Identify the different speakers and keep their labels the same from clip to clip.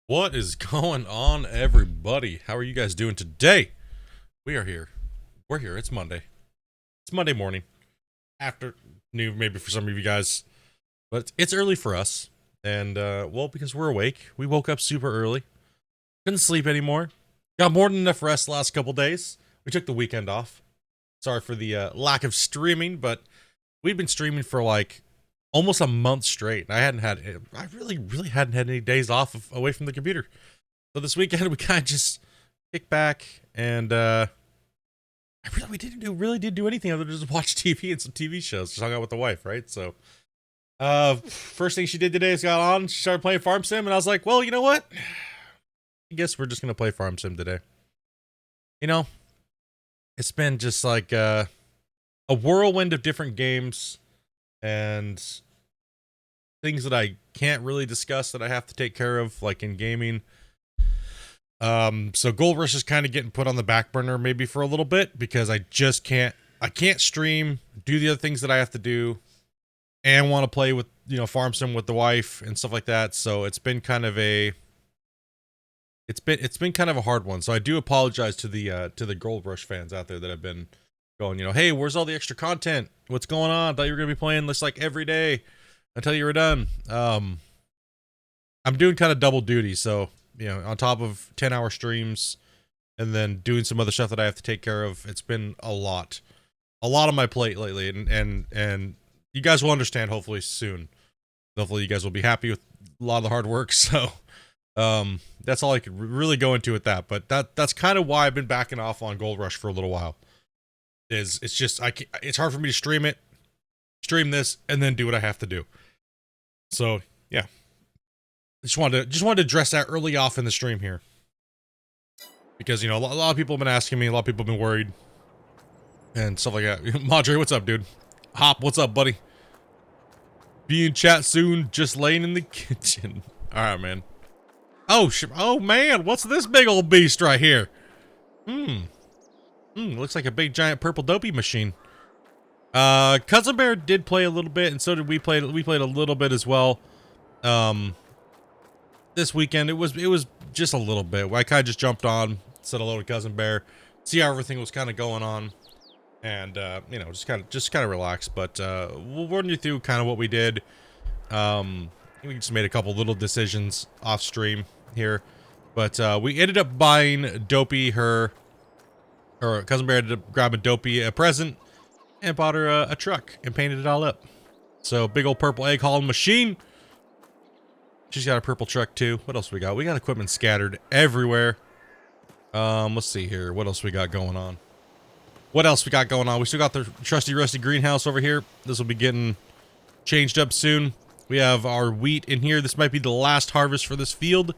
Speaker 1: What is going on, everybody? How are you guys doing today? We are here. We're here. It's Monday. It's Monday morning. Afternoon, maybe for some of you guys. But it's early for us. And, well, because we're awake. We woke up super early. Couldn't sleep anymore. Got more than enough rest the last couple days. We took the weekend off. Sorry for the lack of streaming, but we've been streaming for like almost a month straight. I really hadn't had any days off away from the computer. So this weekend we kind of just kicked back and we didn't do anything other than just watch TV and some TV shows. Just hung out with the wife, right? So first thing she did today is got on, she started playing Farm Sim, and I was like, well, you know what? I guess we're just gonna play Farm Sim today. You know, it's been just like a whirlwind of different games and things that I can't really discuss that I have to take care of, like in gaming. So Gold Rush is kind of getting put on the back burner maybe for a little bit because I can't stream, do the other things that I have to do, and want to play with, Farm Sim with the wife and stuff like that. So it's been kind of a hard one. So I do apologize to the Gold Rush fans out there that have been going, hey, where's all the extra content? What's going on? I thought you were gonna be playing this like every day until you were done. I'm doing kind of double duty, so on top of 10-hour streams and then doing some other stuff that I have to take care of. It's been a lot on my plate lately, and you guys will understand hopefully soon. Hopefully you guys will be happy with a lot of the hard work. So that's all I could really go into with that. But that's kind of why I've been backing off on Gold Rush for a little while. It's hard for me to stream this and then do what I have to do. So yeah, just wanted to address that early off in the stream here, because a lot of people have been asking me, a lot of people have been worried and stuff like that. Madre, what's up, dude? Hop, what's up, buddy? Be in chat soon. Just laying in the kitchen. All right, man. Oh man, what's this big old beast right here? Looks like a big giant purple dopey machine. Cousin Bear did play a little bit, and so did we play. We played a little bit as well. This weekend it was just a little bit. I kind of just jumped on, said hello to Cousin Bear, see how everything was kind of going on, and just kind of relax. But we'll run you through kind of what we did. We just made a couple little decisions off stream here, but we ended up buying Dopey or Cousin Bear ended up grabbing Dopey a present and bought her a truck and painted it all up. So big old purple egg hauling machine. She's got a purple truck too. What else we got? We got equipment scattered everywhere. Let's see here. What else we got going on? We still got the trusty rusty greenhouse over here. This will be getting changed up soon. We have our wheat in here. This might be the last harvest for this field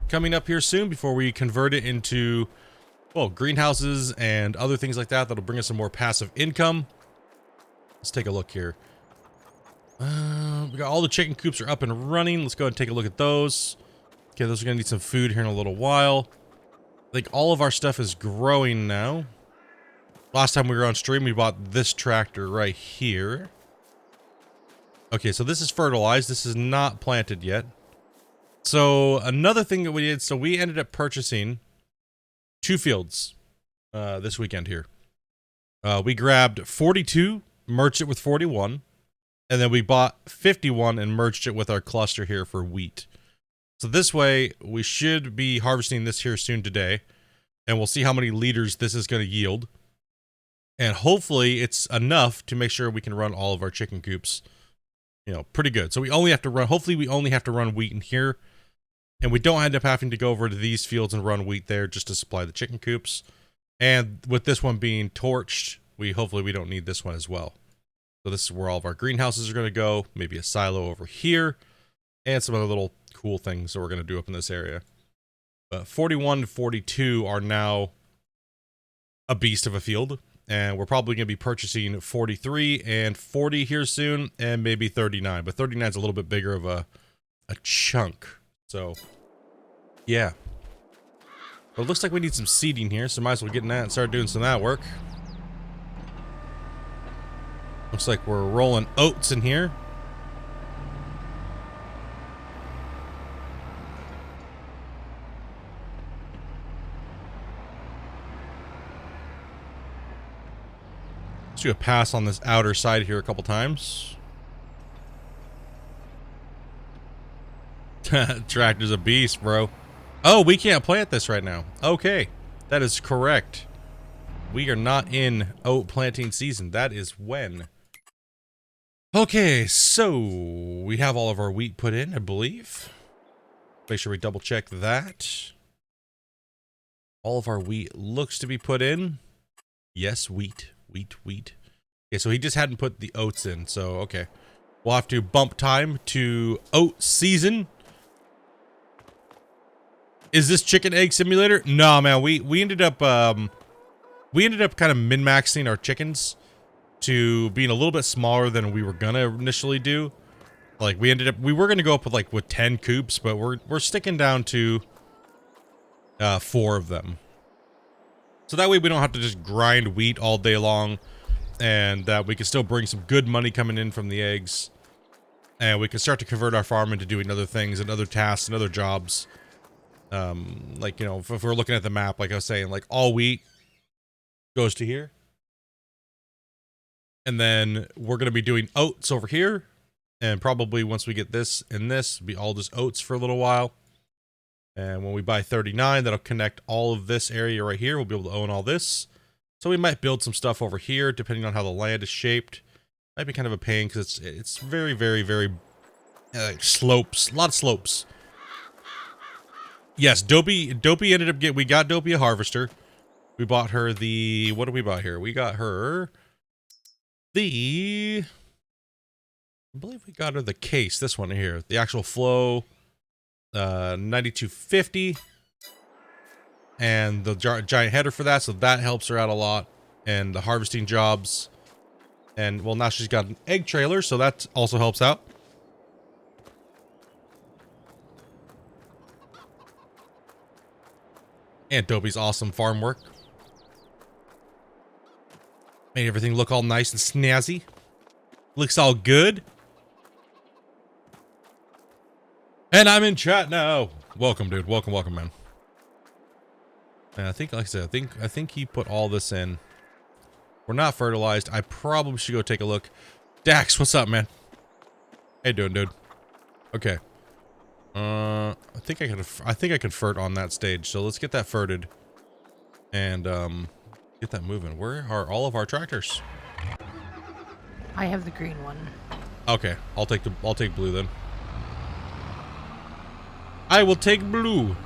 Speaker 1: coming up here soon before we convert it into, well, greenhouses and other things like that. That'll bring us some more passive income. Let's take a look here. We got all the chicken coops are up and running. Let's go ahead and take a look at those. Okay, those are gonna need some food here in a little while. I think all of our stuff is growing now. Last time we were on stream, we bought this tractor right here. Okay, so this is fertilized. This is not planted yet. So another thing that we did, so we ended up purchasing 2 fields this weekend here. We grabbed 42, merged it with 41. And then we bought 51 and merged it with our cluster here for wheat. So this way, we should be harvesting this here soon today. And we'll see how many liters this is going to yield. And hopefully, it's enough to make sure we can run all of our chicken coops, pretty good. So we only have to run, hopefully we only have to run wheat in here. And we don't end up having to go over to these fields and run wheat there just to supply the chicken coops. And with this one being torched, hopefully we don't need this one as well. So this is where all of our greenhouses are going to go. Maybe a silo over here. And some other little cool things that we're going to do up in this area. But 41 to 42 are now a beast of a field. And we're probably going to be purchasing 43 and 40 here soon. And maybe 39. But 39 is a little bit bigger of a chunk. So, yeah. But it looks like we need some seeding here. So might as well get in that and start doing some of that work. Looks like we're rolling oats in here. Let's do a pass on this outer side here a couple times. Tractor's a beast, bro. Oh, we can't plant this right now. Okay, that is correct. We are not in oat planting season. That is when. Okay, so we have all of our wheat put in, I believe. Make sure we double check that. All of our wheat looks to be put in. Yes, wheat. Okay, so he just hadn't put the oats in, so okay. We'll have to bump time to oat season. Is this chicken egg simulator? No, man, we ended up kind of min-maxing our chickens to being a little bit smaller than we were gonna initially do. Like we were gonna go up with 10 coops, but we're sticking down to 4 of them. So that way we don't have to just grind wheat all day long, and that we can still bring some good money coming in from the eggs, and we can start to convert our farm into doing other things and other tasks and other jobs. Like, you know, if we're looking at the map, like I was saying, like all wheat goes to here. And then we're going to be doing oats over here. And probably once we get this and this, it'll be all just oats for a little while. And when we buy 39, that'll connect all of this area right here. We'll be able to own all this. So we might build some stuff over here, depending on how the land is shaped. Might be kind of a pain because it's very, very, very slopes. A lot of slopes. Yes, Dopey ended up we got Dopey a harvester. We bought her the, what did we buy here? We got her I believe we got her the case, this one here. The actual flow, 9250. And the giant header for that, so that helps her out a lot. And the harvesting jobs. And, well, now she's got an egg trailer, so that also helps out. And Dopey's awesome farm work. Made everything look all nice and snazzy. Looks all good. And I'm in chat now. Welcome, dude. Welcome, man. And I think, like I said, I think he put all this in. We're not fertilized. I probably should go take a look. Dax, what's up, man? How you doing, dude? Okay. I think I can fert on that stage. So let's get that ferted. And get that moving. Where are all of our tractors?
Speaker 2: I have the green one.
Speaker 1: Okay, I'll take blue then. I will take blue.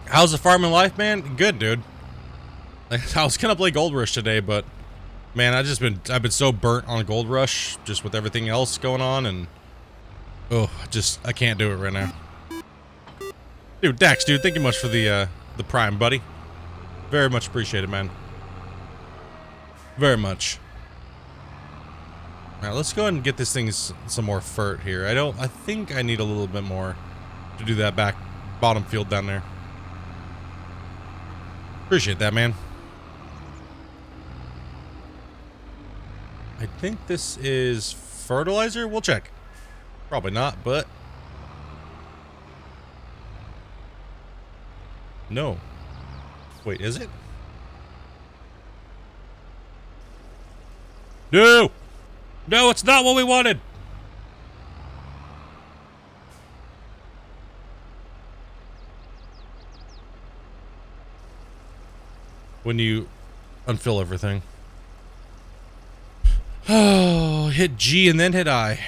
Speaker 1: How's the farming life, man? Good, dude. Like, I was gonna play Gold Rush today, but man, I've been so burnt on Gold Rush just with everything else going on, and I can't do it right now. Dude, Dax, dude, thank you much for the prime, buddy. Very much appreciated, man. Very much. All right, let's go ahead and get this thing some more fert here. I think I need a little bit more to do that bottom field down there. Appreciate that, man. I think this is fertilizer. We'll check. Probably not, but no. Wait, is it? No! No, it's not what we wanted! When you unfill everything. Oh, hit G and then hit I.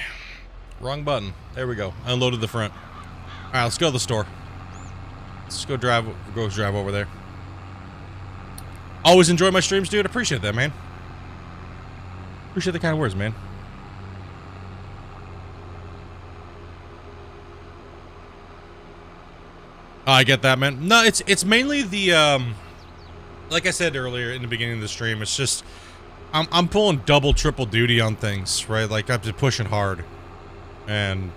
Speaker 1: Wrong button. There we go. Unloaded the front. Alright, let's go to the store. Let's go drive over there. Always enjoy my streams, dude. Appreciate that, man. Appreciate the kind words, man. I get that, man. No, it's mainly the like I said earlier in the beginning of the stream, it's just I'm pulling double, triple duty on things, right? Like I'm just pushing hard, and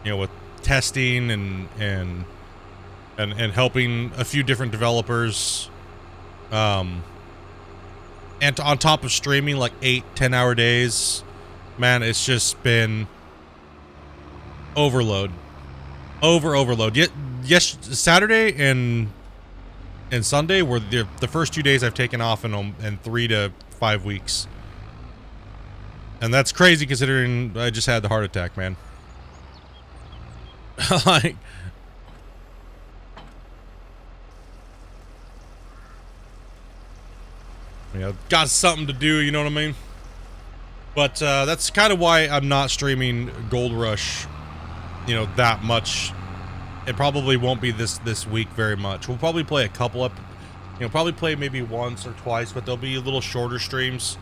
Speaker 1: you know, with testing and helping a few different developers, and on top of streaming like 8-10 hour days, man, it's just been overload. Yet yes, Saturday and Sunday were the first 2 days I've taken off in 3 to 5 weeks. And that's crazy considering I just had the heart attack, man. Like, you know, got something to do, you know what I mean? But that's kind of why I'm not streaming Gold Rush, you know, that much. It probably won't be this week very much. We'll probably play a couple up, you know, probably play maybe once or twice, but they'll be a little shorter streams.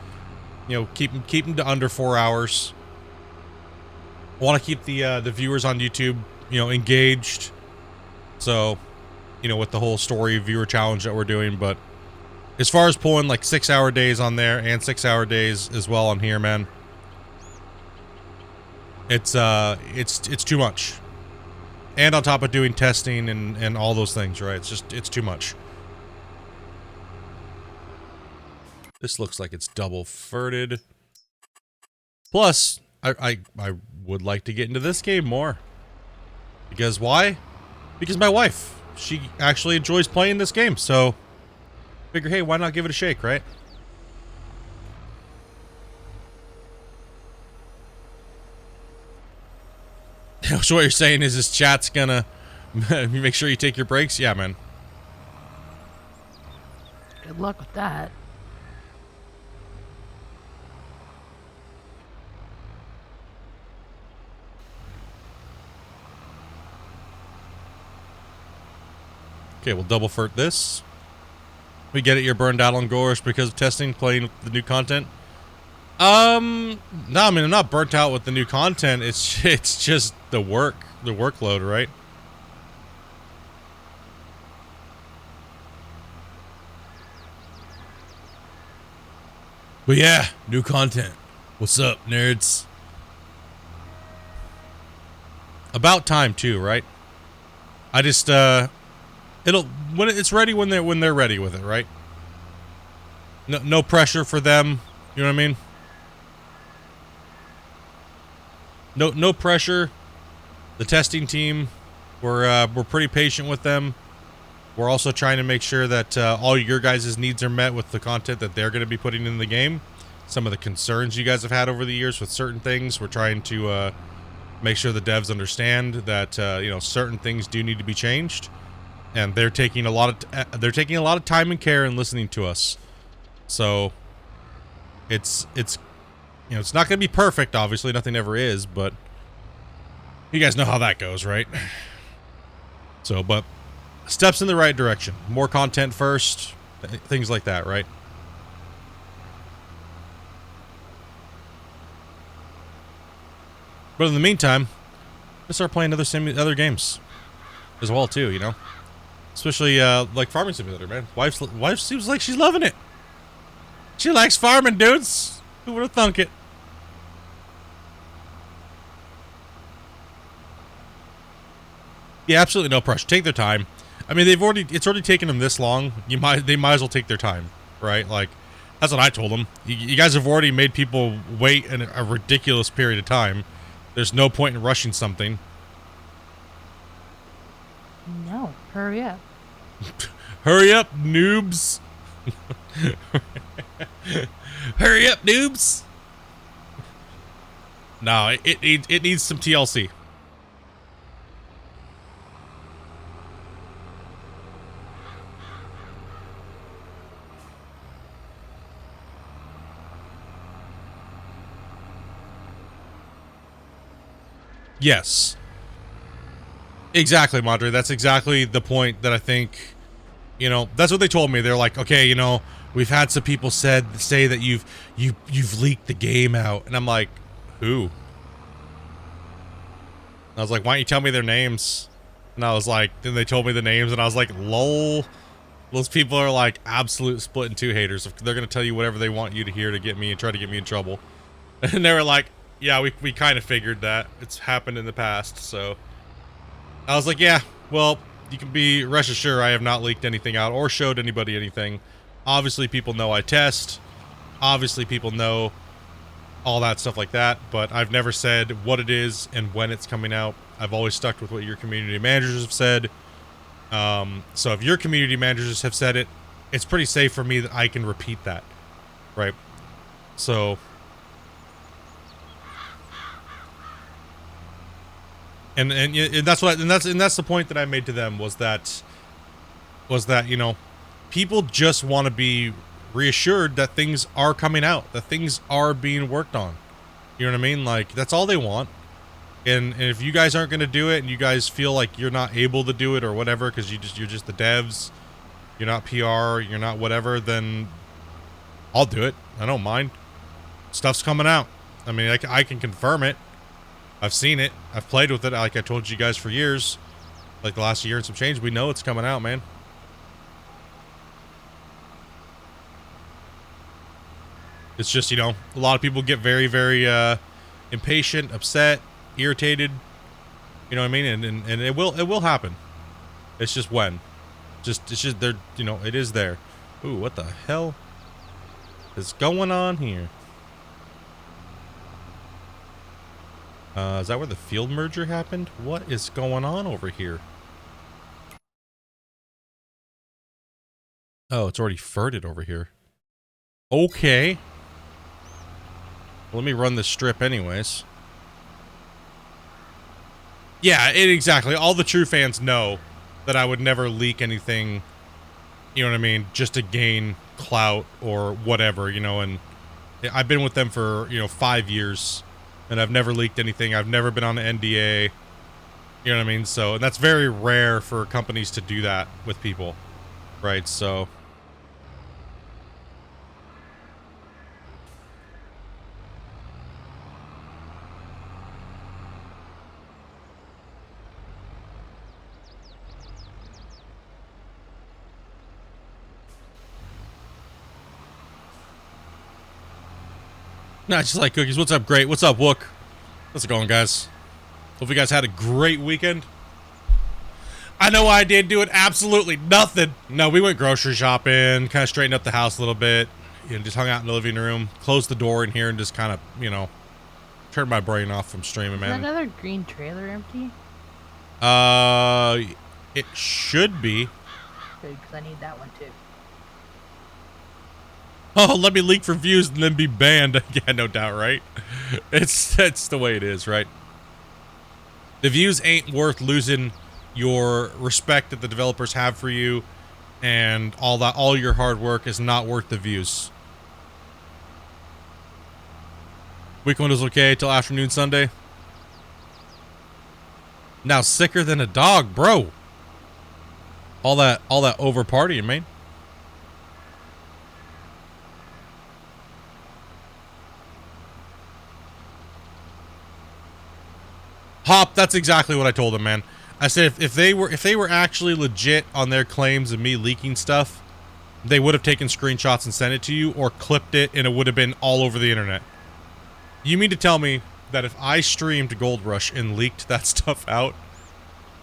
Speaker 1: You know, keep them to under 4 hours. I want to keep the viewers on YouTube, you know, engaged. So, you know, with the whole story viewer challenge that we're doing, but as far as pulling like 6-hour days on there and 6-hour days as well on here, man, it's too much. And on top of doing testing and all those things, right? It's too much. This looks like it's double furted. Plus, I would like to get into this game more. Because why? Because my wife, she actually enjoys playing this game, so figure, hey, why not give it a shake, right? So what you're saying is this chat's gonna make sure you take your breaks? Yeah, man.
Speaker 2: Good luck with that.
Speaker 1: Okay, we'll double furt this. We get it, you're burned out on Gold Rush because of testing, playing the new content. No, I mean, I'm not burnt out with the new content. It's just the workload, right? But yeah, new content. What's up, nerds? About time too, right? I just it's ready when they're ready with it, right? No pressure for them. You know what I mean? No pressure. The testing team, we're pretty patient with them. We're also trying to make sure that all your guys' needs are met with the content that they're going to be putting in the game. Some of the concerns you guys have had over the years with certain things, we're trying to make sure the devs understand that you know, certain things do need to be changed, and they're taking a lot of time and care in listening to us. So it's you know, it's not going to be perfect, obviously, nothing ever is, but you guys know how that goes, right? So, but steps in the right direction. More content first, things like that, right? But in the meantime, let's start playing other games as well too, you know? Especially like Farming Simulator, man. Wife seems like she's loving it. She likes farming, dudes. Who would have thunk it? Yeah, absolutely no pressure. Take their time. I mean, it's already taken them this long. They might as well take their time, right? Like, that's what I told them. You guys have already made people wait a ridiculous period of time. There's no point in rushing something.
Speaker 2: No, hurry up.
Speaker 1: Hurry up, noobs. Hurry up, noobs. No, it needs some TLC. Yes. Exactly, Madre. That's exactly the point that I think, you know, that's what they told me. They're like, okay, you know, we've had some people say that you've leaked the game out. And I'm like, who? I was like, why don't you tell me their names? And I was like, then they told me the names and I was like, lol. Those people are like absolute Splitintwo haters. They're going to tell you whatever they want you to hear to get me and try to get me in trouble. And they were like, yeah, we kind of figured that. It's happened in the past, so I was like, yeah, well, you can be rest assured I have not leaked anything out or showed anybody anything. Obviously, people know I test. Obviously, people know all that stuff like that, but I've never said what it is and when it's coming out. I've always stuck with what your community managers have said, So if your community managers have said it, it's pretty safe for me that I can repeat that, right? So, and that's what and that's the point that I made to them was that you know, people just want to be reassured that things are coming out, that things are being worked on. You know what I mean? Like, that's all they want. And if you guys aren't going to do it and you guys feel like you're not able to do it or whatever because you're just the devs, you're not PR, you're not whatever, then I'll do it. I don't mind. Stuff's coming out. I mean, I can confirm it. I've seen it. I've played with it like I told you guys for years. Like the last year and some change, we know it's coming out, man. It's just, you know, a lot of people get very, very impatient, upset, irritated. You know what I mean? And it will happen. It's just when. It's just there, you know, it is there. Ooh, what the hell is going on here? Is that where the field merger happened? What is going on over here? Oh, it's already furted over here. Okay. Let me run this strip anyways. Yeah, exactly. All the true fans know that I would never leak anything, you know what I mean, just to gain clout or whatever, you know, and I've been with them for, you know, 5 years, and I've never leaked anything. I've never been on an NDA, you know what I mean? So, and that's very rare for companies to do that with people, right? So... Nah, just like cookies. What's up, Great? What's up, Wook? How's it going, guys? Hope you guys had a great weekend. I know I did doing absolutely nothing. No, we went grocery shopping, kind of straightened up the house a little bit, you know, just hung out in the living room, closed the door in here, and just kind of, you know, turned my brain off from streaming, man.
Speaker 2: Is that other green trailer empty?
Speaker 1: It should be.
Speaker 2: Good, because I need that one too.
Speaker 1: Oh, let me leak for views and then be banned. Yeah, no doubt, right? That's the way it is, right? The views ain't worth losing your respect that the developers have for you, and all that. All your hard work is not worth the views. Weekend was okay till afternoon Sunday. Now sicker than a dog, bro. All that over partying, man. Hop, that's exactly what I told him, man. I said if they were actually legit on their claims of me leaking stuff, they would have taken screenshots and sent it to you, or clipped it, and it would have been all over the internet. You mean to tell me that if I streamed Gold Rush and leaked that stuff out,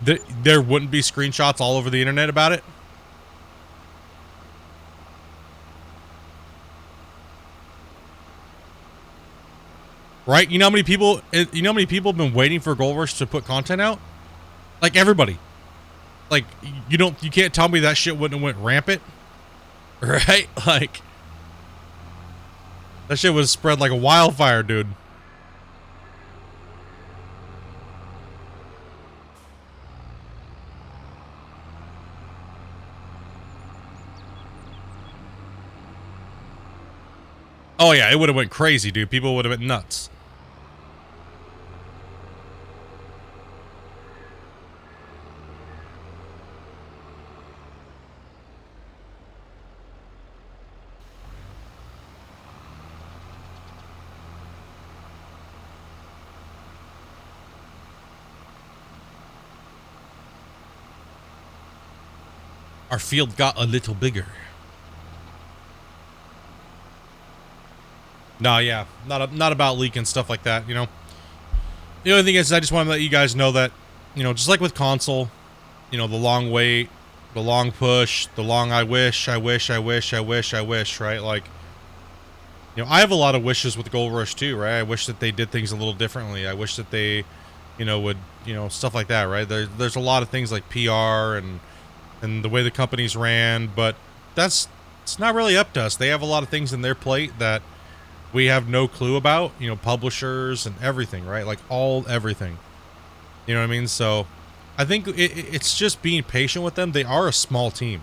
Speaker 1: there wouldn't be screenshots all over the internet about it? Right? You know how many people have been waiting for Gold Rush to put content out? Like, everybody. Like, you can't tell me that shit wouldn't have went rampant. Right? Like, that shit was spread like a wildfire, dude. Oh yeah, it would have went crazy, dude. People would have been nuts. Our field got a little bigger. No, yeah, not about leaking stuff like that, you know. The only thing is, I just want to let you guys know that, you know, just like with console, you know, the long wait, the long push, the long I wish, right? Like, you know, I have a lot of wishes with Gold Rush too, right? I wish that they did things a little differently. I wish that they, you know, would, you know, stuff like that, right? There's a lot of things like PR and, and the way the companies ran, but it's not really up to us. They have a lot of things in their plate that we have no clue about, you know, publishers and everything, right? Like everything. You know what I mean? So I think it's just being patient with them. They are a small team.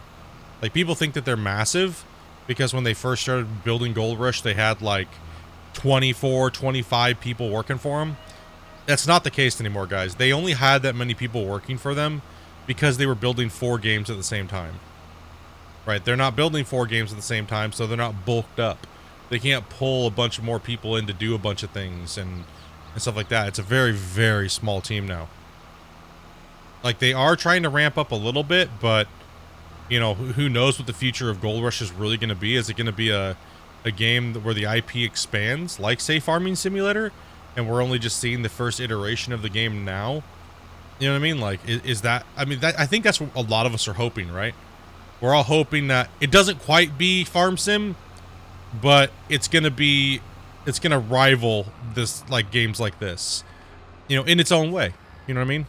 Speaker 1: Like, people think that they're massive because when they first started building Gold Rush, they had like 24, 25 people working for them. That's not the case anymore, guys. They only had that many people working for them because they were building 4 games at the same time. Right? They're not building 4 games at the same time, so they're not bulked up. They can't pull a bunch of more people in to do a bunch of things and stuff like that. It's a very, very small team now. Like, they are trying to ramp up a little bit, but, you know, who knows what the future of Gold Rush is really going to be? Is it going to be a game where the IP expands, like, say, Farming Simulator, and we're only just seeing the first iteration of the game now? You know what I mean? Like, is that... I mean, I think that's what a lot of us are hoping, right? We're all hoping that it doesn't quite be Farm Sim, but it's going to rival this, like, games like this, you know, in its own way. You know what I mean?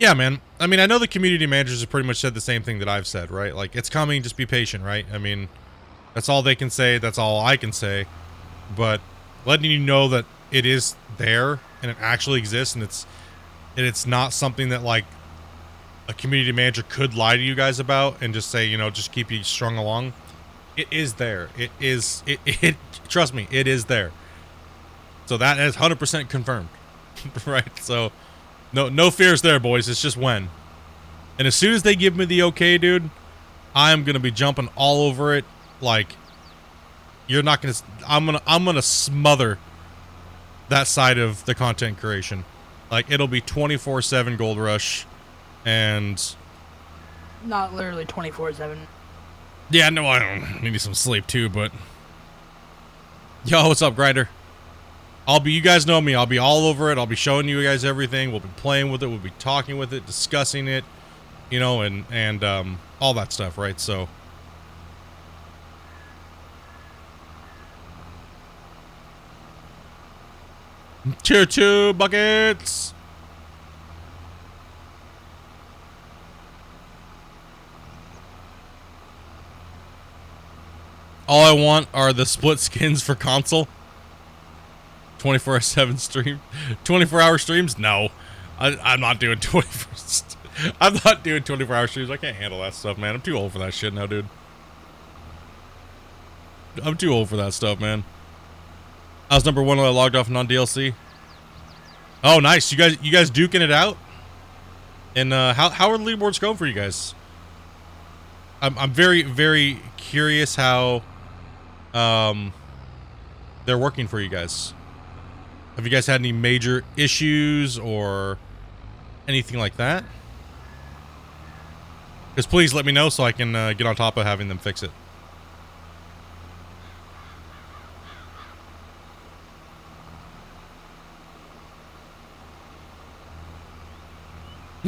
Speaker 1: Yeah, man. I mean, I know the community managers have pretty much said the same thing that I've said, right? Like, it's coming, just be patient, right? I mean, that's all they can say. That's all I can say. But letting you know that it is there and it actually exists, and it's not something that, like, a community manager could lie to you guys about and just say, you know, just keep you strung along. It is there. Trust me, it is there. So that is 100% confirmed. Right? So no fears there, boys. It's just when. And as soon as they give me the okay, dude, I'm gonna be jumping all over it. Like, you're not gonna... I'm gonna smother that side of the content creation. Like, it'll be 24/7 Gold Rush, and...
Speaker 2: Not literally 24/7.
Speaker 1: Yeah, no, I don't need some sleep too, but... Yo, what's up, Grinder? You guys know me, I'll be all over it, I'll be showing you guys everything, we'll be playing with it, we'll be talking with it, discussing it, you know, and all that stuff, right? So... Tier 2 buckets! All I want are the split skins for console. 24/7 stream. 24-hour streams? No. I'm not doing 24... I'm not doing 24-hour streams. I can't handle that stuff, man. I'm too old for that shit now, dude. I'm too old for that stuff, man. I was number 1 when I logged off non-DLC. Oh, nice. You guys duking it out? And how are the leaderboards going for you guys? I'm very, very curious how they're working for you guys. Have you guys had any major issues or anything like that? Because please let me know so I can get on top of having them fix it.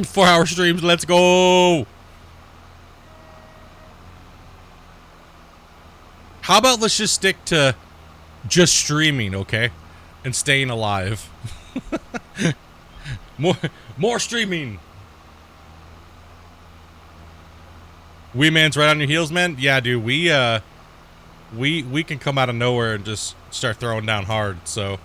Speaker 1: Four-hour streams, let's go! How about let's just stick to just streaming, okay? And staying alive. More streaming! Wee Man's right on your heels, man? Yeah, dude, we can come out of nowhere and just start throwing down hard, so...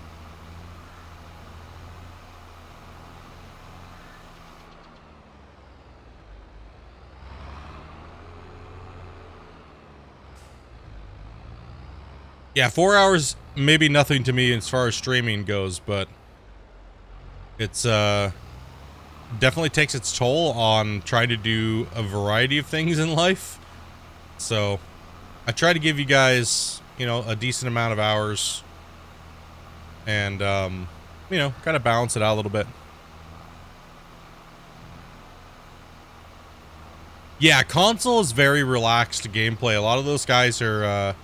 Speaker 1: Yeah, 4 hours, maybe nothing to me as far as streaming goes, but it's definitely takes its toll on trying to do a variety of things in life. So I try to give you guys, you know, a decent amount of hours and, you know, kind of balance it out a little bit. Yeah, console is very relaxed gameplay. A lot of those guys are,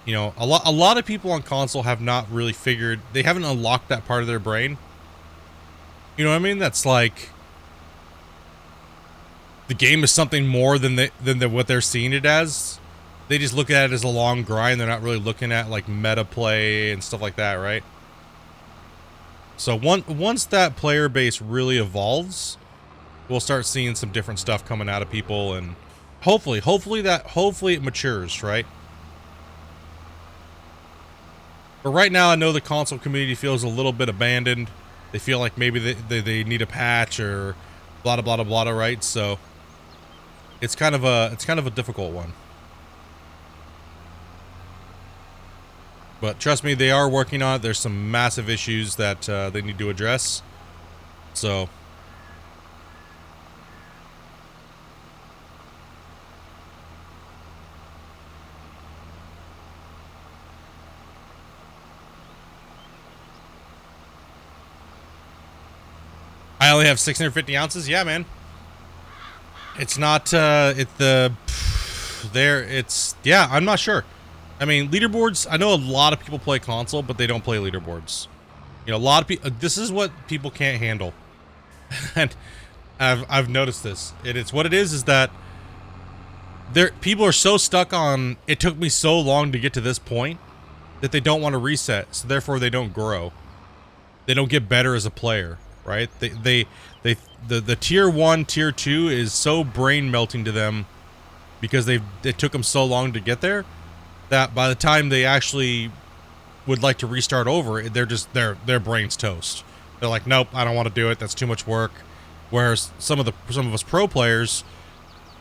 Speaker 1: you know, a lot of people on console have not really figured, they haven't unlocked that part of their brain. You know what I mean? That's like, the game is something more than what they're seeing it as. They just look at it as a long grind. They're not really looking at like meta play and stuff like that, right? So once that player base really evolves, we'll start seeing some different stuff coming out of people, and hopefully it matures, right? But right now, I know the console community feels a little bit abandoned. They feel like maybe they need a patch or blah blah blah blah, right? So it's kind of a difficult one. But trust me, they are working on it. There's some massive issues that they need to address. So I only have 650 ounces. Yeah, man. It's not, yeah, I'm not sure. I mean, leaderboards, I know a lot of people play console, but they don't play leaderboards. You know, a lot of people, this is what people can't handle. And I've noticed this. It's what it is that people are so stuck on, it took me so long to get to this point, that they don't want to reset. So therefore they don't grow. They don't get better as a player. Right? The tier 1, tier 2 is so brain melting to them because it took them so long to get there that by the time they actually would like to restart over, they're just their brain's toast. They're like, nope, I don't want to do it. That's too much work. Whereas some of us pro players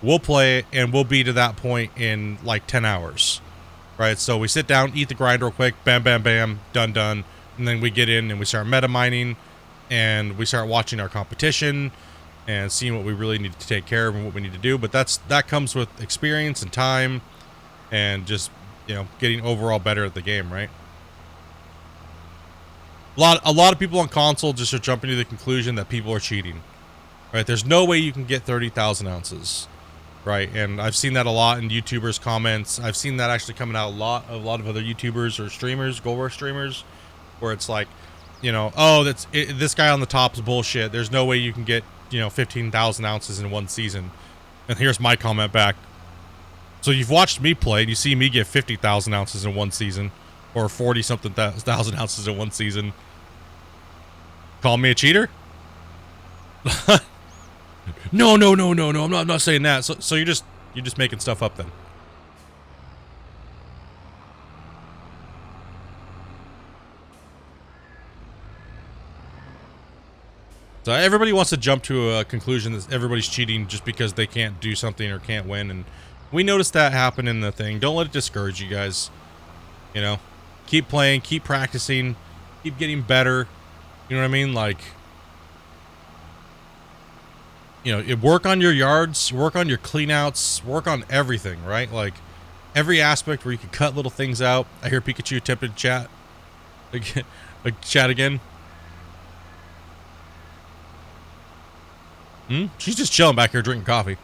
Speaker 1: will play and we'll be to that point in like 10 hours. Right? So we sit down, eat the grind real quick, bam, bam, bam, done, and then we get in and we start meta mining. And we start watching our competition and seeing what we really need to take care of and what we need to do. But that comes with experience and time and just, you know, getting overall better at the game, right? A lot of people on console just are jumping to the conclusion that people are cheating, right? There's no way you can get 30,000 ounces, right? And I've seen that a lot in YouTubers' comments. I've seen that actually coming out a lot of other YouTubers or streamers, Gold Rush streamers, where it's like, you know, oh, this guy on the top is bullshit. There's no way you can get, you know, 15,000 ounces in one season. And here's my comment back. So you've watched me play, and you see me get 50,000 ounces in one season, or 40-something thousand ounces in one season. Call me a cheater? No. I'm not saying that. So you're just making stuff up then. So everybody wants to jump to a conclusion that everybody's cheating just because they can't do something or can't win, and we noticed that happen in the thing. Don't let it discourage you guys. You know, keep playing, keep practicing, keep getting better. You know what I mean? Like, you know, work on your yards, work on your cleanouts, work on everything, right? Like every aspect where you can cut little things out. I hear Pikachu attempted to chat. Like chat again. She's just chilling back here drinking coffee.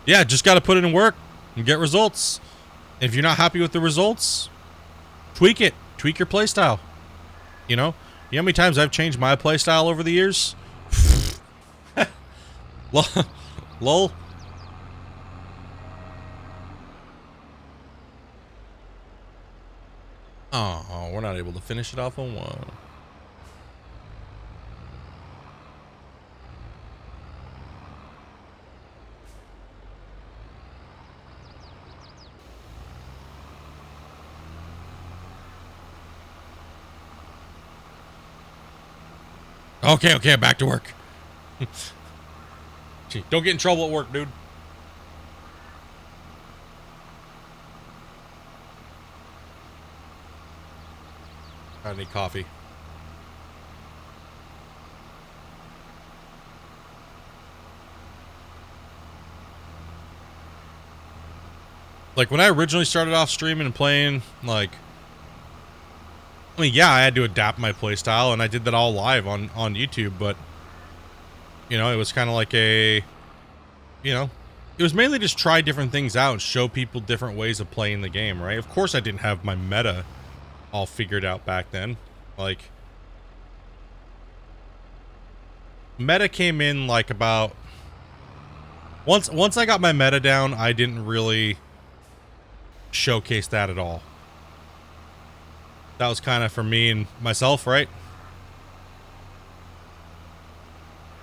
Speaker 1: Yeah, just got to put it in work and get results. If you're not happy with the results, tweak it. Tweak your playstyle. You know how many times I've changed my playstyle over the years? Lol. Oh, we're not able to finish it off on one. Okay, back to work. Gee, don't get in trouble at work, dude. I need coffee. Like, when I originally started off streaming and playing, like, I mean, yeah, I had to adapt my playstyle, and I did that all live on YouTube, but, you know, it was kind of like it was mainly just try different things out and show people different ways of playing the game, right? Of course I didn't have my meta all figured out back then. Like, meta came in, like, about... Once I got my meta down, I didn't really showcase that at all. That was kind of for me and myself, right?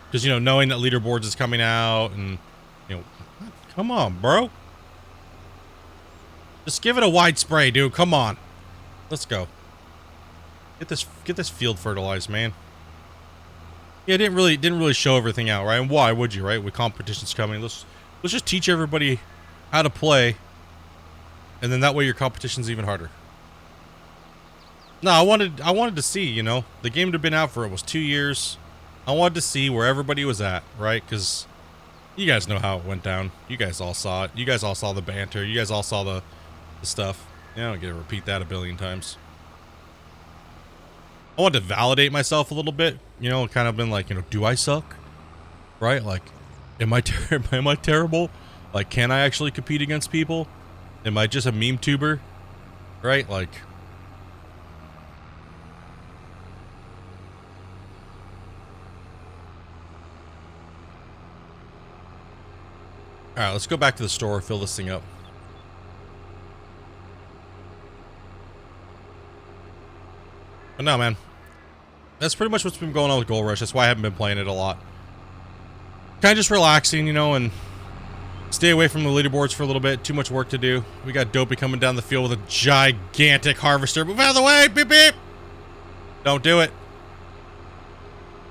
Speaker 1: Because, you know, knowing that leaderboards is coming out and, you know, come on, bro. Just give it a wide spray, dude. Come on. Let's go. Get this field fertilized, man. Yeah, it didn't really show everything out, right? And why would you, right? With competitions coming, let's just teach everybody how to play, and then that way your competition's even harder. No, I wanted to see, you know, the game had been out for almost 2 years. I wanted to see where everybody was at, right? Because you guys know how it went down. You guys all saw it. You guys all saw the banter. You guys all saw the stuff. Yeah, I don't get to repeat that a billion times. I wanted to validate myself a little bit, you know, kind of been like, you know, do I suck? Right? Like, am I terrible? Like, can I actually compete against people? Am I just a meme tuber? Right? Like, all right, let's go back to the store, fill this thing up. But no, man. That's pretty much what's been going on with Gold Rush. That's why I haven't been playing it a lot. Kind of just relaxing, you know, and stay away from the leaderboards for a little bit. Too much work to do. We got Dopey coming down the field with a gigantic harvester. Move out of the way! Beep, beep! Don't do it.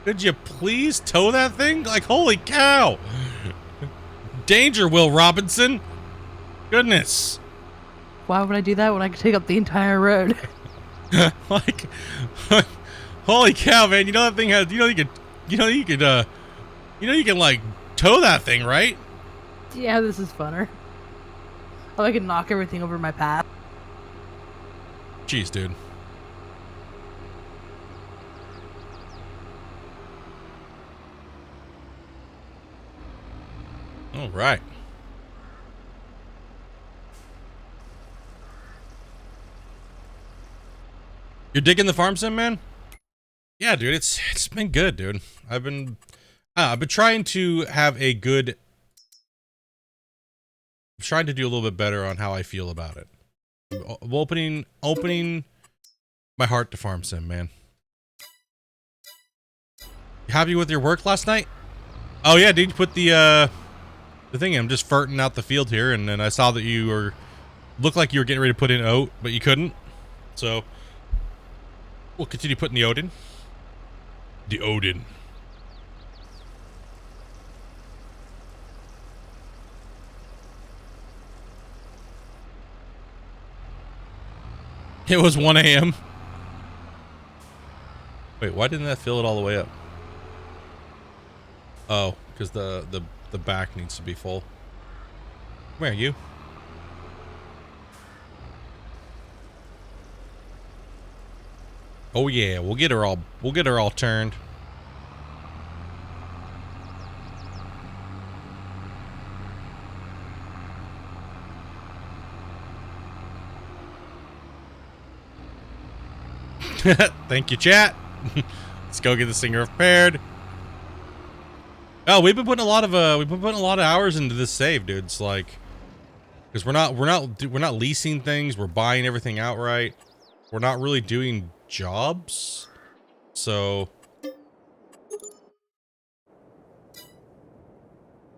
Speaker 1: Could you please tow that thing? Like, holy cow! Danger, Will Robinson! Goodness!
Speaker 2: Why would I do that when I could take up the entire road?
Speaker 1: Like, holy cow, man! You know that thing has. You can like tow that thing, right?
Speaker 2: Yeah, this is funner. Oh, I can knock everything over my path.
Speaker 1: Jeez, dude. All right. You're digging the farm sim, man? Yeah, dude, it's been good, dude. I've been trying to have a good. I'm trying to do a little bit better on how I feel about it. I'm opening my heart to farm sim, man. You happy with your work last night? Oh yeah, dude, you put the thing in. I'm just farting out the field here, and then I saw that you looked like you were getting ready to put in oat, but you couldn't. So we'll continue putting the oat in. The Odin. It was 1 a.m. Wait, why didn't that fill it all the way up? Oh, because the back needs to be full. Where are you? Oh yeah, we'll get her all turned. Thank you, chat. Let's go get this thing repaired. Oh, we've been putting a lot of hours into this save, dude. It's like, because we're not leasing things. We're buying everything outright. We're not really doing jobs. So,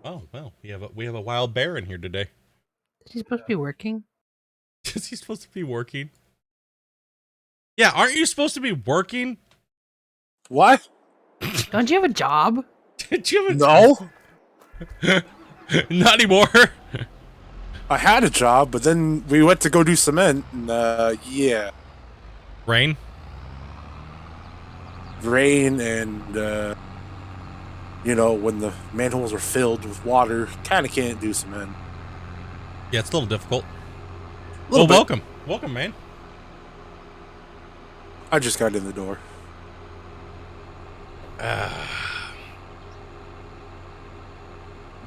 Speaker 1: oh well, we have a wild bear in here today.
Speaker 2: Is he supposed to be working?
Speaker 1: Is he supposed to be working? Yeah, aren't you supposed to be working?
Speaker 3: What?
Speaker 2: Don't you have a job?
Speaker 1: Did you have a
Speaker 3: No.
Speaker 1: Not anymore.
Speaker 3: I had a job, but then we went to go do cement, and yeah.
Speaker 1: Rain?
Speaker 3: Rain and, you know, when the manholes are filled with water, kind of can't do cement.
Speaker 1: Yeah, it's a little difficult.
Speaker 3: Little bit.
Speaker 1: Welcome. Welcome, man.
Speaker 3: I just got in the door. I'm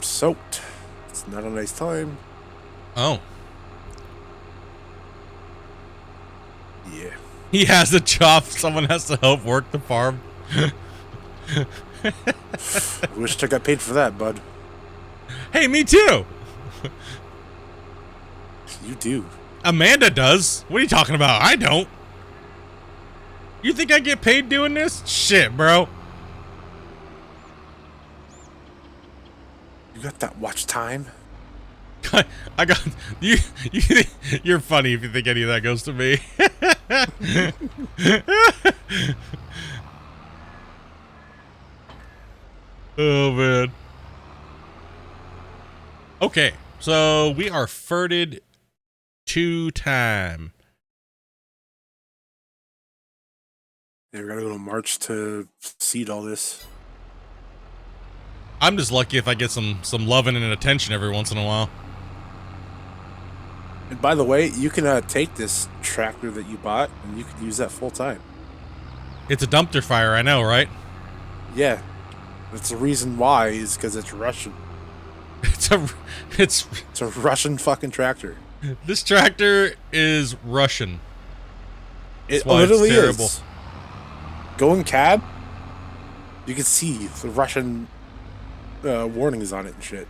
Speaker 3: soaked. It's not a nice time.
Speaker 1: Oh.
Speaker 3: Yeah.
Speaker 1: He has a job. Someone has to help work the farm.
Speaker 3: Wish I got paid for that, bud.
Speaker 1: Hey, me too.
Speaker 3: You do.
Speaker 1: Amanda does. What are you talking about? I don't. You think I get paid doing this? Shit, bro.
Speaker 3: You got that watch time?
Speaker 1: I got you. You're funny if you think any of that goes to me. Oh man. Okay, so we are furted 2 time.
Speaker 3: Yeah, we got a little march to seed all this.
Speaker 1: I'm just lucky if I get some loving and attention every once in a while.
Speaker 3: And by the way, you can take this tractor that you bought and you can use that full time.
Speaker 1: It's a dumpster fire, I know, right?
Speaker 3: Yeah. That's the reason why is because it's Russian.
Speaker 1: It's
Speaker 3: a Russian fucking tractor.
Speaker 1: This tractor is Russian.
Speaker 3: It
Speaker 1: why it's
Speaker 3: literally
Speaker 1: terrible.
Speaker 3: is. Go in cab. You can see the Russian warnings on it and shit.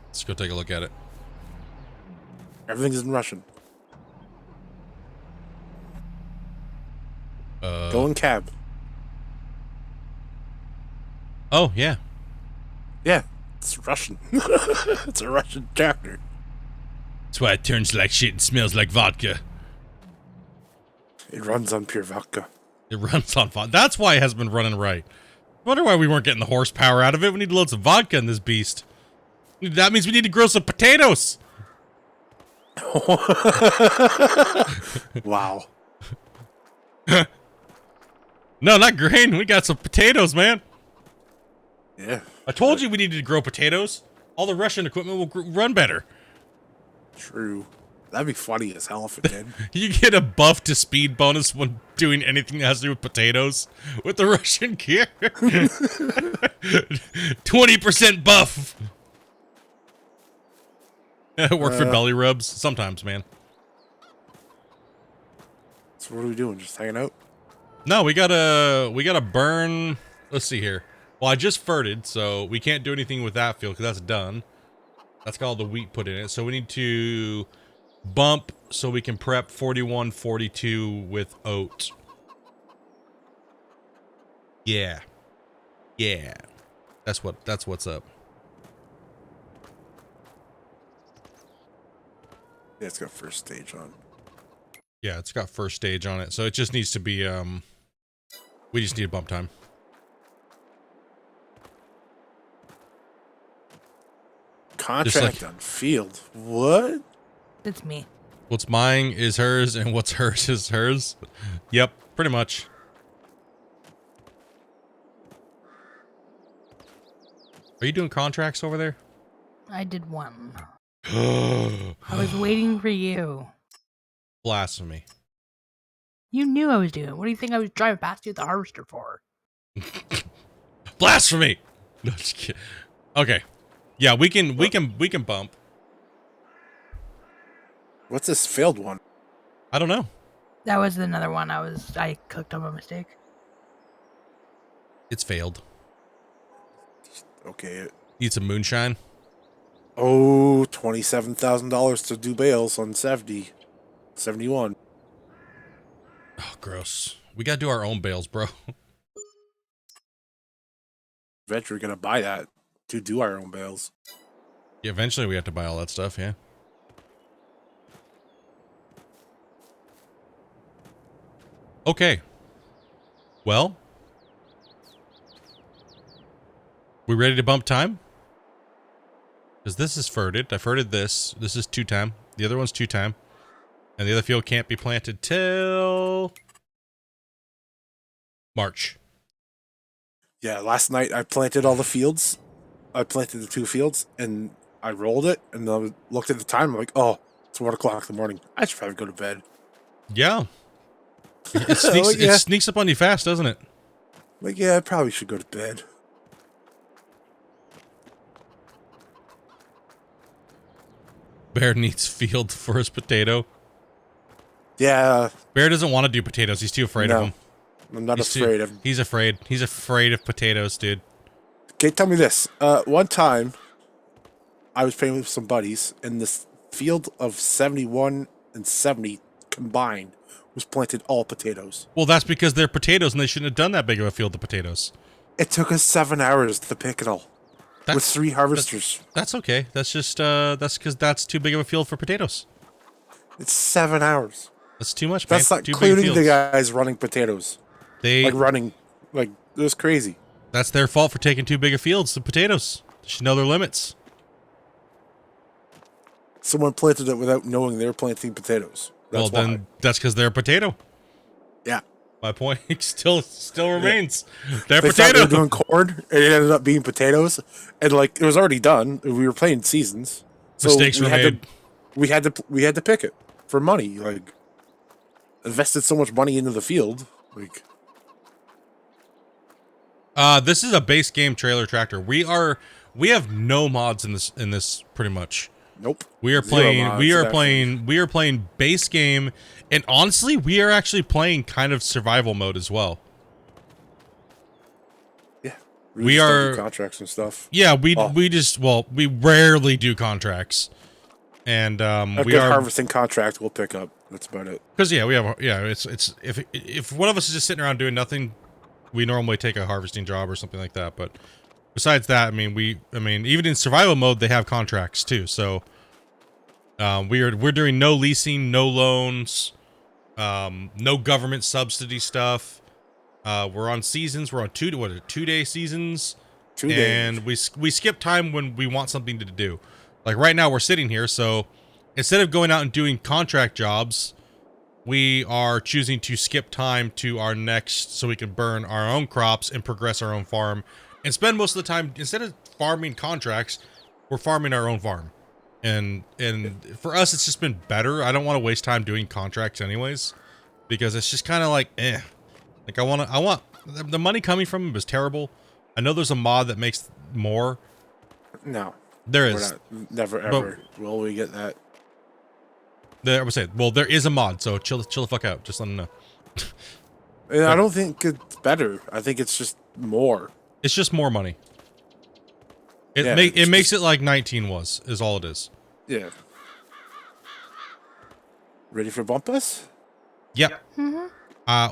Speaker 1: Let's go take a look at it.
Speaker 3: Everything's in Russian. Go in cab.
Speaker 1: Oh yeah.
Speaker 3: Yeah, it's Russian. It's a Russian tractor.
Speaker 1: That's why it turns like shit and smells like vodka.
Speaker 3: It runs on pure vodka.
Speaker 1: It runs on vodka. That's why it has been running right. I wonder why we weren't getting the horsepower out of it. We need loads of vodka in this beast. That means we need to grow some potatoes.
Speaker 3: Wow.
Speaker 1: No, not grain. We got some potatoes, man.
Speaker 3: Yeah.
Speaker 1: I told you we needed to grow potatoes. All the Russian equipment will run better.
Speaker 3: True. That'd be funny as hell if it did.
Speaker 1: You get a buff to speed bonus when doing anything that has to do with potatoes with the Russian gear. 20% buff. Work for belly rubs sometimes, man.
Speaker 3: So what are we doing? Just hanging out?
Speaker 1: No, we gotta burn. Let's see here. Well, I just furted, so we can't do anything with that field because that's done. That's got all the wheat put in it. So we need to bump so we can prep 41, 42 with oat. Yeah. Yeah. That's what's up.
Speaker 3: Yeah, it's got first stage on.
Speaker 1: Yeah, it's got first stage on it. So it just needs to be we just need a bump time.
Speaker 3: Contract on field. What?
Speaker 2: It's me.
Speaker 1: What's mine is hers, and what's hers is hers. Yep, pretty much. Are you doing contracts over there?
Speaker 2: I did one. I was waiting for you.
Speaker 1: Blasphemy.
Speaker 2: You knew I was doing it. What do you think I was driving past you with the harvester for?
Speaker 1: Blasphemy! No, just kidding. Okay. Yeah, we can bump.
Speaker 3: What's this failed one?
Speaker 1: I don't know.
Speaker 2: That was another one I clicked on by mistake.
Speaker 1: It's failed.
Speaker 3: Okay.
Speaker 1: Need some moonshine.
Speaker 3: Oh, $27,000 to do bales on 71.
Speaker 1: Oh, gross. We gotta do our own bales, bro.
Speaker 3: Eventually, we're gonna buy that to do our own bales.
Speaker 1: Yeah, eventually we have to buy all that stuff, yeah. Okay. Well. We ready to bump time? Because this is furted. I furted this. This is 2 time. The other one's 2 time. And the other field can't be planted till March.
Speaker 3: Yeah, last night I planted all the fields. I planted the 2 fields, and I rolled it, and I looked at the time. I'm like, oh, it's 1 o'clock in the morning. I should probably go to bed.
Speaker 1: Yeah. It sneaks up on you fast, doesn't it?
Speaker 3: Like, yeah, I probably should go to bed.
Speaker 1: Bear needs field for his potato.
Speaker 3: Yeah.
Speaker 1: Bear doesn't want to do potatoes. He's too afraid of them.
Speaker 3: I'm not afraid of them.
Speaker 1: He's afraid. He's afraid of potatoes, dude.
Speaker 3: Okay, tell me this. One time, I was playing with some buddies, and this field of 71 and 70 combined was planted all potatoes.
Speaker 1: Well, that's because they're potatoes, and they shouldn't have done that big of a field of potatoes.
Speaker 3: It took us 7 hours to pick it all with 3 harvesters.
Speaker 1: That's okay. That's just that's because that's too big of a field for potatoes.
Speaker 3: It's 7 hours.
Speaker 1: That's too much, man.
Speaker 3: That's not
Speaker 1: Too big
Speaker 3: including
Speaker 1: fields.
Speaker 3: the guys running potatoes.
Speaker 1: They
Speaker 3: It was crazy.
Speaker 1: That's their fault for taking too big of fields. The potatoes. They should know their limits.
Speaker 3: Someone planted it without knowing they were planting potatoes.
Speaker 1: Then that's because they're a potato.
Speaker 3: Yeah.
Speaker 1: My point still remains. They're
Speaker 3: They thought
Speaker 1: potato.
Speaker 3: they were doing corn, and it ended up being potatoes. And like it was already done. We were playing seasons. So
Speaker 1: Mistakes were made.
Speaker 3: We had to pick it for money. Like invested so much money into the field. Like
Speaker 1: This is a base game trailer tractor. We have no mods in this pretty much.
Speaker 3: nope.
Speaker 1: We are playing base game, and honestly, we are actually playing kind of survival mode as well.
Speaker 3: Yeah.
Speaker 1: We
Speaker 3: just don't
Speaker 1: are-
Speaker 3: do contracts and stuff.
Speaker 1: Yeah, we rarely do contracts. And
Speaker 3: A
Speaker 1: we
Speaker 3: good
Speaker 1: are
Speaker 3: harvesting contract we'll pick up. That's about it.
Speaker 1: because it's if one of us is just sitting around doing nothing, we normally take a harvesting job or something like that. But besides that, I mean, even in survival mode, they have contracts too. So we're doing no leasing, no loans, no government subsidy stuff. We're on seasons. We're on 2-day seasons.
Speaker 3: 2 days.
Speaker 1: And we skip time when we want something to do. Like right now, we're sitting here, so instead of going out and doing contract jobs, we are choosing to skip time to our next, so we can burn our own crops and progress our own farm, and spend most of the time, instead of farming contracts, we're farming our own farm. And for us, it's just been better. I don't want to waste time doing contracts anyways, because it's just kind of like, Like I want the money coming from them is terrible. I know there's a mod that makes more.
Speaker 3: No.
Speaker 1: There
Speaker 3: We're
Speaker 1: is.
Speaker 3: not, never ever will we get that.
Speaker 1: I would say, well, there is a mod, so chill the fuck out. Just let them know.
Speaker 3: And I don't think it's better. I think it's just more.
Speaker 1: It's just more money. It
Speaker 3: Yeah,
Speaker 1: it makes it like 19 was, is all it is.
Speaker 3: Yeah. Ready for Bumpus?
Speaker 1: Yep.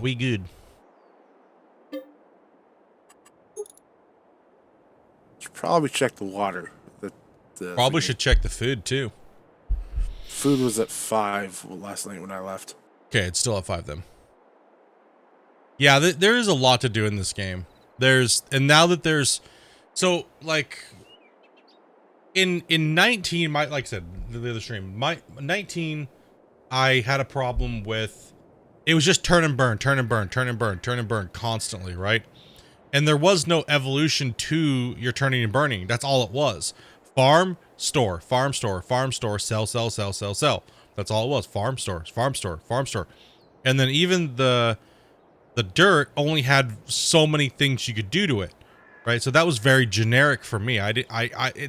Speaker 1: We good.
Speaker 3: Should probably check the water.
Speaker 1: Probably should check the food too.
Speaker 3: Food was at 5 last night when I left.
Speaker 1: Okay, it's still at 5 then. Yeah, there is a lot to do in this game. So like in 19, like I said, the other stream, 19, I had a problem with, it was just turn and burn constantly, right? And there was no evolution to your turning and burning. That's all it was. Farm, store, farm, store, farm, store, sell, sell, sell, sell, sell. That's all it was. Farm, store, farm, store, farm, store. And then even the dirt only had so many things you could do to it, right? So that was very generic for me.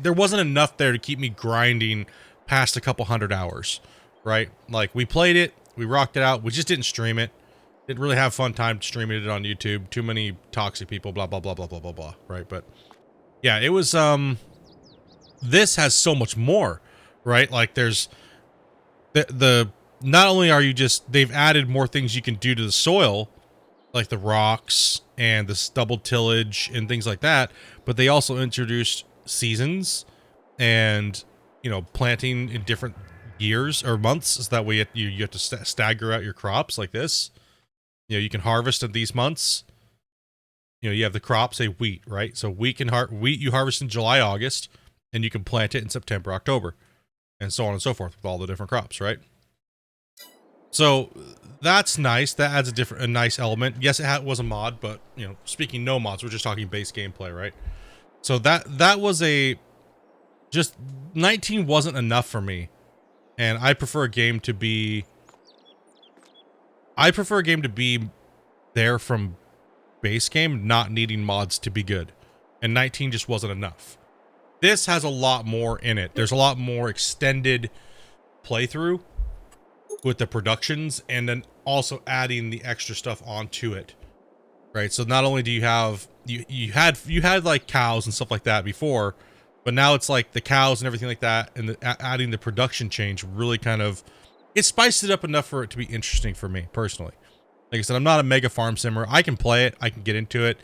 Speaker 1: There wasn't enough there to keep me grinding past a couple 100 hours, right? Like we played it, we rocked it out, we just didn't stream it. Didn't really have fun time streaming it on YouTube. Too many toxic people, blah blah blah blah blah blah blah, right? But yeah, it was this has so much more, right? Like there's the not only are you just, they've added more things you can do to the soil, like the rocks and the double tillage and things like that, but they also introduced seasons and, you know, planting in different years or months, so that way you have to stagger out your crops like this. You know, you can harvest in these months. You know, you have the crop, say wheat, right? So wheat you harvest in July, August, and you can plant it in September, October, and so on and so forth with all the different crops, right? So that's nice. That adds a nice element. Yes, it was a mod, but you know, speaking no mods, we're just talking base gameplay, right? So that was just 19 wasn't enough for me, and I prefer a game to be there from base game, not needing mods to be good. And 19 just wasn't enough. This has a lot more in it. There's a lot more extended playthrough with the productions, and then also adding the extra stuff onto it. Right? So not only do you have you had like cows and stuff like that before, But now it's like the cows and everything like that, and adding the production change really kind of, it spiced it up enough for it to be interesting for me personally. Like I said, I'm not a mega farm simmer. I can play it. I can get into it,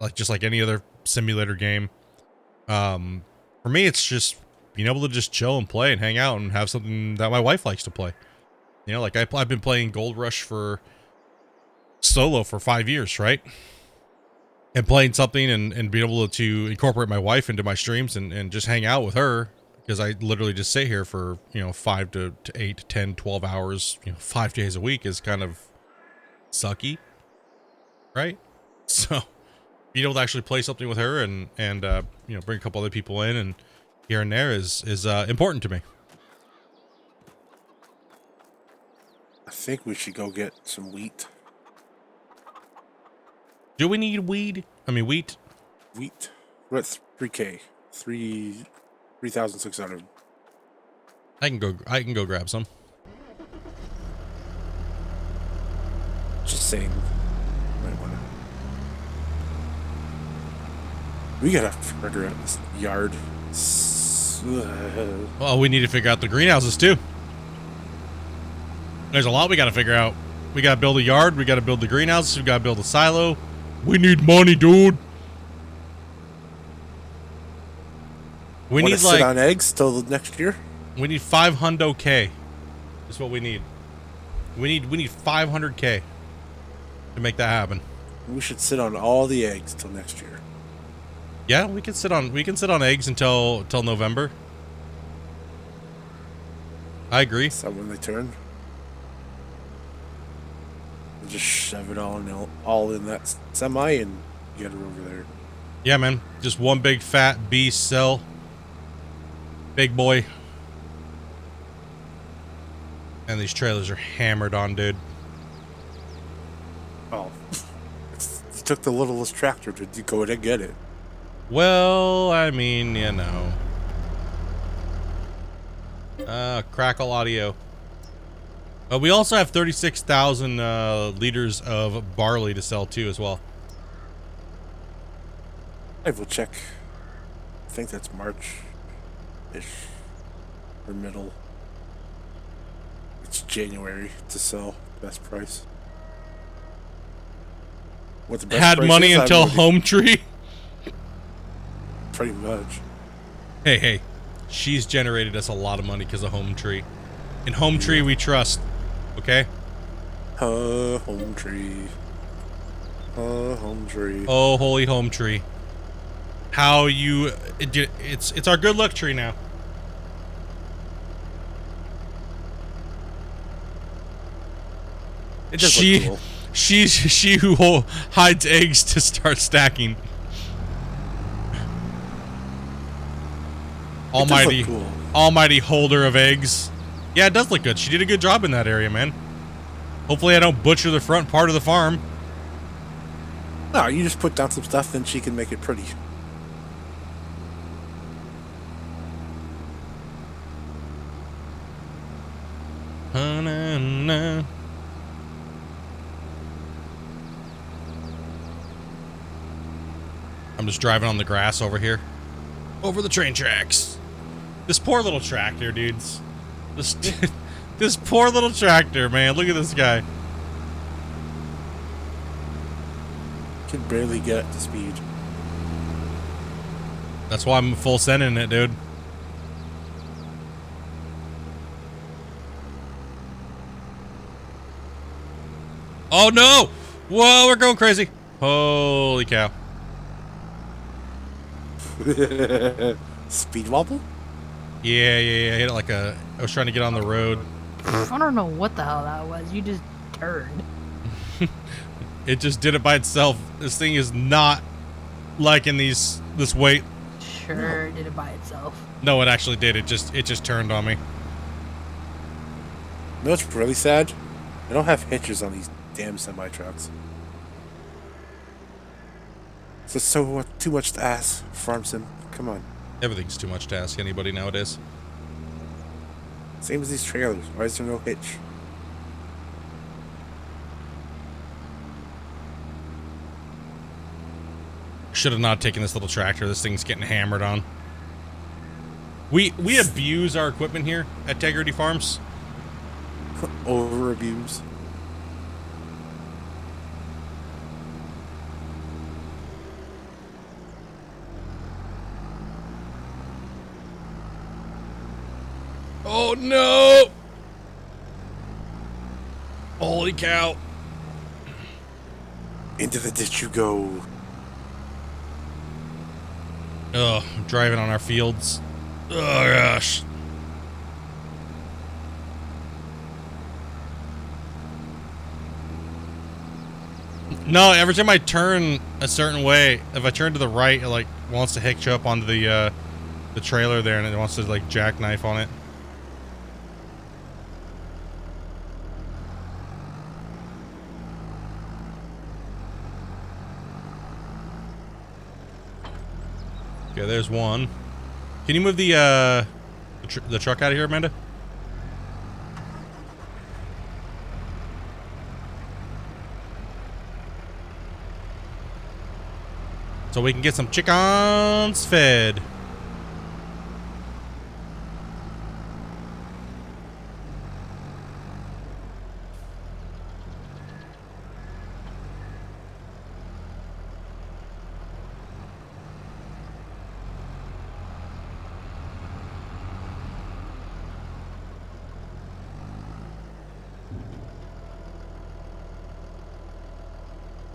Speaker 1: like just like any other simulator game. For me, it's just being able to just chill and play and hang out and have something that my wife likes to play. You know, like I've been playing Gold Rush for solo for 5 years, right? And playing something and being able to incorporate my wife into my streams and just hang out with her, because I literally just sit here for, you know, 5 to 8 to 10, 12 hours, you know, 5 days a week is kind of sucky, right? So being able to actually play something with her and you know, bring a couple other people in and here and there is important to me.
Speaker 3: I think we should go get some wheat.
Speaker 1: Do we need weed? I mean, wheat?
Speaker 3: Wheat. We're at 3K. 3,600.
Speaker 1: I can go grab some.
Speaker 3: Just saying. Might wanna. We gotta figure out this yard.
Speaker 1: Well, we need to figure out the greenhouses too. There's a lot we gotta figure out. We gotta build a yard. We gotta build the greenhouses. We gotta build a silo. We need money, dude. We need
Speaker 3: sit on eggs till next year.
Speaker 1: We need 500K. Is what we need. We need 500K to make that happen.
Speaker 3: We should sit on all the eggs till next year.
Speaker 1: Yeah, we can sit on eggs until November. I agree.
Speaker 3: Is that when they turn? Just shove it all in that semi and get her over there.
Speaker 1: Yeah, man. Just one big fat beast cell. Big boy. And these trailers are hammered on, dude.
Speaker 3: Oh. You took the littlest tractor to go in and get it.
Speaker 1: Well, I mean, you know. Crackle audio. We also have 36,000 liters of barley to sell too as well.
Speaker 3: I will check. I think that's March-ish. Or middle. It's January to sell. Best price. What the best
Speaker 1: Had
Speaker 3: price
Speaker 1: money
Speaker 3: is,
Speaker 1: until
Speaker 3: I'm ready.
Speaker 1: home tree.
Speaker 3: Pretty much.
Speaker 1: Hey, she's generated us a lot of money because of home tree. In home tree we trust. Okay?
Speaker 3: Home tree. Home tree.
Speaker 1: Oh, holy home tree. How you... It's our good luck tree now.
Speaker 3: It does look cool.
Speaker 1: She's she who hides eggs to start stacking. Almighty,
Speaker 3: cool.
Speaker 1: almighty holder of eggs. Yeah, it does look good. She did a good job in that area, man. Hopefully I don't butcher the front part of the farm.
Speaker 3: No, you just put down some stuff, then she can make it pretty.
Speaker 1: Na. I'm just driving on the grass over here. Over the train tracks. This poor little tractor, dudes. This poor little tractor, man. Look at this guy.
Speaker 3: Can barely get it to speed.
Speaker 1: That's why I'm full sending it, dude. Oh no! Whoa, we're going crazy. Holy cow.
Speaker 3: Speed wobble?
Speaker 1: Yeah. I hit it like I was trying to get on the road.
Speaker 2: I don't know what the hell that was. You just turned.
Speaker 1: It just did it by itself. This thing is not liking this weight.
Speaker 2: Sure, did it by itself.
Speaker 1: No, it actually did. It just turned on me.
Speaker 3: You know what's really sad? They don't have hitches on these damn semi-trucks. It's just so too much to ask, farm sim. Come on.
Speaker 1: Everything's too much to ask anybody nowadays.
Speaker 3: Same as these trailers. Why is there no hitch?
Speaker 1: Should have not taken this little tractor. This thing's getting hammered on. We abuse our equipment here at Integrity Farms.
Speaker 3: Over abuse.
Speaker 1: Oh no! Holy cow!
Speaker 3: Into the ditch you go.
Speaker 1: Ugh, driving on our fields. Oh gosh. No, every time I turn a certain way, if I turn to the right, it like wants to hitch up onto the trailer there, and it wants to like jackknife on it. Okay, there's one. Can you move the truck out of here, Amanda? So we can get some chickens fed.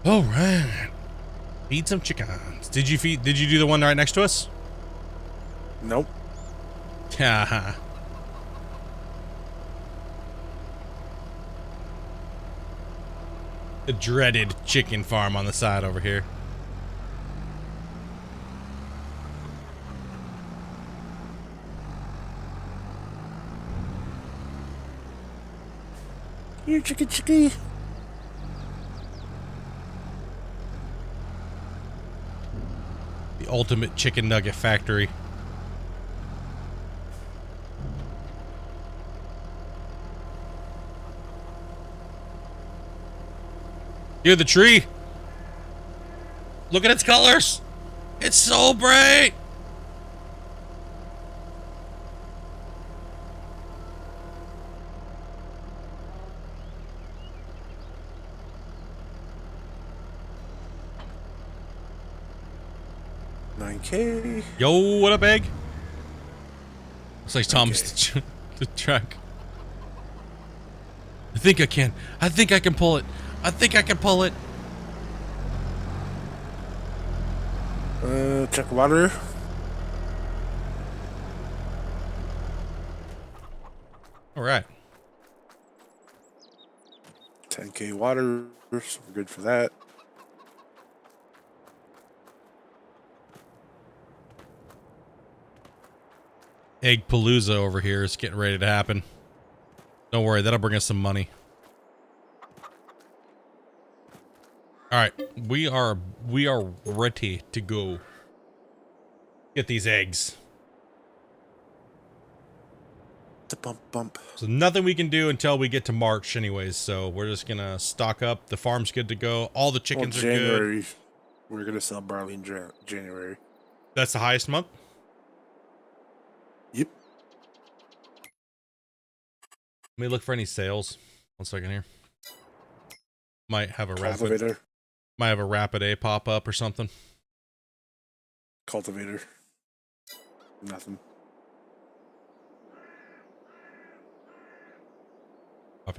Speaker 1: All right. Feed some chickens. Did you do the one right next to us?
Speaker 3: Nope.
Speaker 1: Haha. The dreaded chicken farm on the side over here.
Speaker 3: Here, chicky.
Speaker 1: The ultimate chicken nugget factory. Dude, the tree. Look at its colors. It's so bright.
Speaker 3: $9K.
Speaker 1: Yo, what up, Egg? Looks like Tom's the track. I think I can. I think I can pull it. I think I can pull it.
Speaker 3: Check water.
Speaker 1: All right.
Speaker 3: 10K water. So we're good for that.
Speaker 1: Egg Palooza over here is getting ready to happen. Don't worry, that'll bring us some money. All right, we are ready to go get these eggs.
Speaker 3: Bump.
Speaker 1: So nothing we can do until we get to March anyways, so we're just gonna stock up. The farm's good to go. All the chickens are
Speaker 3: January,
Speaker 1: good.
Speaker 3: We're gonna sell barley in January.
Speaker 1: That's the highest month?
Speaker 3: Yep.
Speaker 1: Let me look for any sales. 1 second here. Might have a
Speaker 3: Cultivator.
Speaker 1: rapid A pop up or something.
Speaker 3: Cultivator. Nothing.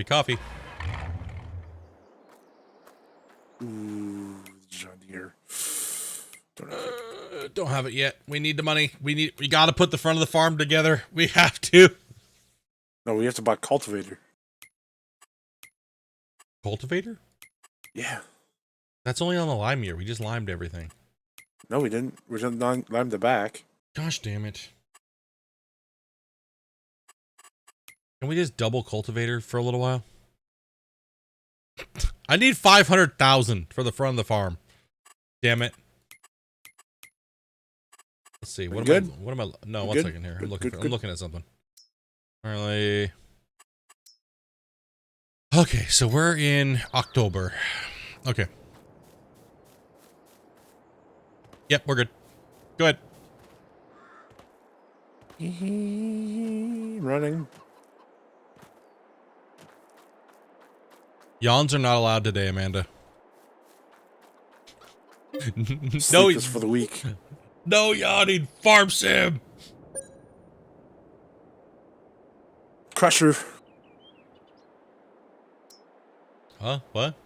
Speaker 1: Coffee.
Speaker 3: Ooh, John Deere. Don't have it.
Speaker 1: Don't have it yet. We need the money. We got to put the front of the farm together. We have to.
Speaker 3: No, we have to buy cultivator.
Speaker 1: Cultivator?
Speaker 3: Yeah.
Speaker 1: That's only on the lime year. We just limed everything.
Speaker 3: No, we didn't. We just limed the back.
Speaker 1: Gosh damn it. Can we just double cultivator for a little while? I need 500,000 for the front of the farm. Damn it. Let's see. What am I? No, 1 second here. I'm looking at something. Apparently. Okay, so we're in October. Okay. Yep, we're good. Go ahead.
Speaker 3: Running.
Speaker 1: Yawns are not allowed today, Amanda. No,
Speaker 3: Sleep is for the weak.
Speaker 1: no yawning. Farm sim.
Speaker 3: Crusher.
Speaker 1: Huh? What?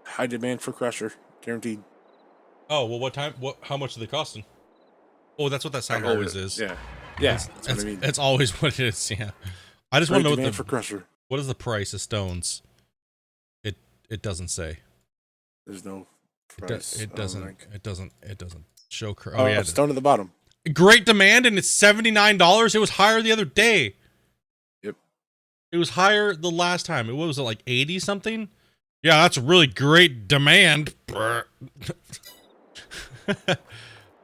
Speaker 3: High demand for Crusher. Guaranteed.
Speaker 1: Oh, well, what time? What? How much are they costing? Oh, that's what that
Speaker 3: I
Speaker 1: sign
Speaker 3: heard
Speaker 1: always
Speaker 3: it.
Speaker 1: is.
Speaker 3: Yeah. Yeah, that's what I mean.
Speaker 1: It's always what it is. Yeah. I just want
Speaker 3: Great
Speaker 1: to know
Speaker 3: demand for Crusher.
Speaker 1: what is the price of stones. It doesn't say.
Speaker 3: There's no price.
Speaker 1: It doesn't show.
Speaker 3: Oh, yeah, stone at the bottom.
Speaker 1: Great demand, and it's $79. It was higher the other day.
Speaker 3: Yep.
Speaker 1: It was higher the last time. What was it, like 80 something? Yeah, that's a really great demand.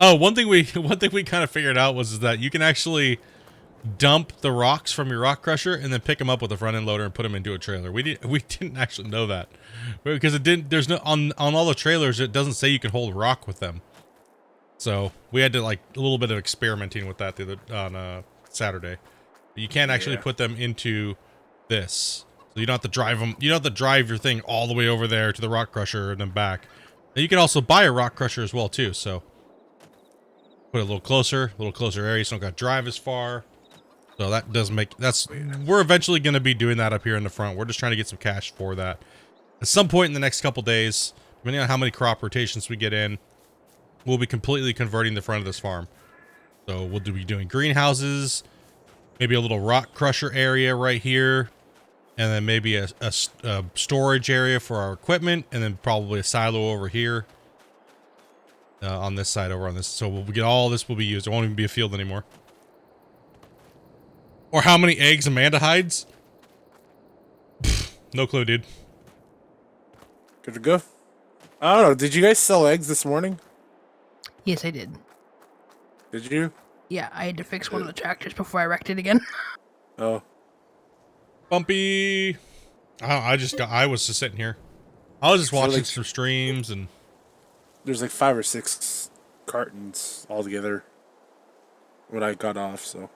Speaker 1: Oh, one thing we kind of figured out was that you can actually dump the rocks from your rock crusher and then pick them up with a front end loader and put them into a trailer. We didn't actually know that because it didn't. There's no on all the trailers. It doesn't say you can hold rock with them. So we had to like a little bit of experimenting with that on Saturday. You can't actually put them into this, so you don't have to drive them. You don't have to drive your thing all the way over there to the rock crusher and then back. And you can also buy a rock crusher as well too. So put it a little closer area. So you don't got to drive as far. So that does make we're eventually going to be doing that up here in the front. We're just trying to get some cash for that. At some point in the next couple days, depending on how many crop rotations we get in, we'll be completely converting the front of this farm. So we'll be doing greenhouses, maybe a little rock crusher area right here, and then maybe a storage area for our equipment, and then probably a silo over here on this side over on this. So we'll get all this will be used. It won't even be a field anymore. Or how many eggs Amanda hides? No clue, dude.
Speaker 3: Good to go. I don't know. Did you guys sell eggs this morning?
Speaker 2: Yes, I did.
Speaker 3: Did you?
Speaker 2: Yeah, I had to fix one of the tractors before I wrecked it again.
Speaker 3: Oh.
Speaker 1: Bumpy. I was just sitting here. I was just watching some streams and
Speaker 3: there's like 5 or 6 cartons altogether when I got off, so.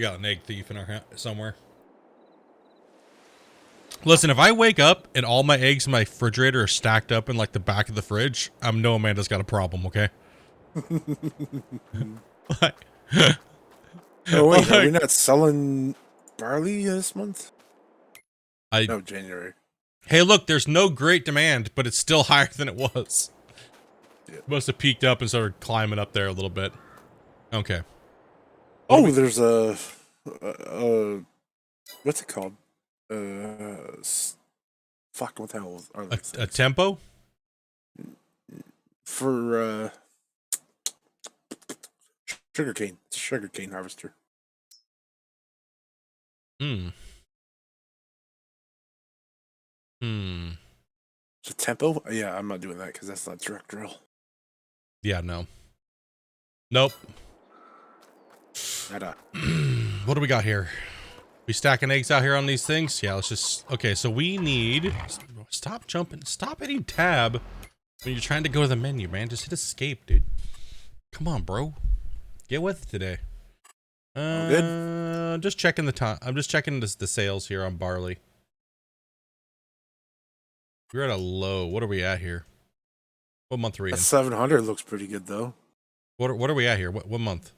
Speaker 1: we got an egg thief in our house somewhere. Listen, if I wake up and all my eggs in my refrigerator are stacked up in like the back of the fridge, I know Amanda's got a problem, okay?
Speaker 3: Oh wait, are we not selling barley this month? No, January.
Speaker 1: Hey, look, there's no great demand, but it's still higher than it was. Yeah. Must have peaked up and started climbing up there a little bit. Okay.
Speaker 3: Oh, there's a what's it called? Fuck, what the hell are those?
Speaker 1: A tempo?
Speaker 3: For sugarcane. It's a sugarcane harvester.
Speaker 1: It's
Speaker 3: a tempo? Yeah, I'm not doing that because that's not direct drill.
Speaker 1: Yeah, no. Nope. What do we got here? We stacking eggs out here on these things? Yeah, let's just... Okay, so we need... Stop jumping. Stop hitting tab when you're trying to go to the menu, man. Just hit escape, dude. Come on, bro. Get with it today.
Speaker 3: Good.
Speaker 1: Just checking the time. I'm just checking the sales here on barley. We're at a low. What are we at here? What month are we in?
Speaker 3: 700 looks pretty good, though.
Speaker 1: What are we at here? What month?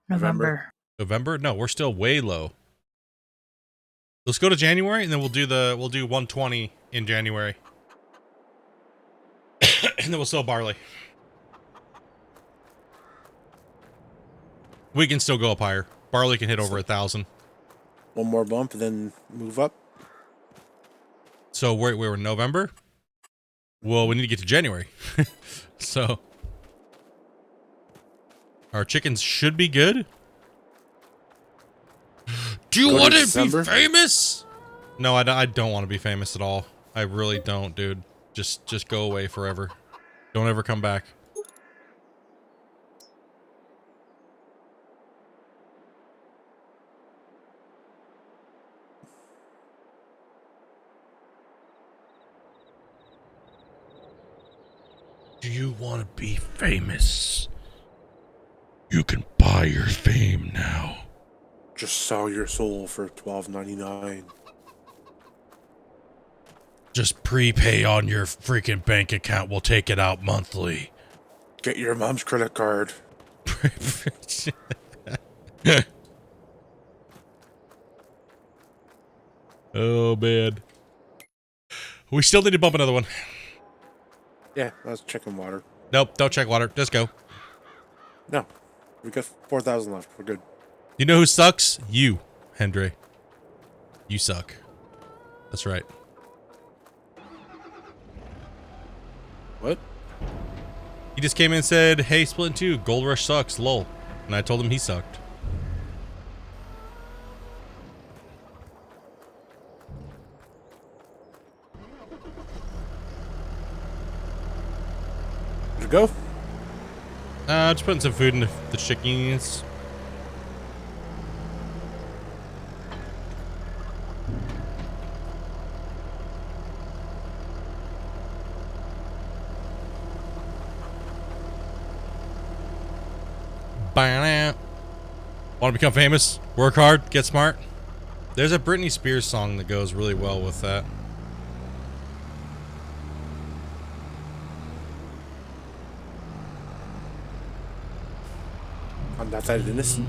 Speaker 2: November.
Speaker 1: November? No, we're still way low. Let's go to January, and then we'll do 120 in January, and then we'll sell barley. We can still go up higher. Barley can hit over 1,000.
Speaker 3: One more bump, and then move up.
Speaker 1: So we're in November. Well, we need to get to January. So our chickens should be good. Do you want to be famous? No, I don't want to be famous at all. I really don't, dude. Just go away forever. Don't ever come back. Do you want to be famous? You can buy your fame now.
Speaker 3: Just sell your soul for $12.99.
Speaker 1: Just prepay on your freaking bank account. We'll take it out monthly.
Speaker 3: Get your mom's credit card.
Speaker 1: Oh, man. We still need to bump another one.
Speaker 3: Yeah, I was checking water.
Speaker 1: Nope, don't check water. Just go.
Speaker 3: No, we got 4,000 left. We're good.
Speaker 1: You know who sucks? You, Hendry. You suck. That's right.
Speaker 3: What?
Speaker 1: He just came in and said, hey, Splitintwo, Gold Rush sucks, lol. And I told him he sucked.
Speaker 3: Did it go?
Speaker 1: Just putting some food in the chickens. Want to become famous? Work hard, get smart. There's a Britney Spears song that goes really well with that.
Speaker 3: On that side of innocent.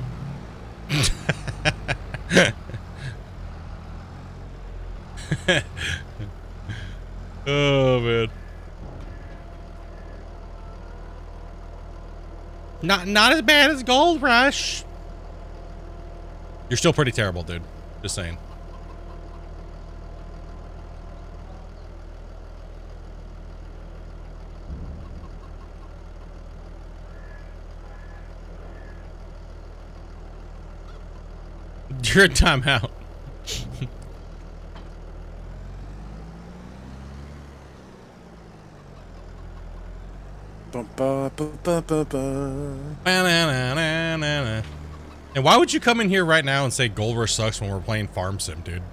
Speaker 1: Oh, man. Not as bad as Gold Rush. You're still pretty terrible, dude. Just saying. You're in timeout.
Speaker 3: Bum, ba, ba, ba, ba, ba.
Speaker 1: And why would you come in here right now and say Gold Rush sucks when we're playing Farm Sim, dude?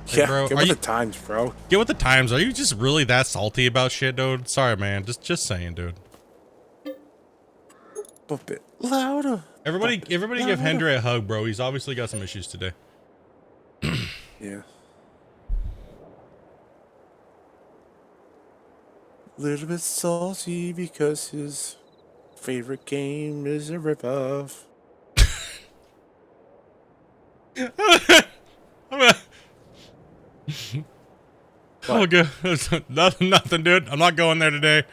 Speaker 1: Like,
Speaker 3: Yeah,
Speaker 1: bro,
Speaker 3: get with the times, bro.
Speaker 1: Get with the times. Are you just really that salty about shit, dude? Sorry, man. Just saying, dude.
Speaker 3: Bump it louder.
Speaker 1: Everybody give Hendry a hug, bro. He's obviously got some issues today.
Speaker 3: Yeah. Little bit salty because his favorite game is a ripoff.
Speaker 1: Oh, good. Nothing, dude. I'm not going there today.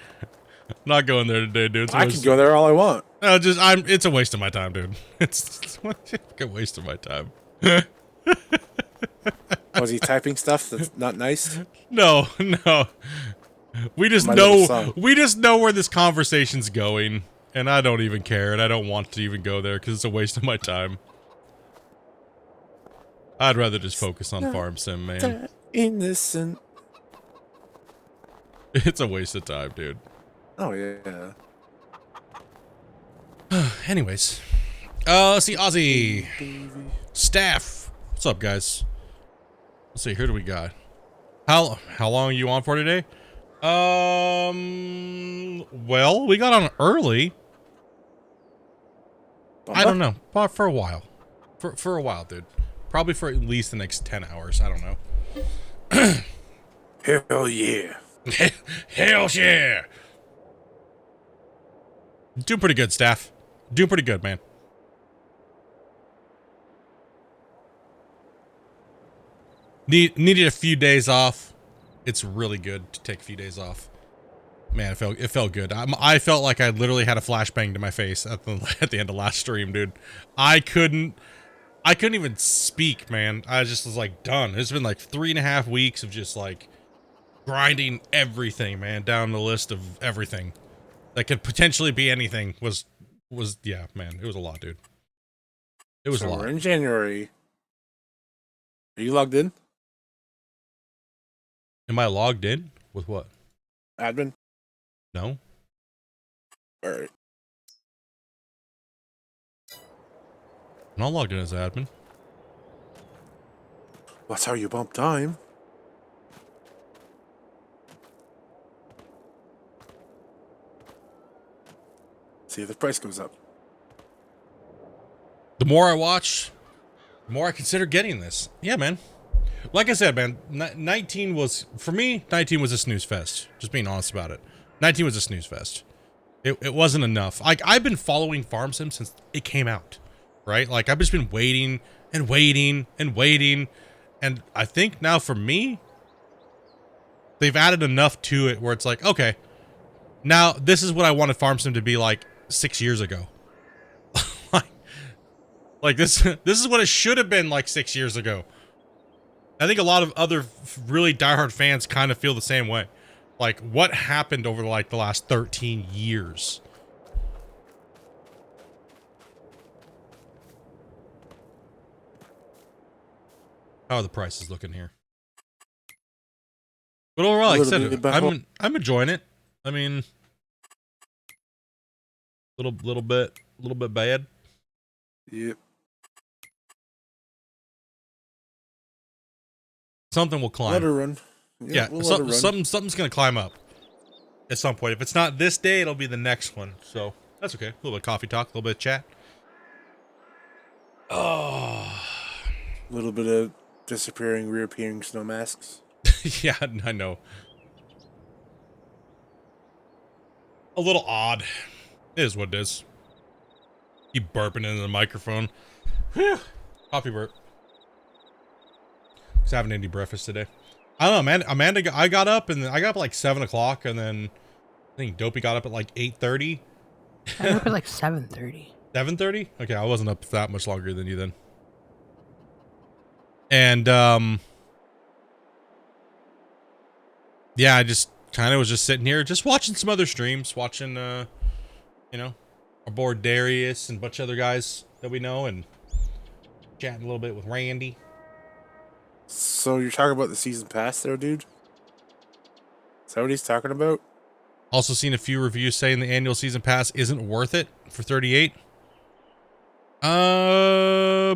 Speaker 1: I'm not going there today, dude.
Speaker 3: I can go there all I want.
Speaker 1: It's a waste of my time, dude. It's a fucking waste of my time.
Speaker 3: Was he typing stuff that's not nice?
Speaker 1: No. We just know where this conversation's going, and I don't even care, and I don't want to even go there because it's a waste of my time. I'd rather just focus on Farm Sim, man.
Speaker 3: Innocent.
Speaker 1: It's a waste of time, dude.
Speaker 3: Oh yeah.
Speaker 1: Anyways, let's see, Ozzy, Staff. What's up, guys? Let's see. Here do we got? How long are you on for today? Well, we got on early. I don't know, but for a while, for a while, dude. Probably for at least the next 10 hours. I don't know.
Speaker 3: Hell yeah.
Speaker 1: Hell yeah. Doing pretty good, Staff. Doing pretty good, man. Needed a few days off. It's really good to take a few days off. Man, it felt good. I felt like I literally had a flashbang to my face at the end of last stream, dude. I couldn't even speak, man. I just was like done. It's been like 3.5 weeks of just like grinding everything, man, down the list of everything that could potentially be anything. Yeah, man, it was a lot, dude. It was a lot.
Speaker 3: We're in January. Are you logged in?
Speaker 1: Am I logged in with what?
Speaker 3: Admin.
Speaker 1: No.
Speaker 3: All right.
Speaker 1: I'm not logged in as admin.
Speaker 3: That's how you bump time. See if the price goes up.
Speaker 1: The more I watch, the more I consider getting this. Yeah, man. Like I said, man, 19 was, for me, 19 was a snooze fest. Just being honest about it. 19 was a snooze fest. It wasn't enough. Like, I've been following Farm Sim since it came out, right? Like, I've just been waiting and waiting and waiting. And I think now for me, they've added enough to it where it's like, okay, now this is what I wanted Farm Sim to be like 6 years ago. Like this is what it should have been like 6 years ago. I think a lot of other really diehard fans kind of feel the same way. Like, what happened over like the last 13 years? How are the prices looking here? But overall, like I said, I'm enjoying it. I mean, little bit bad.
Speaker 3: Yep.
Speaker 1: Something will climb.
Speaker 3: Let her run.
Speaker 1: Yeah,
Speaker 3: we'll
Speaker 1: something's gonna climb up at some point. If it's not this day, it'll be the next one. So that's okay. A little bit of coffee talk, a little bit of chat. Oh,
Speaker 3: a little bit of disappearing, reappearing snow masks.
Speaker 1: Yeah, I know. A little odd. It is what it is. Keep burping into the microphone. Whew. Coffee burp. I was having any breakfast today. I don't know, man. Amanda, I got up and I got up at like 7 o'clock, and then I think Dopey got up at like 8:30.
Speaker 2: I got up at like 7:30.
Speaker 1: 7:30? Okay, I wasn't up that much longer than you then. And yeah, I just kind of was just sitting here, just watching some other streams, watching you know, our boy Darius and a bunch of other guys that we know, and chatting a little bit with Randy.
Speaker 3: So you're talking about the season pass there, dude? Is that what he's talking about?
Speaker 1: Also seen a few reviews saying the annual season pass isn't worth it for 38. Well,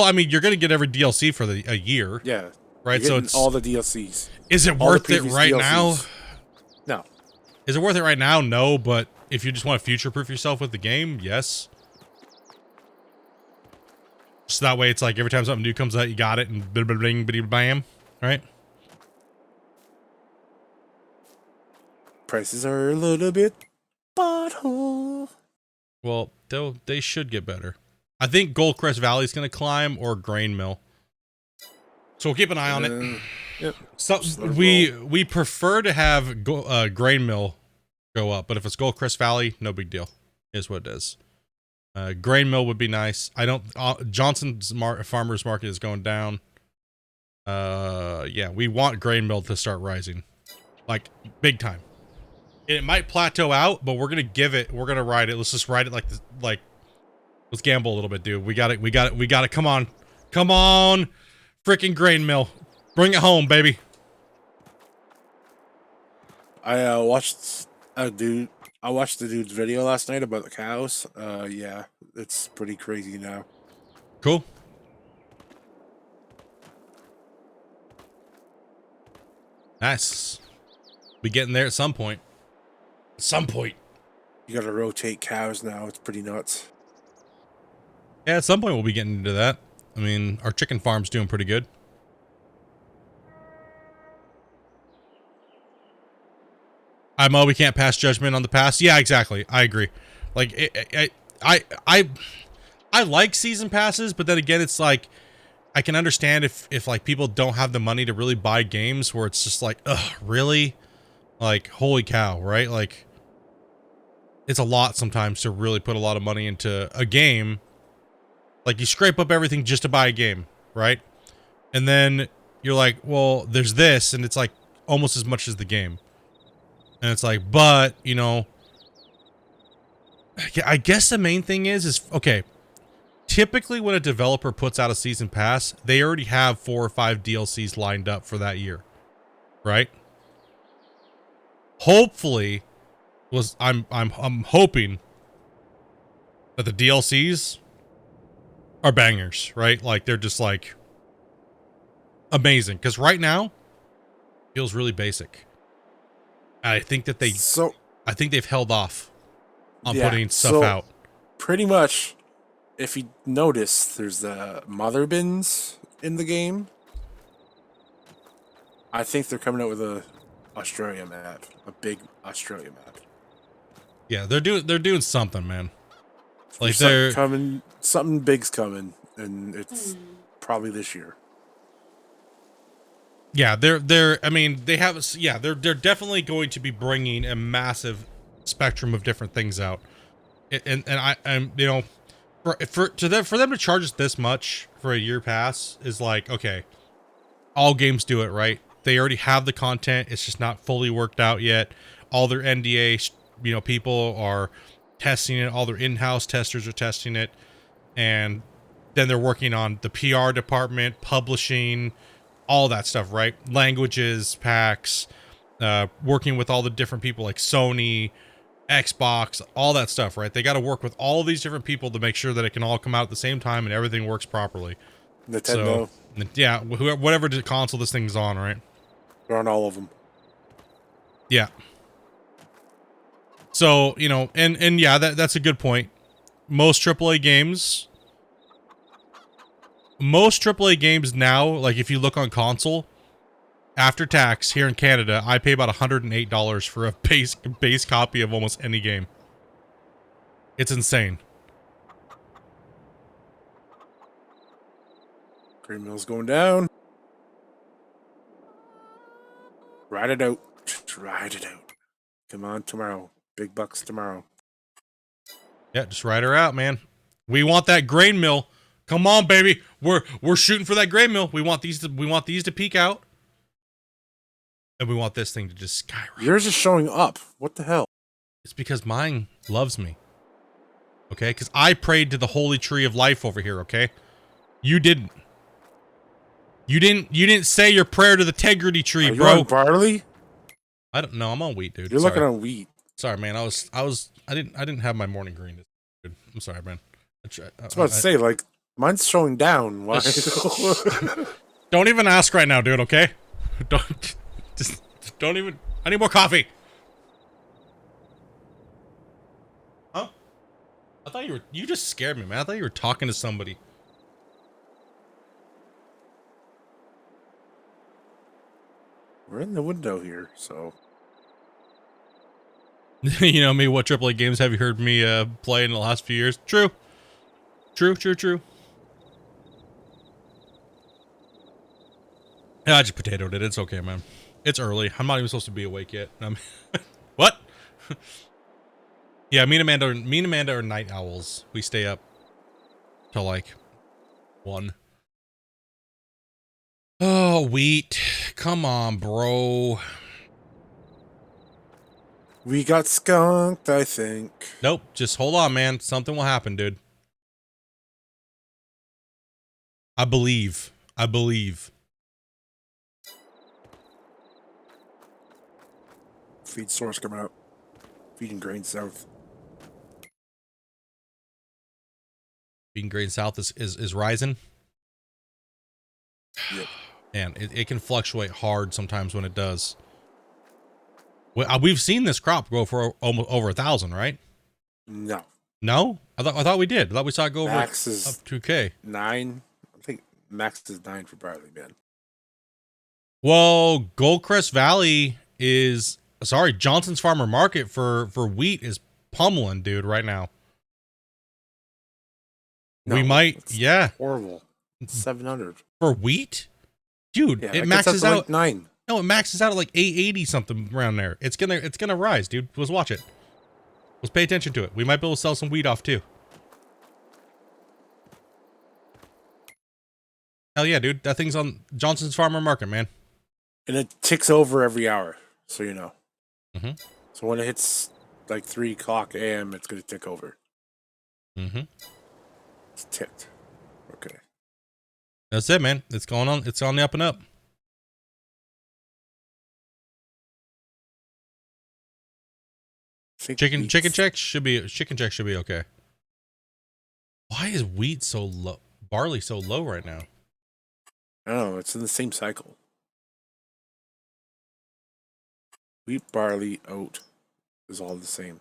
Speaker 1: I mean, you're gonna get every DLC for a year.
Speaker 3: Yeah.
Speaker 1: Right. So it's
Speaker 3: all the DLCs.
Speaker 1: Is it worth it right now?
Speaker 3: No.
Speaker 1: Is it worth it right now? No, but if you just want to future-proof yourself with the game, yes. So that way it's like every time something new comes out, you got it, and bing, bam, right?
Speaker 3: Prices are a little bit butthole.
Speaker 1: Well, they should get better. I think Goldcrest Valley is going to climb, or Grain Mill. So we'll keep an eye on it.
Speaker 3: Yep.
Speaker 1: So we prefer to have Grain Mill go up, but if it's Goldcrest Valley, no big deal. Is what it is. Grain Mill would be nice. I don't. Johnson's Farmers Market is going down. Yeah, we want Grain Mill to start rising, like big time. It might plateau out, but we're gonna give it. We're gonna ride it. Let's just ride it like this. Like, let's gamble a little bit, dude. We got it. We got it. We got it. Come on, come on, freaking Grain Mill, bring it home, baby.
Speaker 3: I watched a dude. I watched the dude's video last night about the cows. Yeah, it's pretty crazy now.
Speaker 1: Cool. Nice. Be getting there at some point. At some point.
Speaker 3: You gotta rotate cows now. It's pretty nuts.
Speaker 1: Yeah, at some point we'll be getting into that. I mean, our chicken farm's doing pretty good. We can't pass judgment on the past. Yeah, exactly. I agree. Like, I like season passes, but then again, it's like, I can understand if like people don't have the money to really buy games where it's just like, ugh, really? Like, holy cow, right? Like, it's a lot sometimes to really put a lot of money into a game. Like, you scrape up everything just to buy a game, right? And then you're like, well, there's this, and it's like almost as much as the game. And it's like, but, you know, I guess the main thing is, okay, typically when a developer puts out a season pass, they already have 4 or 5 DLCs lined up for that year, right? Hopefully, I'm hoping that the DLCs are bangers, right? Like, they're just like amazing, because right now it feels really basic. I think that I think they've held off. on
Speaker 3: Yeah,
Speaker 1: putting stuff
Speaker 3: so
Speaker 1: out.
Speaker 3: pretty much, if you notice, there's the mother bins in the game. I think they're coming out with a Australia map, a big Australia map.
Speaker 1: Yeah, they're doing something, man. Like
Speaker 3: Something big's coming, and it's probably this year.
Speaker 1: Yeah, they're. I mean, they have. Yeah, they're definitely going to be bringing a massive spectrum of different things out, I'm you know, for them to charge us this much for a year pass is like, okay, all games do it, right? They already have the content. It's just not fully worked out yet. All their NDA, people are testing it. All their in-house testers are testing it, and then they're working on the PR department, publishing, all that stuff, right? Languages, packs, working with all the different people like Sony, Xbox, all that stuff, right? They got to work with all these different people to make sure that it can all come out at the same time and everything works properly.
Speaker 3: Nintendo.
Speaker 1: So, yeah, whatever console this thing's on, right?
Speaker 3: They're on all of them.
Speaker 1: Yeah. So, and yeah, that's a good point. Most AAA games now, like if you look on console, after tax here in Canada, I pay about $108 for a base copy of almost any game. It's insane.
Speaker 3: Green Mill's going down. Ride it out. Just ride it out. Come on tomorrow. Big bucks tomorrow.
Speaker 1: Yeah, just ride her out, man. We want that grain mill. Come on, baby. We're shooting for that grain mill. We want these to peak out. And we want this thing to just skyrocket.
Speaker 3: Yours is showing up. What the hell?
Speaker 1: It's because mine loves me. Okay? Because I prayed to the holy tree of life over here, okay? You didn't. You didn't say your prayer to the integrity tree,
Speaker 3: Are you
Speaker 1: bro.
Speaker 3: on barley?
Speaker 1: I don't know. I'm on wheat, dude.
Speaker 3: You're
Speaker 1: Sorry.
Speaker 3: looking on wheat.
Speaker 1: Sorry, man. I didn't have my morning green. Dude. I'm sorry, man.
Speaker 3: I was about to say, like, mine's showing down. Why?
Speaker 1: Don't even ask right now, dude, okay? Don't even. I need more coffee. Huh? I thought you just scared me, man. I thought you were talking to somebody.
Speaker 3: We're in the window here, so.
Speaker 1: You know me, what AAA games have you heard me play in the last few years? True. True. Yeah, I just potatoed it. It's okay, man. It's early. I'm not even supposed to be awake yet. What? Yeah, me and Amanda are night owls. We stay up till like 1. Oh, wheat. Come on, bro.
Speaker 3: We got skunked, I think.
Speaker 1: Nope. Just hold on, man. Something will happen, dude. I believe.
Speaker 3: Feed source coming out. Feeding grain south.
Speaker 1: Feeding grain south is rising.
Speaker 3: Yep.
Speaker 1: And it can fluctuate hard sometimes when it does. We've seen this crop go for almost over 1,000, right?
Speaker 3: No.
Speaker 1: No? I thought we did. I thought we saw it go
Speaker 3: Max
Speaker 1: over
Speaker 3: is
Speaker 1: up 2K.
Speaker 3: 9. I think max is 9 for barley, man.
Speaker 1: Well, Goldcrest Valley is Johnson's Farmer Market for wheat is pummeling, dude, right now.
Speaker 3: No,
Speaker 1: we might, yeah.
Speaker 3: Horrible. It's 700
Speaker 1: for wheat, dude.
Speaker 3: Yeah,
Speaker 1: it maxes out
Speaker 3: like 9.
Speaker 1: No, it maxes out at like 880 something around there. It's gonna rise, dude. Let's watch it. Let's pay attention to it. We might be able to sell some wheat off too. Hell yeah, dude. That thing's on Johnson's Farmer Market, man.
Speaker 3: And it ticks over every hour, so you know.
Speaker 1: Mm-hmm.
Speaker 3: So when it hits like 3 o'clock a.m., it's going to tick over.
Speaker 1: Mm-hmm.
Speaker 3: It's ticked. Okay.
Speaker 1: That's it, man. It's going on. It's on the up and up. Chicken check should be okay. Why is wheat so low? Barley so low right now?
Speaker 3: I don't know. It's in the same cycle. Wheat, barley, oat is all the same.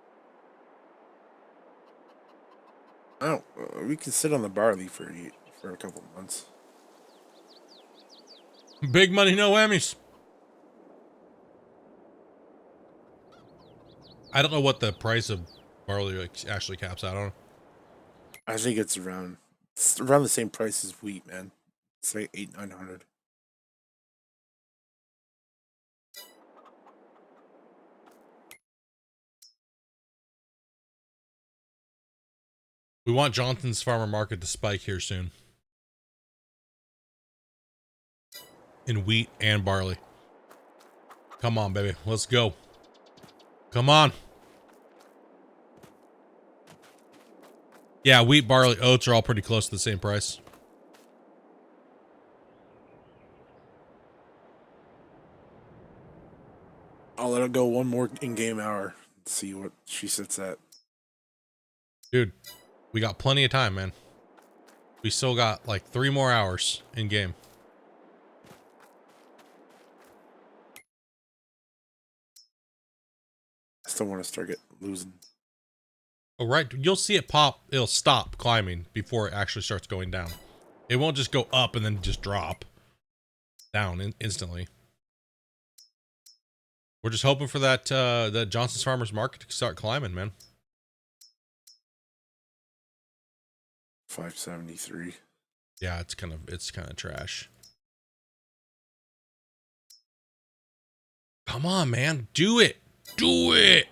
Speaker 3: Oh, we can sit on the barley for a couple months.
Speaker 1: Big money, no whammies. I don't know what the price of barley actually caps out on.
Speaker 3: I think it's around the same price as wheat, man. It's like 800-900.
Speaker 1: We want Johnson's Farmer Market to spike here soon. In wheat and barley. Come on, baby. Let's go. Come on. Yeah, wheat, barley, oats are all pretty close to the same price.
Speaker 3: I'll let it go one more in-game hour. See what she sits at.
Speaker 1: Dude, we got plenty of time, man. We still got like 3 more hours in game.
Speaker 3: I still want to start losing.
Speaker 1: Oh, right. You'll see it pop. It'll stop climbing before it actually starts going down. It won't just go up and then just drop down instantly. We're just hoping for that that Johnson's Farmers Market to start climbing, man.
Speaker 3: 573.
Speaker 1: Yeah, it's kind of trash. Come on, man. Do it. Do it.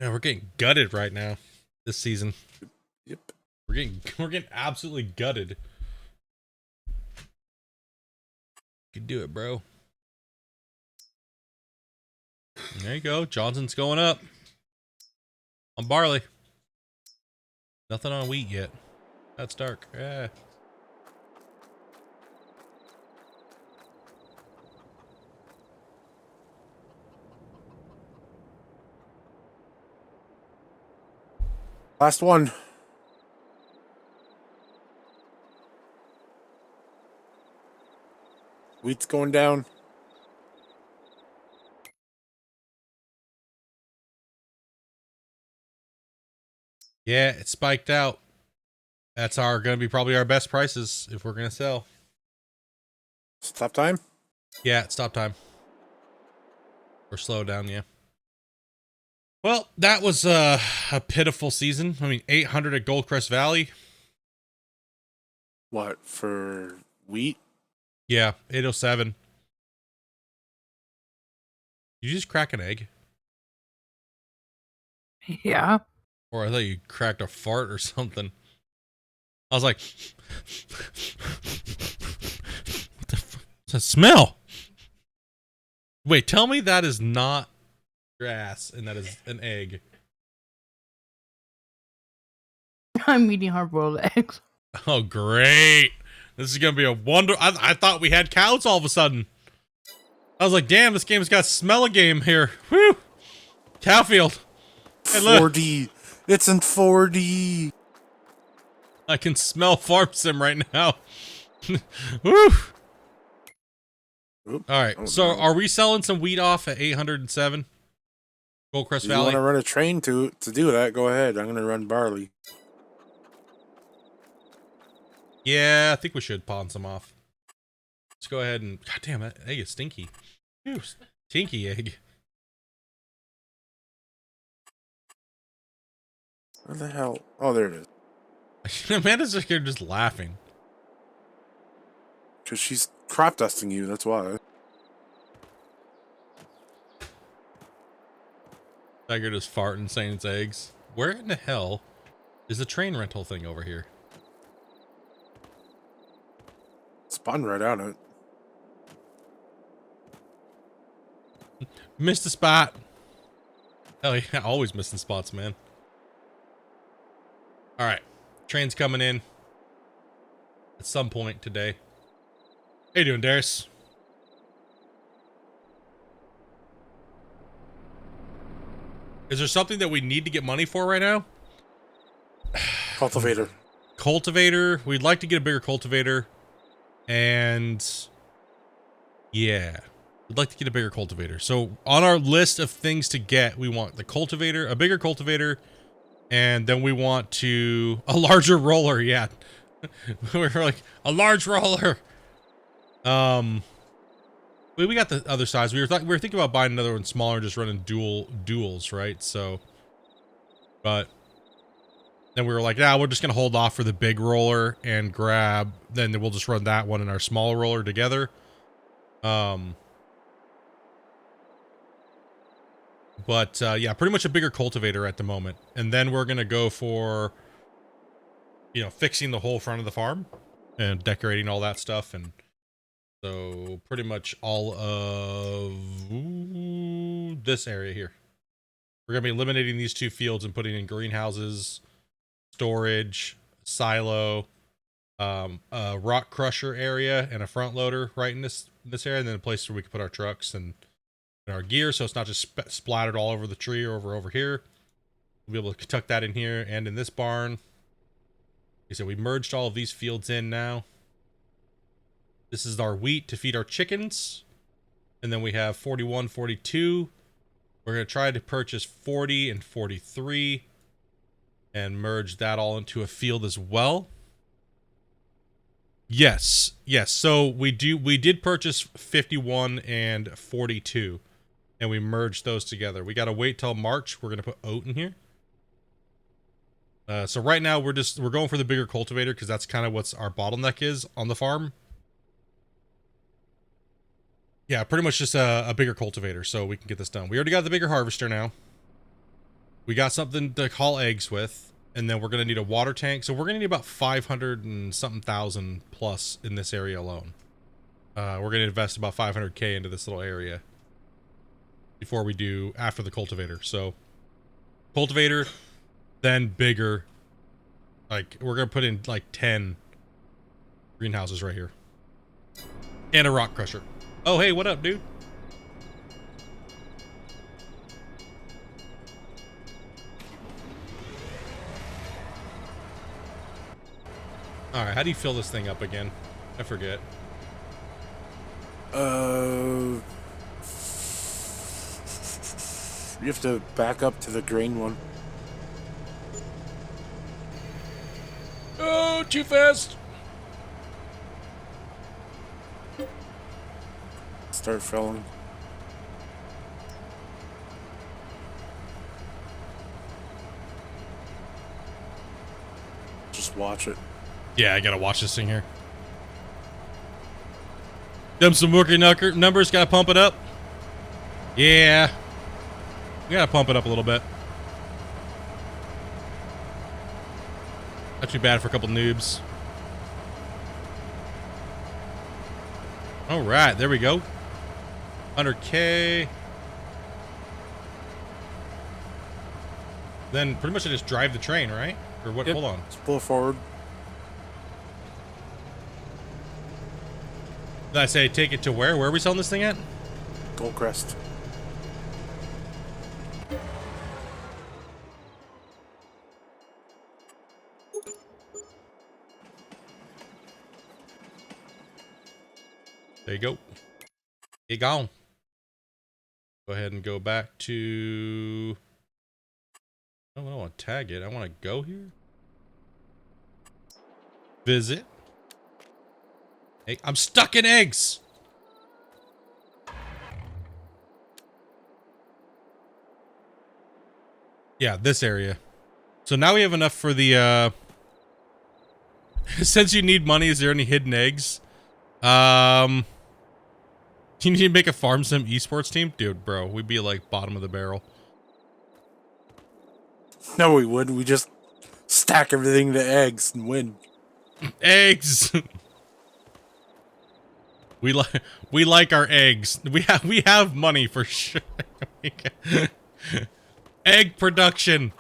Speaker 1: Yeah, we're getting gutted right now this season.
Speaker 3: Yep.
Speaker 1: We're getting absolutely gutted. You can do it, bro. There you go. Johnson's going up. On barley. Nothing on wheat yet. That's dark. Yeah.
Speaker 3: Last one. Wheat's going down.
Speaker 1: Yeah, it spiked out. That's gonna be probably our best prices if we're gonna sell.
Speaker 3: Stop time?
Speaker 1: Yeah, it's stop time. Or slow down, yeah. Well, that was a pitiful season. I mean, 800 at Goldcrest Valley.
Speaker 3: What, for wheat?
Speaker 1: Yeah, 807. Did you just crack an egg?
Speaker 2: Yeah.
Speaker 1: Or I thought you cracked a fart or something. I was like, what the fuck? What's that smell? Wait, tell me that is not grass and that is an egg.
Speaker 2: I'm eating hard-boiled eggs.
Speaker 1: Oh, great. This is going to be a wonder. I thought we had cows all of a sudden. I was like, damn, this game's got smell a game here. Whew. Cowfield. Hey, look.
Speaker 3: 4D. It's in 4D.
Speaker 1: I can smell Farm Sim right now. Woo.
Speaker 3: Oop.
Speaker 1: All right.
Speaker 3: Oh,
Speaker 1: So
Speaker 3: no.
Speaker 1: are we selling some wheat off at 807? Goldcrest
Speaker 3: If you
Speaker 1: Valley?
Speaker 3: want to run a train to do that, go ahead. I'm going to run barley.
Speaker 1: Yeah, I think we should pawn some off. Let's go ahead and... God damn, that egg is stinky. Ew, stinky egg.
Speaker 3: Where the hell? Oh, there it is.
Speaker 1: Amanda's just here just laughing.
Speaker 3: Because she's crop dusting you, that's why.
Speaker 1: Tiger just farting saying it's eggs. Where in the hell is the train rental thing over here?
Speaker 3: Spun right on it.
Speaker 1: Missed a spot. Hell yeah, always missing spots, man. All right, train's coming in at some point today. How you doing, Darius? Is there something that we need to get money for right now?
Speaker 3: Cultivator.
Speaker 1: Cultivator. We'd like to get a bigger cultivator. And yeah, We'd like to get a bigger cultivator. So on our list of things to get, we want the cultivator, a bigger cultivator, and then we want a larger roller. Yeah. We're like, a large roller. We got the other size. We were thinking about buying another one smaller and just running duels, right? So, but then we were like, yeah, we're just gonna hold off for the big roller and grab. Then we'll just run that one and our small roller together. But yeah, pretty much a bigger cultivator at the moment, and then we're gonna go for, you know, fixing the whole front of the farm and decorating all that stuff. And so pretty much all of this area here. We're going to be eliminating these 2 fields and putting in greenhouses, storage, silo, a rock crusher area, and a front loader right in this area, and then a place where we can put our trucks and our gear, so it's not just splattered all over the tree or over here. We'll be able to tuck that in here and in this barn. So we merged all of these fields in now. This is our wheat to feed our chickens. And then we have 41, 42. We're going to try to purchase 40 and 43 and merge that all into a field as well. Yes. So we did purchase 51 and 42 and we merged those together. We got to wait till March. We're going to put oat in here. So right now we're going for the bigger cultivator because that's kind of what's our bottleneck is on the farm. Yeah, pretty much just a bigger cultivator so we can get this done. We already got the bigger harvester now. We got something to haul eggs with, and then we're going to need a water tank. So we're going to need about 500 and something thousand plus in this area alone. We're going to invest about 500K into this little area before we do after the cultivator. So cultivator, then bigger. Like we're going to put in like 10 greenhouses right here. And a rock crusher. Oh, hey, what up, dude? All right, how do you fill this thing up again? I forget.
Speaker 3: You have to back up to the grain one.
Speaker 1: Oh, too fast.
Speaker 3: Start filling. Just watch it.
Speaker 1: Yeah, I gotta watch this thing here. Them some rookie numbers, gotta pump it up. Yeah. We gotta pump it up a little bit. Not too bad for a couple noobs. Alright, there we go. 100K. Then pretty much I just drive the train, right? Or what?
Speaker 3: Yep.
Speaker 1: Hold on.
Speaker 3: Let's pull it forward.
Speaker 1: Did I say take it to where? Where are we selling this thing at?
Speaker 3: Goldcrest.
Speaker 1: There you go. Get gone. Go ahead and go back to... I don't want to tag it. I want to go here. Visit. Hey, I'm stuck in eggs. Yeah, this area. So now we have enough for the, since you need money, is there any hidden eggs? You need to make a farm sim esports team? Dude, bro, we'd be like bottom of the barrel.
Speaker 3: No, we wouldn't. We just stack everything to eggs and win.
Speaker 1: Eggs. We like our eggs. We have money for sure. Egg production.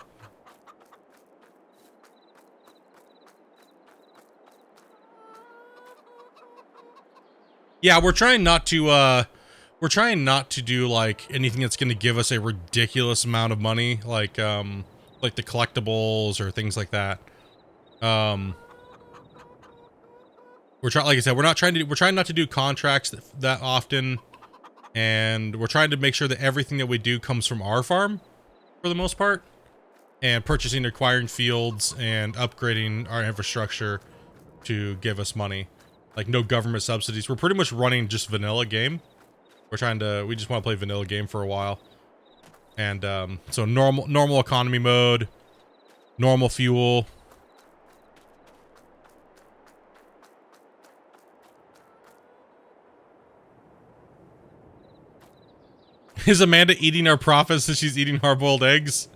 Speaker 1: Yeah, we're trying not to do like anything that's going to give us a ridiculous amount of money, like the collectibles or things like that. We're trying, like I said, we're trying not to do contracts that often. and we're trying to make sure that everything that we do comes from our farm for the most part, and purchasing, acquiring fields, and upgrading our infrastructure to give us money. Like no government subsidies. We're pretty much running just vanilla game. We just want to play vanilla game for a while. And so normal economy mode, normal fuel. Is Amanda eating our profits as she's eating hard-boiled eggs?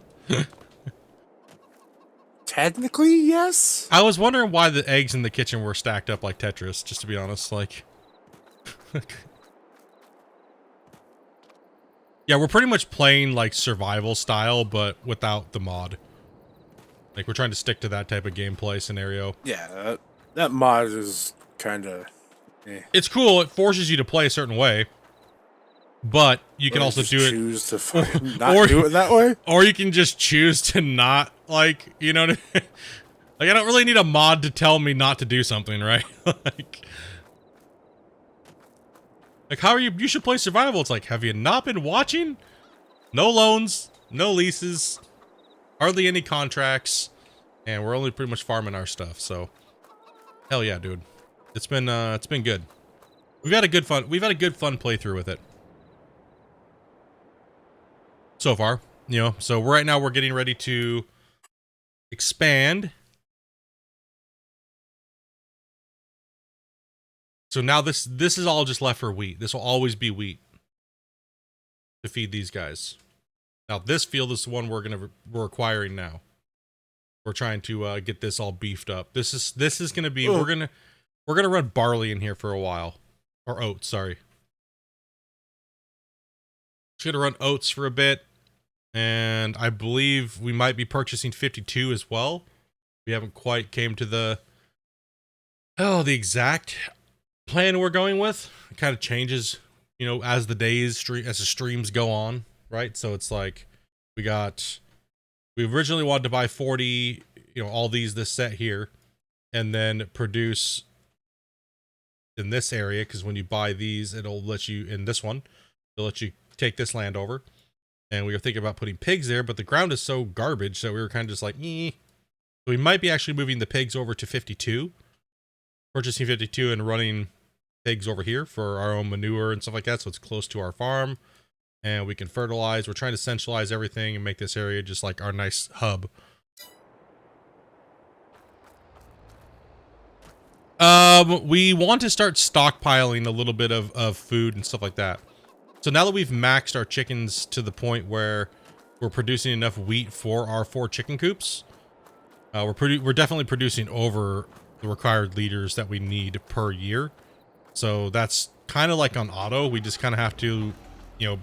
Speaker 3: Technically, yes.
Speaker 1: I was wondering why the eggs in the kitchen were stacked up like Tetris, just to be honest. Like, yeah, we're pretty much playing like survival style, but without the mod. Like, we're trying to stick to that type of gameplay scenario.
Speaker 3: Yeah, that mod is kind of...
Speaker 1: It's cool. It forces you to play a certain way. But you can also do it,
Speaker 3: choose to not do it that way,
Speaker 1: or you can just choose to not, like, you know, like, I don't really need a mod to tell me not to do something, right? like how are you? You should play survival. It's like, have you not been watching? No loans, no leases, hardly any contracts, and we're only pretty much farming our stuff. So, hell yeah, dude, it's been good. We've had a good fun playthrough with it. So far, you know, so right now we're getting ready to expand. So now this is all just left for wheat. This will always be wheat to feed these guys. Now this field is the one we're acquiring now. We're trying to get this all beefed up. This is gonna be we're gonna run barley in here for a while, or oats. Sorry. Just gonna run oats for a bit, and I believe we might be purchasing 52 as well. We haven't quite came to the exact plan we're going with. It kind of changes, you know, as the streams go on, right? So it's like we originally wanted to buy 40, you know, all this set here, and then produce in this area, because when you buy these, it'll let you take this land over. And we were thinking about putting pigs there, but the ground is so garbage that we were kind of just like, eh. So we might be actually moving the pigs over to 52, purchasing 52 and running pigs over here for our own manure and stuff like that, so it's close to our farm and we can fertilize. We're trying to centralize everything and make this area just like our nice hub. We want to start stockpiling a little bit of food and stuff like that. So now that we've maxed our chickens to the point where we're producing enough wheat for our 4 chicken coops, we're definitely producing over the required liters that we need per year. So that's kind of like on auto. We just kind of have to, you know,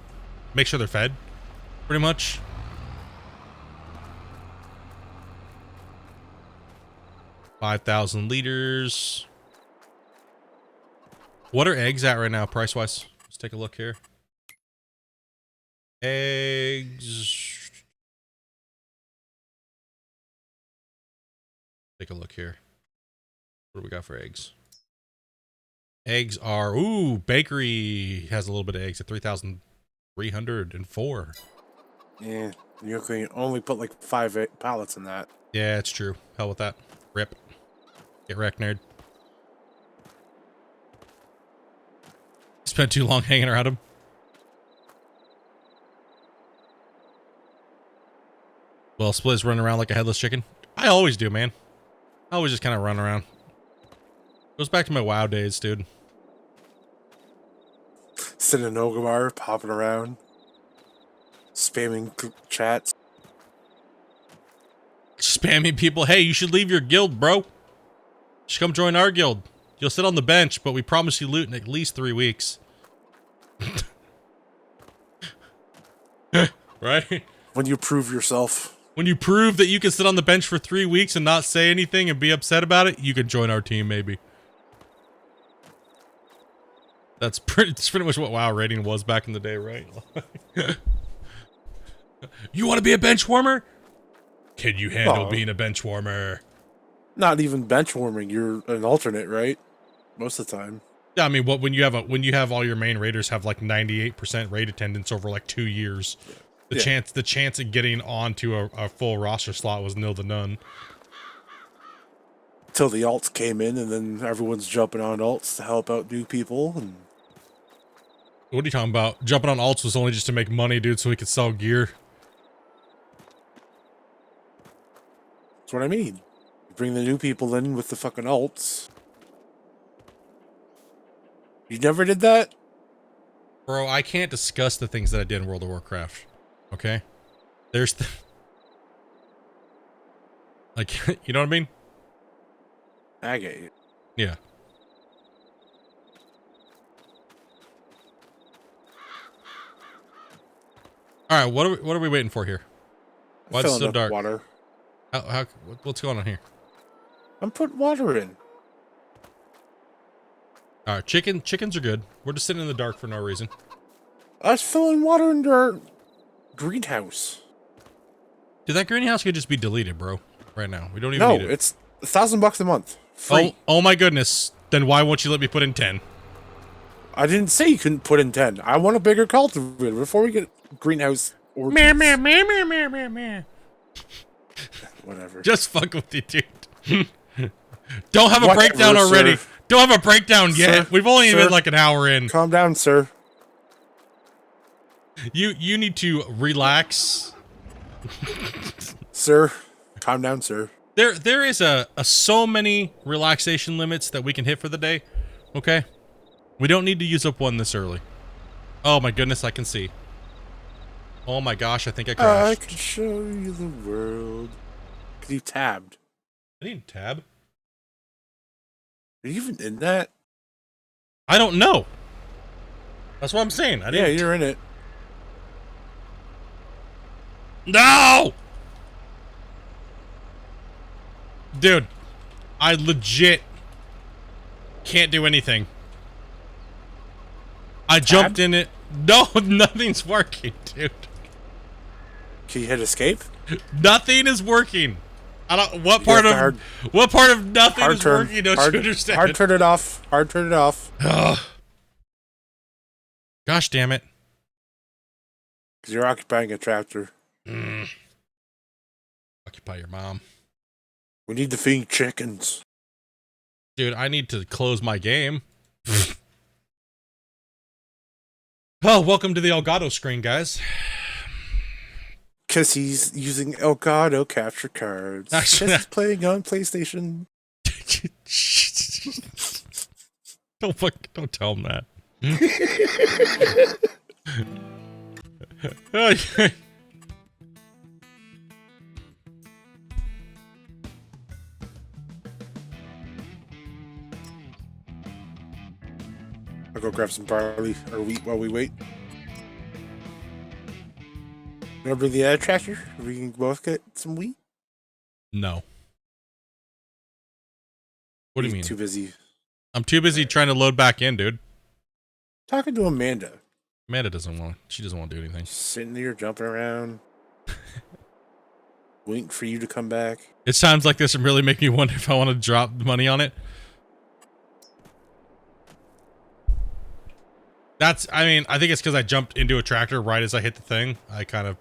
Speaker 1: make sure they're fed, pretty much. $5,000 liters. What are eggs at right now, price-wise? Let's take a look here. Eggs. Take a look here. What do we got for eggs? Eggs are, ooh, bakery has a little bit of eggs at 3,304.
Speaker 3: Yeah, you can only put like 5 pallets in that.
Speaker 1: Yeah, it's true. Hell with that. Rip. Get wrecked, nerd. Spent too long hanging around him. Well, Split's running around like a headless chicken. I always do, man. I always just kind of run around. Goes back to my WoW days, dude.
Speaker 3: Sitting in Ogamar, popping around, spamming chats.
Speaker 1: Spamming people. Hey, you should leave your guild, bro. You should come join our guild. You'll sit on the bench, but we promise you loot in at least 3 weeks. Right?
Speaker 3: When you prove yourself.
Speaker 1: When you prove that you can sit on the bench for 3 weeks and not say anything and be upset about it, you can join our team, maybe. That's pretty much what WoW rating was back in the day, right? You want to be a bench warmer? Can you handle being a bench warmer?
Speaker 3: Not even bench warming. You're an alternate, right? Most of the time.
Speaker 1: Yeah, I mean, what when you have all your main raiders have like 98% raid attendance over like 2 years, the chance of getting onto a full roster slot was nil to none.
Speaker 3: Till the alts came in, and then everyone's jumping on alts to help out new people. And
Speaker 1: What are you talking about? Jumping on alts was only just to make money, dude, so we could sell gear.
Speaker 3: that's what I mean. You bring the new people in with the fucking alts. You never did that?
Speaker 1: Bro, I can't discuss the things that I did in World of Warcraft. Okay? There's the... Like, you know what I mean?
Speaker 3: I get you.
Speaker 1: Yeah. Alright, what are we waiting for here? Why is it so dark?
Speaker 3: Water.
Speaker 1: What's going on here?
Speaker 3: I'm putting water in.
Speaker 1: Alright, chickens are good. We're just sitting in the dark for no reason.
Speaker 3: I was filling water into our greenhouse.
Speaker 1: Dude, that greenhouse could just be deleted, bro. Right now. We don't even need it.
Speaker 3: No, it's $1,000 a month. Free.
Speaker 1: Oh my goodness. Then why won't you let me put in 10?
Speaker 3: I didn't say you couldn't put in 10. I want a bigger cultivator before we get greenhouse or
Speaker 1: Meh.
Speaker 3: whatever.
Speaker 1: Just fuck with you, dude. Don't have a
Speaker 3: Whatever,
Speaker 1: breakdown already.
Speaker 3: sir.
Speaker 1: Don't have a breakdown yet.
Speaker 3: Sir,
Speaker 1: We've only
Speaker 3: sir.
Speaker 1: been like an hour in.
Speaker 3: Calm down, sir.
Speaker 1: You need to relax.
Speaker 3: Sir, calm down, sir.
Speaker 1: There is a so many relaxation limits that we can hit for the day. Okay? We don't need to use up one this early. Oh my goodness, I can see. Oh my gosh, I think I crashed.
Speaker 3: I can show you the world. You tabbed.
Speaker 1: I need a tab.
Speaker 3: Are you even in that?
Speaker 1: I don't know. That's what I'm saying. I didn't.
Speaker 3: Yeah, you're in it.
Speaker 1: No! Dude, I legit can't do anything. I jumped in it. No, nothing's working, dude.
Speaker 3: Can you hit escape?
Speaker 1: Nothing is working. I don't. What part of nothing is working? Don't you understand?
Speaker 3: Hard turn it off. Hard turn it off.
Speaker 1: Ugh. Gosh damn it.
Speaker 3: Because you're occupying a tractor.
Speaker 1: Occupy your mom.
Speaker 3: We need to feed chickens.
Speaker 1: Dude, I need to close my game. Oh, welcome to the Elgato screen, guys.
Speaker 3: Because he's using Elgato capture cards.
Speaker 1: Actually,
Speaker 3: Because he's playing on PlayStation.
Speaker 1: Don't tell him that.
Speaker 3: I'll go grab some barley or wheat while we wait. Remember the other tractor? We can both get some wheat?
Speaker 1: No. What do you mean?
Speaker 3: Too busy.
Speaker 1: I'm too busy trying to load back in, dude.
Speaker 3: Talking to Amanda.
Speaker 1: Amanda doesn't want. She doesn't want to do anything.
Speaker 3: Sitting there jumping around. Waiting for you to come back.
Speaker 1: It sounds like this and really make me wonder if I want to drop money on it. I mean, I think it's because I jumped into a tractor right as I hit the thing. I kind of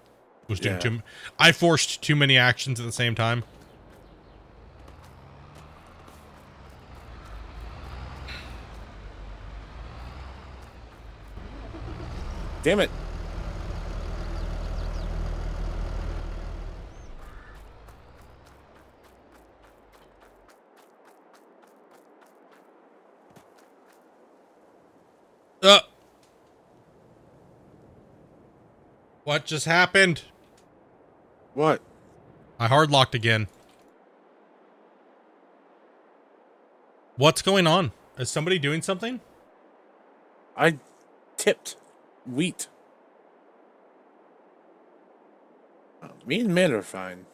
Speaker 1: was doing I forced too many actions at the same time.
Speaker 3: Damn it.
Speaker 1: What just happened?
Speaker 3: What?
Speaker 1: I hard locked again. What's going on? Is somebody doing something?
Speaker 3: I tipped wheat. Oh, me and man are fine.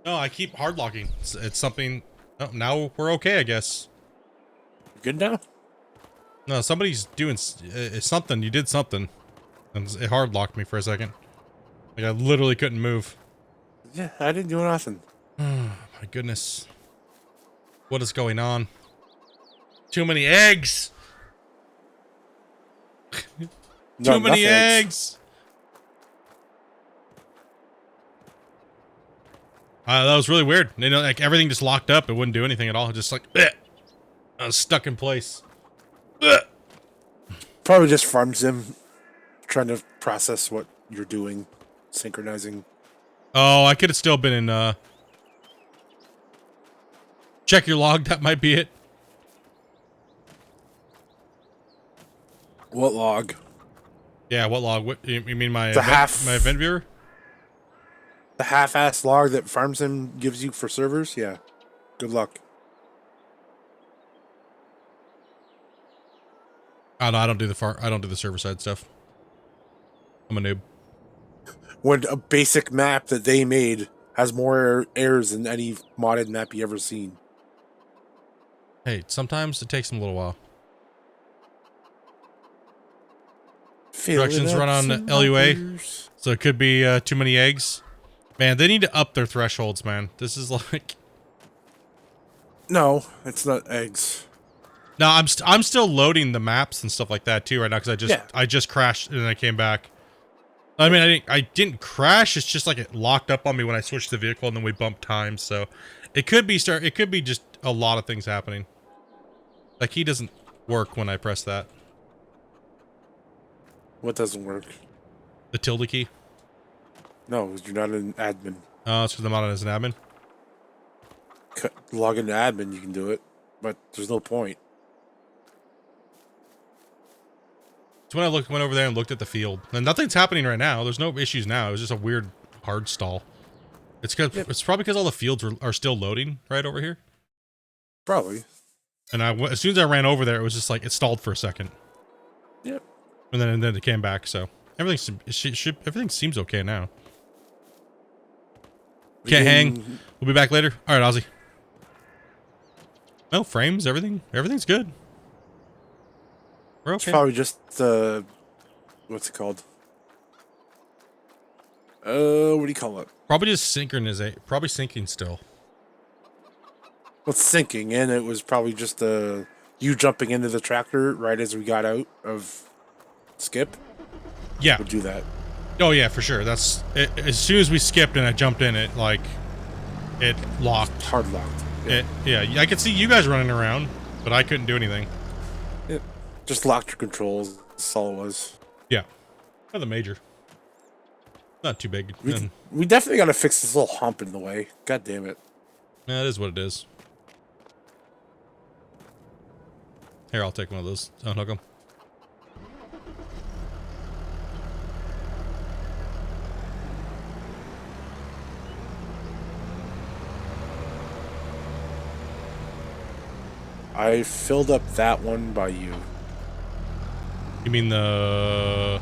Speaker 1: No, I keep hard locking. It's something. Oh, now we're okay, I guess.
Speaker 3: Good now?
Speaker 1: No, somebody's doing something. You did something. And it hard locked me for a second. Like I literally couldn't move.
Speaker 3: Yeah, I didn't do nothing.
Speaker 1: Oh my goodness. What is going on? Too many eggs.
Speaker 3: Not
Speaker 1: Too many
Speaker 3: enough
Speaker 1: eggs. That was really weird. You know, like everything just locked up. It wouldn't do anything at all. Just like, bleh. I was stuck in place. Bleh.
Speaker 3: Probably just farm sim, trying to process what you're doing, synchronizing.
Speaker 1: Oh, I could have still been in, check your log. That might be it.
Speaker 3: What log?
Speaker 1: Yeah, what log? What, you mean my
Speaker 3: The
Speaker 1: event, my event viewer?
Speaker 3: The half-ass log that farm sim gives you for servers? Yeah. Good luck.
Speaker 1: Oh no, I don't do the server side stuff. I'm a noob.
Speaker 3: When a basic map that they made has more errors than any modded map you ever seen.
Speaker 1: Hey, sometimes it takes them a little while. Productions run on LUA, so it could be too many eggs. Man, they need to up their thresholds, man. This is like...
Speaker 3: No, it's not eggs.
Speaker 1: No, I'm still loading the maps and stuff like that too right now because I just crashed and then I came back. I mean, I didn't crash. It's just like it locked up on me when I switched the vehicle and then we bumped times. So it could be just a lot of things happening. Like he doesn't work when I press that.
Speaker 3: What doesn't work?
Speaker 1: The tilde key.
Speaker 3: No, you're not an admin.
Speaker 1: Oh, it's because I'm on as an admin.
Speaker 3: Log into admin, you can do it, but there's no point.
Speaker 1: So when I went over there and looked at the field, and nothing's happening right now. There's no issues now. It was just a weird hard stall. It's it's probably because all the fields are still loading right over here.
Speaker 3: Probably.
Speaker 1: And as soon as I ran over there, it was just like it stalled for a second.
Speaker 3: Yep.
Speaker 1: And then it came back. So everything seems okay now. Can't hang. We'll be back later. All right, Ozzy. No frames. Everything's good. We're okay.
Speaker 3: It's probably just the what's it called? What do you call it?
Speaker 1: Probably just synchronization. Probably syncing still.
Speaker 3: Well, it's syncing, and it was probably just you jumping into the tractor right as we got out of skip.
Speaker 1: Yeah,
Speaker 3: would do that.
Speaker 1: Oh yeah, for sure. That's it, as soon as we skipped and I jumped in, it locked.
Speaker 3: Hard locked.
Speaker 1: Yeah, I could see you guys running around, but I couldn't do anything.
Speaker 3: It just locked your controls. That's all it was.
Speaker 1: Yeah, nothing major. Not too big.
Speaker 3: We definitely got to fix this little hump in the way. God damn it.
Speaker 1: Yeah, it is what it is. Here, I'll take one of those. Unhook them.
Speaker 3: I filled up that one by you.
Speaker 1: You mean the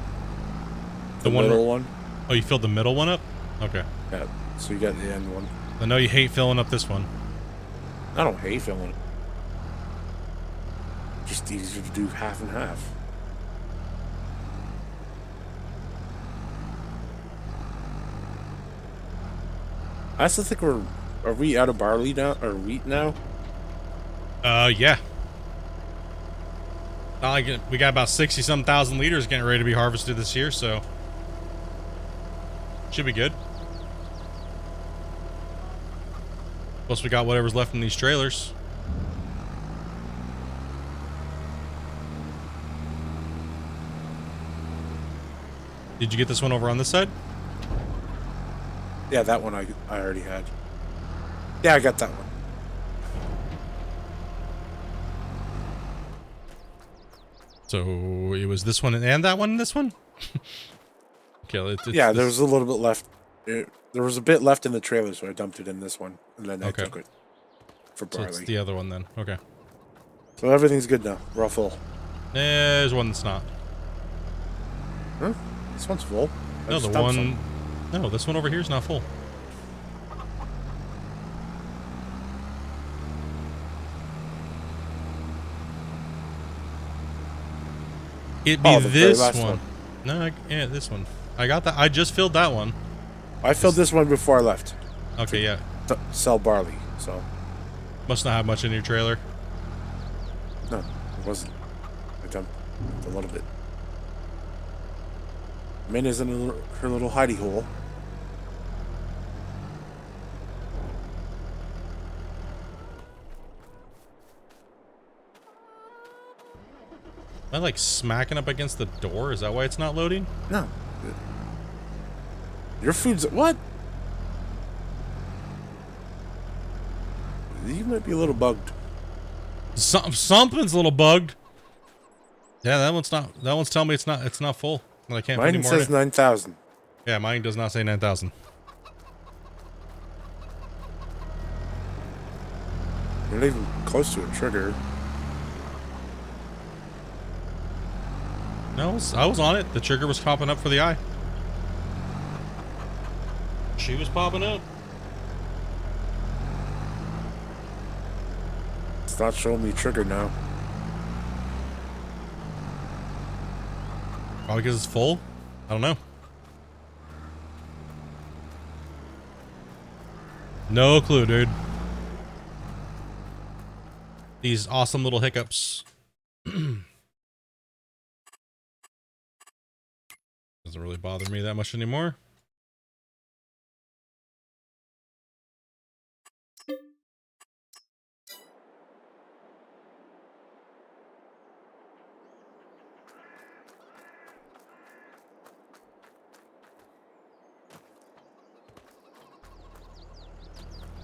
Speaker 3: middle one?
Speaker 1: Oh, you filled the middle one up? Okay.
Speaker 3: Yeah. So you got the end one.
Speaker 1: I know you hate filling up this one.
Speaker 3: I don't hate filling it. Just easier to do half and half. I also think are we out of barley now or wheat now?
Speaker 1: Yeah. We got about 60-some thousand liters getting ready to be harvested this year, so should be good. Plus we got whatever's left in these trailers. Did you get this one over on this side?
Speaker 3: Yeah, that one I already had. Yeah, I got that one.
Speaker 1: So it was this one and that one and this one? Okay,
Speaker 3: yeah, there was a little bit left. There was a bit left in the trailer, so I dumped it in this one, and then I took it for barley.
Speaker 1: So it's the other one then. Okay.
Speaker 3: So everything's good now. We're all full.
Speaker 1: There's one that's not.
Speaker 3: Huh? This one's full.
Speaker 1: No, the one... No, this one over here is not full. It'd be this one. No, yeah, this one. I got that. I just filled that one.
Speaker 3: I filled this one before I left.
Speaker 1: Okay, yeah.
Speaker 3: Sell barley, so.
Speaker 1: Must not have much in your trailer.
Speaker 3: No, it wasn't. I jumped a little bit. Min is in her little hidey hole.
Speaker 1: Am I like smacking up against the door? Is that why it's not loading?
Speaker 3: No. Your food's what? You might be a little bugged.
Speaker 1: Something's a little bugged. Yeah, that one's not. That one's telling me it's not full. And I can't put any
Speaker 3: Mine
Speaker 1: more
Speaker 3: says
Speaker 1: in.
Speaker 3: 9,000.
Speaker 1: Yeah, mine does not say 9,000.
Speaker 3: You're not even close to a trigger.
Speaker 1: No, I was on it. The trigger was popping up for the eye. She was popping up.
Speaker 3: It's not showing me trigger now.
Speaker 1: Probably because it's full. I don't know. No clue, dude. These awesome little hiccups. Doesn't really bother me that much anymore.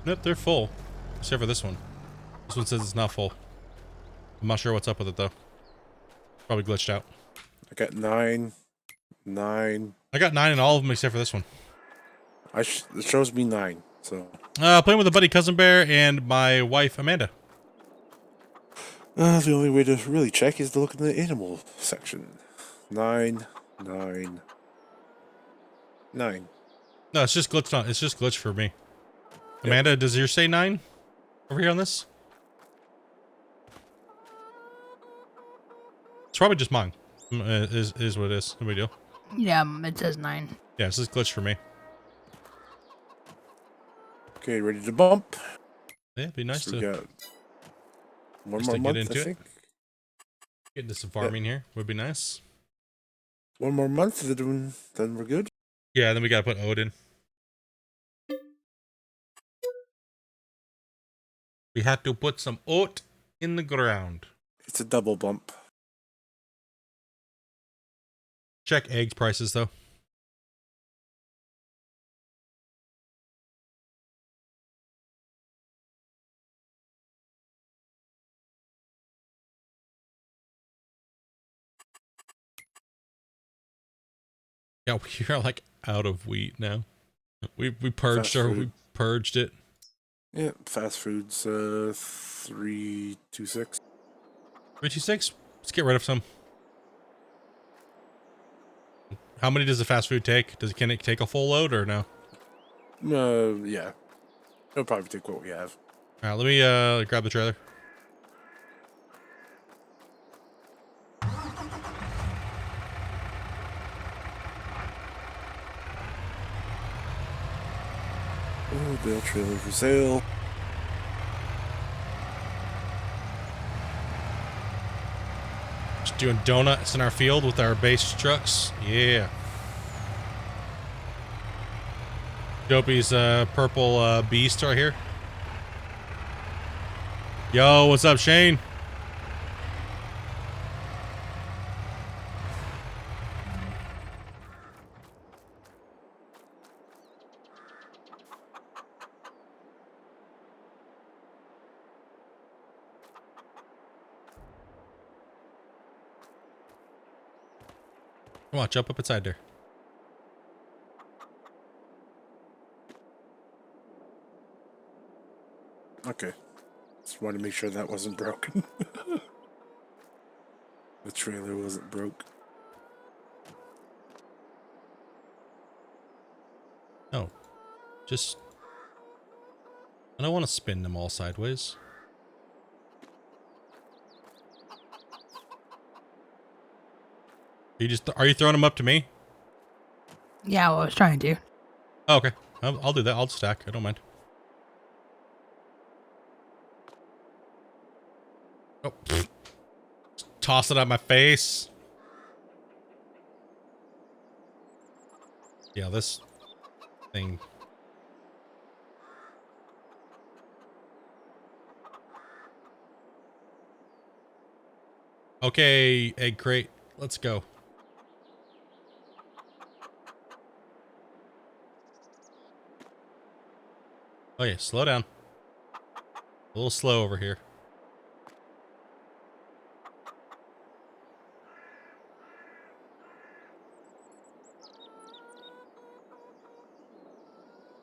Speaker 1: Nope, they're full. Except for this one. This one says it's not full. I'm not sure what's up with it though. Probably glitched out.
Speaker 3: I got 9.
Speaker 1: I got 9 in all of them except for this one.
Speaker 3: It shows me 9, so.
Speaker 1: Playing with a buddy Cousin Bear and my wife Amanda.
Speaker 3: The only way to really check is to look in the animal section. 9.
Speaker 1: No, it's just glitched on. It's just glitched for me. Amanda, does yours say 9 over here on this? It's probably just mine. Is what it is. No big deal.
Speaker 2: Yeah, it says 9.
Speaker 1: Yeah, it's just glitched for me.
Speaker 3: Okay, ready to bump?
Speaker 1: Yeah, it'd be nice
Speaker 3: So
Speaker 1: to
Speaker 3: we got one
Speaker 1: just
Speaker 3: more
Speaker 1: to
Speaker 3: month,
Speaker 1: get into
Speaker 3: I
Speaker 1: it.
Speaker 3: think.
Speaker 1: Get into some farming here. Would be nice.
Speaker 3: One more month, then we're good.
Speaker 1: Yeah, then we gotta put Odin. We had to put some oat in the ground.
Speaker 3: It's a double bump.
Speaker 1: Check eggs prices though. Yeah, we are like out of wheat now. We purged it.
Speaker 3: Yeah, fast food's 326.
Speaker 1: 326. Let's get rid of some. How many does the fast food take? Can it take a full load or no?
Speaker 3: Yeah. It'll probably take what we have.
Speaker 1: All right, let me grab the trailer.
Speaker 3: Oh, bale trailer for sale.
Speaker 1: Just doing donuts in our field with our base trucks. Yeah. Dopey's purple beast right here. Yo, what's up, Shane? Come on, jump up inside there.
Speaker 3: Okay. Just wanted to make sure that wasn't broken. The trailer wasn't broke.
Speaker 1: No. Just... I don't want to spin them all sideways. Are you throwing them up to me?
Speaker 2: Yeah, well, I was trying to.
Speaker 1: Oh, okay. I'll do that. I'll stack. I don't mind. Oh. toss it at my face. Yeah, this thing. Okay, egg crate. Let's go. Oh yeah, slow down. A little slow over here.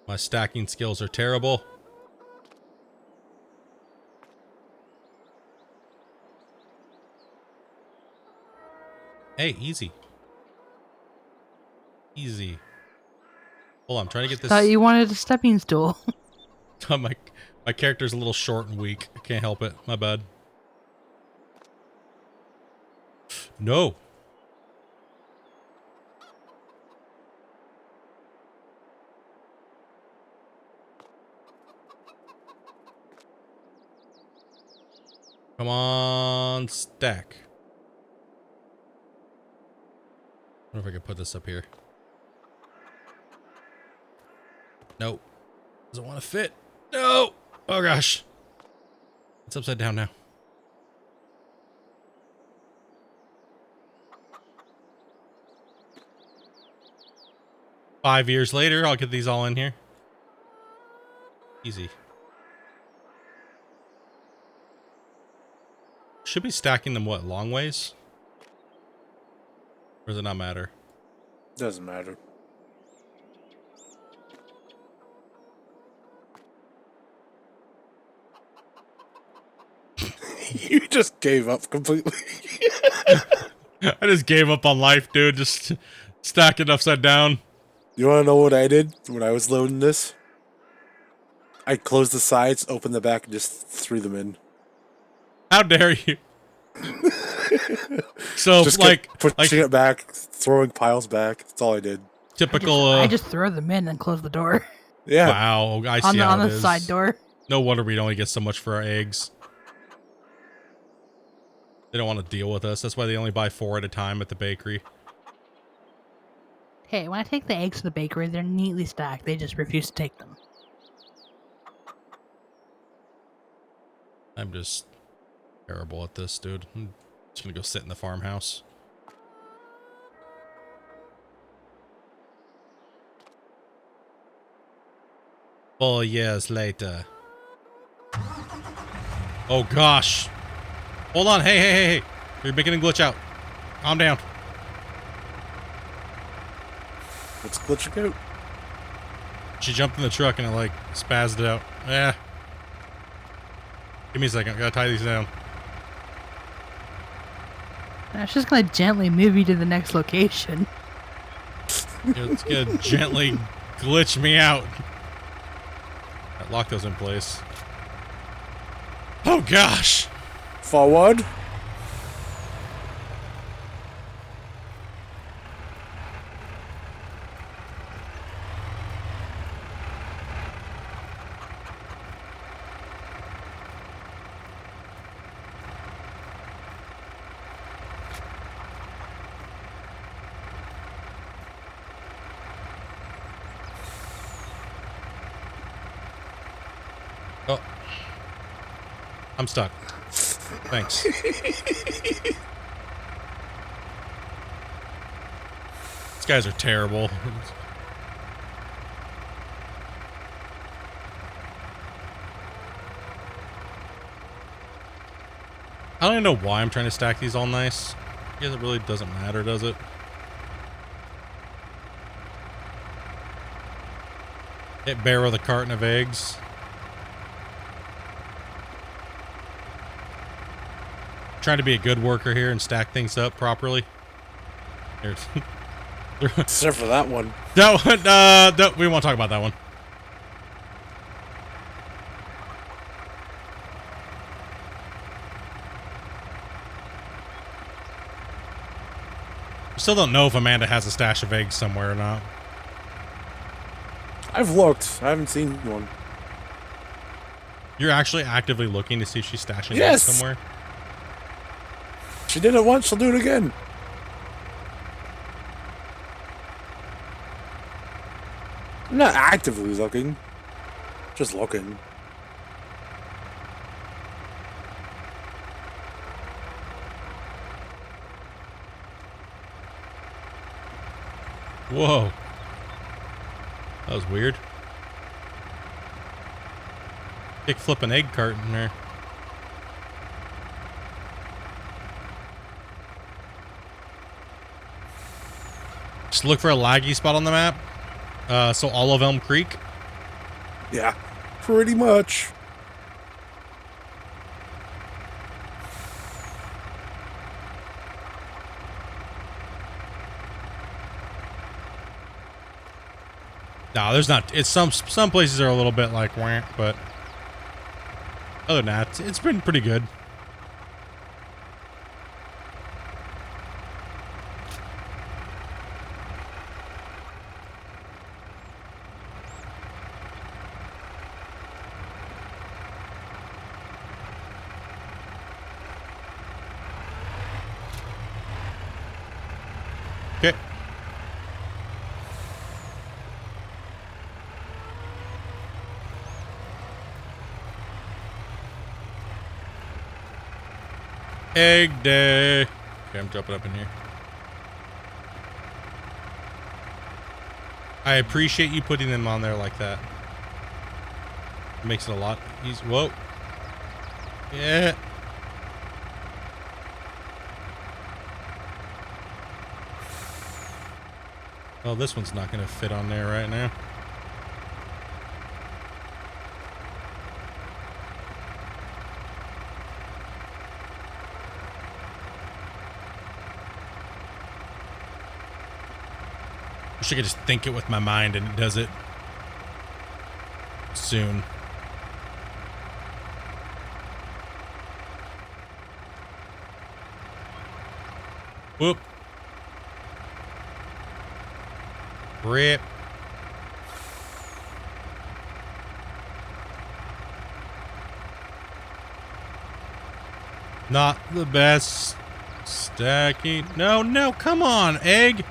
Speaker 1: My stacking skills are terrible. Hey, easy. Easy. Hold on, I'm trying to get this.
Speaker 2: Thought you wanted a stepping stool.
Speaker 1: my character's a little short and weak. I can't help it. My bad. No. Come on, stack. I wonder if I could put this up here. Nope. Doesn't want to fit. No. Oh gosh. It's upside down now. Five years later, I'll get these all in here. Easy. Should be stacking them, what, long ways? Or does it not matter?
Speaker 3: Doesn't matter. You just gave up completely.
Speaker 1: I just gave up on life, dude. Just stack it upside down.
Speaker 3: You want to know what I did when I was loading this? I closed the sides, opened the back, and just threw them in.
Speaker 1: How dare you? So,
Speaker 3: just pushing it back, throwing piles back. That's all I did.
Speaker 1: Typical.
Speaker 2: I just throw them in and close the door.
Speaker 3: Yeah.
Speaker 1: Wow, I see
Speaker 2: on
Speaker 1: how it
Speaker 2: the
Speaker 1: is.
Speaker 2: side door.
Speaker 1: No wonder we only get so much for our eggs. They don't want to deal with us. That's why they only buy 4 at a time at the bakery.
Speaker 2: Hey, when I take the eggs to the bakery, they're neatly stacked. They just refuse to take them.
Speaker 1: I'm just terrible at this, dude. I'm just gonna go sit in the farmhouse. Oh, years later. Oh, gosh. Hold on. Hey. You're making him glitch out. Calm down.
Speaker 3: What's glitching out?
Speaker 1: She jumped in the truck and it, like, spazzed out. Yeah. Give me a second. I gotta tie these down.
Speaker 2: I was just gonna gently move you to the next location.
Speaker 1: It's gonna gently glitch me out. Right, lock those in place. Oh, gosh.
Speaker 3: Forward.
Speaker 1: Oh. I'm stuck. Thanks. These guys are terrible. I don't even know why I'm trying to stack these all nice. I guess it really doesn't matter, does it? Hit bear with a carton of eggs. Trying to be a good worker here and stack things up properly. Here.
Speaker 3: Except for that one.
Speaker 1: That one, we won't talk about that one. Still don't know if Amanda has a stash of eggs somewhere or not.
Speaker 3: I've looked. I haven't seen one.
Speaker 1: You're actually actively looking to see if she's stashing eggs
Speaker 3: Yes!
Speaker 1: somewhere?
Speaker 3: She did it once, she'll do it again. I'm not actively looking. Just looking.
Speaker 1: Whoa. That was weird. Kick flip an egg cart in there. Just look for a laggy spot on the map. So all of Elm Creek.
Speaker 3: Yeah, pretty much.
Speaker 1: No, there's not. It's some places are a little bit like wah, but other than that, it's been pretty good. Okay. Egg day. Okay, I'm jumping up in here. I appreciate you putting them on there like that. It makes it a lot easier. Whoa. Yeah. Oh, this one's not going to fit on there right now. Wish I could just think it with my mind and it does it soon. Whoop. Rip. Not the best stacking. No, no, come on, egg.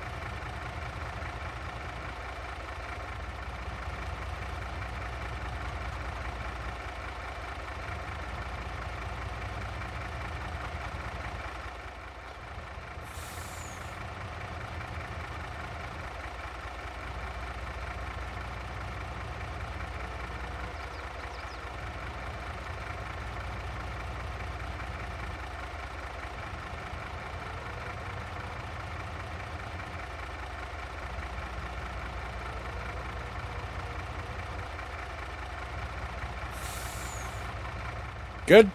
Speaker 3: Good.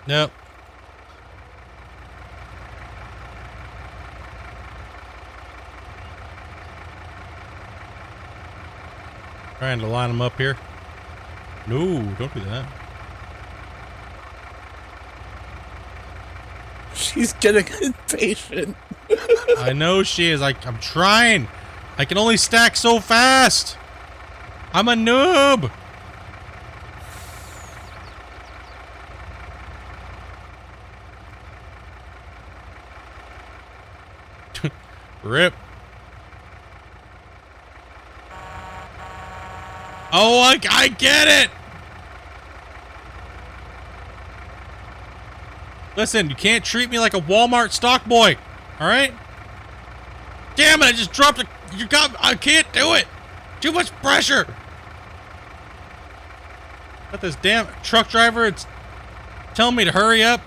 Speaker 1: Nope. Trying to line them up here. No, don't do that.
Speaker 3: She's getting impatient.
Speaker 1: I know she is. I'm trying. I can only stack so fast. I'm a noob. Rip. Oh, I get it. Listen, you can't treat me like a Walmart stock boy. All right? Damn it, I just dropped a... I can't do it. Too much pressure. Got this damn truck driver. It's telling me to hurry up.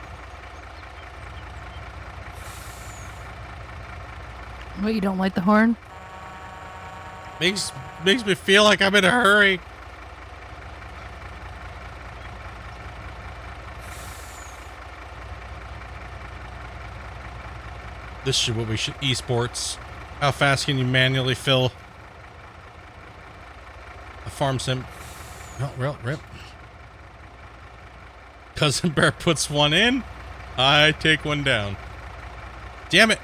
Speaker 2: What, you don't like the horn?
Speaker 1: Makes me feel like I'm in a hurry. This is what we should... Esports. How fast can you manually fill a farm sim? No, rip. Cousin Bear puts one in. I take one down. Damn it.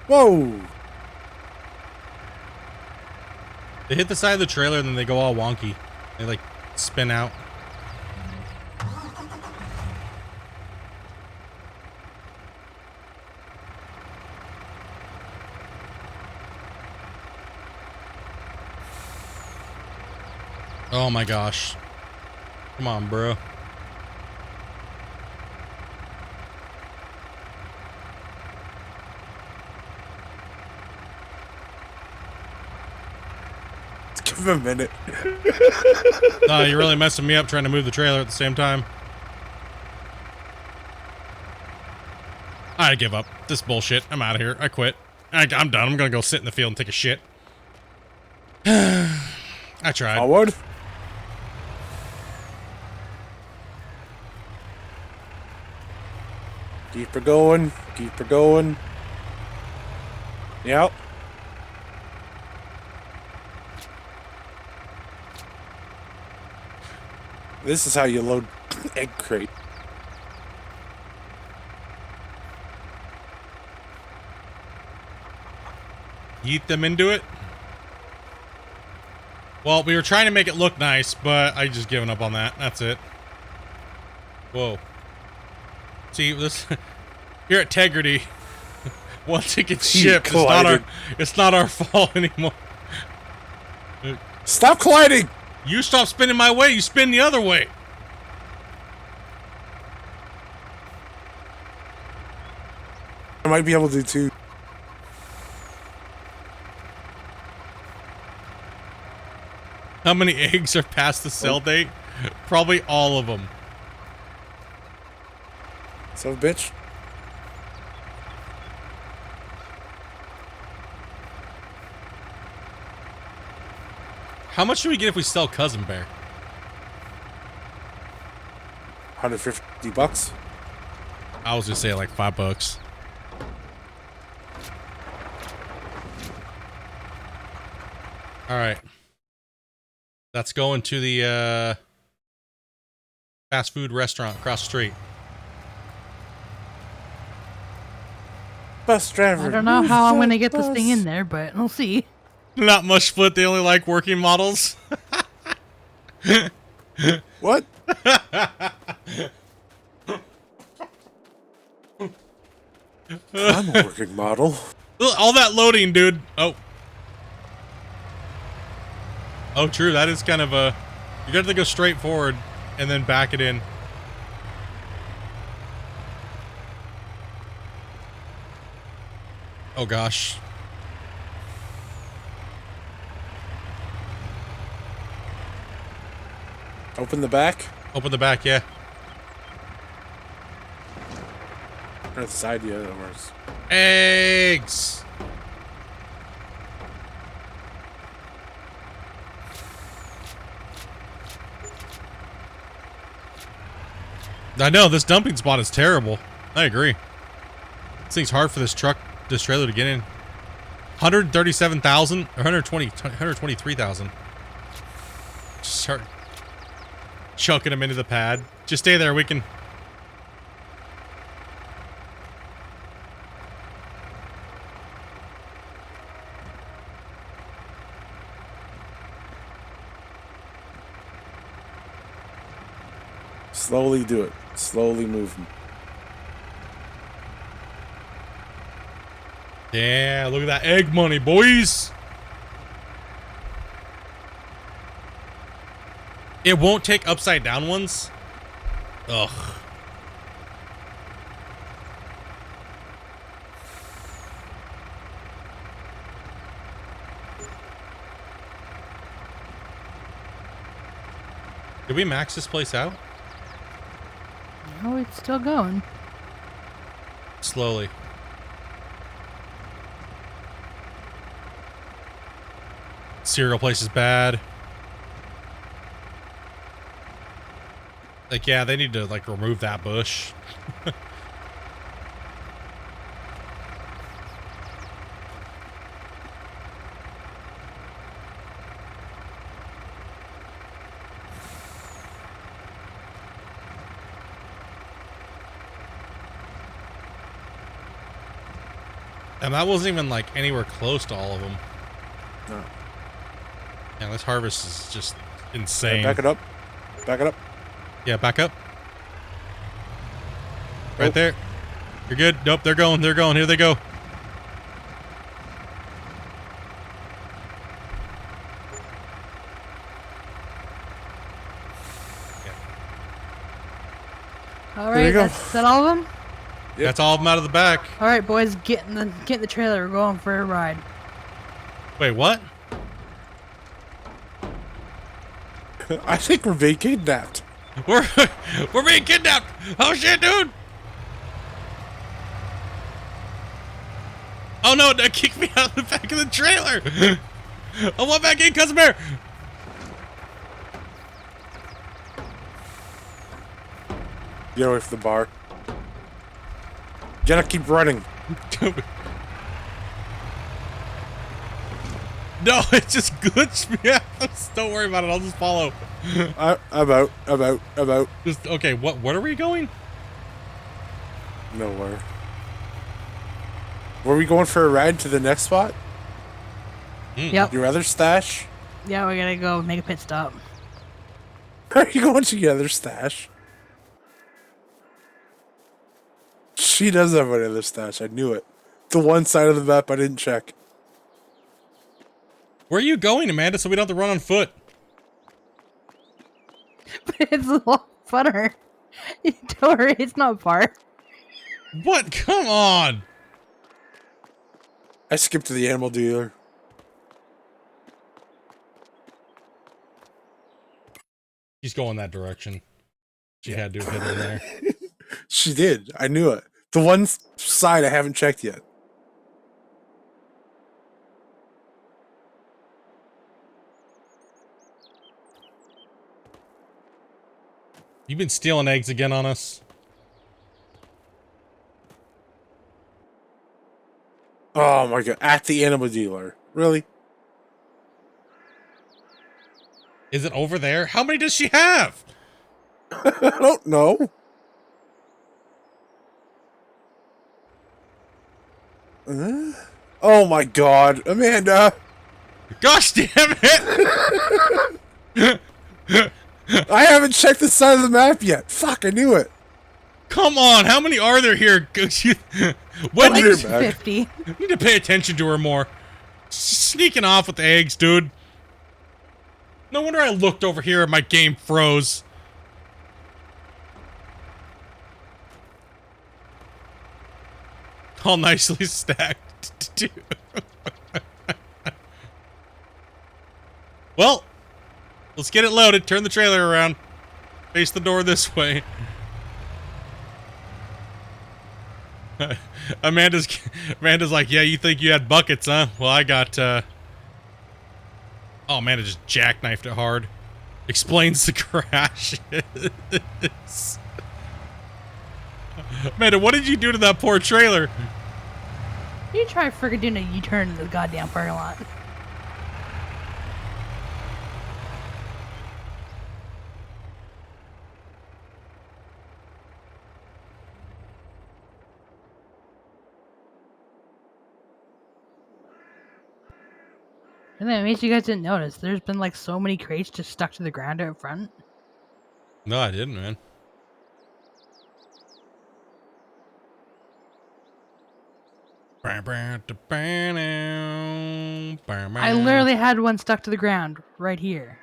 Speaker 3: Whoa!
Speaker 1: They hit the side of the trailer and then they go all wonky. They like spin out. Oh my gosh. Come on, bro.
Speaker 3: Give him a minute.
Speaker 1: No, you're really messing me up trying to move the trailer at the same time. I give up. This bullshit. I'm out of here. I quit. I'm done. I'm gonna go sit in the field and take a shit. I tried.
Speaker 3: Forward. Keep her going. Keep her going. Yep. This is how you load egg crate.
Speaker 1: Yeet them into it. Well, we were trying to make it look nice, but I just given up on that. That's it. Whoa. See, this here at Tegrity, once it gets shipped, it's not our fault anymore.
Speaker 3: Stop colliding!
Speaker 1: You stop spinning my way, you spin the other way.
Speaker 3: I might be able to do two.
Speaker 1: How many eggs are past the sell date? Probably all of them.
Speaker 3: Son of a bitch.
Speaker 1: How much do we get if we sell Cousin Bear?
Speaker 3: 150 bucks.
Speaker 1: I was gonna say like $5. All right. That's going to the fast food restaurant across the street.
Speaker 3: Bus driver.
Speaker 2: I don't know how I'm gonna get this thing in there, but we'll see.
Speaker 1: Not much split. They only like working models.
Speaker 3: What? I'm a working model.
Speaker 1: All that loading, dude. Oh. Oh, true. That is kind of a... You got to go straight forward and then back it in. Oh, gosh.
Speaker 3: Open the back.
Speaker 1: Open the back, yeah.
Speaker 3: Or the side, yeah, that works.
Speaker 1: Eggs! I know, this dumping spot is terrible. I agree. This thing's hard for this trailer to get in. 137,000 or 123,000. Just start chucking them into the pad. Just stay there, we can...
Speaker 3: Slowly do it. Slowly move them.
Speaker 1: Yeah, look at that egg money, boys. It won't take upside down ones. Ugh. Did we max this place out?
Speaker 2: Oh, it's still going.
Speaker 1: Slowly. Cereal place is bad. Like, yeah, they need to, like, remove that bush. And that wasn't even like anywhere close to all of them.
Speaker 3: No.
Speaker 1: Yeah, this harvest is just insane.
Speaker 3: Back it up. Back it up.
Speaker 1: Yeah, back up. Right there. You're good. Nope, they're going. They're going. Here they go.
Speaker 2: All
Speaker 3: There you
Speaker 2: right,
Speaker 3: go.
Speaker 2: is that all of them?
Speaker 3: Yep.
Speaker 1: That's all of them out of the back.
Speaker 2: All right, boys, get in the trailer. We're going for a ride.
Speaker 1: Wait, what?
Speaker 3: I think we're being kidnapped.
Speaker 1: We're being kidnapped. Oh shit, dude. Oh no, that kicked me out of the back of the trailer. I want back in, Cousin Bear.
Speaker 3: Get away from the bar. Gotta keep running.
Speaker 1: No, it just glitched me out. Don't worry about it. I'll just follow.
Speaker 3: I'm out.
Speaker 1: Just okay. What are we going?
Speaker 3: Nowhere. Were we going for a ride to the next spot?
Speaker 2: Yep.
Speaker 3: Your other stash?
Speaker 2: Yeah, we gotta go make a pit stop.
Speaker 3: Are you going to your other stash? She does have another stash. I knew it. The one side of the map I didn't check.
Speaker 1: Where are you going, Amanda? So we don't have to run on foot.
Speaker 2: But it's a lot funner. Don't worry, it's not far.
Speaker 1: What? Come on.
Speaker 3: I skipped to the animal dealer.
Speaker 1: She's going that direction. She had to have hit her there.
Speaker 3: She did. I knew it. The one side I haven't checked yet.
Speaker 1: You've been stealing eggs again on us.
Speaker 3: Oh my god. At the animal dealer. Really?
Speaker 1: Is it over there? How many does she have?
Speaker 3: I don't know. Oh my god. Amanda.
Speaker 1: Gosh damn it!
Speaker 3: I haven't checked the side of the map yet. Fuck, I knew it.
Speaker 1: Come on, how many are there here? When
Speaker 3: Like
Speaker 1: you
Speaker 3: Here, back.
Speaker 2: 50.
Speaker 1: need to pay attention to her more. Sneaking off with the eggs, dude. No wonder I looked over here and my game froze. All nicely stacked, dude. Well, let's get it loaded. Turn the trailer around. Face the door this way. Amanda's like, yeah, you think you had buckets, huh? Well, I got, Oh, Amanda just jackknifed it hard. Explains the crash. Amanda, what did you do to that poor trailer?
Speaker 2: You try friggin' doing a U-turn in the goddamn parking lot. And then, in case you guys didn't notice, there's been like so many crates just stuck to the ground out front.
Speaker 1: No, I didn't, man.
Speaker 2: I literally had one stuck to the ground right here.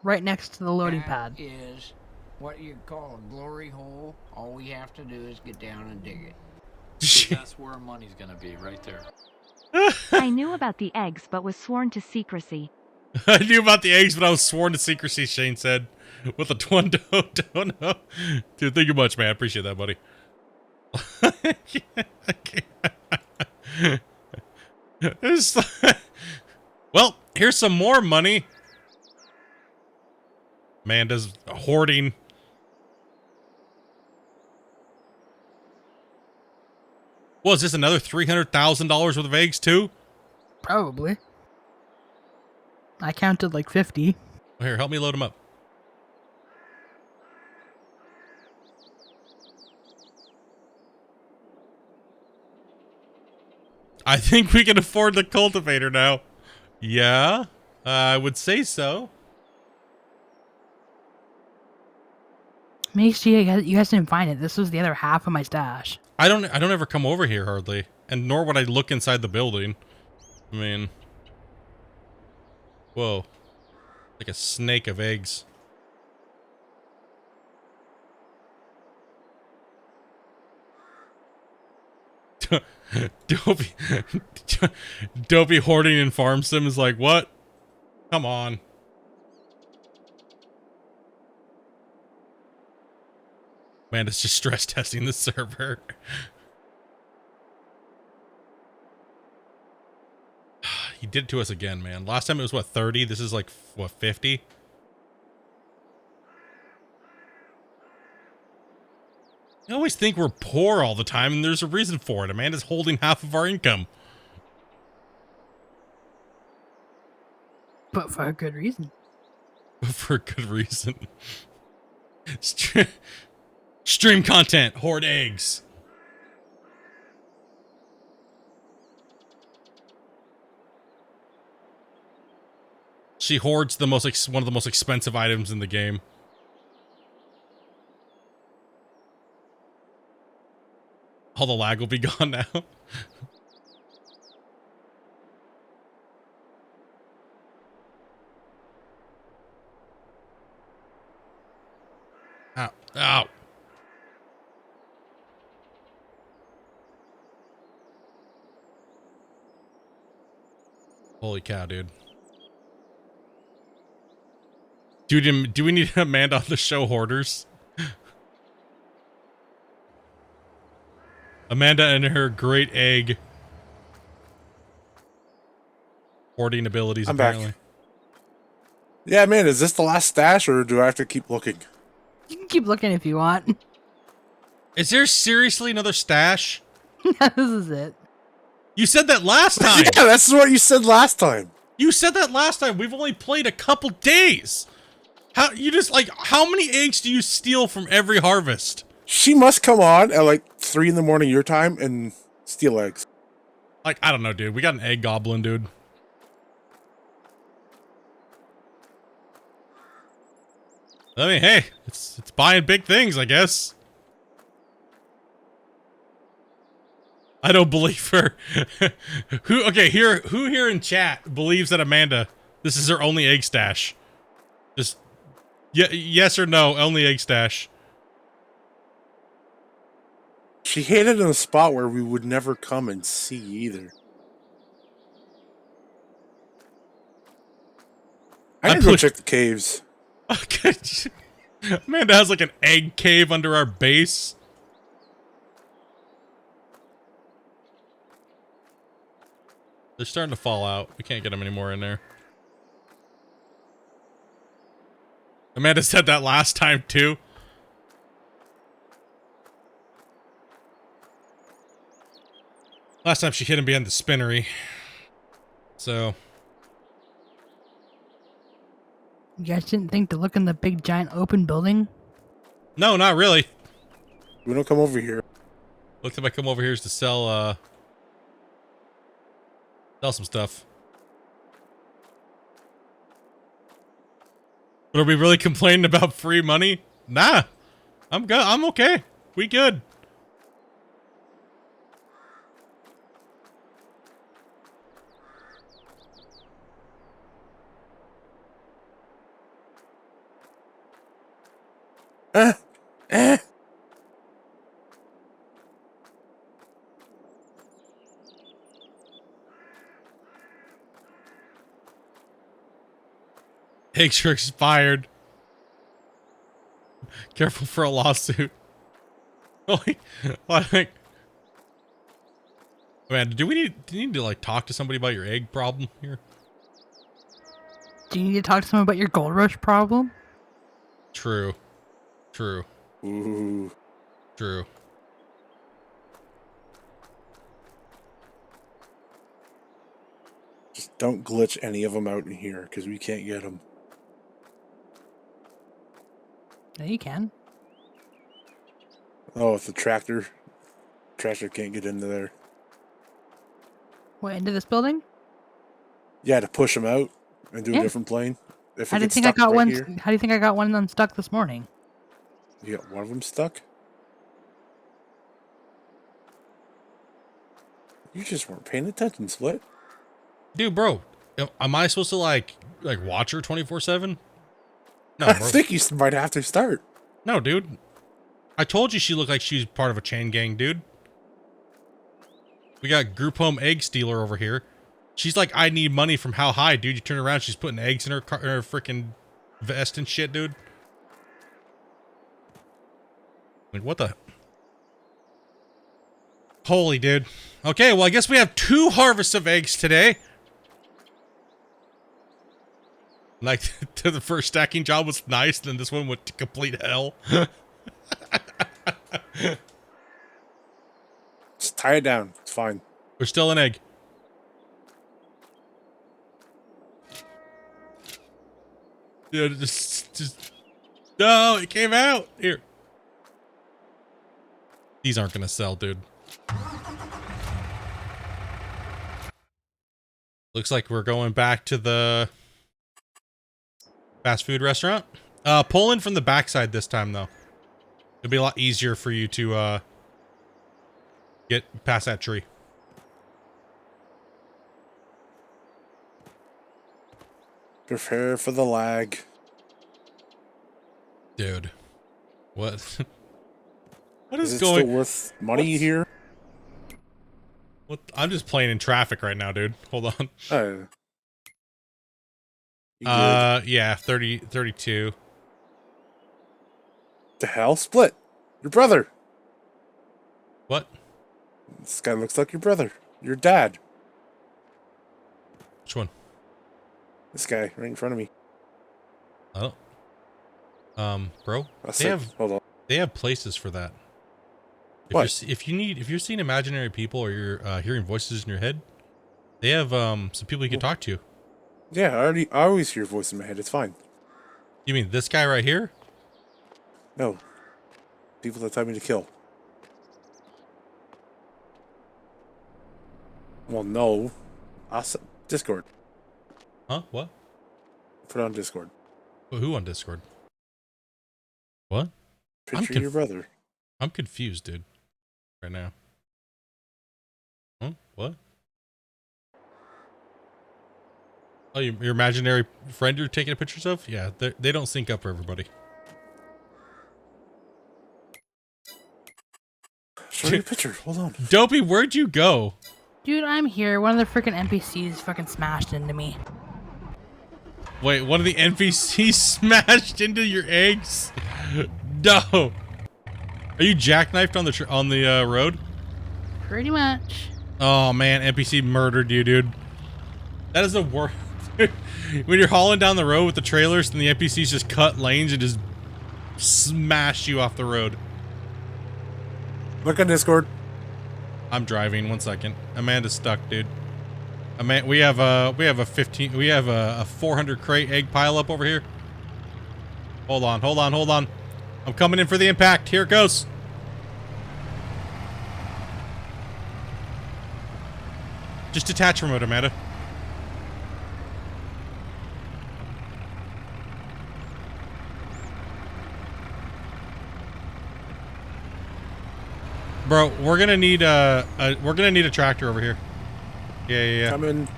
Speaker 2: Right next to the loading pad.
Speaker 4: Is what you call a glory hole. All we have to do is get down and dig it.
Speaker 5: See, that's where money's gonna be, right there.
Speaker 6: I knew about the eggs, but was sworn to secrecy.
Speaker 1: I knew about the eggs, but I was sworn to secrecy, Shane said. With a don't know. Dude, thank you much, man. I appreciate that, buddy. Well, here's some more money. Amanda's hoarding. Well, is this another $300,000 worth of eggs, too?
Speaker 2: Probably. I counted like 50.
Speaker 1: Here, help me load them up. I think we can afford the cultivator now. Yeah, I would say so.
Speaker 2: Make sure you guys didn't find it. This was the other half of my stash.
Speaker 1: I don't ever come over here hardly, and nor would I look inside the building. I mean, whoa, like a snake of eggs. Dopey, Dopey hoarding in farm sim is like, what? Come on. Man, it's just stress testing the server. He did it to us again, man. Last time it was, what, 30? This is like, what, 50? I always think we're poor all the time, and there's a reason for it. Amanda's holding half of our income.
Speaker 2: But for a good reason.
Speaker 1: For a good reason. Stream content, hoard eggs. She hoards the one of the most expensive items in the game. All the lag will be gone now. Ow. Ow. Holy cow, dude. Dude, do we need Amanda on the show, Hoarders? Amanda and her great egg hoarding abilities,
Speaker 3: I'm
Speaker 1: apparently.
Speaker 3: back. Yeah, man, is this the last stash, or do I have to keep looking?
Speaker 2: You can keep looking if you want.
Speaker 1: Is there seriously another stash?
Speaker 2: This is it.
Speaker 1: You said that last time.
Speaker 3: Yeah, that's what you said last time.
Speaker 1: You said that last time. We've only played a couple days. How you just like how many eggs do you steal from every harvest?
Speaker 3: She must come on at like 3 in the morning your time and steal eggs.
Speaker 1: Like, I don't know, dude. We got an egg goblin, dude. I mean, hey, it's buying big things, I guess. I don't believe her. Who here in chat believes that Amanda, this is her only egg stash? Just yes or no, only egg stash.
Speaker 3: She hid it in a spot where we would never come and see either. I need to go check the caves.
Speaker 1: Okay. Amanda has like an egg cave under our base. They're starting to fall out. We can't get them anymore in there. Amanda said that last time too. Last time she hid him behind the spinnery. So.
Speaker 2: You guys didn't think to look in the big giant open building?
Speaker 1: No, not really.
Speaker 3: We don't come over here.
Speaker 1: Looks like I come over here is to sell some stuff. But are we really complaining about free money? Nah. I'm good. I'm okay. We good. Eggs are expired. Careful for a lawsuit. Like, man, do you need to like talk to somebody about your egg problem here?
Speaker 2: Do you need to talk to someone about your gold rush problem?
Speaker 1: True. True.
Speaker 3: Ooh.
Speaker 1: True.
Speaker 3: Just don't glitch any of them out in here, because we can't get them.
Speaker 2: No, you can.
Speaker 3: Oh, if the tractor can't get into there.
Speaker 2: What, into this building?
Speaker 3: Yeah, to push them out and do
Speaker 2: Yeah.
Speaker 3: a different plane. If
Speaker 2: How
Speaker 3: it
Speaker 2: do you
Speaker 3: gets
Speaker 2: think I
Speaker 3: stuck
Speaker 2: got
Speaker 3: right
Speaker 2: one?
Speaker 3: here,
Speaker 2: How do you think I got one unstuck this morning?
Speaker 3: you got one of them stuck. You just weren't paying attention, Split.
Speaker 1: Dude, bro, am I supposed to like watch her 24/7? No,
Speaker 3: I
Speaker 1: bro.
Speaker 3: think you might have to start.
Speaker 1: No, dude. I told you she looked like she's part of a chain gang, dude. We got group home egg stealer over here. She's like, I need money from how high, dude? You turn around, she's putting eggs in her freaking vest and shit, dude. I mean, what the? Holy, dude. Okay, well, I guess we have 2 harvests of eggs today. Like, to the first stacking job was nice, then this one went to complete hell.
Speaker 3: Just tie it down. It's fine.
Speaker 1: We're still an egg. Yeah, just no, it came out. Here. These aren't gonna sell, dude. Looks like we're going back to the fast food restaurant. Pull in from the backside this time, though. It'll be a lot easier for you to get past that tree.
Speaker 3: Prepare for the lag.
Speaker 1: Dude. What? What
Speaker 3: Is
Speaker 1: is
Speaker 3: it
Speaker 1: going?
Speaker 3: still worth money
Speaker 1: What's-
Speaker 3: here?
Speaker 1: What? I'm just playing in traffic right now, dude. Hold on.
Speaker 3: Oh. You good?
Speaker 1: Yeah, 32.
Speaker 3: The hell? Split. Your brother.
Speaker 1: What?
Speaker 3: This guy looks like your brother. Your dad.
Speaker 1: Which one?
Speaker 3: This guy right in front of me.
Speaker 1: Oh. Bro,
Speaker 3: That's
Speaker 1: they
Speaker 3: like-
Speaker 1: have
Speaker 3: hold on.
Speaker 1: they have places for that.
Speaker 3: What?
Speaker 1: If you're seeing imaginary people or you're hearing voices in your head, they have some people you can talk to.
Speaker 3: Yeah, I always hear a voice in my head. It's fine.
Speaker 1: You mean this guy right here?
Speaker 3: No. People that tell me to kill. Well, no. Discord.
Speaker 1: Huh? What?
Speaker 3: Put it on Discord.
Speaker 1: Who on Discord? What?
Speaker 3: Picture of your brother.
Speaker 1: I'm confused, dude. Right now. Huh? What? Oh, your imaginary friend you're taking pictures of? Yeah, they don't sync up for everybody.
Speaker 3: Show me a picture. Hold on.
Speaker 1: Dopey, where'd you go?
Speaker 2: Dude, I'm here. One of the freaking NPCs fucking smashed into me.
Speaker 1: Wait, one of the NPCs smashed into your eggs? No. Are you jackknifed on the road?
Speaker 2: Pretty much.
Speaker 1: Oh man, NPC murdered you, dude. That is the worst. When you're hauling down the road with the trailers and the NPCs just cut lanes and just smash you off the road.
Speaker 3: Look on Discord.
Speaker 1: I'm driving. 1 second. Amanda's stuck, dude. We have a 400 crate egg pile up over here. Hold on. I'm coming in for the impact. Here it goes. Just detach from it, Amanda. Bro, we're gonna need a tractor over here. Yeah.
Speaker 3: Coming.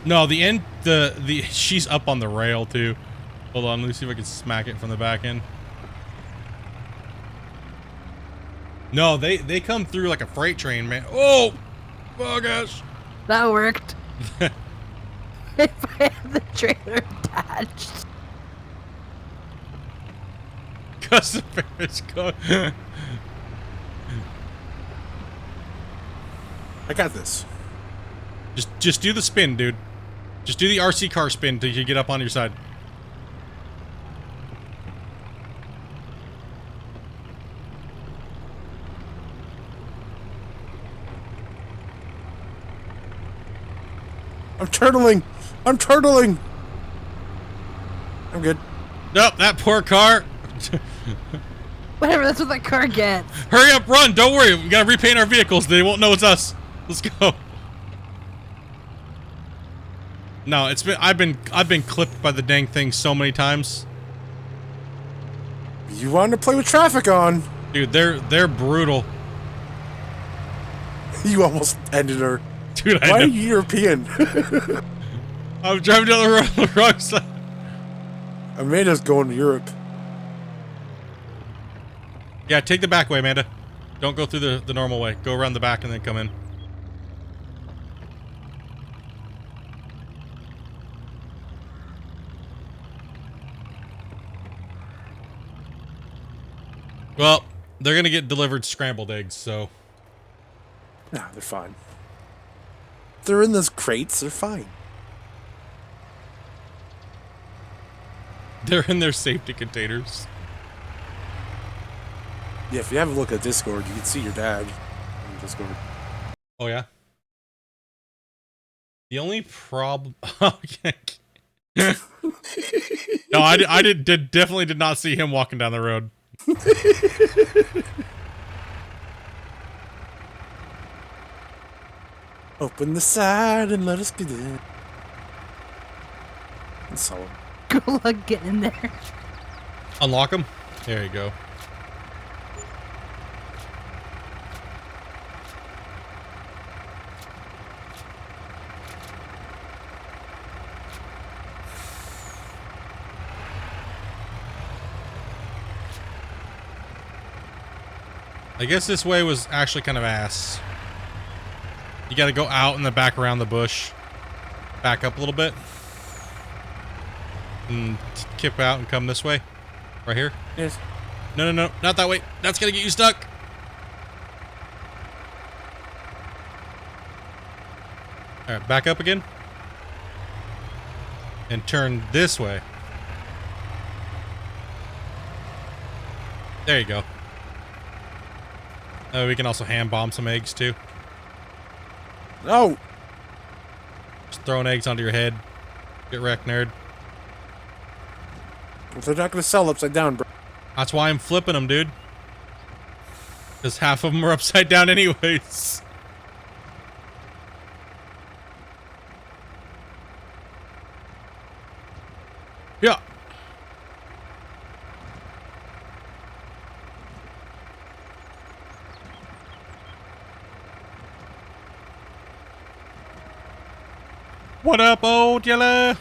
Speaker 1: No, she's up on the rail too. Hold on, let me see if I can smack it from the back end. No, they come through like a freight train, man. Oh gosh.
Speaker 2: That worked. If I have the trailer attached.
Speaker 1: Custom Ferris going.
Speaker 3: I got this.
Speaker 1: Just do the spin, dude. Just do the RC car spin till you get up on your side.
Speaker 3: I'm turtling. I'm good.
Speaker 1: Nope, that poor car.
Speaker 2: Whatever, that's what that car gets.
Speaker 1: Hurry up, run! Don't worry, we gotta repaint our vehicles. They won't know it's us. Let's go. No, it's been I've been clipped by the dang thing so many times.
Speaker 3: You wanted to play with traffic on.
Speaker 1: Dude, they're brutal.
Speaker 3: You almost ended her.
Speaker 1: Dude,
Speaker 3: Why
Speaker 1: I
Speaker 3: are
Speaker 1: know.
Speaker 3: you European?
Speaker 1: I was driving down the wrong side.
Speaker 3: Amanda's going to Europe.
Speaker 1: Yeah, take the back way, Amanda. Don't go through the normal way. Go around the back and then come in. Well, they're gonna get delivered scrambled eggs, so...
Speaker 3: Nah, they're fine. They're in those crates, they're fine.
Speaker 1: They're in their safety containers.
Speaker 3: Yeah, if you have a look at Discord, you can see your dad on Discord.
Speaker 1: Oh, yeah? The only problem... Okay. No, I definitely did not see him walking down the road.
Speaker 3: Open the side and let us get in. And so on.
Speaker 2: Good luck getting in there.
Speaker 1: Unlock him? There you go. I guess this way was actually kind of ass. You gotta go out in the back around the bush. Back up a little bit. And kip out and come this way. Right here.
Speaker 3: Yes.
Speaker 1: No, not that way. That's gonna get you stuck. Alright, back up again. And turn this way. There you go. Oh, we can also hand bomb some eggs too.
Speaker 3: No!
Speaker 1: Just throwing eggs onto your head. Get wrecked, nerd.
Speaker 3: They're not gonna sell upside down, bro.
Speaker 1: That's why I'm flipping them, dude. Because half of them are upside down anyways. Yeah. What up, old yellow?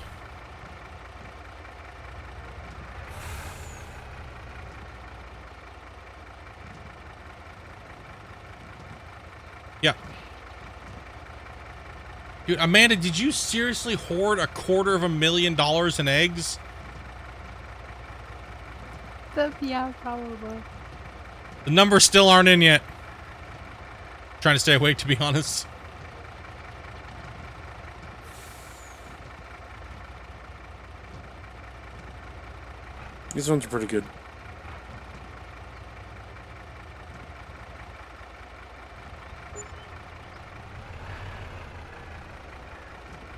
Speaker 1: Yeah. Dude, Amanda, did you seriously hoard $250,000 in eggs?
Speaker 2: Yeah, probably.
Speaker 1: The numbers still aren't in yet. Trying to stay awake, to be honest.
Speaker 3: These ones are pretty good.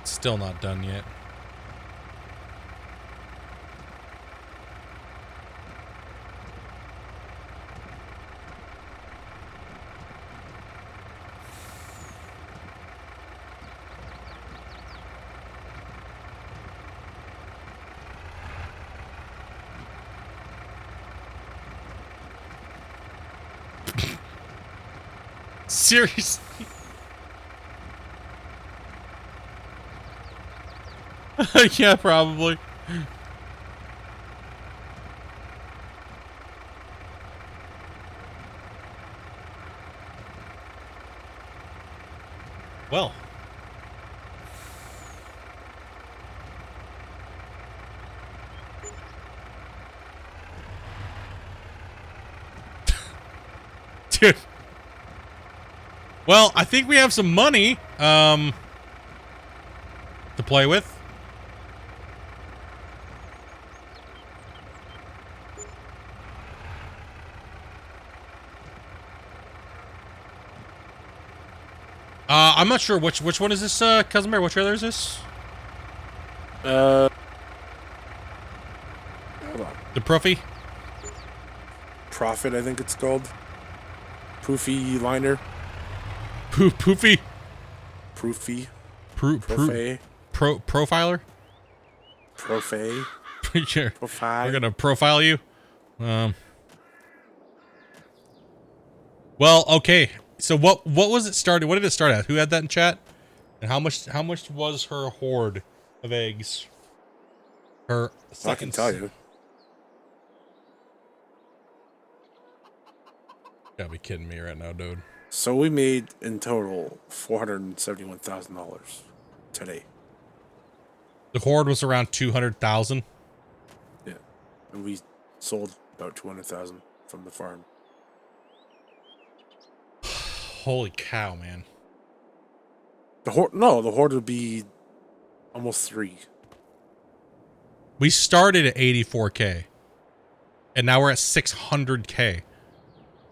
Speaker 1: Still not done yet. Seriously? Yeah, probably. Well. Dude. Well, I think we have some money, to play with. I'm not sure which one is this, Cousin Bear? Which trailer is this?
Speaker 3: Hold on.
Speaker 1: The Profi?
Speaker 3: Profit, I think it's called. Poofy liner.
Speaker 1: Poofy.
Speaker 3: Proofy.
Speaker 1: Profiler.
Speaker 3: Profay.
Speaker 1: Sure.
Speaker 3: Profile.
Speaker 1: We're gonna profile you. Well, okay. So what was it started? What did it start at? Who had that in chat? And how much was her hoard of eggs? Her
Speaker 3: I can tell you.
Speaker 1: Gotta be kidding me right now, dude.
Speaker 3: So we made in total $471,000 today.
Speaker 1: The hoard was around 200,000.
Speaker 3: Yeah, and we sold about 200,000 from the farm.
Speaker 1: Holy cow, man!
Speaker 3: The hoard would be almost 3.
Speaker 1: We started at 84K, and now we're at 600K.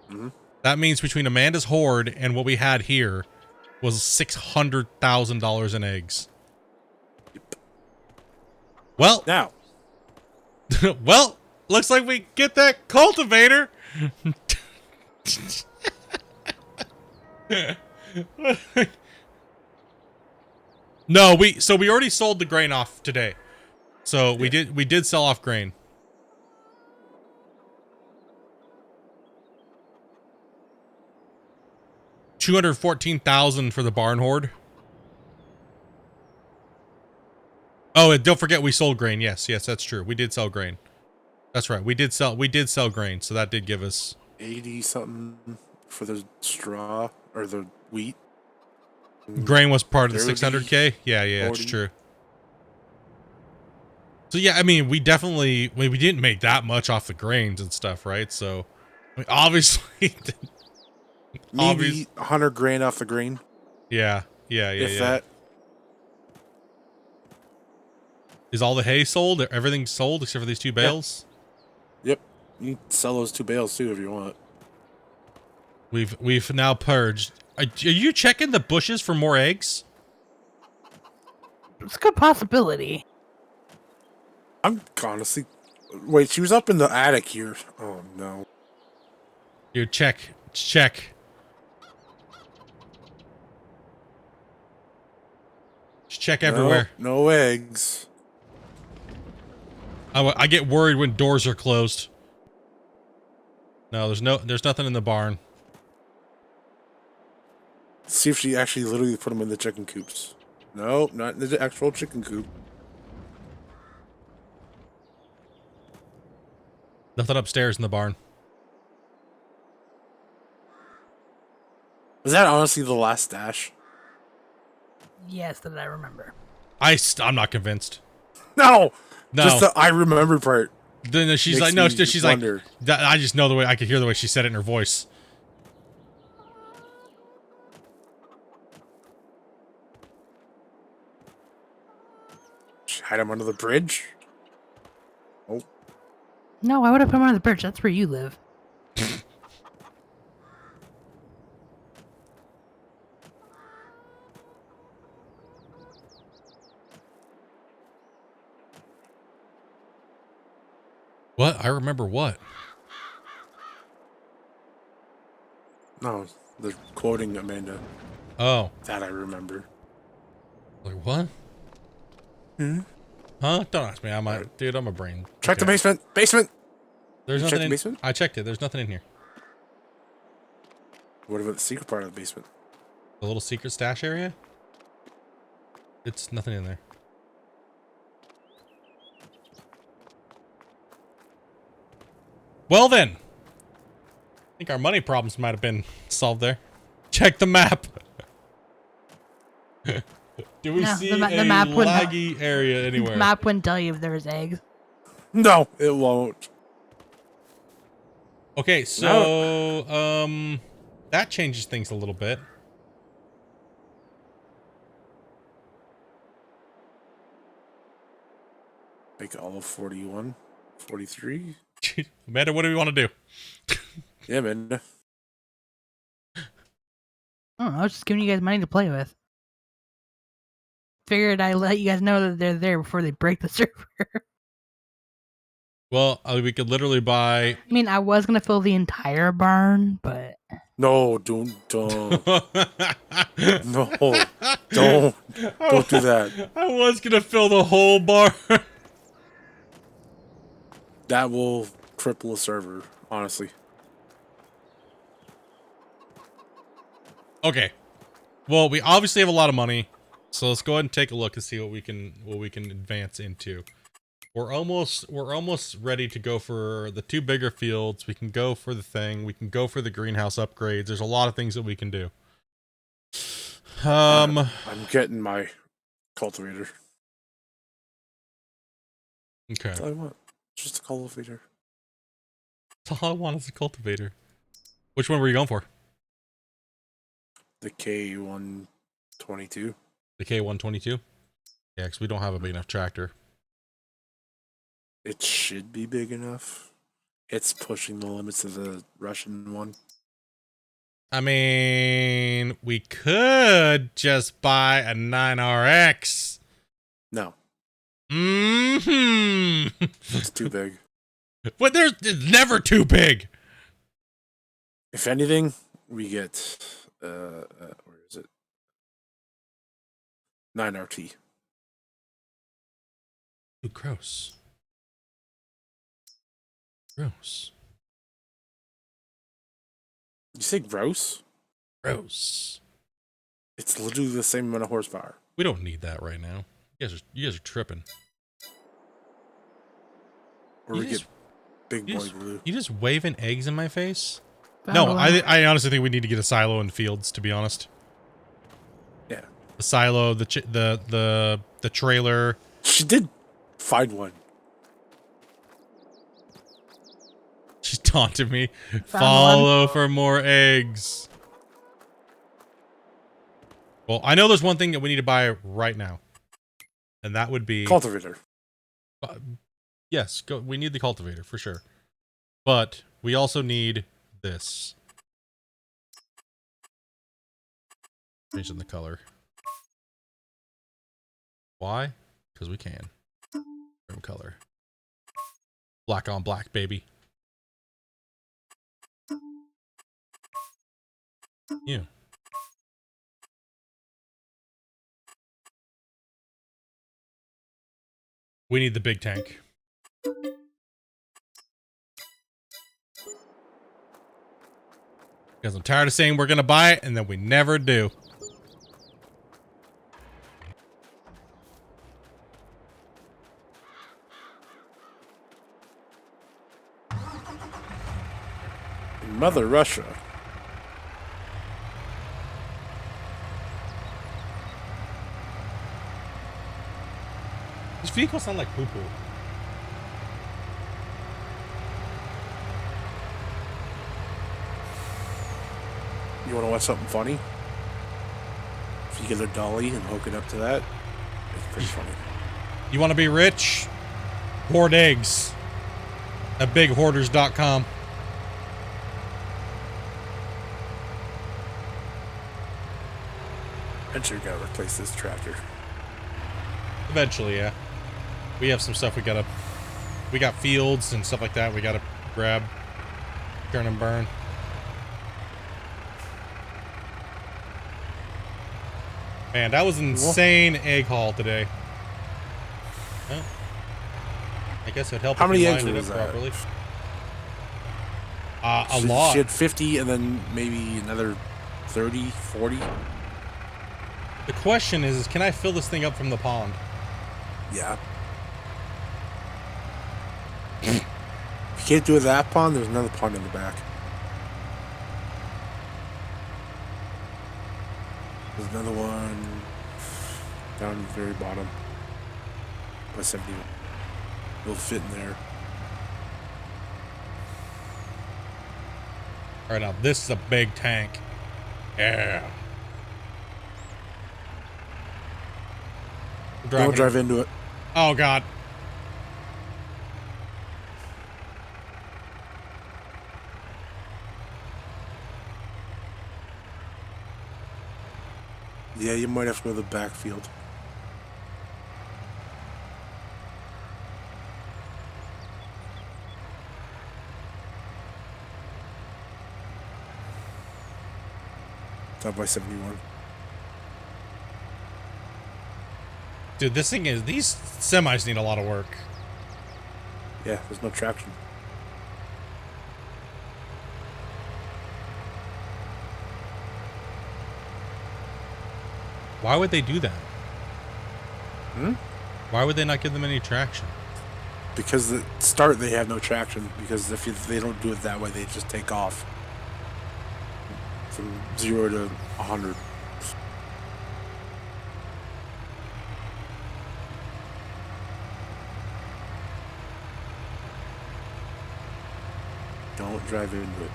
Speaker 3: Mm-hmm.
Speaker 1: That means between Amanda's hoard and what we had here was $600,000 in eggs. Well,
Speaker 3: now,
Speaker 1: well, looks like we get that cultivator. No, we already sold the grain off today. So we did sell off grain. $214,000 for the barn hoard. Oh, and don't forget we sold grain. Yes, that's true. We did sell grain. That's right. We did sell grain, so that did give us
Speaker 3: 80 something for the straw or the wheat.
Speaker 1: Grain was part of the 600K. Yeah, it's true. So yeah, I mean, we didn't make that much off the grains and stuff, right? So I mean, obviously,
Speaker 3: maybe 100 grand off the grain.
Speaker 1: Yeah.
Speaker 3: If that.
Speaker 1: Is all the hay sold? Everything's sold except for these 2 bales?
Speaker 3: Yep. You can sell those 2 bales too if you want.
Speaker 1: We've now purged. Are you checking the bushes for more eggs?
Speaker 2: It's a good possibility.
Speaker 3: I'm honestly... Wait, she was up in the attic here. Oh, no.
Speaker 1: You check. Just check everywhere.
Speaker 3: No eggs.
Speaker 1: I get worried when doors are closed. No, there's nothing in the barn.
Speaker 3: See if she actually literally put them in the chicken coops. No, not in the actual chicken coop.
Speaker 1: Nothing upstairs in the barn.
Speaker 3: Was that honestly the last stash?
Speaker 2: Yes, that I remember.
Speaker 1: I'm not convinced.
Speaker 3: No!
Speaker 1: No.
Speaker 3: Just the I remember part.
Speaker 1: Then she's
Speaker 3: Makes
Speaker 1: like, no,
Speaker 3: me
Speaker 1: she's
Speaker 3: wonder.
Speaker 1: like, I just know the way, I could hear the way she said it in her voice.
Speaker 3: She hide him under the bridge? Oh.
Speaker 2: No, I would have put him on the bridge. That's where you live.
Speaker 1: What? I remember what?
Speaker 3: No, they're quoting Amanda.
Speaker 1: Oh.
Speaker 3: That I remember.
Speaker 1: Like, what?
Speaker 3: Hmm?
Speaker 1: Huh? Don't ask me. I'm a brain.
Speaker 3: Check the basement! Basement!
Speaker 1: There's
Speaker 3: You
Speaker 1: nothing
Speaker 3: checked the
Speaker 1: in
Speaker 3: basement?
Speaker 1: I checked it. There's nothing in here.
Speaker 3: What about the secret part of the basement?
Speaker 1: The little secret stash area? It's nothing in there. Well then. I think our money problems might have been solved there. Check the map. Do we see
Speaker 2: the
Speaker 1: a
Speaker 2: map
Speaker 1: laggy area anywhere?
Speaker 2: The map wouldn't tell you if there was eggs.
Speaker 3: No, it won't.
Speaker 1: Okay, so that changes things a little bit.
Speaker 3: Make all of 41, 43.
Speaker 1: Amanda, what do we want to do?
Speaker 3: Yeah, man.
Speaker 2: I don't know. I was just giving you guys money to play with. Figured I'd let you guys know that they're there before they break the server.
Speaker 1: Well, we could literally buy.
Speaker 2: I mean, I was gonna fill the entire barn, but
Speaker 3: No, don't no, don't do that.
Speaker 1: I was gonna fill the whole bar.
Speaker 3: That will cripple a server, honestly.
Speaker 1: Okay. Well, we obviously have a lot of money, so let's go ahead and take a look and see what we can advance into. We're almost ready to go for the 2 bigger fields. We can go for the thing. We can go for the greenhouse upgrades. There's a lot of things that we can do.
Speaker 3: I'm getting my cultivator.
Speaker 1: Okay.
Speaker 3: That's all I want. Just a cultivator.
Speaker 1: That's all I want is a cultivator. Which one were you going for?
Speaker 3: The K122.
Speaker 1: The K122? Yeah, because we don't have a big enough tractor.
Speaker 3: It should be big enough. It's pushing the limits of the Russian one.
Speaker 1: I mean, we could just buy a 9RX.
Speaker 3: No,
Speaker 1: Mm-hmm.
Speaker 3: it's too big.
Speaker 1: But it's never too big.
Speaker 3: If anything, we get where is it? 9RT.
Speaker 1: Ooh, gross. Gross.
Speaker 3: You say gross?
Speaker 1: Gross.
Speaker 3: It's literally the same amount of horsepower.
Speaker 1: We don't need that right now. You guys are tripping.
Speaker 3: Or
Speaker 1: You
Speaker 3: we
Speaker 1: just-
Speaker 3: get big boy blue.
Speaker 1: You just waving eggs in my face?
Speaker 2: found
Speaker 1: No,
Speaker 2: one.
Speaker 1: I honestly think we need to get a silo in the fields, to be honest.
Speaker 3: Yeah.
Speaker 1: The silo, the trailer.
Speaker 3: She did find one.
Speaker 1: She's taunting me.
Speaker 2: Found
Speaker 1: Follow for more eggs. Well, I know there's one thing that we need to buy right now. And that would be...
Speaker 3: Cultivator.
Speaker 1: Yes, we need the cultivator, for sure. But we also need this. Changing the color. Why? Because we can. Trim color. Black on black, baby. Yeah. We need the big tank. Because I'm tired of saying we're going to buy it, and then we never do.
Speaker 3: Mother Russia.
Speaker 1: These vehicles sound like poo-poo.
Speaker 3: You want to watch something funny? If you get a dolly and hook it up to that, it's pretty funny.
Speaker 1: You want to be rich? Hoard eggs. At bighoarders.com.
Speaker 3: I'm sure you gotta replace this tractor.
Speaker 1: Eventually, yeah. We have some stuff we got fields and stuff like that we gotta grab, turn and burn. Man, that was an insane egg haul today. Well, I guess it'd help
Speaker 3: How
Speaker 1: if
Speaker 3: many
Speaker 1: you
Speaker 3: eggs
Speaker 1: lined it
Speaker 3: was
Speaker 1: up
Speaker 3: that?
Speaker 1: properly. A
Speaker 3: She-
Speaker 1: lot.
Speaker 3: She had 50 and then maybe another 30, 40.
Speaker 1: The question is can I fill this thing up from the pond?
Speaker 3: Yeah. If you can't do it at that pond, there's another pond in the back. There's another one down at the very bottom. By 70. It'll fit in there.
Speaker 1: Alright, now this is a big tank. Yeah.
Speaker 3: Don't drive into it.
Speaker 1: Oh god.
Speaker 3: Yeah, you might have to go to the backfield. not by 71.
Speaker 1: Dude, this thing is, these semis need a lot of work.
Speaker 3: Yeah, there's no traction.
Speaker 1: Why would they do that?
Speaker 3: Hmm?
Speaker 1: Why would they not give them any traction?
Speaker 3: Because at the start they have no traction, because if they don't do it that way, they just take off from 0 to 100. Don't drive into it.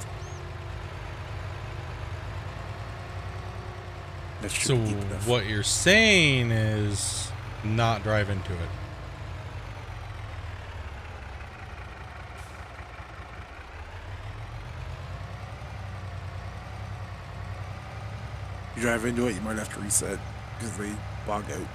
Speaker 3: That should
Speaker 1: So
Speaker 3: be deep enough.
Speaker 1: what you're saying is not drive into it.
Speaker 3: You drive into it, you might have to reset because they bog out.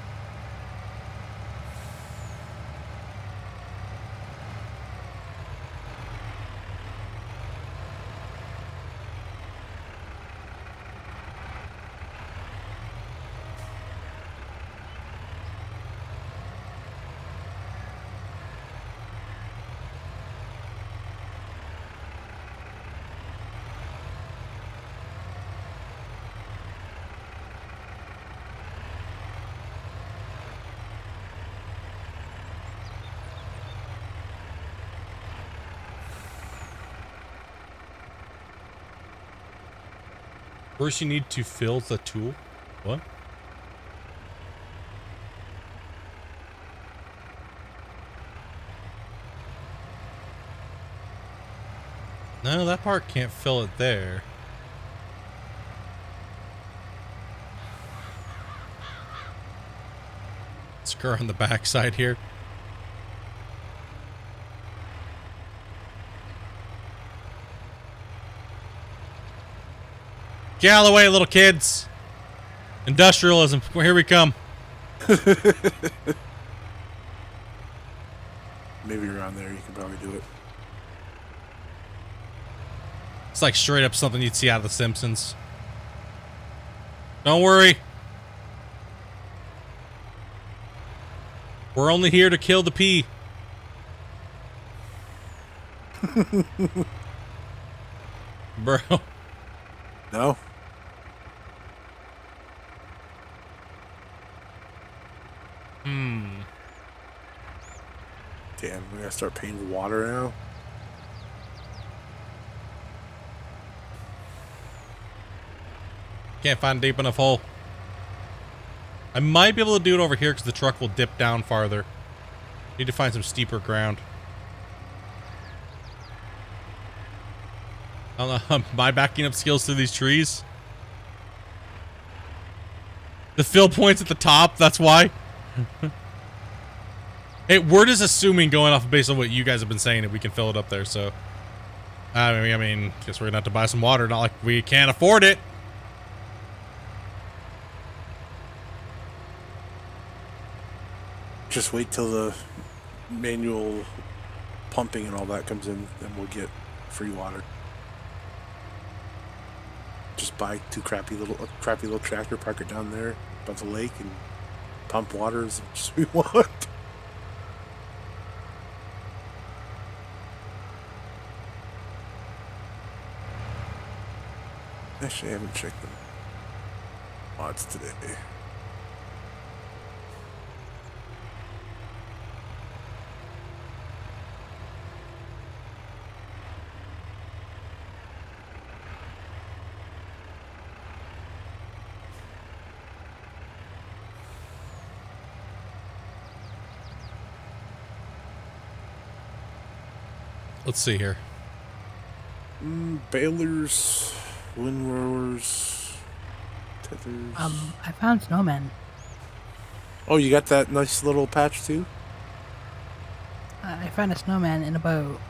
Speaker 1: First you need to fill the tool. What? No, that part can't fill it there. Screw on the backside here. Get out of the way, little kids. Industrialism. Well, here we come.
Speaker 3: Maybe around there you can probably do it.
Speaker 1: It's like straight up something you'd see out of The Simpsons. Don't worry. We're only here to kill the pea. Bro.
Speaker 3: No? Damn, we gotta start paying for water now.
Speaker 1: Can't find a deep enough hole. I might be able to do it over here because the truck will dip down farther. Need to find some steeper ground. I don't know. My backing up skills through these trees. The fill point's at the top. That's why. Hey, we're just assuming going off based on what you guys have been saying that we can fill it up there. So, I mean, guess we're gonna have to buy some water. Not like we can't afford it.
Speaker 3: Just wait till the manual pumping and all that comes in, then we'll get free water. Just buy a crappy little tractor, park it down there by the lake, and pump water as much as we want. Actually, I haven't checked the mods today.
Speaker 1: Let's see here.
Speaker 3: Balers, windrowers, tethers.
Speaker 2: I found snowmen.
Speaker 3: Oh, you got that nice little patch too?
Speaker 2: I found a snowman in a boat.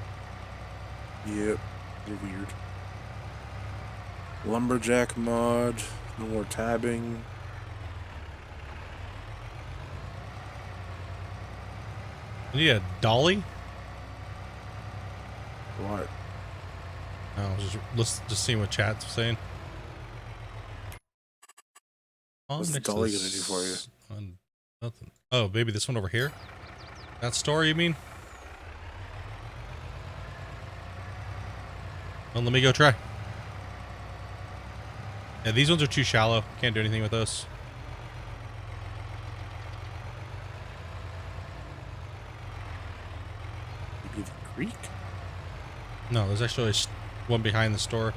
Speaker 3: Yep, you're weird. Lumberjack mod, no more tabbing.
Speaker 1: Yeah, dolly.
Speaker 3: What?
Speaker 1: Oh, let's just see what chat's saying.
Speaker 3: What's the
Speaker 1: next to
Speaker 3: dolly
Speaker 1: this-
Speaker 3: gonna do for you?
Speaker 1: Nothing. Oh, maybe this one over here? That store, you mean? Well, let me go try. Yeah, these ones are too shallow. Can't do anything with those.
Speaker 3: Maybe the creek?
Speaker 1: No, there's actually one behind the store.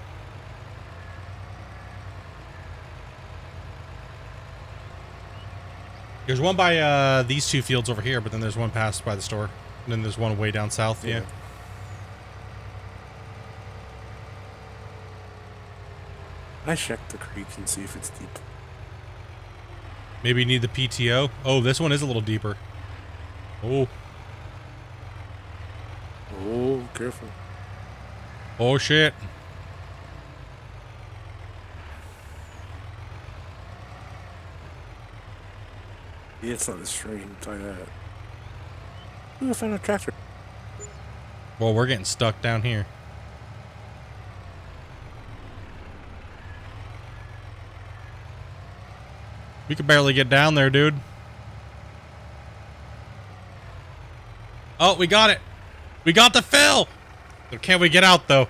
Speaker 1: There's one by these two fields over here, but then there's one past by the store. And then there's one way down south, yeah.
Speaker 3: I check the creek and see if it's deep.
Speaker 1: Maybe you need the PTO. Oh, this one is a little deeper. Oh.
Speaker 3: Oh, careful.
Speaker 1: Oh, shit.
Speaker 3: Yeah, it's not the stream, I'll tell you that. Ooh, I found a tractor.
Speaker 1: Well, we're getting stuck down here. We could barely get down there, dude. Oh, we got it. We got the fill. Can't we get out, though?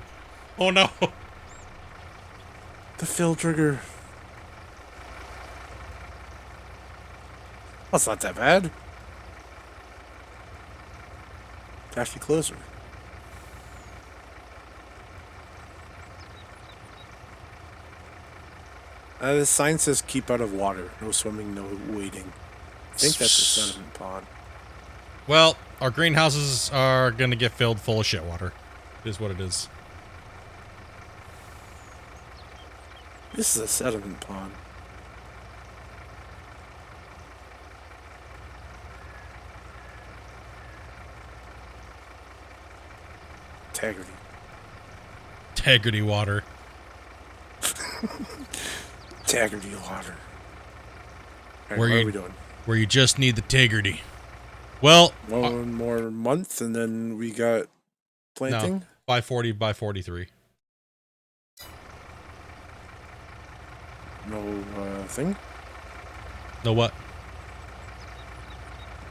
Speaker 1: Oh, no.
Speaker 3: The fill trigger. That's not that bad. It's actually closer. The sign says keep out of water. No swimming, no wading. I think that's a sediment pond.
Speaker 1: Well, our greenhouses are going to get filled full of shit water. It is what it is.
Speaker 3: This is a sediment pond. Integrity.
Speaker 1: Integrity water.
Speaker 3: Integrity water. Alright,
Speaker 1: Where
Speaker 3: what
Speaker 1: you-
Speaker 3: are we doing?
Speaker 1: Where you just need the integrity. Well,
Speaker 3: One more month and then we got planting.
Speaker 1: no. By 40 by 43.
Speaker 3: No thing.
Speaker 1: No what?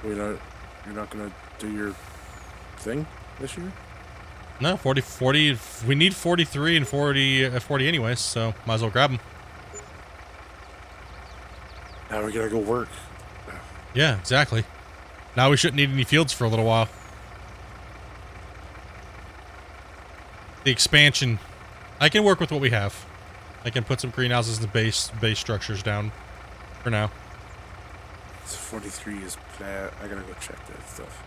Speaker 3: You're not gonna do your thing this year?
Speaker 1: No, 40. We need 43 and 40 anyways, so might as well grab them.
Speaker 3: Now we gotta go work.
Speaker 1: Yeah, exactly. Now we shouldn't need any fields for a little while. The expansion. I can work with what we have. I can put some greenhouses and base structures down for now.
Speaker 3: So 43 is bad. I gotta go check that stuff.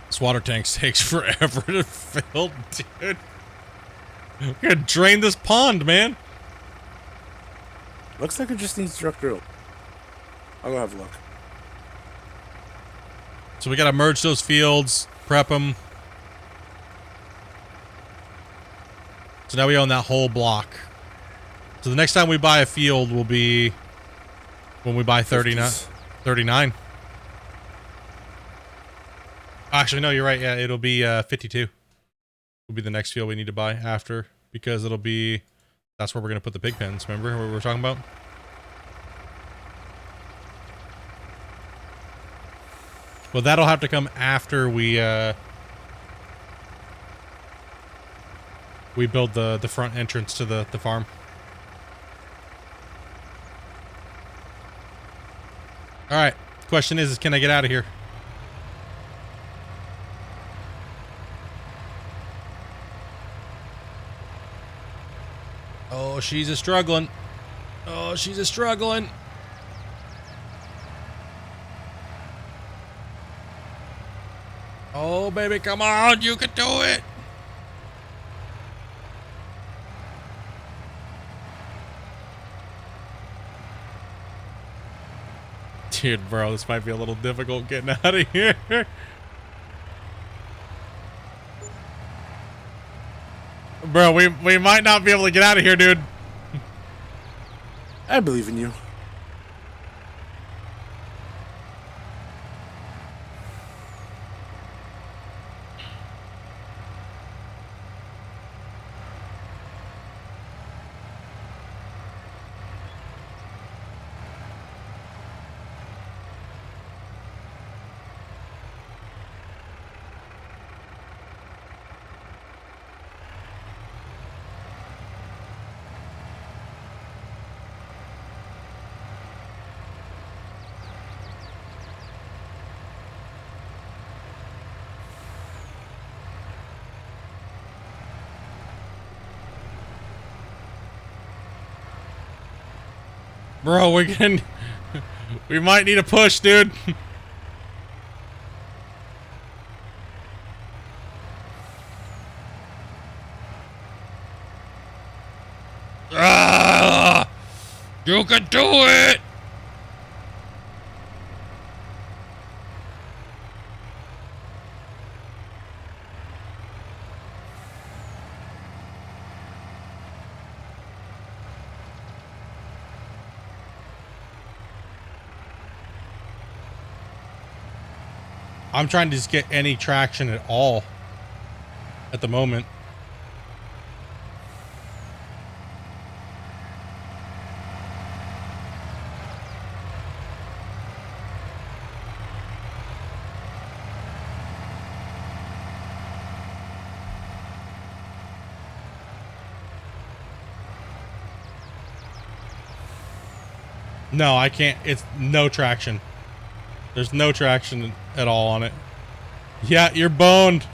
Speaker 1: This water tank takes forever to fill, dude. We gotta drain this pond, man.
Speaker 3: Looks like it just needs truck drill. I'll go have a look.
Speaker 1: So we gotta merge those fields, prep them. So now we own that whole block. So the next time we buy a field will be when we buy 39. Actually, no, you're right. Yeah, it'll be 52. Will be the next field we need to buy after, because it'll be, that's where we're gonna put the pig pens. Remember what we were talking about? Well, that'll have to come after we build the front entrance to the farm. All right. Question is can I get out of here? Oh, she's a struggling. Oh, she's a struggling. Oh, baby, come on. You can do it. Dude, bro, this might be a little difficult getting out of here. Bro, we might not be able to get out of here, dude.
Speaker 3: I believe in you.
Speaker 1: Bro, we might need a push, dude. Ah, you can do it. I'm trying to just get any traction at all at the moment. No, I can't. It's no traction. There's no traction at all on it. Yeah, you're boned.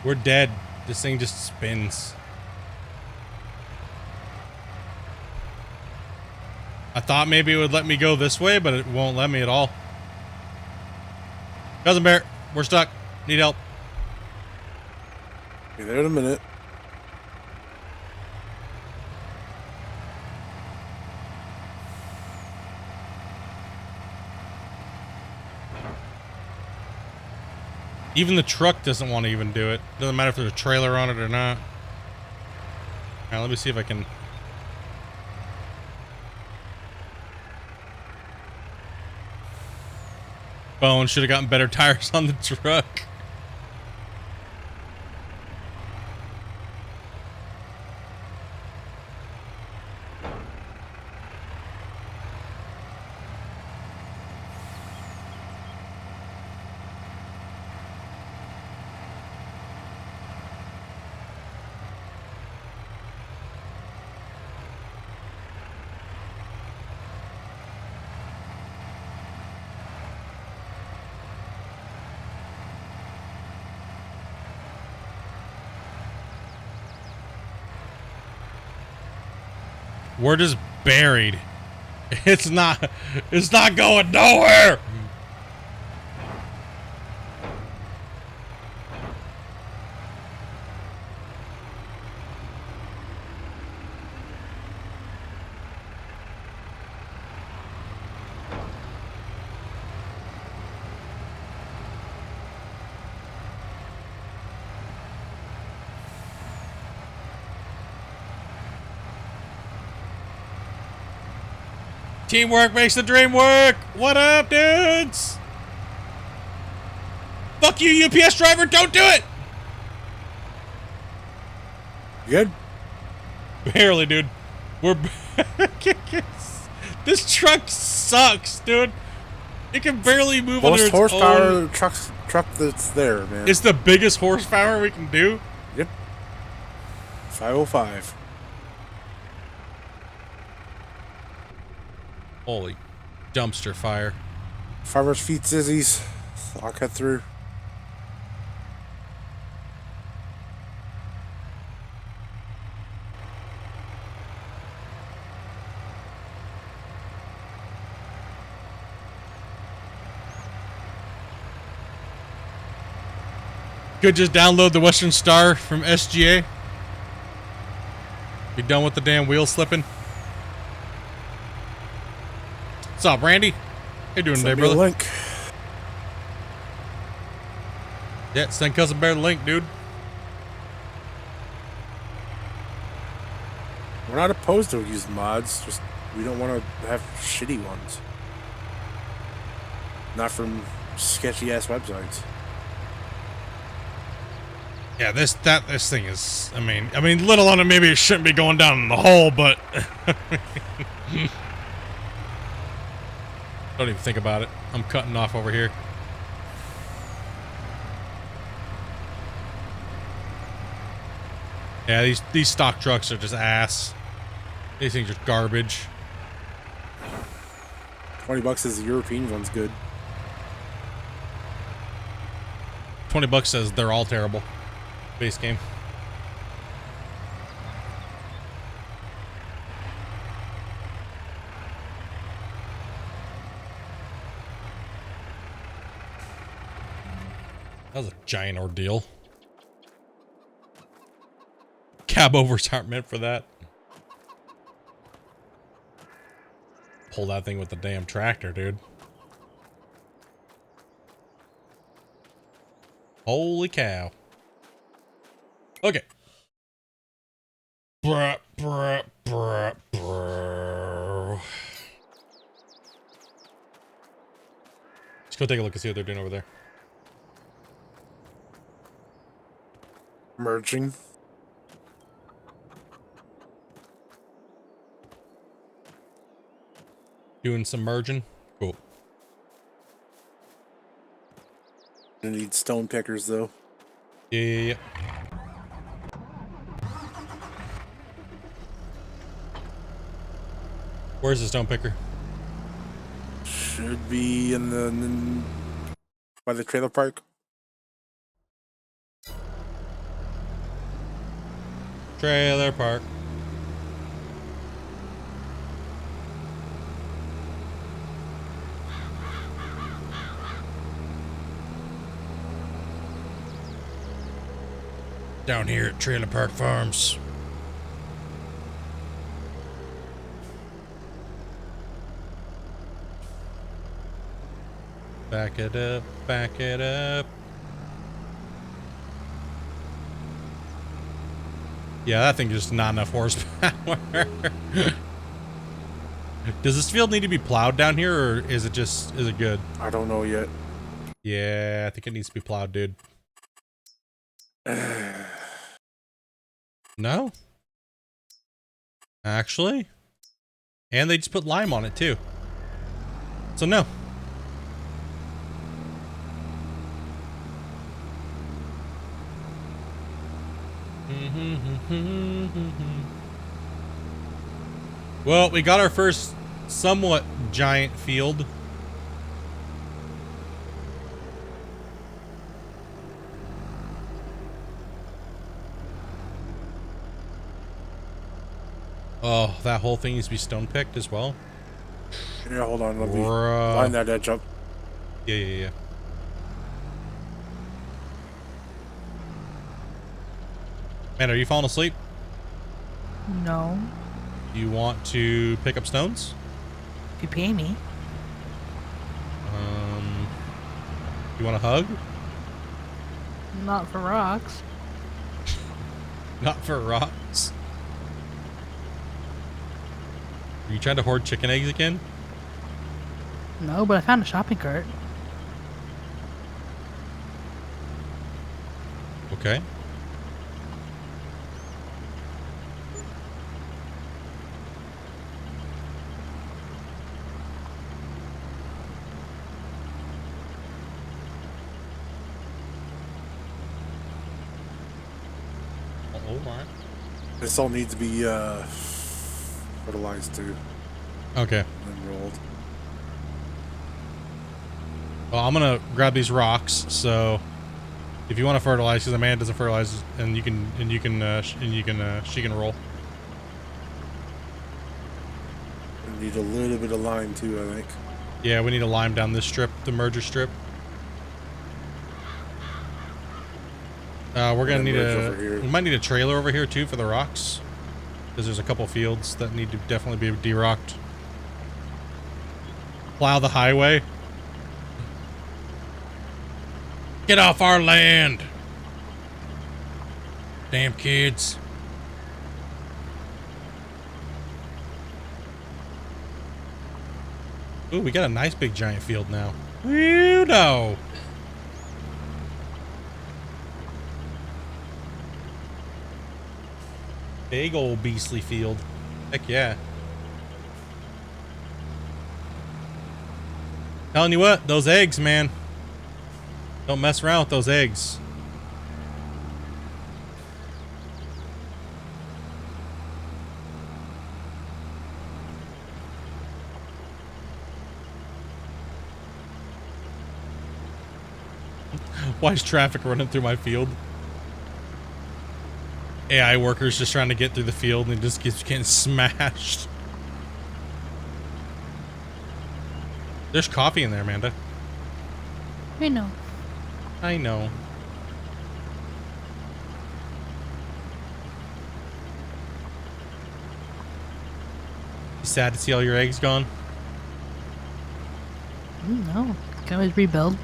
Speaker 1: We're dead. This thing just spins. I thought maybe it would let me go this way, but it won't let me at all. Cousin Bear, we're stuck. Need help.
Speaker 3: Be there in a minute.
Speaker 1: Even the truck doesn't want to even do it. Doesn't matter if there's a trailer on it or not. Alright, let me see if I can... Bone should have gotten better tires on the truck. We're just buried. It's not going nowhere. Teamwork makes the dream work. What up, dudes? Fuck you, UPS driver. Don't do it.
Speaker 3: You good?
Speaker 1: Barely, dude. We're... This truck sucks, dude. It can barely move under
Speaker 3: Most
Speaker 1: its
Speaker 3: horsepower
Speaker 1: own...
Speaker 3: truck that's there, man.
Speaker 1: It's the biggest horsepower we can do.
Speaker 3: Yep. 505.
Speaker 1: Holy dumpster fire.
Speaker 3: Farmer's feet zizzies. I'll cut through.
Speaker 1: Could just download the Western Star from SGA. Be done with the damn wheel slipping. What's up, Randy? How you doing today,
Speaker 3: Send me a
Speaker 1: brother?
Speaker 3: link.
Speaker 1: Yeah, send Cousin Bear the link, dude.
Speaker 3: We're not opposed to using mods, just we don't want to have shitty ones. Not from sketchy ass websites.
Speaker 1: Yeah, this thing is. I mean, little on it. Maybe it shouldn't be going down in the hole, but don't even think about it. I'm cutting off over here. Yeah, these stock trucks are just ass. These things are garbage.
Speaker 3: $20 is the European one's good.
Speaker 1: $20 says they're all terrible. Base game. That was a giant ordeal. Cab overs aren't meant for that. Pull that thing with the damn tractor, dude. Holy cow. Okay. Bruh, bruh, bruh, bruh. Let's go take a look and see what they're doing over there.
Speaker 3: Merging.
Speaker 1: Doing some merging. Cool.
Speaker 3: I need stone pickers though.
Speaker 1: Yeah. Where's the stone picker?
Speaker 3: Should be in the by the trailer park.
Speaker 1: Trailer park. Down here at Trailer Park Farms. Back it up, back it up. Yeah, that thing just not enough horsepower. Does this field need to be plowed down here, or is it good?
Speaker 3: I don't know yet.
Speaker 1: Yeah, I think it needs to be plowed, dude. No? Actually? And they just put lime on it, too. So, no. Well, we got our first somewhat giant field. Oh, that whole thing needs to be stone picked as well.
Speaker 3: Yeah, hold on. Let me line that edge up.
Speaker 1: Yeah. Man, are you falling asleep?
Speaker 2: No.
Speaker 1: You want to pick up stones?
Speaker 2: If you pay me.
Speaker 1: You want a hug?
Speaker 2: Not for rocks.
Speaker 1: Not for rocks. Are you trying to hoard chicken eggs again?
Speaker 2: No, but I found a shopping cart.
Speaker 1: Okay. Oh my.
Speaker 3: This all needs to be fertilized too.
Speaker 1: Okay.
Speaker 3: And rolled.
Speaker 1: Well, I'm gonna grab these rocks. So, if you want to fertilize, because the man doesn't fertilize, and she can roll.
Speaker 3: We need a little bit of lime too, I think.
Speaker 1: Yeah, we need a lime down this strip, the merger strip. We're gonna need we might need a trailer over here too for the rocks, because there's a couple fields that need to definitely be de-rocked. Plow the highway. Get off our land! Damn kids. Ooh, we got a nice big giant field now. You know. Big old beastly field. Heck yeah. Telling you what, those eggs, man. Don't mess around with those eggs. Why is traffic running through my field? AI workers just trying to get through the field and just keeps getting smashed. There's coffee in there, Amanda.
Speaker 2: I know.
Speaker 1: I know. You sad to see all your eggs gone?
Speaker 2: No. Can always rebuild.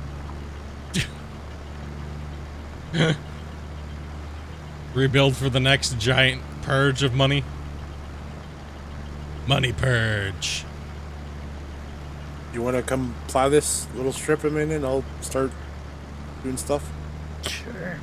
Speaker 1: Rebuild for the next giant purge of money. Money purge.
Speaker 3: You want to come plow this little strip a minute and I'll start doing stuff?
Speaker 2: Sure.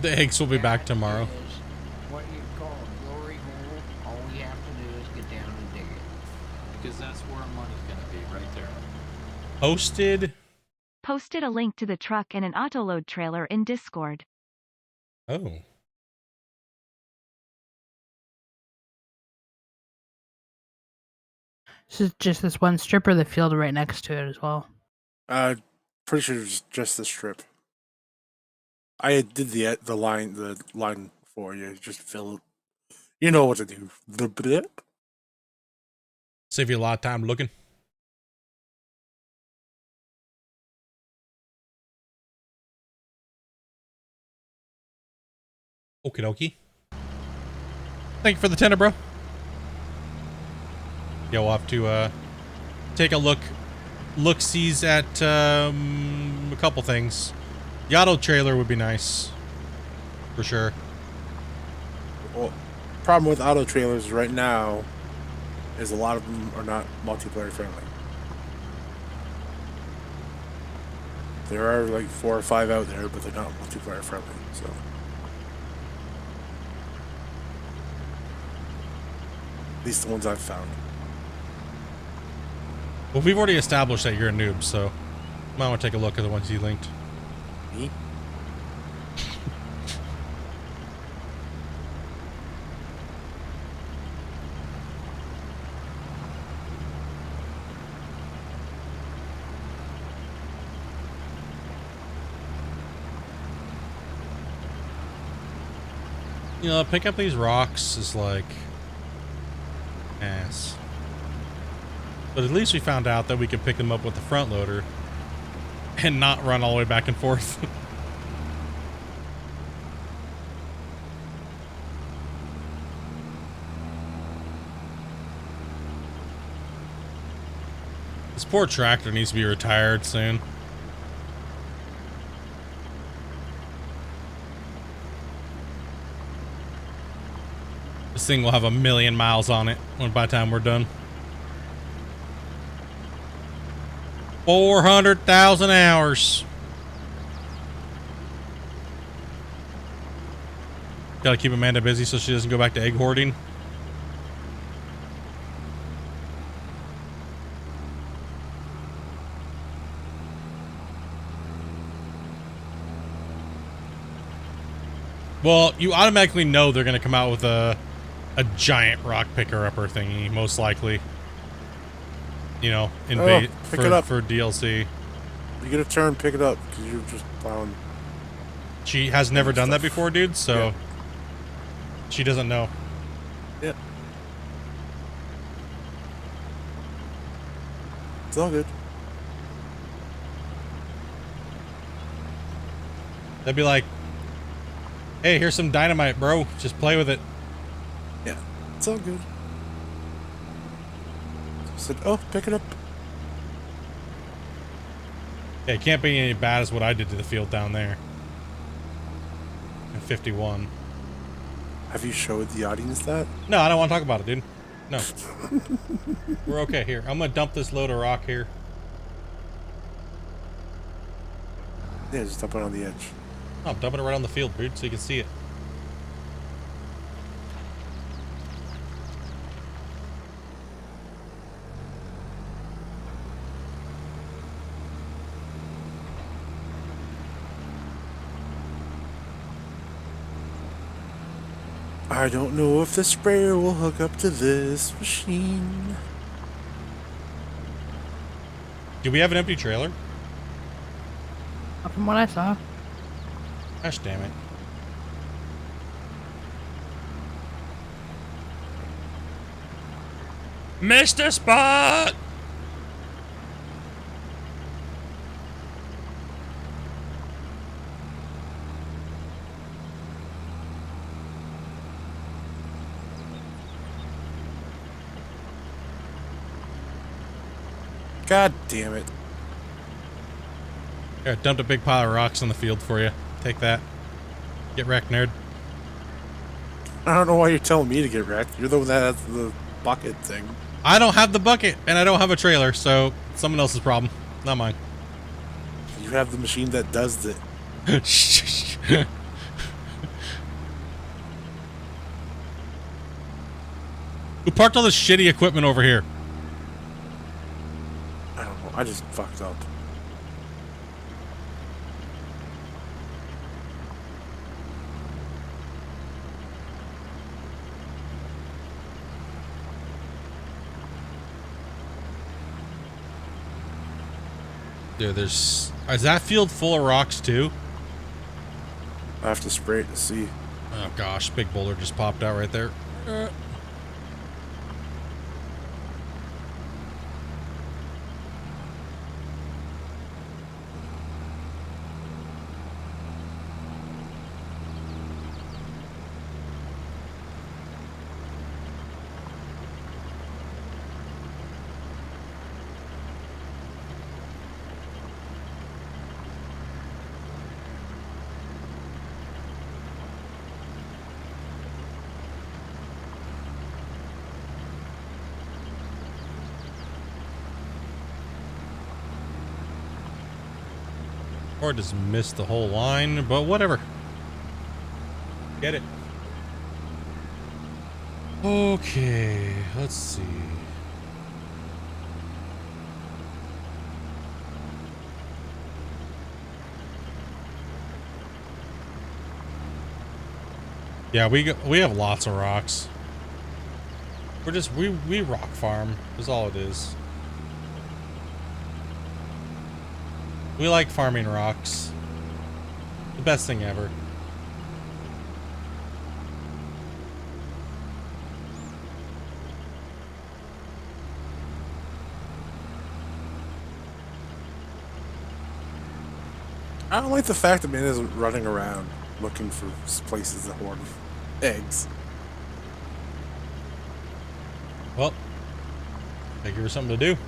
Speaker 1: The eggs will be back tomorrow.
Speaker 4: Is what you call a glory hole. All we have to do is get down and dig it.
Speaker 5: Because that's where money's gonna be, right there.
Speaker 1: Posted.
Speaker 6: Posted a link to the truck and an autoload trailer in Discord.
Speaker 1: Oh.
Speaker 2: This is just this one strip or the field right next to it as well.
Speaker 3: Pretty sure it's just the strip. I did the line for you. Just fill it. You know what to do. The blip.
Speaker 1: Save you a lot of time looking. Okie dokie. Thank you for the tenner, bro. Yeah, we'll have to take a look-sees at a couple things. The auto trailer would be nice, for sure.
Speaker 3: Well, problem with auto trailers right now is a lot of them are not multiplayer friendly. There are like 4 or 5 out there, but they're not multiplayer friendly. So. At least the ones I've found.
Speaker 1: Well, we've already established that you're a noob, so might want to take a look at the ones you linked.
Speaker 3: Me?
Speaker 1: You know, pick up these rocks is like ass. But at least we found out that we could pick them up with the front loader and not run all the way back and forth. This poor tractor needs to be retired soon. This thing will have 1,000,000 miles on it by the time we're done. 400,000 hours. Gotta keep Amanda busy so she doesn't go back to egg hoarding. Well, you automatically know they're gonna come out with a giant rock picker upper thingy, most likely. You know,
Speaker 3: pick it up.
Speaker 1: for DLC.
Speaker 3: You get a turn, pick it up, because you're just plowing.
Speaker 1: She has never done that before, dude, so
Speaker 3: Yeah.
Speaker 1: she doesn't know.
Speaker 3: Yeah. It's all good.
Speaker 1: They'd be like, hey, here's some dynamite, bro. Just play with it.
Speaker 3: Yeah, it's all good. Said, oh, pick it up.
Speaker 1: Yeah, it can't be any bad as what I did to the field down there. In 51.
Speaker 3: Have you showed the audience that?
Speaker 1: No, I don't want to talk about it, dude. No. We're okay here. I'm gonna dump this load of rock here.
Speaker 3: Yeah, just dump it on the edge.
Speaker 1: No, I'm dumping it right on the field, dude, so you can see it.
Speaker 3: I don't know if the sprayer will hook up to this machine.
Speaker 1: Do we have an empty trailer?
Speaker 2: From what I saw.
Speaker 1: Gosh damn it. Missed a spot!
Speaker 3: God damn it.
Speaker 1: Here, I dumped a big pile of rocks in the field for you. Take that. Get wrecked, nerd.
Speaker 3: I don't know why you're telling me to get wrecked. You're the one that has the bucket thing.
Speaker 1: I don't have the bucket, and I don't have a trailer, so it's someone else's problem, not mine.
Speaker 3: You have the machine that does it.
Speaker 1: Who parked all this shitty equipment over here?
Speaker 3: I don't know. I just fucked up.
Speaker 1: Dude, is that field full of rocks too?
Speaker 3: I have to spray it to see.
Speaker 1: Oh gosh, big boulder just popped out right there. Or just missed the whole line, but whatever. Get it. Okay, let's see. Yeah, we have lots of rocks. We're just we rock farm is all it is. We like farming rocks. The best thing ever.
Speaker 3: I don't like the fact that man isn't running around looking for places that hoard eggs.
Speaker 1: Well, I give her something to do.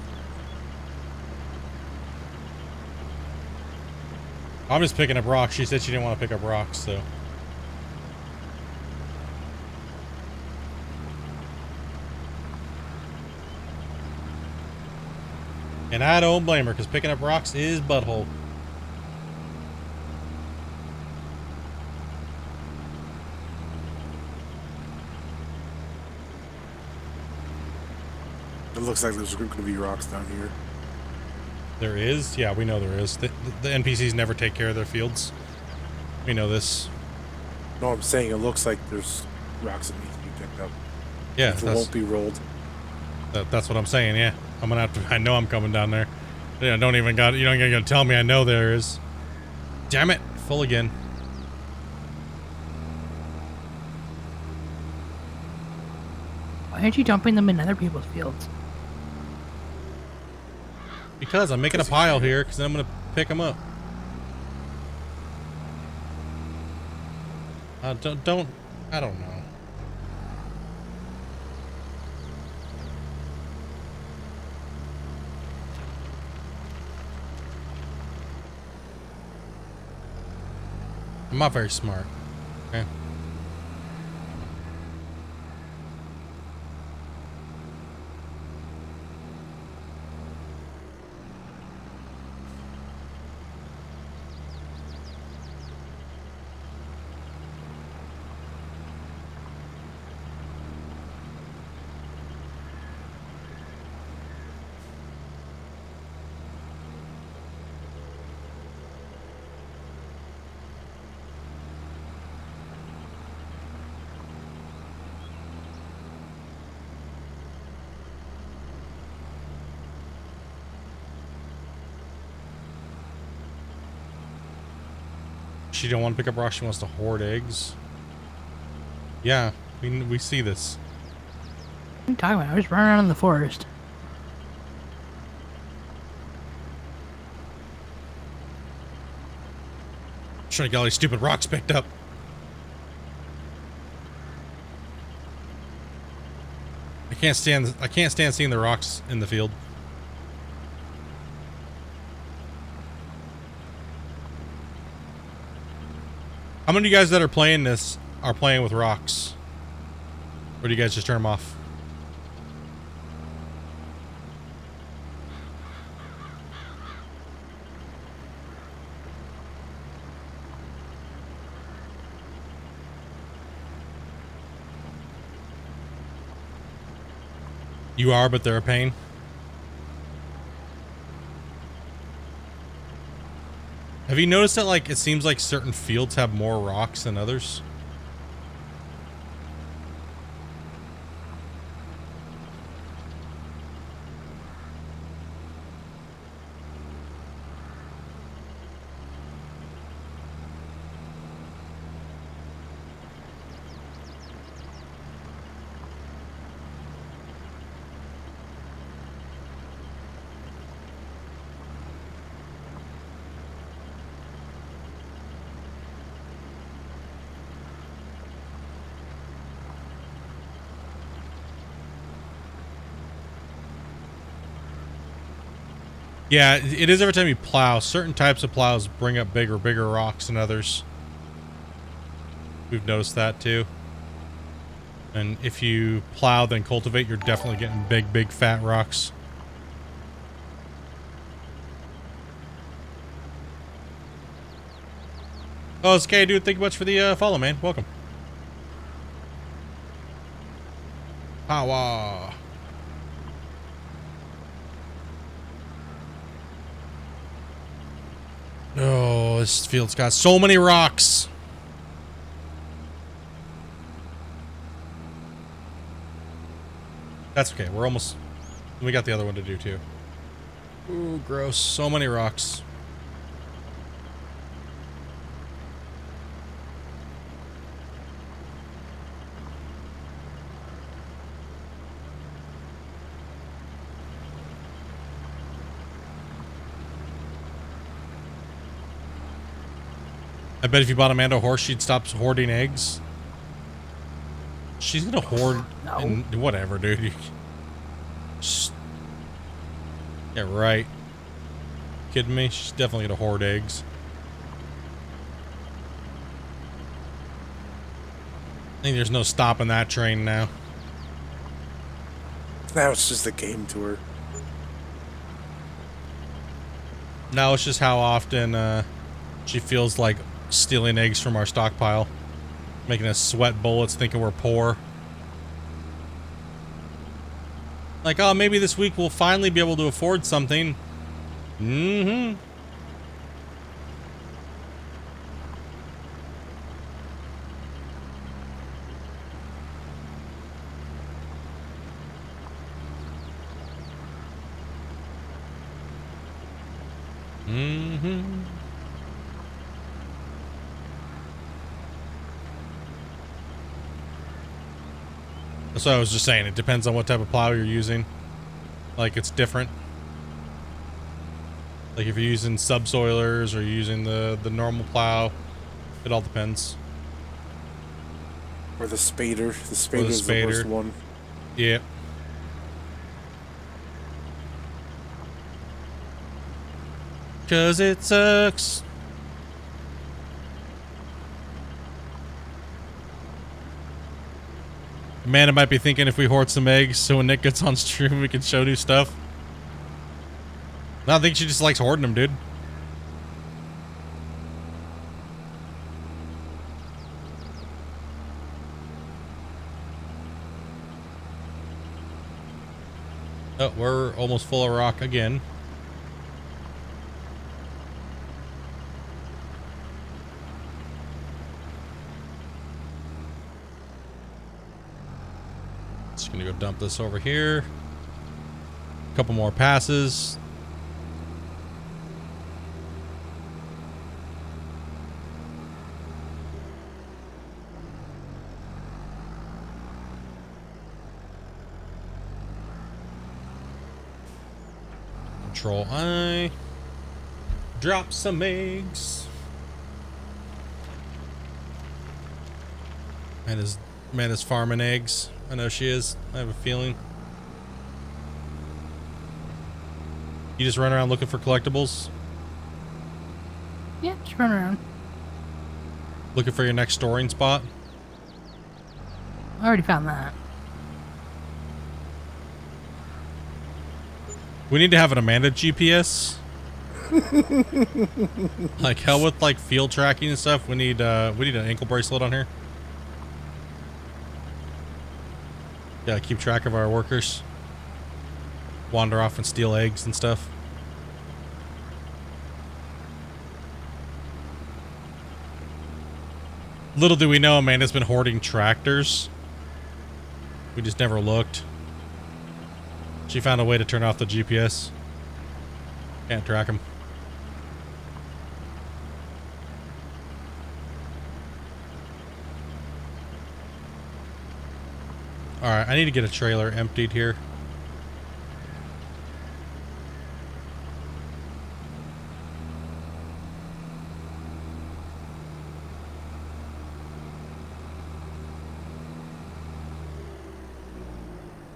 Speaker 1: I'm just picking up rocks. She said she didn't want to pick up rocks, so. And I don't blame her, because picking up rocks is butthole.
Speaker 3: It looks like there's going to be rocks down here.
Speaker 1: There is? Yeah, we know there is. The NPCs never take care of their fields. We know this.
Speaker 3: No, I'm saying it looks like there's rocks that need to be picked up.
Speaker 1: Yeah,
Speaker 3: It won't be rolled.
Speaker 1: that's what I'm saying, yeah. I'm gonna have to, I know I'm coming down there. Yeah, don't even you don't even gonna tell me I know there is. Damn it, full again.
Speaker 2: Why aren't you dumping them in other people's fields?
Speaker 1: Because I'm making a pile here, because then I'm gonna pick them up. I don't know. I'm not very smart. Okay. She don't want to pick up rocks. She wants to hoard eggs. Yeah, we see this.
Speaker 2: What are you talking about? I was running around in the forest.
Speaker 1: Trying to get all these stupid rocks picked up. I can't stand seeing the rocks in the field. How many of you guys that are playing this are playing with rocks? Or do you guys just turn them off? You are, but they're a pain. Have you noticed that, like, it seems like certain fields have more rocks than others? Yeah, it is every time you plow. Certain types of plows bring up bigger rocks than others. We've noticed that too. And if you plow then cultivate, you're definitely getting big fat rocks. Oh, it's okay, dude. Thank you much for the follow, man. Welcome. Power. Oh, this field's got so many rocks. That's okay. We're almost... We got the other one to do, too. Ooh, gross. So many rocks. I bet if you bought Amanda a horse, she'd stop hoarding eggs. She's gonna hoard...
Speaker 2: No.
Speaker 1: And whatever, dude. Yeah, right. Kidding me? She's definitely gonna hoard eggs. I think there's no stopping that train now.
Speaker 3: Now it's just a game to her.
Speaker 1: Now it's just how often she feels like stealing eggs from our stockpile. Making us sweat bullets thinking we're poor. Like, oh, maybe this week we'll finally be able to afford something. Mm-hmm. Mm-hmm. That's what I was just saying. It depends on what type of plow you're using. Like, it's different. Like, if you're using subsoilers or you're using the normal plow, it all depends.
Speaker 3: Or the spader. The spader's the worst one.
Speaker 1: Yeah. Cause it sucks. Amanda might be thinking if we hoard some eggs so when Nick gets on stream we can show new stuff. No, I think she just likes hoarding them, dude. Oh, we're almost full of rock again. Just gonna go dump this over here. A couple more passes. control. I drop some eggs. Man is farming eggs. I know she is. I have a feeling. You just run around looking for collectibles?
Speaker 2: Yeah, just run around.
Speaker 1: Looking for your next storing spot?
Speaker 2: I already found that.
Speaker 1: We need to have an Amanda GPS. Like hell with like field tracking and stuff. We need an ankle bracelet on here. Yeah, keep track of our workers. Wander off and steal eggs and stuff. Little do we know, Amanda's been hoarding tractors. We just never looked. She found a way to turn off the GPS. Can't track him. Alright, I need to get a trailer emptied here.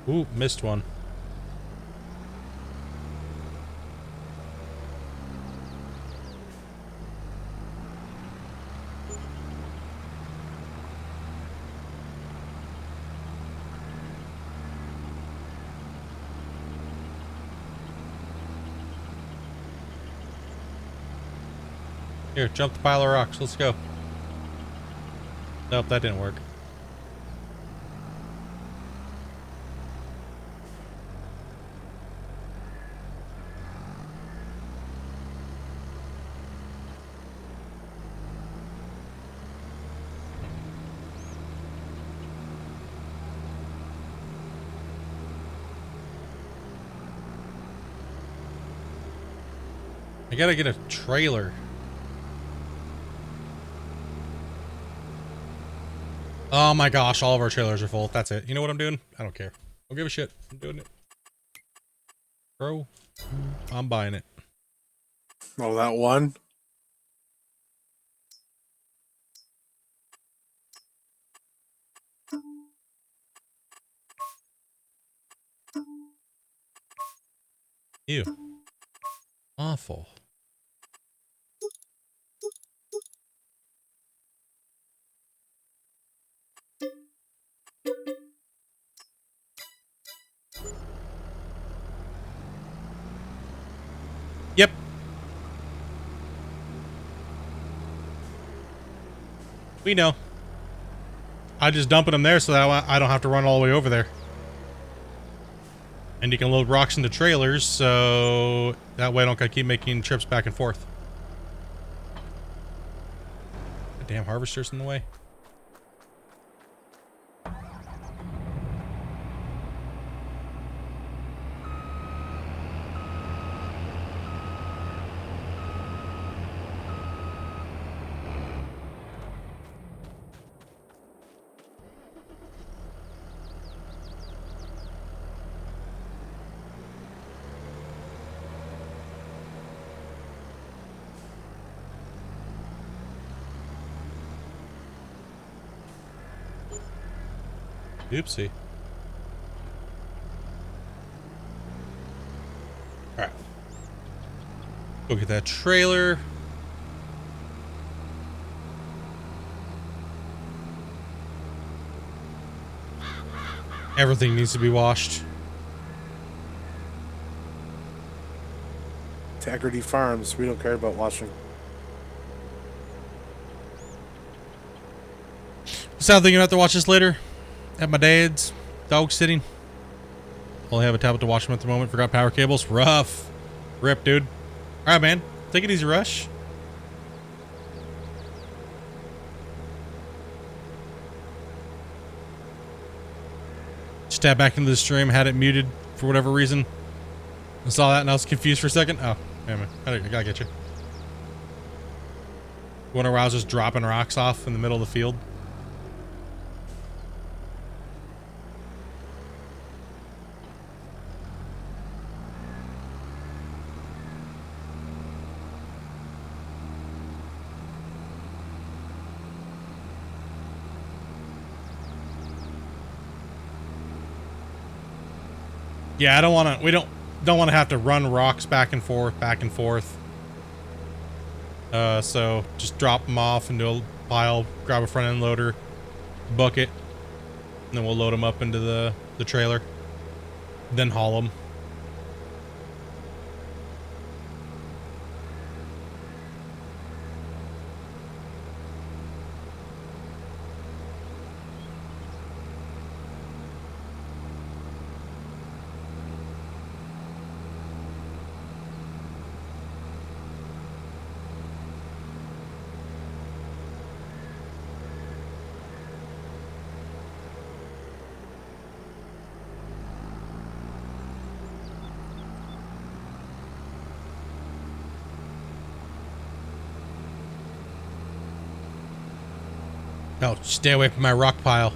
Speaker 1: Ooh, missed one. Here, jump the pile of rocks. Let's go. Nope, that didn't work. I gotta get a trailer. Oh my gosh, all of our trailers are full. That's it. You know what I'm doing? I don't care. Don't give a shit. I'm doing it. Bro, I'm buying it.
Speaker 3: Oh, that one?
Speaker 1: Ew. Awful. Yep. We know. I just dumping them there so that I don't have to run all the way over there. And you can load rocks into trailers, so that way I don't gotta keep making trips back and forth. The damn harvester's in the way. Oopsie. Alright. Go get that trailer. Everything needs to be washed.
Speaker 3: Integrity Farms. We don't care about washing.
Speaker 1: So I'm thinking about to watch this later. At my dad's. Dog sitting. Only have a tablet to watch them at the moment. Forgot power cables. Rough. Rip, dude. Alright, man. Take it easy, Rush. Just tapped back into the stream. Had it muted for whatever reason. I saw that and I was confused for a second. Oh, man. I gotta get you. Wonder where I was just dropping rocks off in the middle of the field. Yeah, I don't want to. We don't want to have to run rocks back and forth, back and forth. So just drop them off into a pile, grab a front end loader, bucket, and then we'll load them up into the trailer. Then haul them. No, stay away from my rock pile.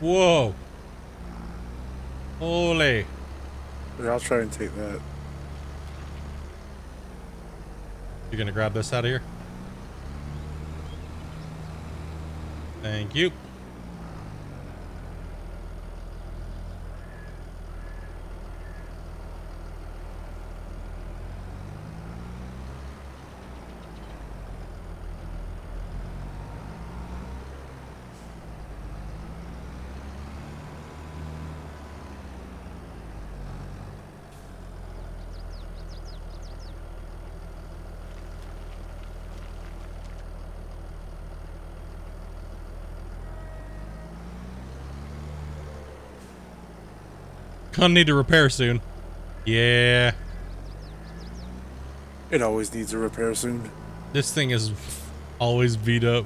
Speaker 1: Whoa. Holy.
Speaker 3: Yeah, I'll try and take that.
Speaker 1: You're gonna grab this out of here? Thank you. Gonna need to repair soon. Yeah.
Speaker 3: It always needs a repair soon.
Speaker 1: This thing is always beat up.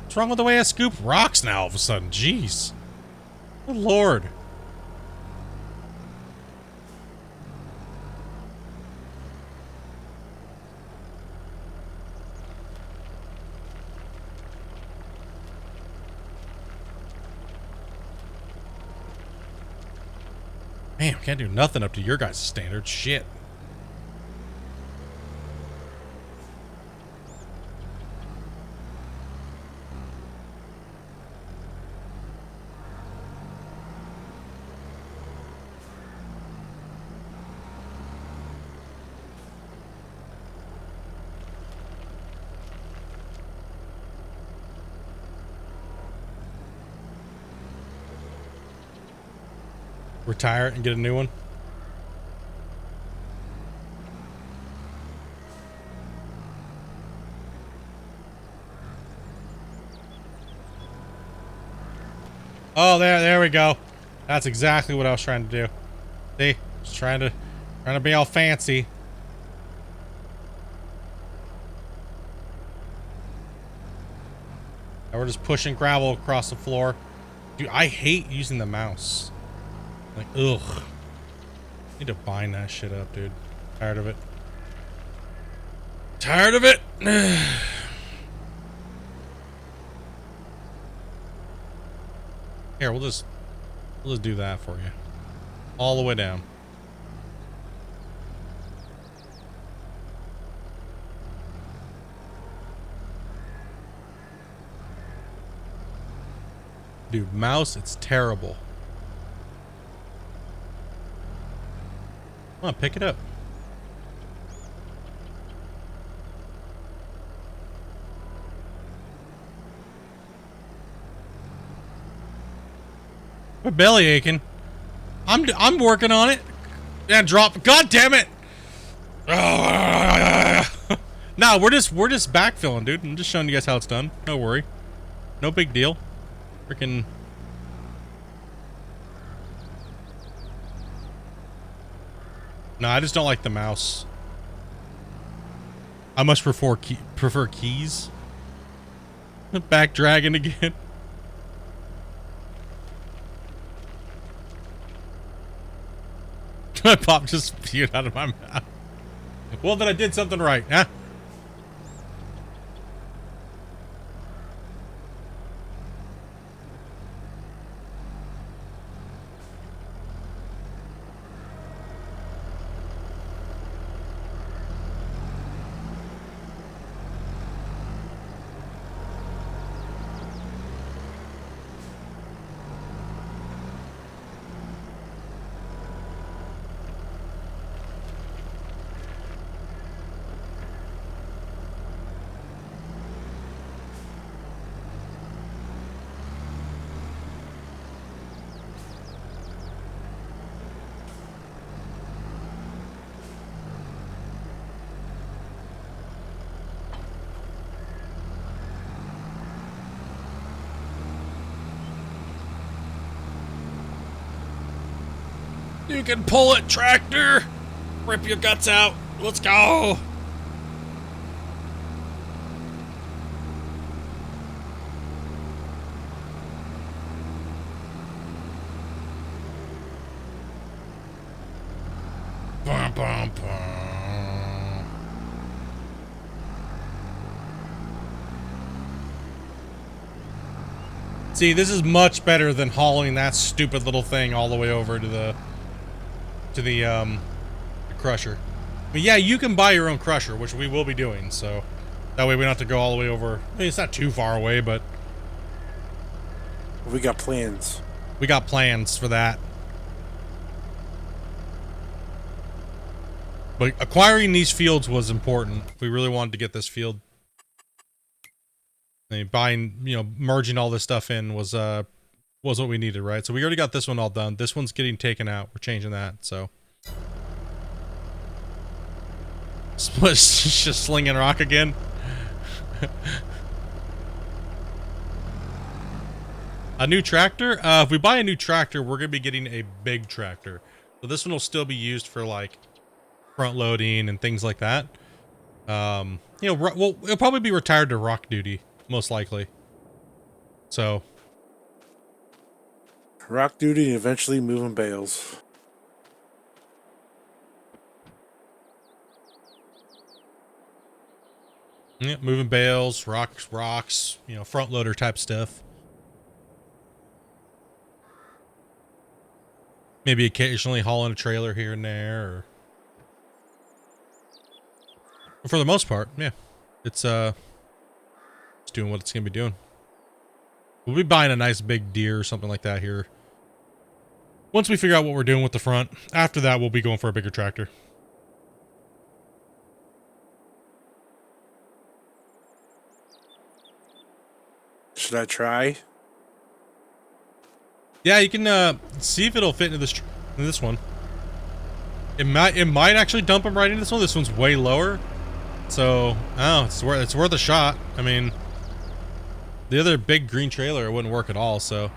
Speaker 1: What's wrong with the way I scoop rocks now all of a sudden? Jeez. Good Lord. Man, we can't do nothing up to your guys' standards. Shit. Retire it and get a new one. Oh, there we go. That's exactly what I was trying to do. See, just trying to be all fancy. Now we're just pushing gravel across the floor. Dude, I hate using the mouse. Like, ugh. Need to bind that shit up, dude. Tired of it. Tired of it! Here, we'll just do that for you. All the way down. Dude, mouse, it's terrible. Come on, pick it up. My belly aching. I'm working on it. And drop. God damn it! No, we're just backfilling, dude. I'm just showing you guys how it's done. No worry. No big deal. Freaking. No, I just don't like the mouse. I much prefer keys. Back dragging again. My pop just spewed out of my mouth. Well, then I did something right, huh? You can pull it, tractor! Rip your guts out. Let's go! Bum, bum, bum. See, this is much better than hauling that stupid little thing all the way over to the crusher. But yeah, you can buy your own crusher, which we will be doing, so that way we don't have to go all the way over. I mean, it's not too far away, but
Speaker 3: We got plans.
Speaker 1: we got plans for that. But acquiring these fields was important. We really wanted to get this field. I mean, buying, you know, merging all this stuff in was what we needed, right? So we already got this one all done. This one's getting taken out. We're changing that, so. Split's just slinging rock again. A new tractor? If we buy a new tractor, we're going to be getting a big tractor. So this one will still be used for, like, front loading and things like that. You know, well, it'll probably be retired to rock duty, most likely. So.
Speaker 3: Rock duty and eventually moving bales.
Speaker 1: Yeah, moving bales, rocks, you know, front loader type stuff. Maybe occasionally hauling a trailer here and there, or for the most part, yeah. It's doing what it's gonna be doing. We'll be buying a nice big deer or something like that here. Once we figure out what we're doing with the front, after that we'll be going for a bigger tractor.
Speaker 3: Should I try?
Speaker 1: Yeah, you can see if it'll fit into this one. It might actually dump him right into this one. This one's way lower, so oh, it's worth a shot. I mean, the other big green trailer, it wouldn't work at all. So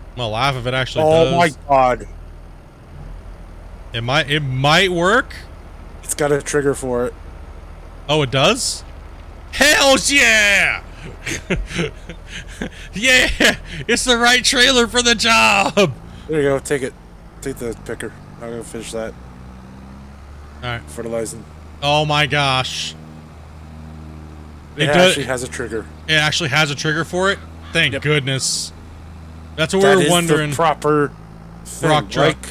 Speaker 1: I'm gonna laugh if it actually does.
Speaker 3: Oh my god!
Speaker 1: It might work.
Speaker 3: It's got a trigger for it.
Speaker 1: Oh, it does? Hell yeah! Yeah! It's the right trailer for the job!
Speaker 3: There you go. Take it. Take the picker. I'm gonna finish that.
Speaker 1: Alright.
Speaker 3: Fertilizing.
Speaker 1: Oh my gosh.
Speaker 3: It actually has a trigger.
Speaker 1: It actually has a trigger for it? Thank
Speaker 3: Yep.
Speaker 1: goodness. That's what
Speaker 3: That
Speaker 1: we
Speaker 3: is
Speaker 1: were wondering.
Speaker 3: the proper thing,
Speaker 1: Rock truck.
Speaker 3: like,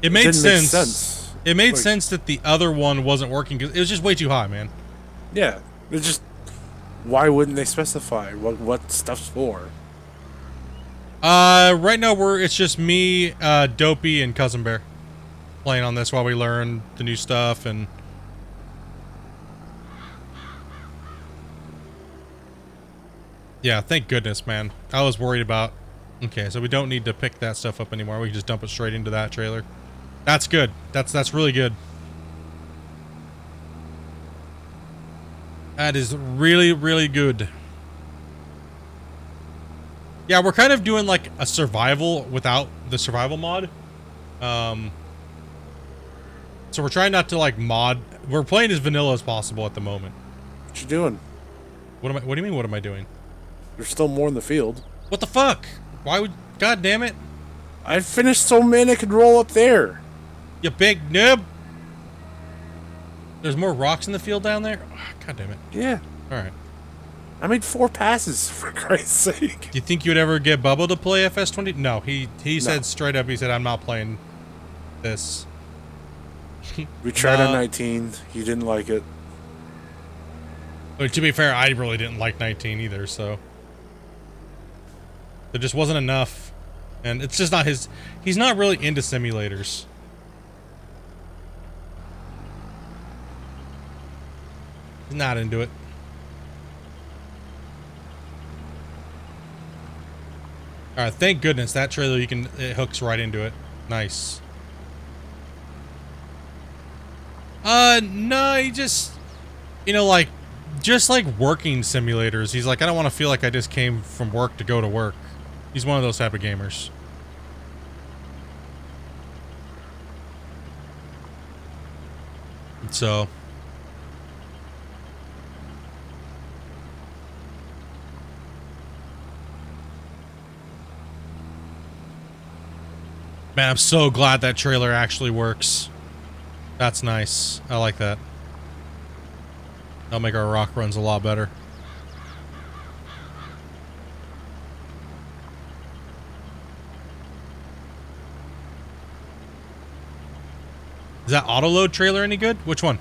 Speaker 1: It made
Speaker 3: didn't make
Speaker 1: sense.
Speaker 3: sense.
Speaker 1: It made
Speaker 3: Like-
Speaker 1: sense that the other one wasn't working because it was just way too high, man.
Speaker 3: Yeah. It's just, why wouldn't they specify what stuff's for?
Speaker 1: Right now it's just me, Dopey, and Cousin Bear playing on this while we learn the new stuff and. Yeah, thank goodness, man. I was worried about. Okay, so we don't need to pick that stuff up anymore. We can just dump it straight into that trailer. That's good. That's really good. That is really, really good. Yeah, we're kind of doing like a survival without the survival mod. So we're trying not to like mod. We're playing as vanilla as possible at the moment.
Speaker 3: What you doing?
Speaker 1: What do you mean? What am I doing?
Speaker 3: There's still more in the field.
Speaker 1: What the fuck? Why would? God damn it!
Speaker 3: I finished so many I could roll up there.
Speaker 1: You big noob. There's more rocks in the field down there. Oh, God damn it!
Speaker 3: Yeah.
Speaker 1: All right.
Speaker 3: I made 4 passes, for Christ's sake.
Speaker 1: Do you think you would ever get Bubba to play FS20? No, he said straight up, he said, I'm not playing this.
Speaker 3: We tried on 19. He didn't like it.
Speaker 1: But to be fair, I really didn't like 19 either, so. There just wasn't enough. And it's just not his, he's not really into simulators. He's not into it. Alright, thank goodness that trailer it hooks right into it. Nice. No, he just, you know, like, just like working simulators. He's like, I don't want to feel like I just came from work to go to work. He's one of those type of gamers. So. Man, I'm so glad that trailer actually works. That's nice. I like that. That'll make our rock runs a lot better. Is that auto load trailer any good? Which one?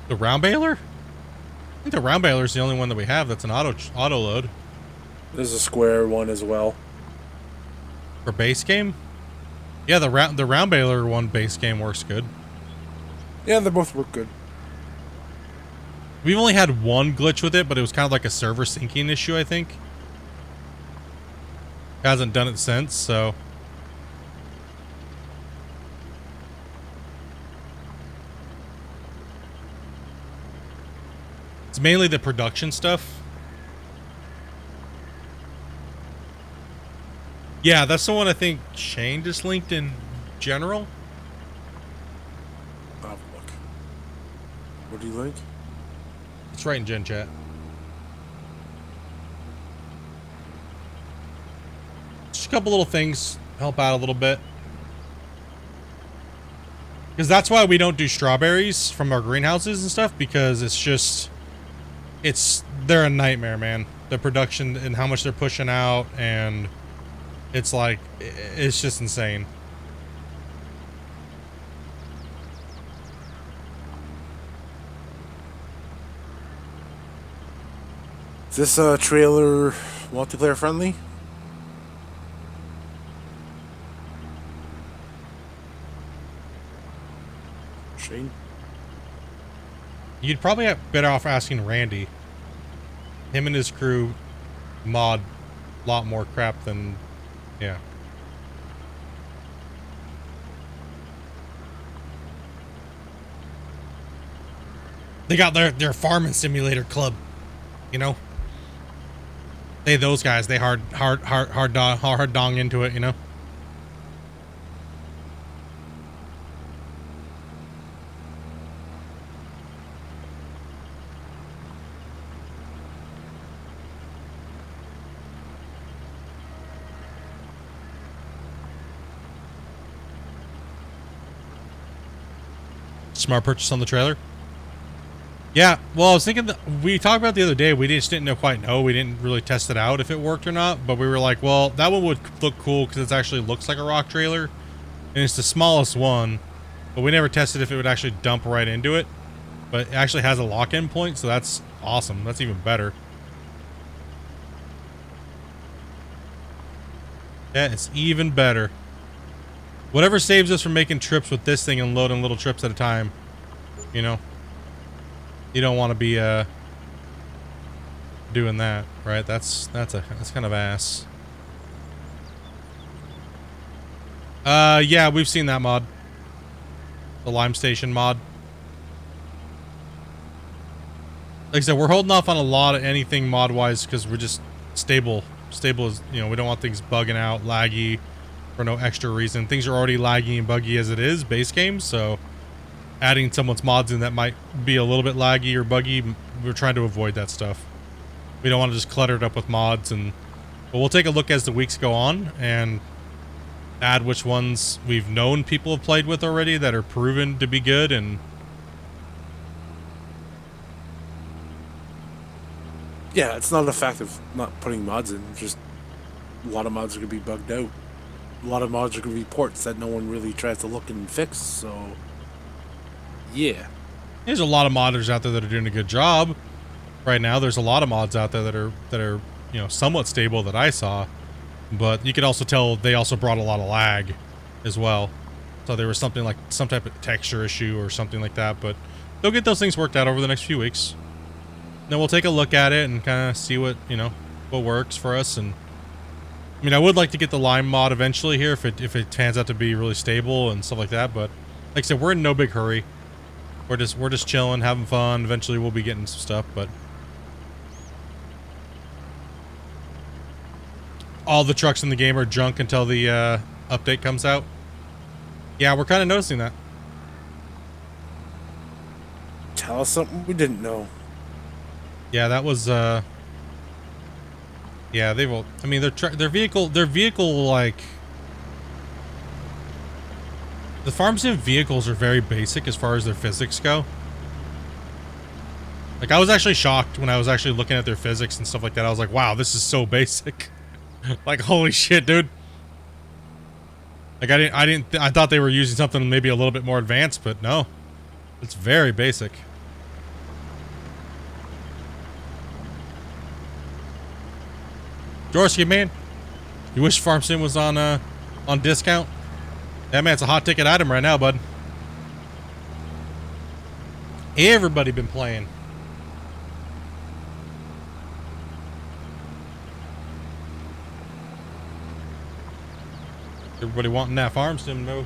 Speaker 1: The round baler? I think the round baler is the only one that we have that's an auto load.
Speaker 3: There's a square one as well.
Speaker 1: For base game? Yeah, the round baler one base game works good.
Speaker 3: Yeah, they both work good.
Speaker 1: We've only had one glitch with it, but it was kind of like a server syncing issue, I think. Hasn't done it since, so. It's mainly the production stuff. Yeah, that's the one I think Shane just linked in general.
Speaker 3: Oh, look. What do you link?
Speaker 1: It's right in Gen Chat. Just a couple little things help out a little bit. Because that's why we don't do strawberries from our greenhouses and stuff, because it's just, they're a nightmare, man. The production and how much they're pushing out, and it's like, it's just insane.
Speaker 3: Is this trailer multiplayer friendly? Shane?
Speaker 1: You'd probably have better off asking Randy. Him and his crew mod a lot more crap than, yeah. They got their farming simulator club, you know. Those guys, they hard dong into it, you know. Smart purchase on the trailer. Yeah, well, I was thinking that we talked about the other day. We just didn't quite know. We didn't really test it out if it worked or not. But we were like, well, that one would look cool because it actually looks like a rock trailer, and it's the smallest one. But we never tested if it would actually dump right into it. But it actually has a lock-in point, so that's awesome. That's even better. Yeah, it's even better. Whatever saves us from making trips with this thing and loading little trips at a time, you know. You don't want to be doing that, right? That's kind of ass. Yeah, we've seen that mod. The Lime Station mod. Like I said, we're holding off on a lot of anything mod-wise because we're just stable. Stable is, you know, we don't want things bugging out, laggy, for no extra reason. Things are already laggy and buggy as it is, base games, so adding someone's mods in that might be a little bit laggy or buggy, we're trying to avoid that stuff. We don't want to just clutter it up with mods, but we'll take a look as the weeks go on and add which ones we've known people have played with already that are proven to be good. And
Speaker 3: Yeah, it's not a fact of not putting mods in. Just a lot of mods are gonna be bugged out. A lot of mods are gonna be ports that no one really tries to look and fix. So, yeah.
Speaker 1: there's a lot of modders out there that are doing a good job right now. There's a lot of mods out there that are you know, somewhat stable that I saw, but you could also tell they also brought a lot of lag as well. So there was something like some type of texture issue or something like that, but they'll get those things worked out over the next few weeks. Then we'll take a look at it and kind of see what, you know, what works for us. And I mean, I would like to get the Lime mod eventually here if it turns out to be really stable and stuff like that, but like I said, we're in no big hurry. We're just chilling, having fun. Eventually we'll be getting some stuff, but all the trucks in the game are junk until the update comes out. Yeah, we're kind of noticing that.
Speaker 3: Tell us something we didn't know.
Speaker 1: Yeah, that was yeah, they will. I mean, their vehicle like the farm sim vehicles are very basic as far as their physics go. Like, I was actually shocked when I was actually looking at their physics and stuff like that. I was like, wow, this is so basic. Like, holy shit, dude. Like, I thought they were using something maybe a little bit more advanced, but no. It's very basic. Jorski, man, you wish Farm Sim was on discount? Yeah, man, it's a hot ticket item right now, bud. Everybody been playing. Everybody wanting that Farm Sim, though.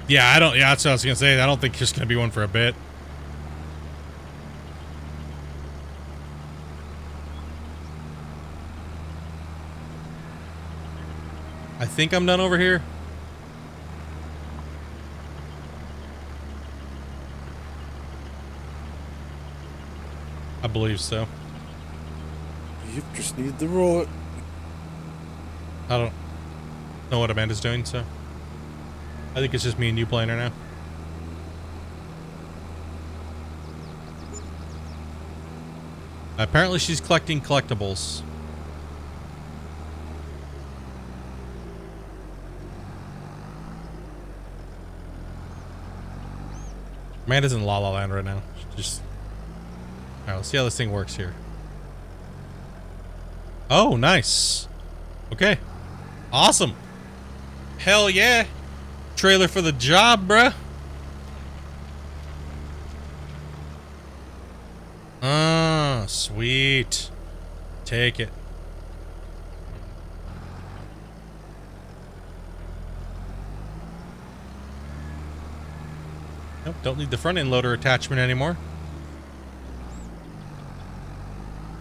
Speaker 1: Yeah, yeah, that's what I was gonna say. I don't think there's gonna be one for a bit. I think I'm done over here. I believe so.
Speaker 3: You just need to roll it.
Speaker 1: I don't know what Amanda's doing, so I think it's just me and you playing her now. Apparently she's collecting collectibles. Amanda's in La La Land right now. Just alright, let's see how this thing works here. Oh, nice. Okay. Awesome. Hell yeah. Trailer for the job, bruh. Ah, sweet. Take it. Nope, don't need the front end loader attachment anymore.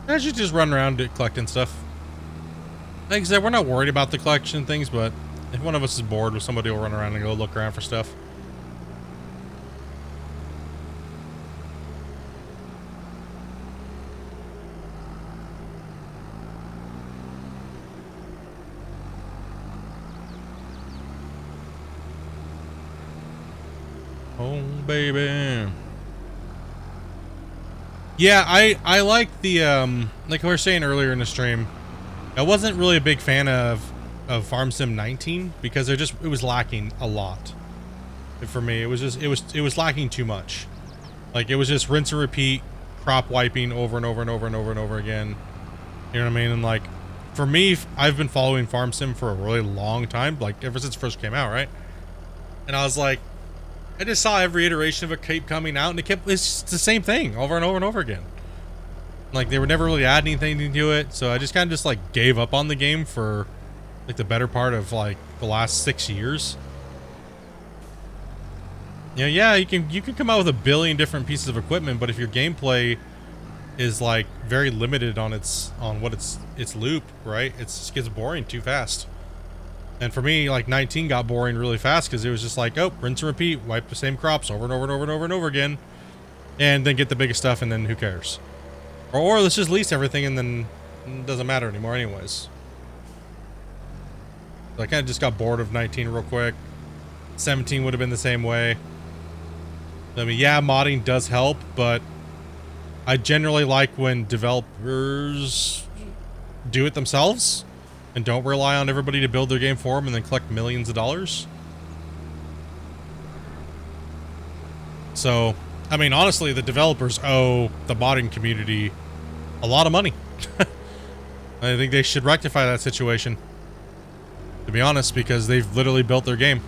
Speaker 1: I should just run around collecting stuff. Like I said, we're not worried about the collection things, but if one of us is bored with somebody, will run around and go look around for stuff. Oh, baby. Yeah, I like the, like we were saying earlier in the stream, I wasn't really a big fan of Farm Sim 19 because it was lacking a lot. For me, it was lacking too much. Like, it was just rinse and repeat, crop wiping over and over and over and over and over again. You know what I mean? And like, for me, I've been following Farm Sim for a really long time, like ever since it first came out, right? And I was like, I just saw every iteration of it keep coming out, and it's the same thing over and over and over again. Like, they were never really adding anything to it, so I just kind of just like gave up on the game for like the better part of like the last 6 years. You know, yeah, you can come out with a billion different pieces of equipment, but if your gameplay is like very limited on what its loop, right? It just gets boring too fast. And for me, like 19 got boring really fast because it was just like, oh, rinse and repeat, wipe the same crops over and over and over and over and over again, and then get the biggest stuff, and then who cares? Or let's just lease everything, and then it doesn't matter anymore anyways. So I kind of just got bored of 19 real quick. 17 would have been the same way. I mean, yeah, modding does help, but I generally like when developers do it themselves and don't rely on everybody to build their game for them and then collect millions of dollars. So, I mean, honestly, the developers owe the modding community a lot of money. I think they should rectify that situation, to be honest, because they've literally built their game.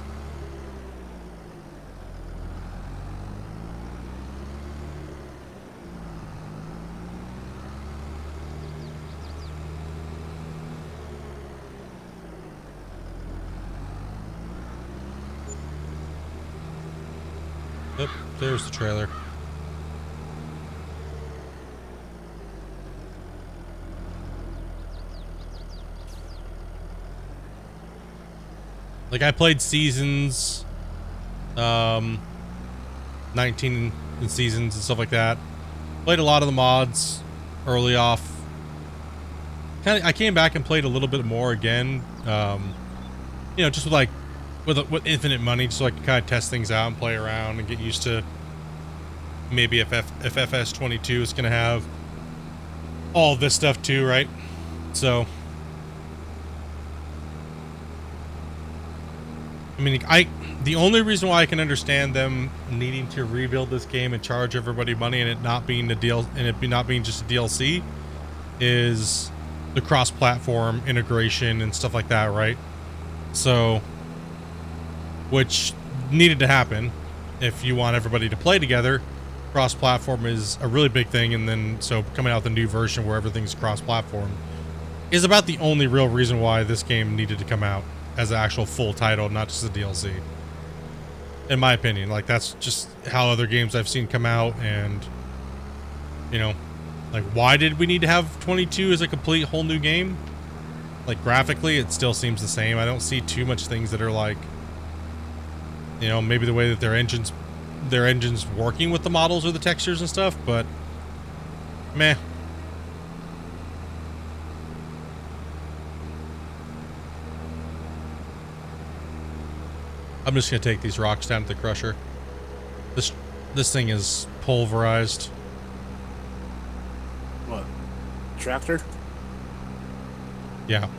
Speaker 1: Yep, there's the trailer. Like, I played Seasons, 19 and Seasons and stuff like that. Played a lot of the mods early off. I came back and played a little bit more again. You know, just with like, with infinite money, just so I can kind of test things out and play around and get used to maybe if FS22 is going to have all this stuff too, right? So, I mean, the only reason why I can understand them needing to rebuild this game and charge everybody money and it not being not being just a DLC is the cross-platform integration and stuff like that, right? So, which needed to happen if you want everybody to play together. Cross-platform is a really big thing, and then so coming out with a new version where everything's cross-platform is about the only real reason why this game needed to come out as an actual full title, not just a DLC. In my opinion, like, that's just how other games I've seen come out, and, you know, like, why did we need to have 22 as a complete whole new game? Like, graphically, it still seems the same. I don't see too much things that are like, you know, maybe the way that their engine's working with the models or the textures and stuff, but meh. I'm just gonna take these rocks down to the crusher. This thing is pulverized.
Speaker 3: What? Tractor?
Speaker 1: Yeah.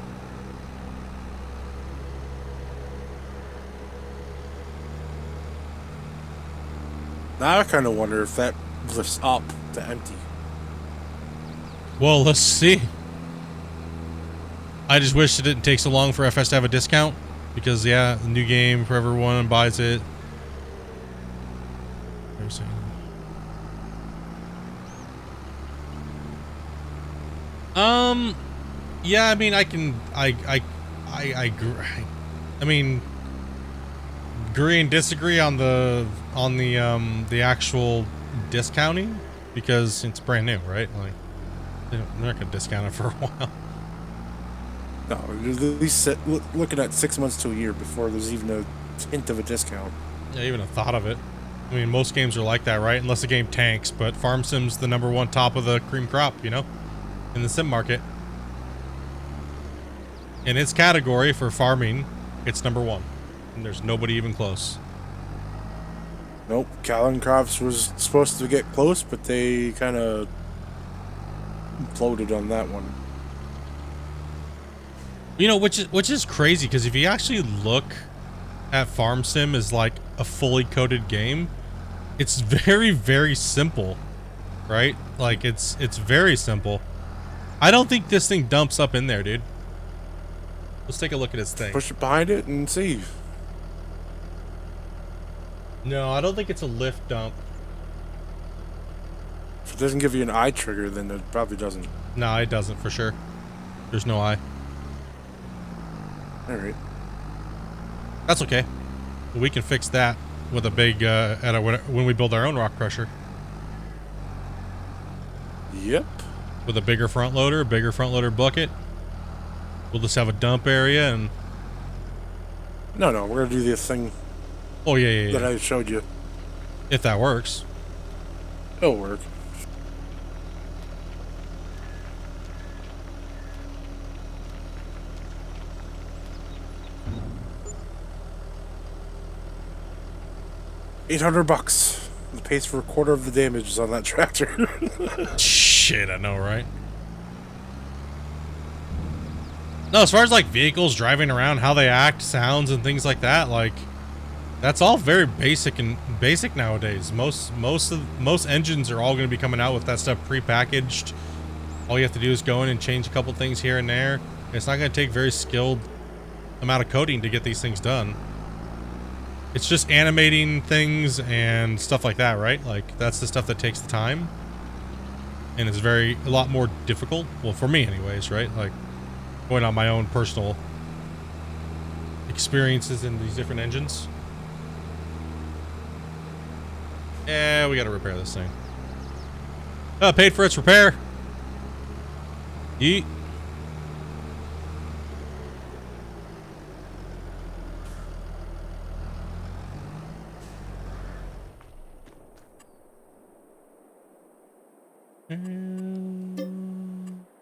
Speaker 3: Now I kind of wonder if that lifts up to empty.
Speaker 1: Well, let's see. I just wish it didn't take so long for FS to have a discount, because yeah, the new game for everyone buys it. Yeah, I mean, I mean, agree and disagree on the actual discounting, because it's brand new, right? Like, they're not gonna discount it for a while.
Speaker 3: No, at least looking at 6 months to a year before there's even a hint of a discount.
Speaker 1: Yeah, even a thought of it. I mean, most games are like that, right? Unless the game tanks, but Farm Sim's the #1 top of the cream crop, you know, in the sim market. In its category for farming, it's #1, and there's nobody even close.
Speaker 3: Nope, Callan Crops was supposed to get close, but they kind of imploded on that one.
Speaker 1: You know, which is crazy, because if you actually look at Farm Sim as like a fully coded game, it's very, very simple, right? Like, it's very simple. I don't think this thing dumps up in there, dude. Let's take a look at its thing.
Speaker 3: Push it behind it and see.
Speaker 1: No, I don't think it's a lift dump.
Speaker 3: If it doesn't give you an eye trigger, then it probably doesn't.
Speaker 1: No, it doesn't for sure. There's no eye.
Speaker 3: Alright.
Speaker 1: That's okay. We can fix that with a big when we build our own rock crusher.
Speaker 3: Yep.
Speaker 1: With a bigger front loader bucket. We'll just have a dump area and...
Speaker 3: No, we're gonna do the thing
Speaker 1: Oh, yeah.
Speaker 3: that I showed you.
Speaker 1: If that works.
Speaker 3: It'll work. $800. It pays for a quarter of the damages on that tractor.
Speaker 1: Shit, I know, right? No, as far as like vehicles driving around, how they act, sounds, and things like that, like that's all very basic nowadays. Most engines are all going to be coming out with that stuff prepackaged. All you have to do is go in and change a couple things here and there. It's not going to take very skilled amount of coding to get these things done. It's just animating things and stuff like that, right? Like that's the stuff that takes the time, and it's a lot more difficult. Well, for me, anyways, right? Like going on my own personal experiences in these different engines. Yeah, we got to repair this thing. Paid for its repair. Yeet.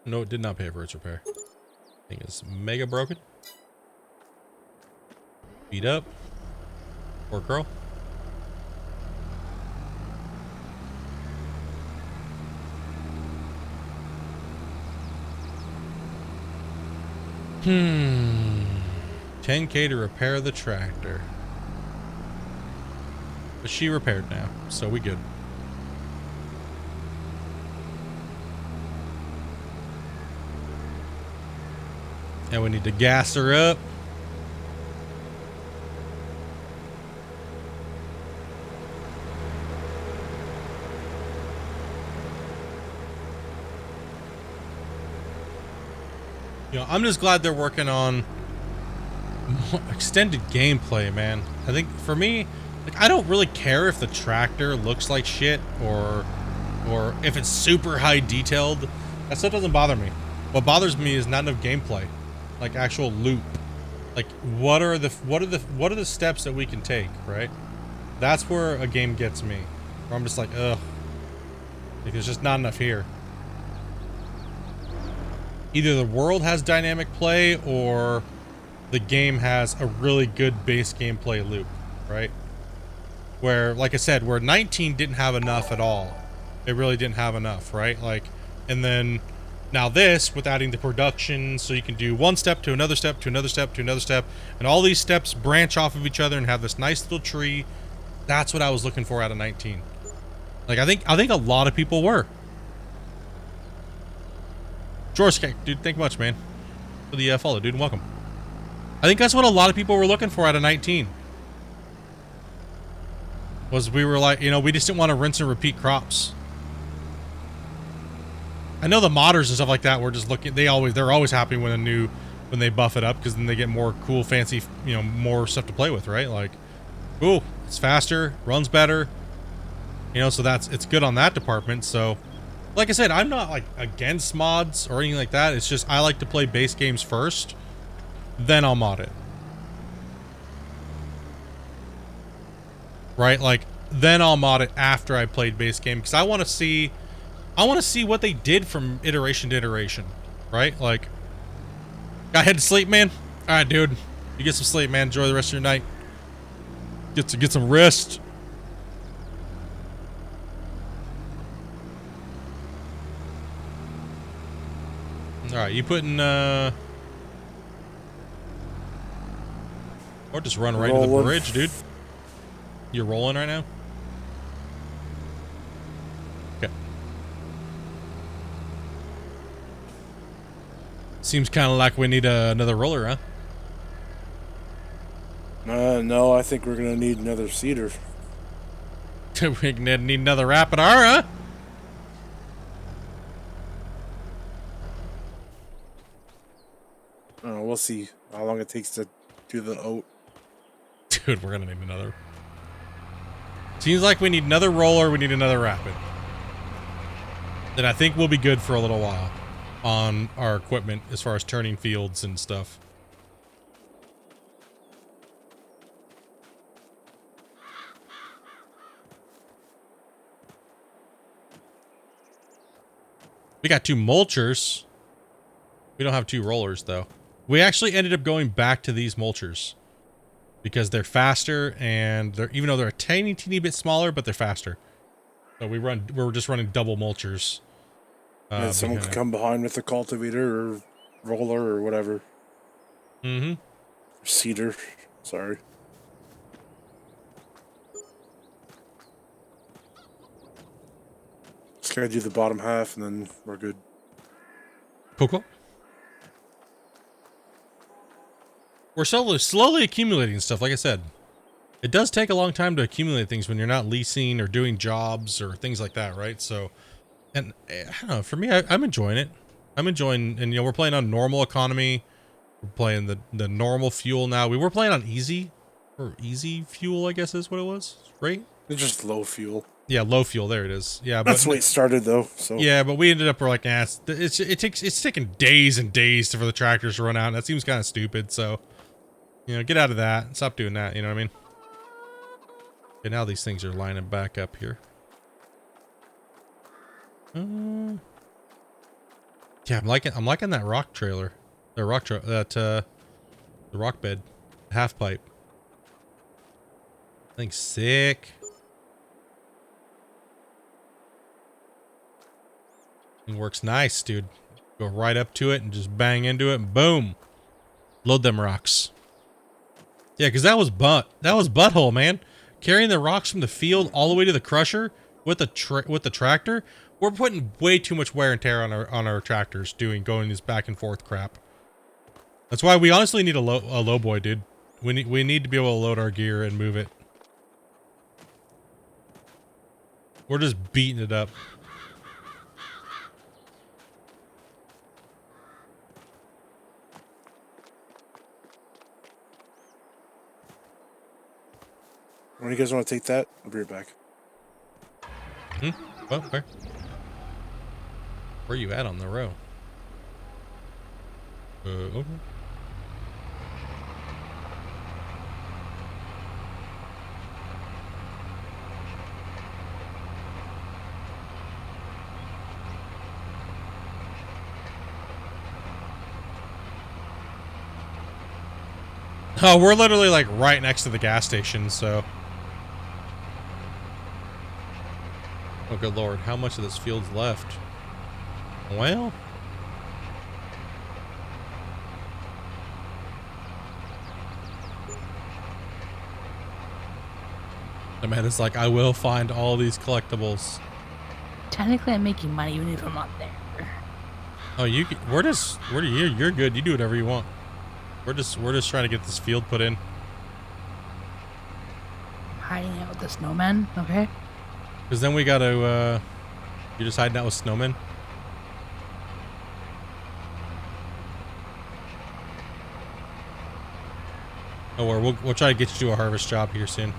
Speaker 1: No, it did not pay for its repair. Thing is mega broken. Beat up. Poor girl. $10K to repair the tractor. But she repaired now, so we good. And we need to gas her up. You know, I'm just glad they're working on more extended gameplay, man. I think for me, like, I don't really care if the tractor looks like shit or if it's super high detailed. That stuff doesn't bother me. What bothers me is not enough gameplay. Like actual loop. Like what are the steps that we can take, right? That's where a game gets me. Where I'm just like, ugh. Like there's just not enough here. Either the world has dynamic play or the game has a really good base gameplay loop, right? Where, like I said, where 19 didn't have enough at all. It really didn't have enough, right? Like, and then now this, with adding the production, so you can do one step to another step to another step to another step, and all these steps branch off of each other and have this nice little tree. That's what I was looking for out of 19. Like, I think a lot of people were. George, dude, thank you much, man, for the follow, dude, and welcome. I think that's what a lot of people were looking for out of 19. Was we were like, you know, we just didn't want to rinse and repeat crops. I know the modders and stuff like that were just looking, they're always happy when they buff it up, because then they get more cool, fancy, you know, more stuff to play with, right? Like, ooh, it's faster, runs better, you know, so it's good on that department. So, like I said, I'm not like against mods or anything like that. It's just I like to play base games first, then I'll mod it. Right? Like, then I'll mod it after I played base game, because I want to see what they did from iteration to iteration, right? Like, got head to sleep, man? All right, dude. You get some sleep, man. Enjoy the rest of your night. Get some rest. All right, you putting or just run right into the bridge, dude. You're rolling right now? Okay. Seems kind of like we need another roller, huh?
Speaker 3: No, I think we're gonna need another seeder.
Speaker 1: We're gonna need another Rapidara, huh?
Speaker 3: We'll see how long it takes to do the oat.
Speaker 1: Dude, we're gonna need another. Seems like we need another roller, we need another rapid. then I think we'll be good for a little while on our equipment as far as turning fields and stuff. We got 2 mulchers. We don't have 2 rollers though. We actually ended up going back to these mulchers because they're faster and they're, even though they're a teeny bit smaller, but they're faster. So we're just running double mulchers.
Speaker 3: And someone could come behind with a cultivator or roller or whatever.
Speaker 1: Mm-hmm.
Speaker 3: Cedar. Sorry. Just gotta do the bottom half and then we're good.
Speaker 1: Cool. We're slowly accumulating stuff, like I said. It does take a long time to accumulate things when you're not leasing or doing jobs or things like that, right? So, and I don't know, for me, I'm enjoying it. I'm enjoying, and you know, we're playing on normal economy. We're playing the normal fuel now. We were playing on easy, or easy fuel, I guess is what it was, right?
Speaker 3: It's just low fuel.
Speaker 1: Yeah, low fuel, there it is. Yeah,
Speaker 3: That's the way it started though, so.
Speaker 1: Yeah, but we ended up, we're like, nah, it's taking days and days for the tractors to run out, and that seems kind of stupid, so, you know, get out of that. Stop doing that, you know what I mean? Okay, now these things are lining back up here. Yeah, I'm liking that rock trailer. The rock bed. Half pipe. Thing's sick. It works nice, dude. Go right up to it and just bang into it and boom. Load them rocks. Yeah, because that was butthole, man. Carrying the rocks from the field all the way to the crusher with the tractor, we're putting way too much wear and tear on our tractors going this back and forth crap. That's why we honestly need a low boy, dude. We need to be able to load our gear and move it. We're just beating it up.
Speaker 3: When you guys want to take that, I'll be right back.
Speaker 1: Well, where are you at on the row? Okay. Oh, we're literally like right next to the gas station, so. Oh, good lord. How much of this field's left? Well. The man is like, I will find all these collectibles.
Speaker 2: Technically, I'm making money even if I'm not there.
Speaker 1: Oh, you're good. You do whatever you want. We're just trying to get this field put in.
Speaker 2: Hiding out with the snowmen, okay?
Speaker 1: Because then we gotta, you're just hiding out with snowmen? Oh, we'll try to get you to a harvest job here soon.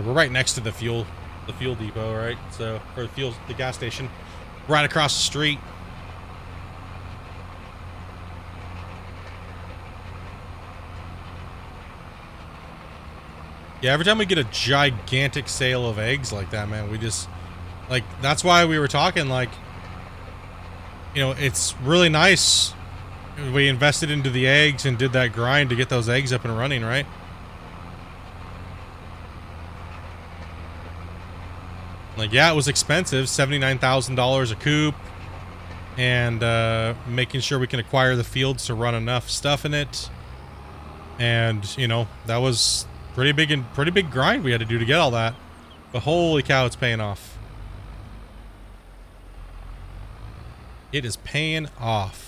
Speaker 1: We're right next to the fuel depot, right? So, or the gas station, right across the street. Yeah, every time we get a gigantic sale of eggs like that, man, we just, like, that's why we were talking, like, you know, it's really nice. We invested into the eggs and did that grind to get those eggs up and running, right? Like, yeah, it was expensive, $79,000 a coop, and making sure we can acquire the fields to run enough stuff in it. And, you know, that was pretty big grind we had to do to get all that. But holy cow, it's paying off. It is paying off.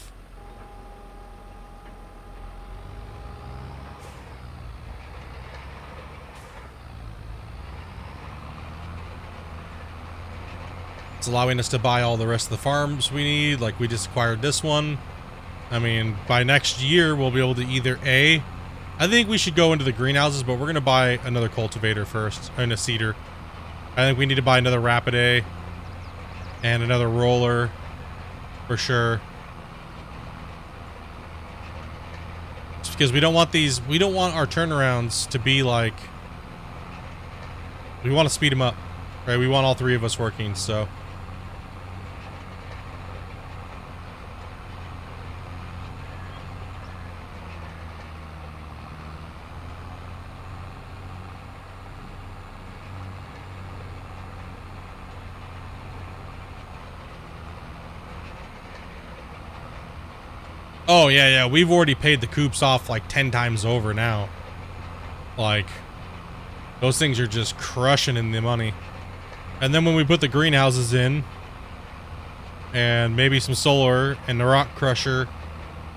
Speaker 1: It's allowing us to buy all the rest of the farms we need. Like, we just acquired this one. I mean, by next year, we'll be able to either A, I think we should go into the greenhouses, but we're gonna buy another cultivator first, and a seeder. I think we need to buy another Rapidae and another roller for sure. Just because we don't want our turnarounds to be like, we want to speed them up, right? We want all three of us working, so. Oh, yeah. We've already paid the coops off like 10 times over now. Like, those things are just crushing in the money. And then when we put the greenhouses in, and maybe some solar and the rock crusher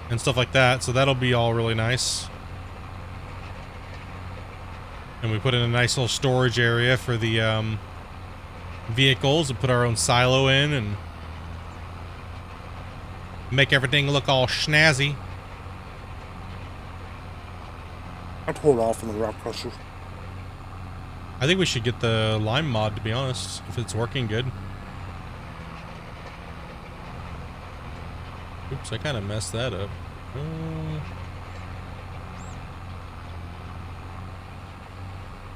Speaker 1: and stuff like that, so that'll be all really nice. And we put in a nice little storage area for the vehicles and put our own silo in and make everything look all snazzy.
Speaker 3: I'd hold off on the rock crusher.
Speaker 1: I think we should get the lime mod, to be honest, if it's working good. Oops, I kind of messed that up.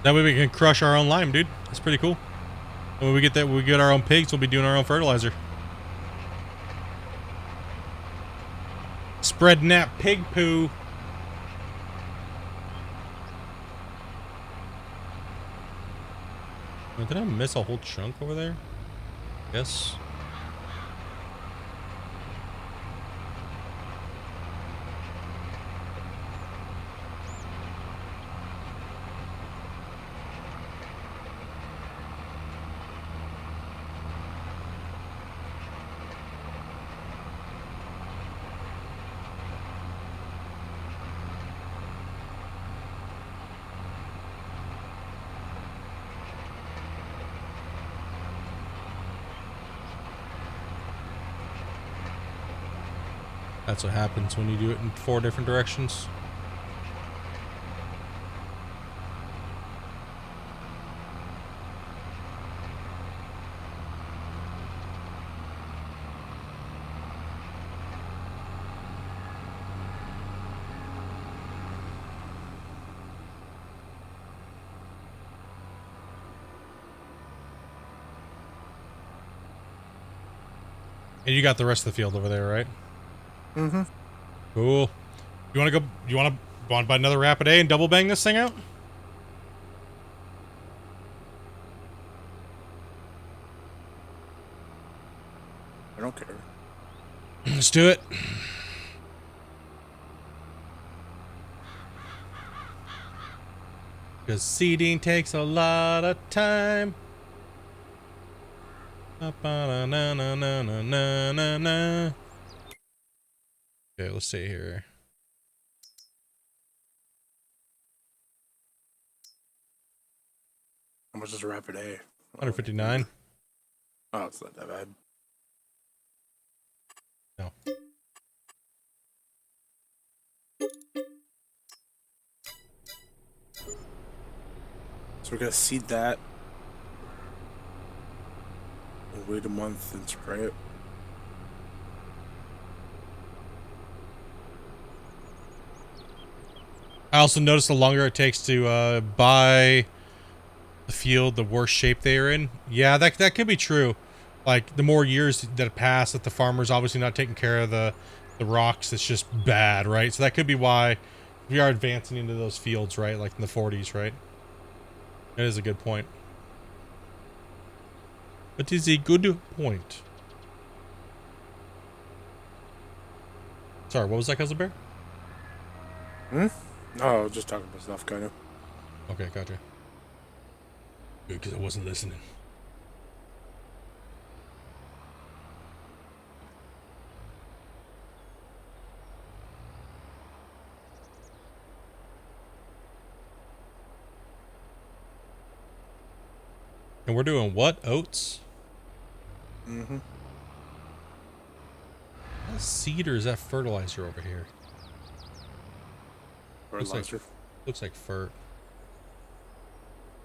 Speaker 1: That way we can crush our own lime, dude. That's pretty cool. And when we get that, we get our own pigs, we'll be doing our own fertilizer. Spreading that pig poo. Wait, did I miss a whole chunk over there? Yes. That's what happens when you do it in 4 different directions. And you got the rest of the field over there, right?
Speaker 3: Mm-hmm.
Speaker 1: Cool. You want to go? You want to buy another Rapidae and double bang this thing out?
Speaker 3: I don't care.
Speaker 1: Let's do it. Because seeding takes a lot of time. Na-na-na-na-na-na-na. Okay, let's see here.
Speaker 3: How much is a Rapidae?
Speaker 1: 159.
Speaker 3: Oh, it's not that bad.
Speaker 1: No.
Speaker 3: So we're gonna seed that. We'll wait a month and spray it.
Speaker 1: I also noticed the longer it takes to buy the field, the worse shape they are in. Yeah, that could be true. Like, the more years that pass that the farmer's obviously not taking care of the rocks, it's just bad, right? So that could be why we are advancing into those fields, right? Like in the 40s, right? That is a good point. It is a good point. Sorry, what was that, Cousin Bear?
Speaker 3: Hmm? Oh, I was just talking about stuff, kind of.
Speaker 1: Okay, gotcha. Good, because I wasn't listening. And we're doing what? Oats?
Speaker 3: Mm-hmm.
Speaker 1: Is that seed or is that fertilizer over here?
Speaker 3: Fertilizer.
Speaker 1: Looks like fur.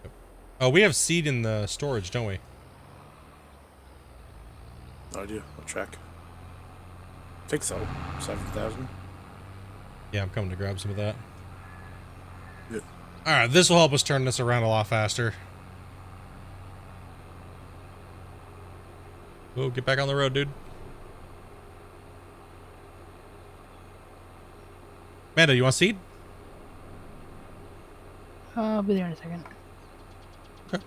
Speaker 1: Yep. Oh, we have seed in the storage, don't we?
Speaker 3: No idea. I'll check. I think so. 7,000.
Speaker 1: Yeah, I'm coming to grab some of that.
Speaker 3: Yeah.
Speaker 1: Alright, this will help us turn this around a lot faster. Oh, get back on the road, dude. Amanda, you want seed?
Speaker 2: I'll be there in a second.
Speaker 1: Okay.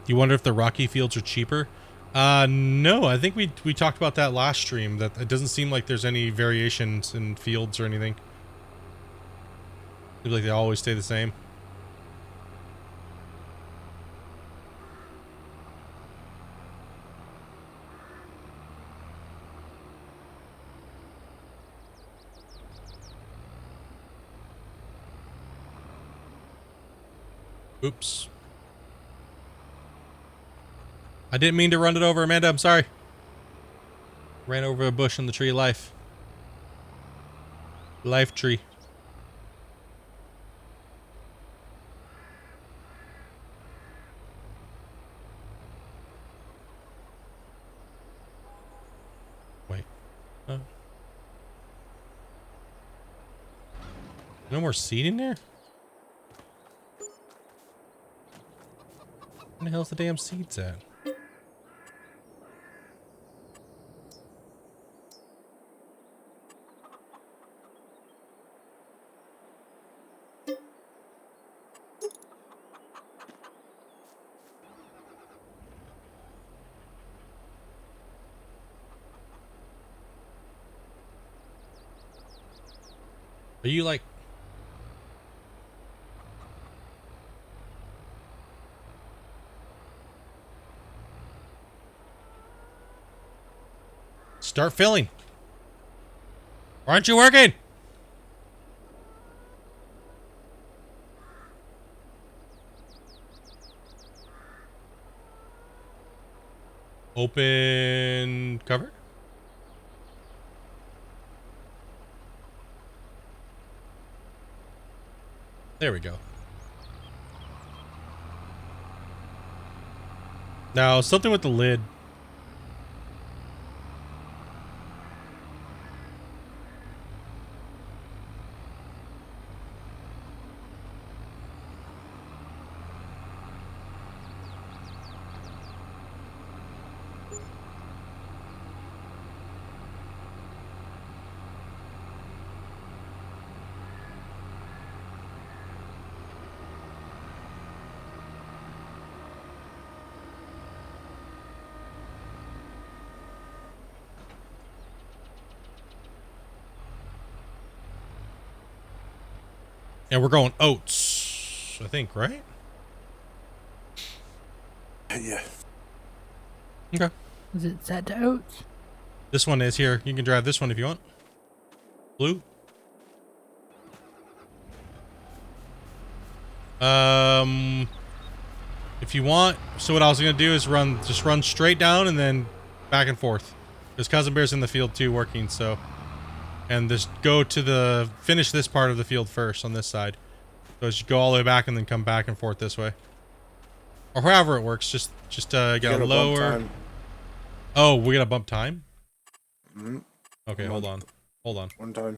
Speaker 1: You wonder if the rocky fields are cheaper? No, I think we talked about that last stream, that it doesn't seem like there's any variations in fields or anything. Seems like they always stay the same. Oops. I didn't mean to run it over, Amanda. I'm sorry. Ran over a bush in the tree of life. Life tree. Wait. No more seed in there? Where the hell's the damn seeds at? Are you like... Start filling. Why aren't you working? Open cover. There we go. Now, something with the lid. And we're going oats, I think, right?
Speaker 3: Yeah.
Speaker 1: Okay.
Speaker 2: Is it set to oats?
Speaker 1: This one is here. You can drive this one if you want. Blue. If you want, so what I was gonna do is just run straight down and then back and forth. Because Cousin Bear's in the field too, working. So, and just go to finish this part of the field first on this side. So just go all the way back and then come back and forth this way, or however it works. Just gotta lower. Oh, we gotta bump time.
Speaker 3: Mm-hmm.
Speaker 1: Okay, hold on.
Speaker 3: One time.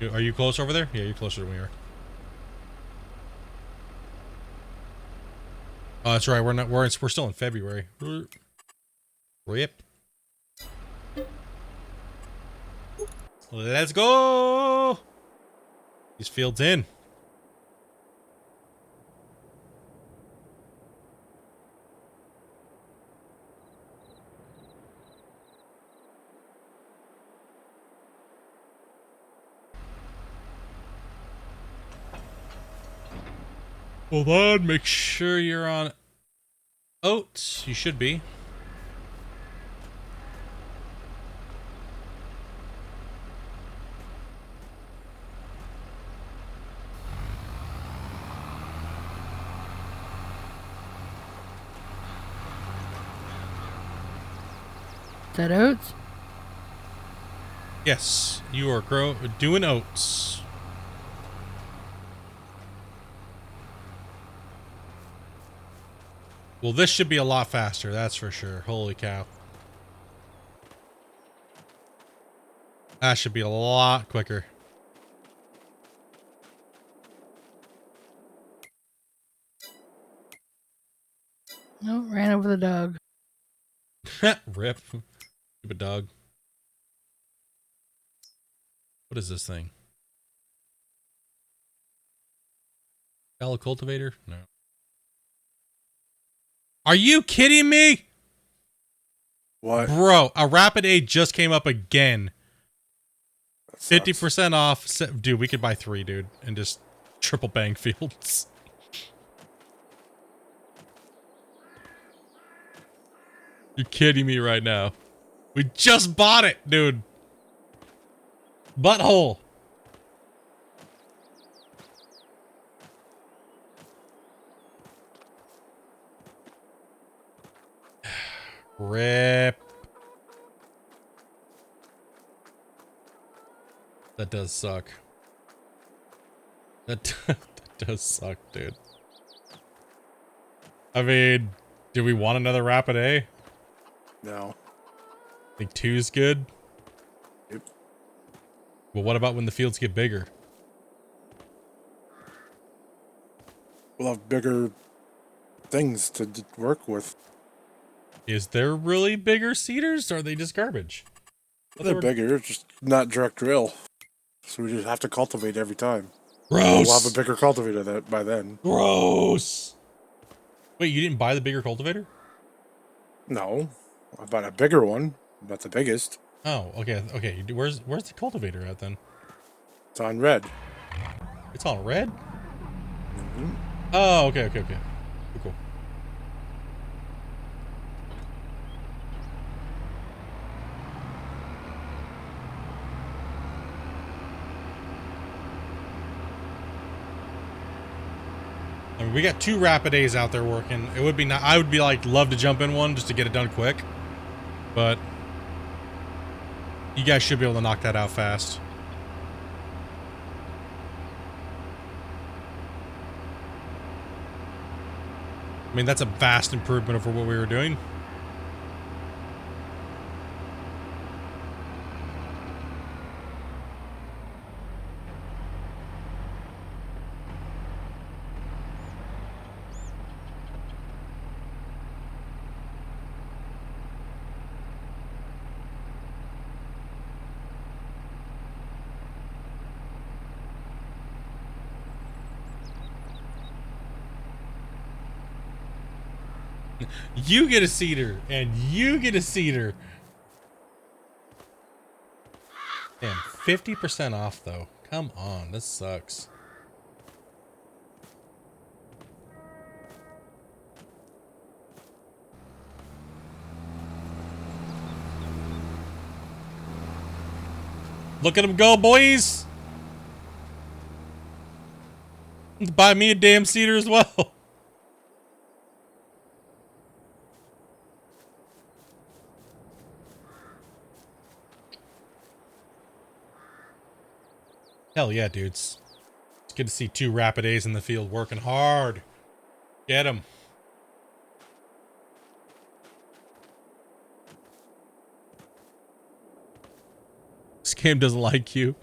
Speaker 1: Are you close over there? Yeah, you're closer than we are. Oh, that's right. We're still in February. Rip. Let's go. These fields in. Hold on, make sure you're on oats. You should be.
Speaker 2: that oats?
Speaker 1: Yes, you are doing oats. Well, this should be a lot faster, that's for sure. Holy cow. That should be a lot quicker.
Speaker 2: No, ran over the dog.
Speaker 1: Rip. Stupid dog. What is this thing? Fallow cultivator? No. Are you kidding me?
Speaker 3: What?
Speaker 1: Bro, a rapid aid just came up again.
Speaker 3: That sucks.
Speaker 1: 50% off. Dude, we could buy 3, dude, and just triple bang fields. You're kidding me right now. We just bought it, dude. Butthole. Rip. That does suck. That does suck, dude. I mean, do we want another rapid A?
Speaker 3: No.
Speaker 1: Think 2's good?
Speaker 3: Yep.
Speaker 1: Well, what about when the fields get bigger?
Speaker 3: We'll have bigger things to work with.
Speaker 1: Is there really bigger seeders, or are they just garbage?
Speaker 3: They're bigger, just not direct drill. So we just have to cultivate every time.
Speaker 1: Gross.
Speaker 3: We'll have a bigger cultivator by then.
Speaker 1: Gross. Wait, you didn't buy the bigger cultivator?
Speaker 3: No, I bought a bigger one, not the biggest.
Speaker 1: Oh, okay, okay. Where's the cultivator at then?
Speaker 3: It's on red.
Speaker 1: It's all red?
Speaker 3: Mm-hmm.
Speaker 1: Oh, okay. Cool. I mean, we got 2 rapid A's out there working. It would be not. I would be like, love to jump in one just to get it done quick, but you guys should be able to knock that out fast. I mean, that's a vast improvement over what we were doing. You get a cedar, and you get a cedar. Damn, 50% off though. Come on, this sucks. Look at them go, boys! Buy me a damn cedar as well. Hell yeah, dudes. It's good to see 2 rapid A's in the field working hard. Get them. This game doesn't like you.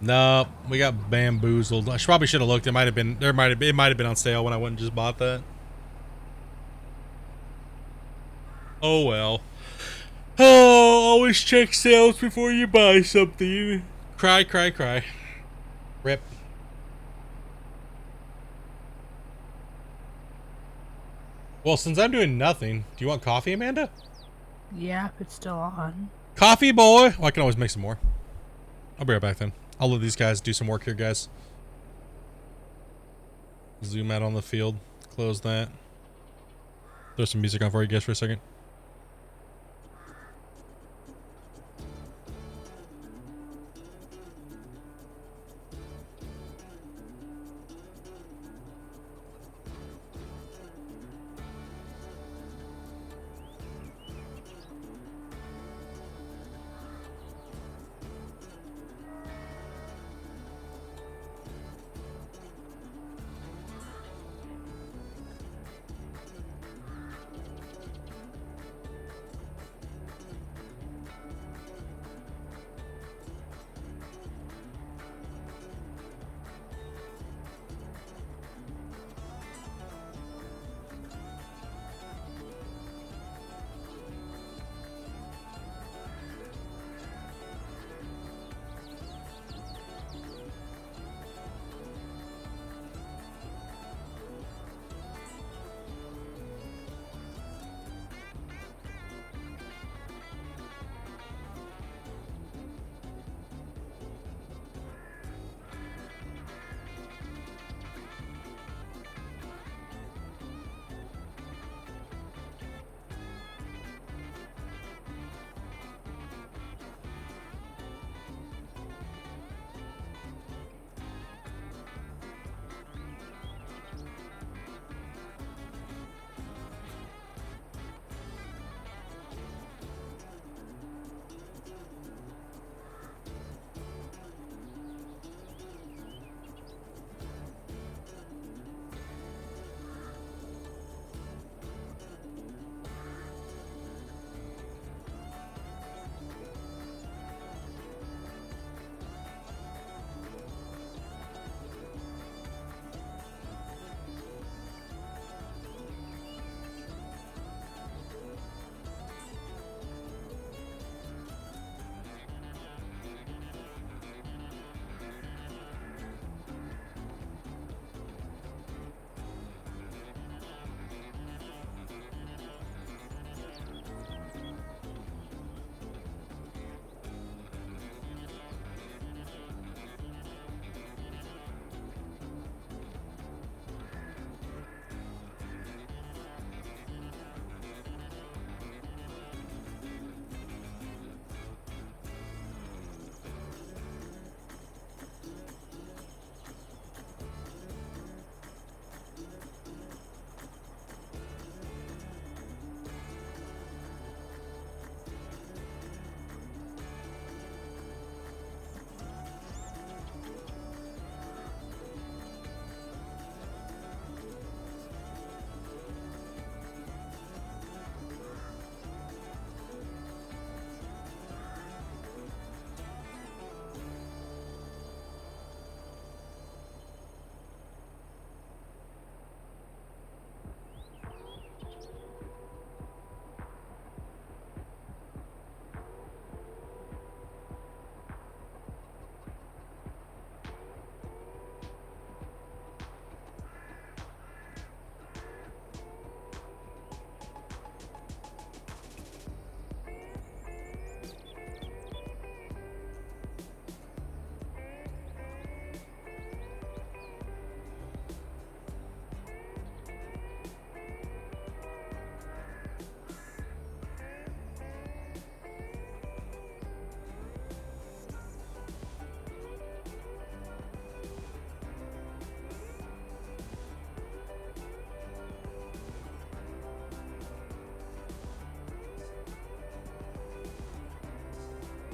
Speaker 1: No, we got bamboozled. I probably should have looked. It might have been on sale when I went and just bought that. Oh well. Oh, always check sales before you buy something. Cry, cry, cry. Rip. Well, since I'm doing nothing, do you want coffee, Amanda?
Speaker 2: Yeah, if it's still on.
Speaker 1: Coffee, boy. Well, I can always make some more. I'll be right back then. I'll let these guys do some work here, guys. Zoom out on the field. Close that. Throw some music on for you guys for a second.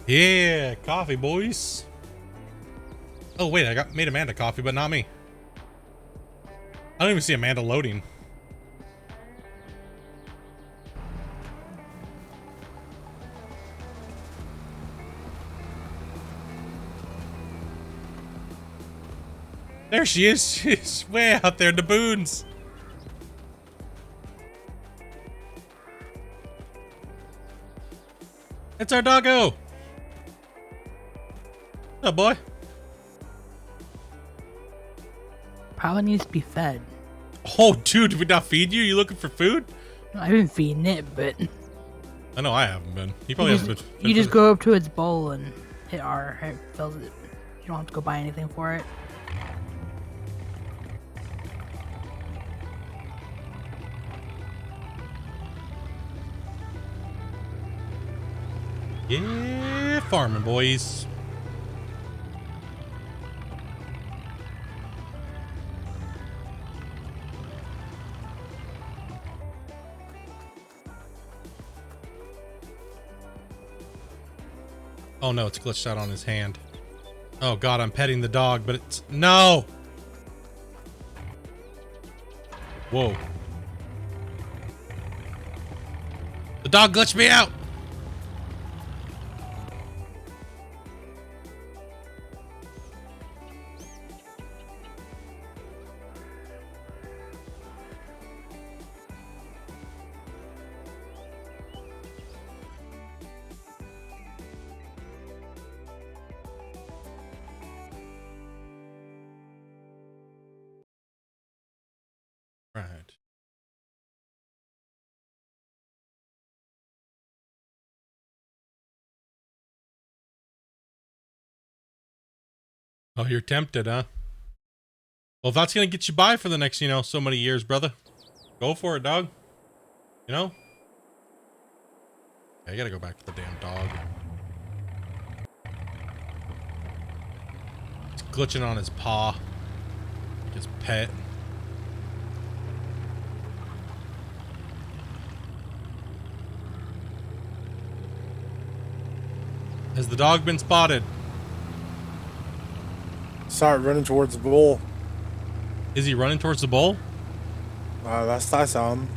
Speaker 1: Yeah, coffee, boys. Oh wait, I made Amanda coffee, but not me. I don't even see Amanda loading. There she is. She's way out there in the boons. It's our doggo. What's up, boy?
Speaker 2: Probably needs to be fed.
Speaker 1: Oh, dude, did we not feed you? You looking for food?
Speaker 2: I've been feeding it, but
Speaker 1: I know I haven't been. He probably hasn't been.
Speaker 2: you just go up to its bowl and hit R. It fills it. You don't have to go buy anything for it.
Speaker 1: Yeah, farming, boys. Oh no, it's glitched out on his hand. Oh god, I'm petting the dog, but it's... No! Whoa. The dog glitched me out! Right. Oh, you're tempted, huh? Well, if that's gonna get you by for the next, you know, so many years, brother, go for it, dog. You know? I gotta go back to the damn dog. It's glitching on his paw. His pet. Has the dog been spotted?
Speaker 3: Start running towards the bull.
Speaker 1: Is he running towards the bowl?
Speaker 3: Last I saw him.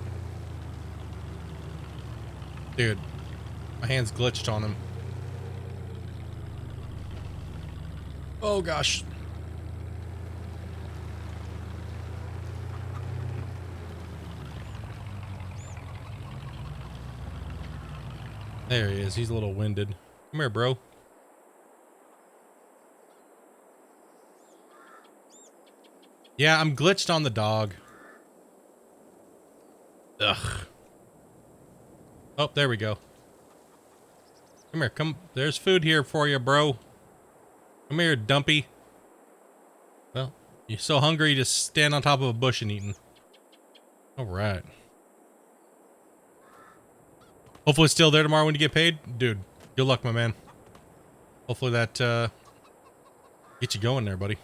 Speaker 1: Dude, my hand's glitched on him. Oh gosh. There he is. He's a little winded. Come here, bro. Yeah, I'm glitched on the dog. Ugh. Oh, there we go. Come here, come. There's food here for you, bro. Come here, dumpy. Well, you're so hungry, you just stand on top of a bush and eating. All right. Hopefully it's still there tomorrow when you get paid. Dude, good luck, my man. Hopefully that, gets you going there, buddy.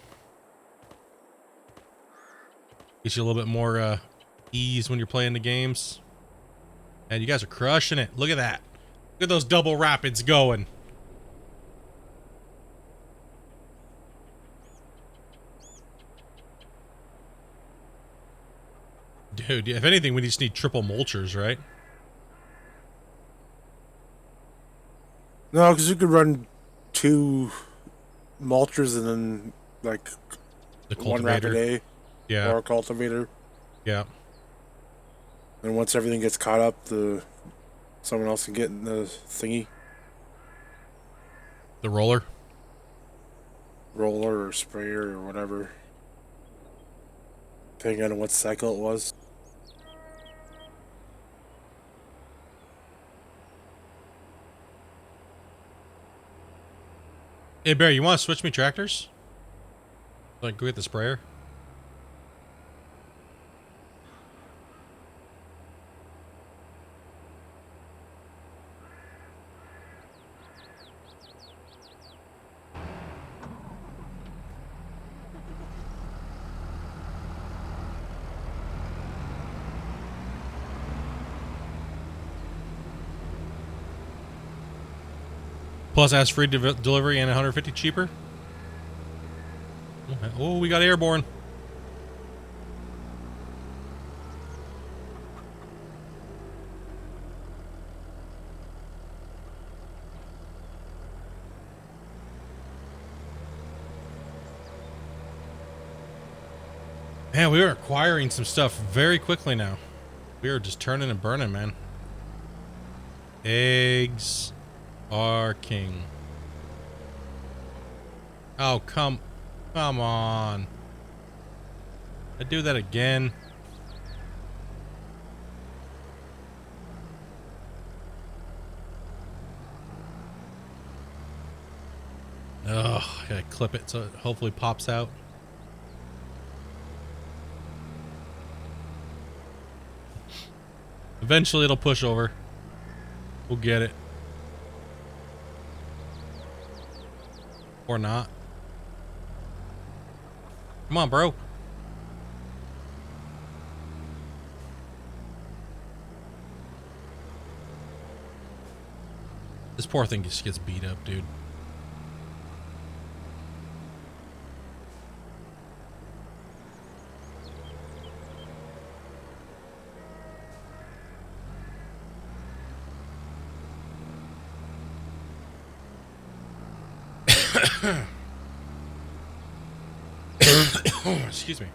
Speaker 1: Gets you a little bit more, ease when you're playing the games. And you guys are crushing it. Look at that. Look at those double rapids going. Dude, if anything, we just need triple mulchers, right?
Speaker 3: No, because you could run 2 mulchers and then like
Speaker 1: The
Speaker 3: 1 rapid
Speaker 1: cultivator.
Speaker 3: A
Speaker 1: Yeah.
Speaker 3: or a cultivator.
Speaker 1: Yeah.
Speaker 3: And once everything gets caught up, someone else can get in the thingy,
Speaker 1: The roller.
Speaker 3: roller or sprayer or whatever, depending on what cycle it was.
Speaker 1: Hey, Barry, you want to switch me tractors? Like, go get the sprayer? Plus has free delivery and 150 cheaper. Okay. Oh, we got airborne. Man, we are acquiring some stuff very quickly now. We are just turning and burning, man. Eggs are king. Oh, come on. I do that again. Ugh, I gotta clip it so it hopefully pops out. Eventually it'll push over. We'll get it. Or not. Come on, bro. This poor thing just gets beat up, dude. Excuse me.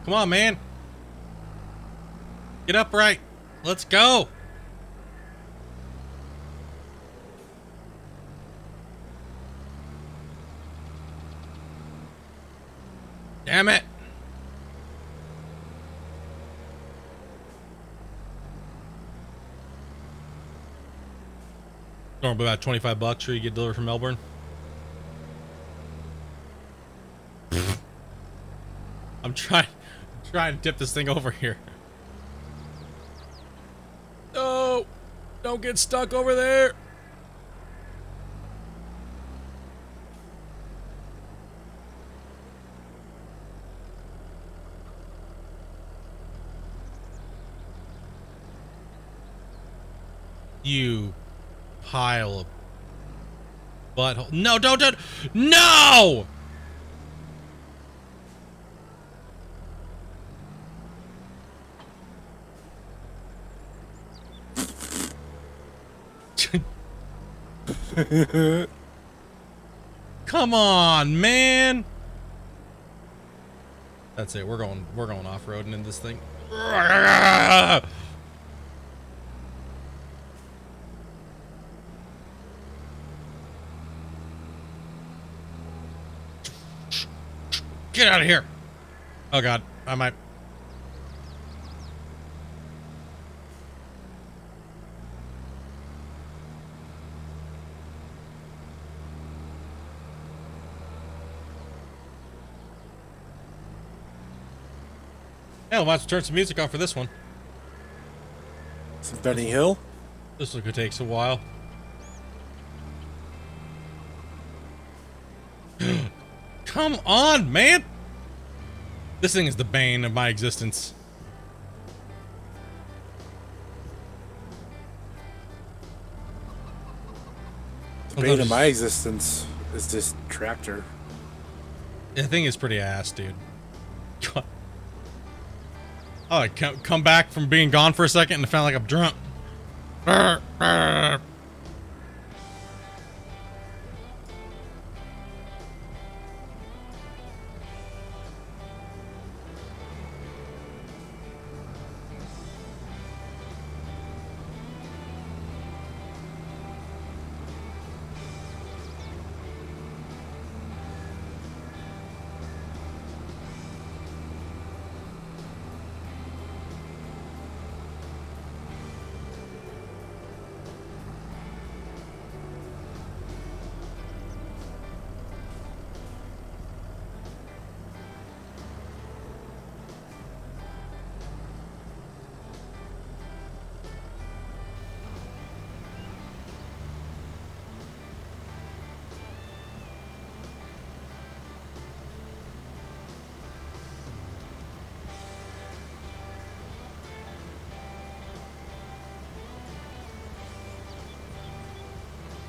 Speaker 1: Come on, man. Get upright. Let's go. Damn it. Normally about 25 bucks for you get delivered from Melbourne. I'm trying to tip this thing over here. No, don't get stuck over there. You pile of butthole. No, don't. No! Come on, man. That's it. We're going off-roading in this thing. Get out of here. Oh god, I might. Yeah, we'll have to turn some music on for this one.
Speaker 3: Some Benny Hill.
Speaker 1: This one could take a while. Come on, man! This thing is the bane of my existence.
Speaker 3: The bane of my existence is this tractor.
Speaker 1: The thing is pretty ass, dude. God. Oh, I come back from being gone for a second and I found like I'm drunk.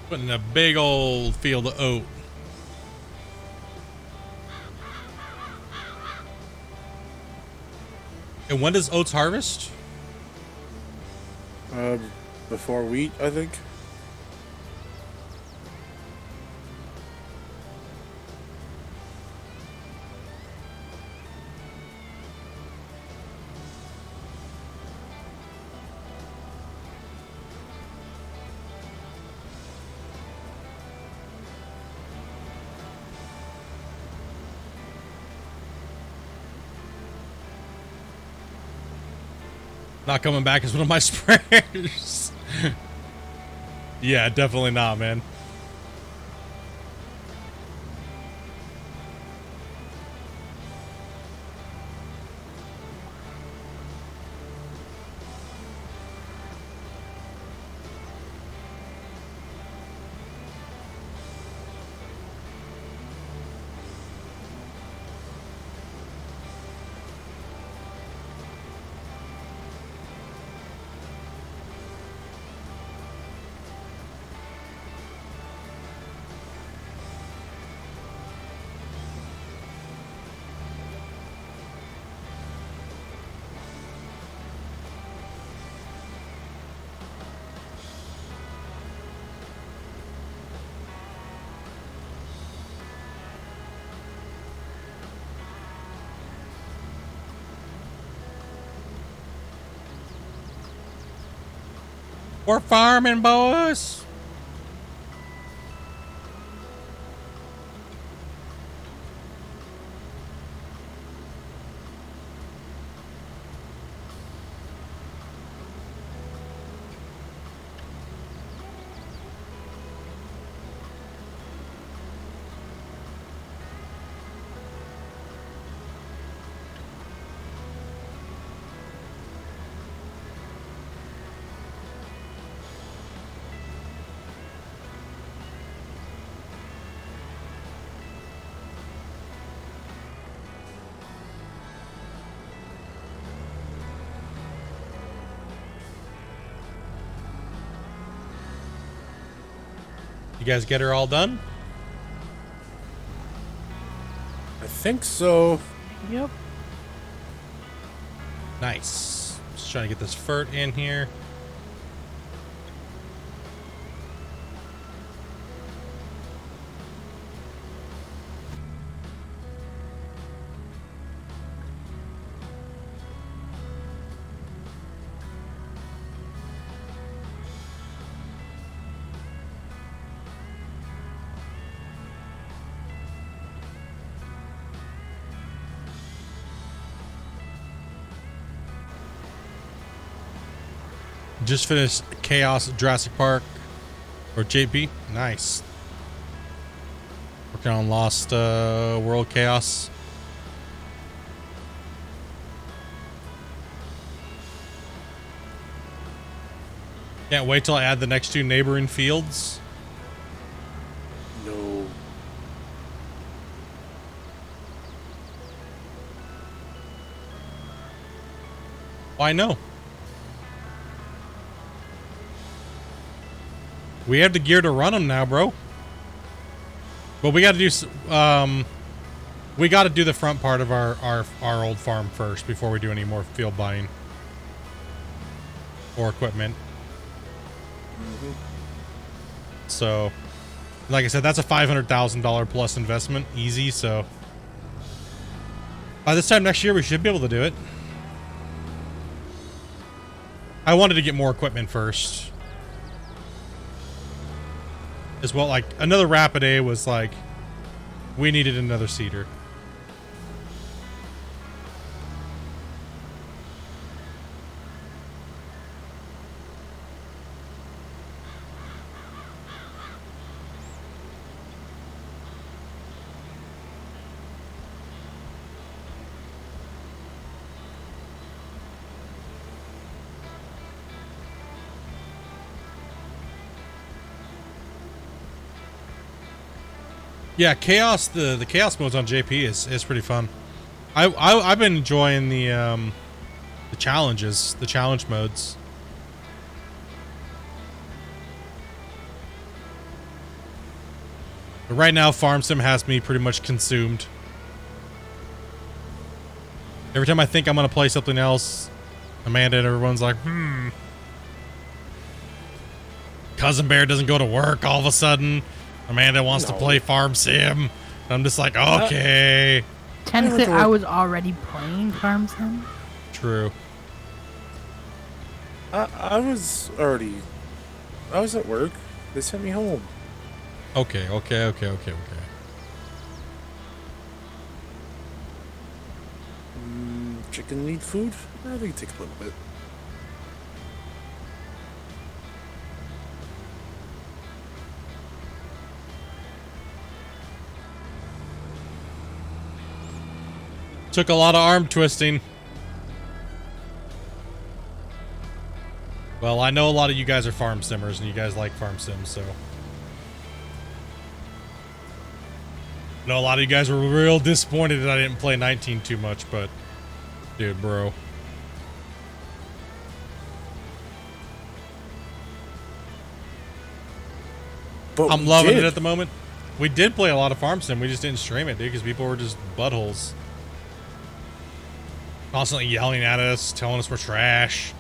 Speaker 1: Putting a big old field of oat. And when does oats harvest?
Speaker 3: Before wheat, I think.
Speaker 1: Not coming back as one of my sprayers. Yeah, definitely not, man. We're farming, boys. You guys get her all done?
Speaker 3: I think so.
Speaker 2: Yep.
Speaker 1: Nice. Just trying to get this fert in here. Just finished Chaos Jurassic Park, or JP. Nice. Working on Lost World Chaos. Can't wait till I add the next two neighboring fields.
Speaker 3: No.
Speaker 1: Why no? We have the gear to run them now, bro. But we got to do, we got to do the front part of our old farm first before we do any more field buying or equipment.
Speaker 3: Mm-hmm.
Speaker 1: So, like I said, that's a $500,000 plus investment, easy. So, by this time next year, we should be able to do it. I wanted to get more equipment first. As well, like another Rapidae was like, we needed another seeder. Yeah, chaos. The chaos modes on JP is pretty fun. I've been enjoying the challenges, the challenge modes. But right now, Farm Sim has me pretty much consumed. Every time I think I'm going to play something else, Amanda and everyone's like, Cousin Bear doesn't go to work all of a sudden. Amanda wants to play Farm Sim. I'm just like, okay.
Speaker 2: Technically, I was already playing Farm Sim.
Speaker 1: True.
Speaker 3: I was at work. They sent me home.
Speaker 1: Okay.
Speaker 3: Chicken need food? I think it take a little bit.
Speaker 1: Took a lot of arm twisting. Well, I know a lot of you guys are farm simmers and you guys like farm sims, so. I know a lot of you guys were real disappointed that I didn't play 19 too much, but dude, bro.
Speaker 3: But
Speaker 1: I'm loving it at the moment. We did play a lot of farm sim, we just didn't stream it, dude, because people were just buttholes. Constantly yelling at us, telling us we're trash.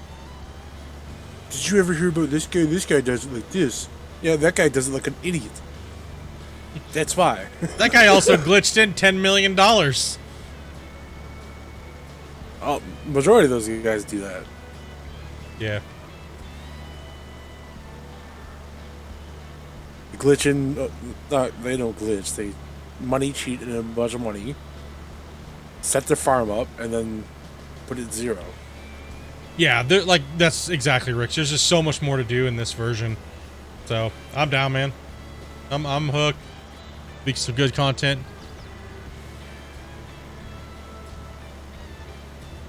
Speaker 3: Did you ever hear about this guy? This guy does it like this. Yeah, that guy does it like an idiot. That's why.
Speaker 1: That guy also glitched in $10 million.
Speaker 3: Oh, majority of those guys do that.
Speaker 1: Yeah.
Speaker 3: Glitching, they don't glitch. They money cheat in a bunch of money, set their farm up, and then put it 0.
Speaker 1: Yeah, like that's exactly, Rich. There's just so much more to do in this version. So I'm down, man. I'm hooked. Be some good content.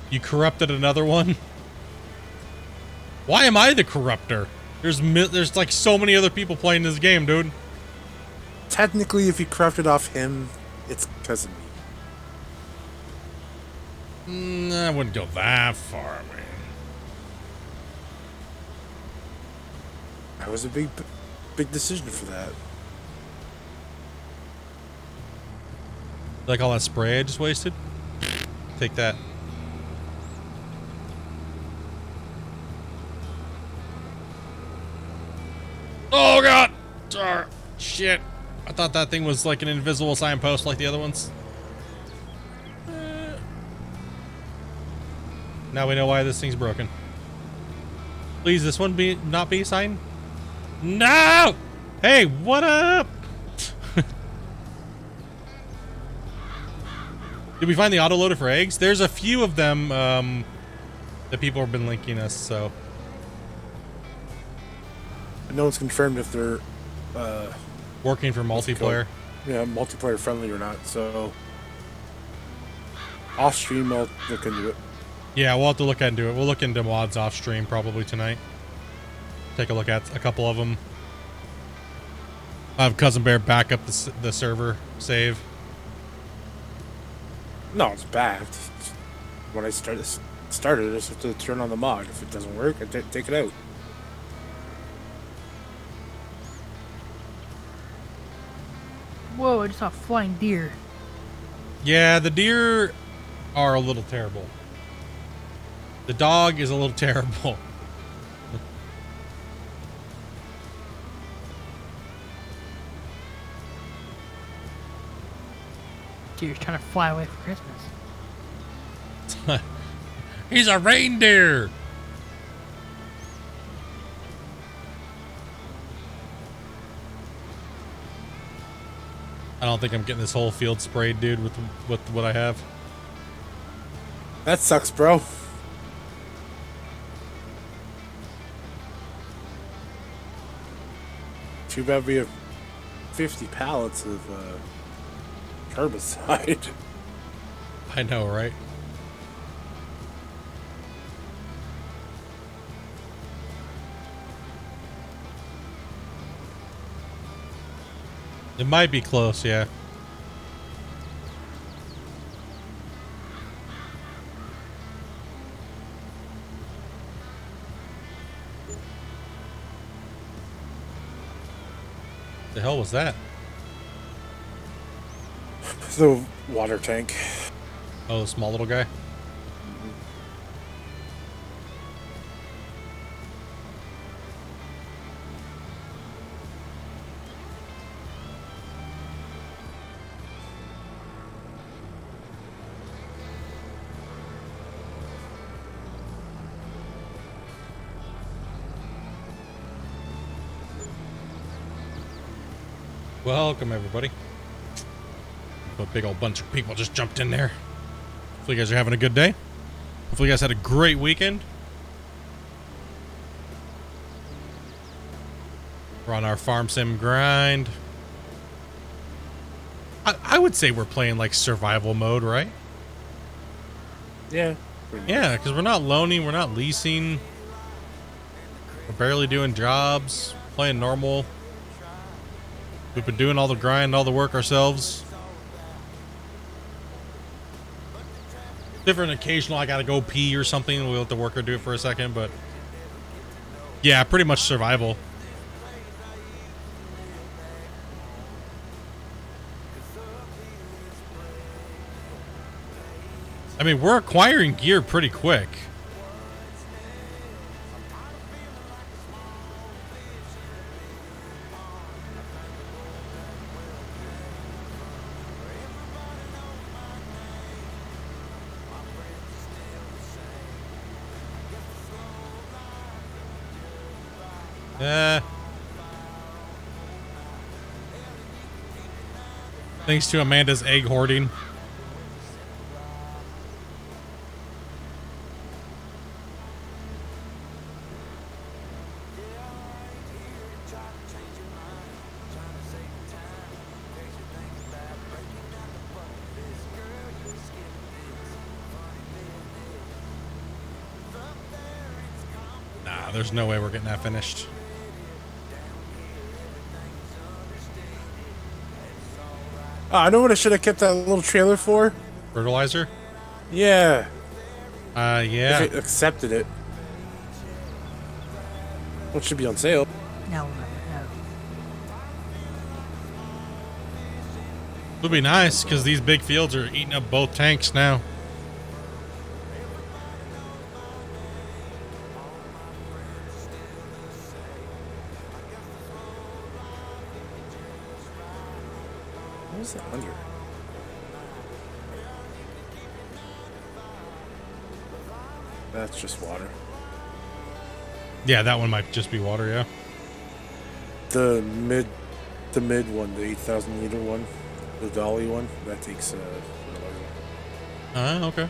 Speaker 1: You corrupted another one. Why am I the corruptor? There's like so many other people playing this game, dude.
Speaker 3: Technically, if you corrupted off him, it's because of me.
Speaker 1: I wouldn't go that far, man.
Speaker 3: That was a big decision for that.
Speaker 1: Like all that spray I just wasted? Take that. Oh god! Shit. I thought that thing was like an invisible signpost like the other ones. Now we know why this thing's broken. Please, this one not be a sign? No! Hey, what up? Did we find the autoloader for eggs? There's a few of them that people have been linking us, so.
Speaker 3: No one's confirmed if they're
Speaker 1: working for multiplayer.
Speaker 3: Yeah, multiplayer friendly or not. So off stream, I'll look into it.
Speaker 1: Yeah, we'll have to look into it. We'll look into mods off stream probably tonight. Take a look at a couple of them. I have Cousin Bear back up the server save.
Speaker 3: No, it's backed. When I started, I just have to turn on the mod. If it doesn't work, I take it out.
Speaker 2: Whoa, I just saw a flying deer.
Speaker 1: Yeah, the deer are a little terrible. The dog is a little terrible.
Speaker 2: Deer's trying to fly away for Christmas.
Speaker 1: He's a reindeer. I don't think I'm getting this whole field sprayed, dude, with what I have.
Speaker 3: That sucks, bro. Too bad we have 50 pallets of herbicide.
Speaker 1: I know, right? It might be close, yeah. The hell was that?
Speaker 3: the water tank.
Speaker 1: Oh, the small little guy. Welcome, everybody. A big old bunch of people just jumped in there. Hopefully you guys are having a good day. Hopefully you guys had a great weekend. We're on our farm sim grind. I would say we're playing like survival mode, right?
Speaker 3: Yeah.
Speaker 1: Yeah, because we're not loaning, we're not leasing. We're barely doing jobs, playing normal. We've been doing all the grind, all the work ourselves. Different occasional, I gotta go pee or something. We'll let the worker do it for a second, but yeah, pretty much survival. I mean, we're acquiring gear pretty quick. Thanks to Amanda's egg hoarding. Nah, there's no way we're getting that finished.
Speaker 3: Oh, I know what I should have kept that little trailer for.
Speaker 1: Fertilizer?
Speaker 3: Yeah.
Speaker 1: Yeah.
Speaker 3: If it accepted it. What should be on sale?
Speaker 2: No, no.
Speaker 1: It'll be nice because these big fields are eating up both tanks now.
Speaker 3: What is that under? That's just water.
Speaker 1: Yeah, that one might just be water, yeah.
Speaker 3: The mid one, the 8,000 liter one, the dolly one, that takes fertilizer.
Speaker 1: Okay.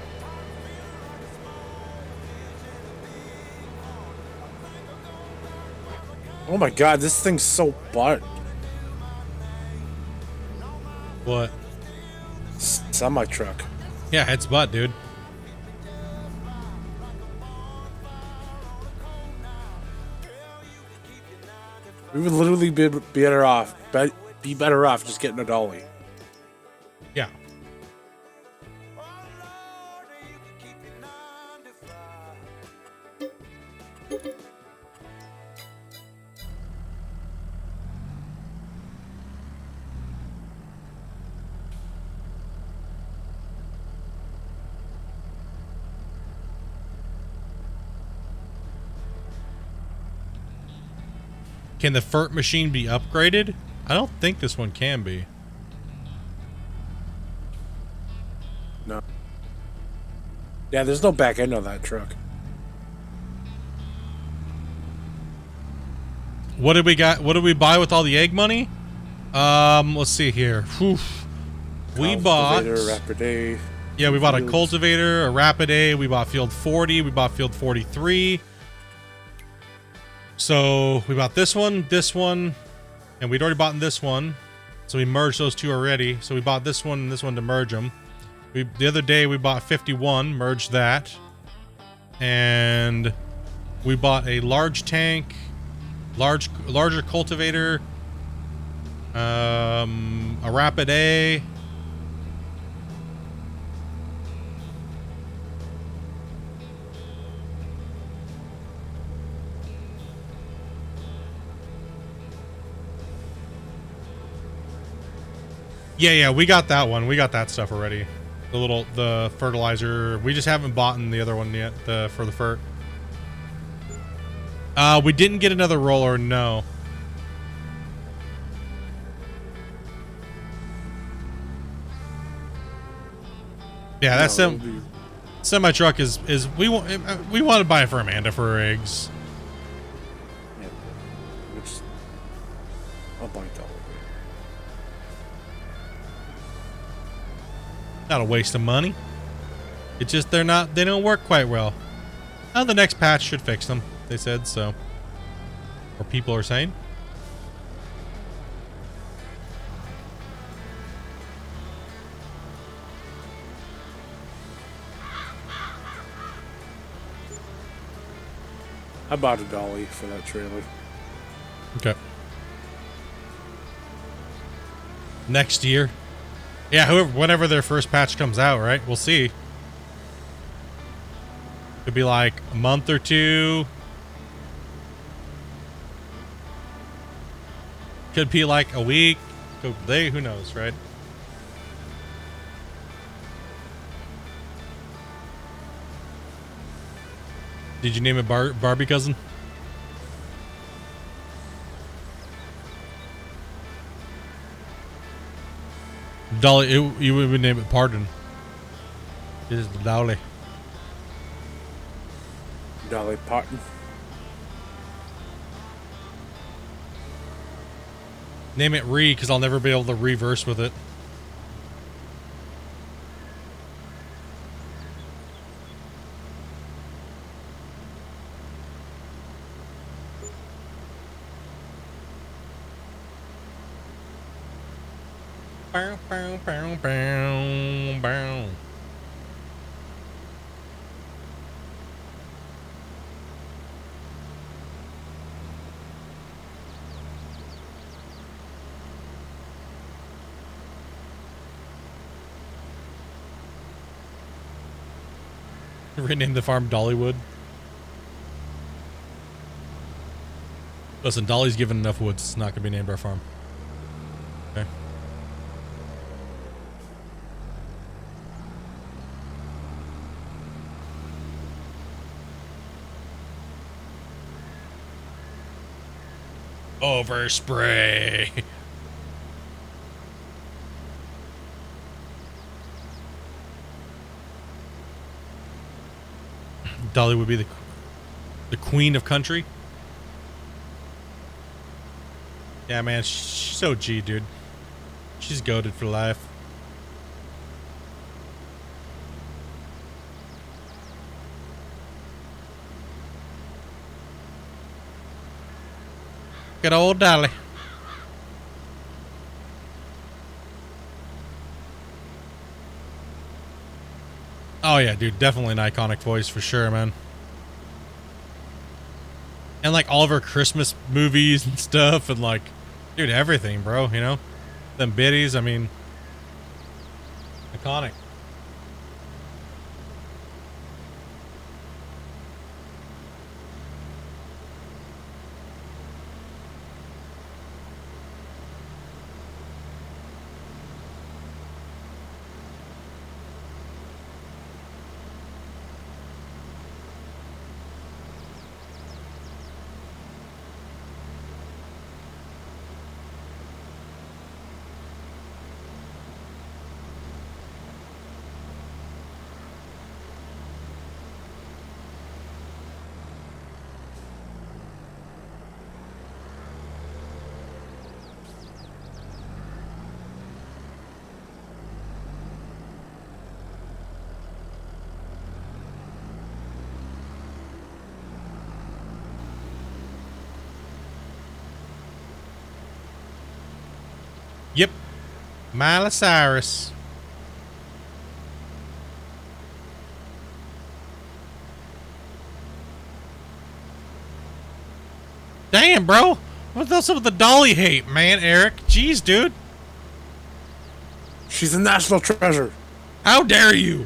Speaker 3: Oh my god, this thing's so butt.
Speaker 1: What?
Speaker 3: Semi truck.
Speaker 1: Yeah, it's butt, dude.
Speaker 3: We would literally be better off. Be better off just getting a dolly.
Speaker 1: Yeah. Can the FERT machine be upgraded? I don't think this one can be.
Speaker 3: No. Yeah, there's no back end on that truck.
Speaker 1: What did we got? What did we buy with all the egg money? Let's see here. Whew. We bought
Speaker 3: Rapid A.
Speaker 1: Yeah, we bought a cultivator, a Rapid A, we bought field 40, we bought field 43. So we bought this one, and we'd already bought this one. So we merged those two already. So we bought this one and this one to merge them. The other day we bought 51, merged that. And we bought a large tank, larger cultivator, a Rapid A. Yeah, we got that one. We got that stuff already. The fertilizer. We just haven't bought the other one yet, for the fert. We didn't get another roller, no. Yeah, that's semi truck is we want to buy it for Amanda for her eggs.
Speaker 3: Yeah, which I'll buy that.
Speaker 1: Not a waste of money. It's just they don't work quite well. Oh, the next patch should fix them, they said so. Or people are saying.
Speaker 3: I bought a dolly for that trailer.
Speaker 1: Okay. Next year. Yeah, whenever their first patch comes out, right? We'll see. Could be like a month or two. Could be like a week. Who knows, right? Did you name it Barbie Cousin? Dolly, you would name it Pardon. It is the Dolly.
Speaker 3: Dolly Parton.
Speaker 1: Name it because I'll never be able to reverse with it. Bow, bow, bow, bow, bow. Rename the farm Dollywood. Listen, Dolly's given enough woods. It's not going to be named our farm. Okay. Overspray. Dolly would be the queen of country. Yeah, man, she's so G, dude. She's goated for life. Good old Dolly. Oh yeah, dude, definitely an iconic voice for sure, man. And like all of her Christmas movies and stuff, and like, dude, everything, bro, you know? Them biddies, I mean, iconic. Yep. Miley Cyrus. Damn, bro. What's up with the Dolly hate, man, Eric? Jeez, dude.
Speaker 3: She's a national treasure.
Speaker 1: How dare you?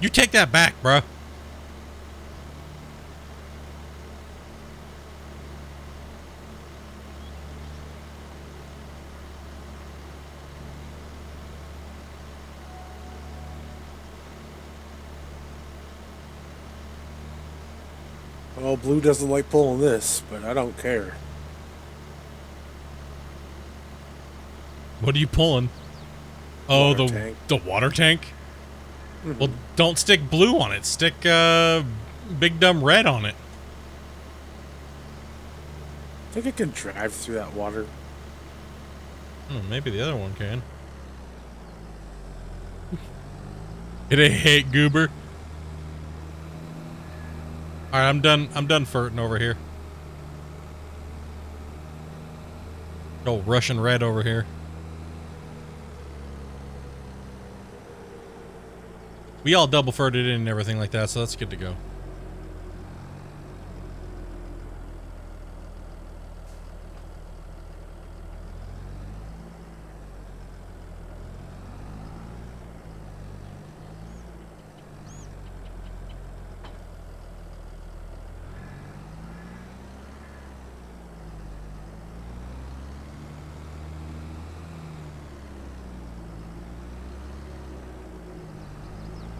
Speaker 1: You take that back, bro.
Speaker 3: Well, Blue doesn't like pulling this, but I don't care.
Speaker 1: What are you pulling? Oh,
Speaker 3: Water tank.
Speaker 1: the water tank?
Speaker 3: Mhm.
Speaker 1: Well, don't stick blue on it. Stick big dumb red on it.
Speaker 3: I think I can drive through that water.
Speaker 1: Maybe the other one can. It ain't hate goober. All right, I'm done flirting over here. Old Russian red over here. We all double furred it in and everything like that, so that's good to go.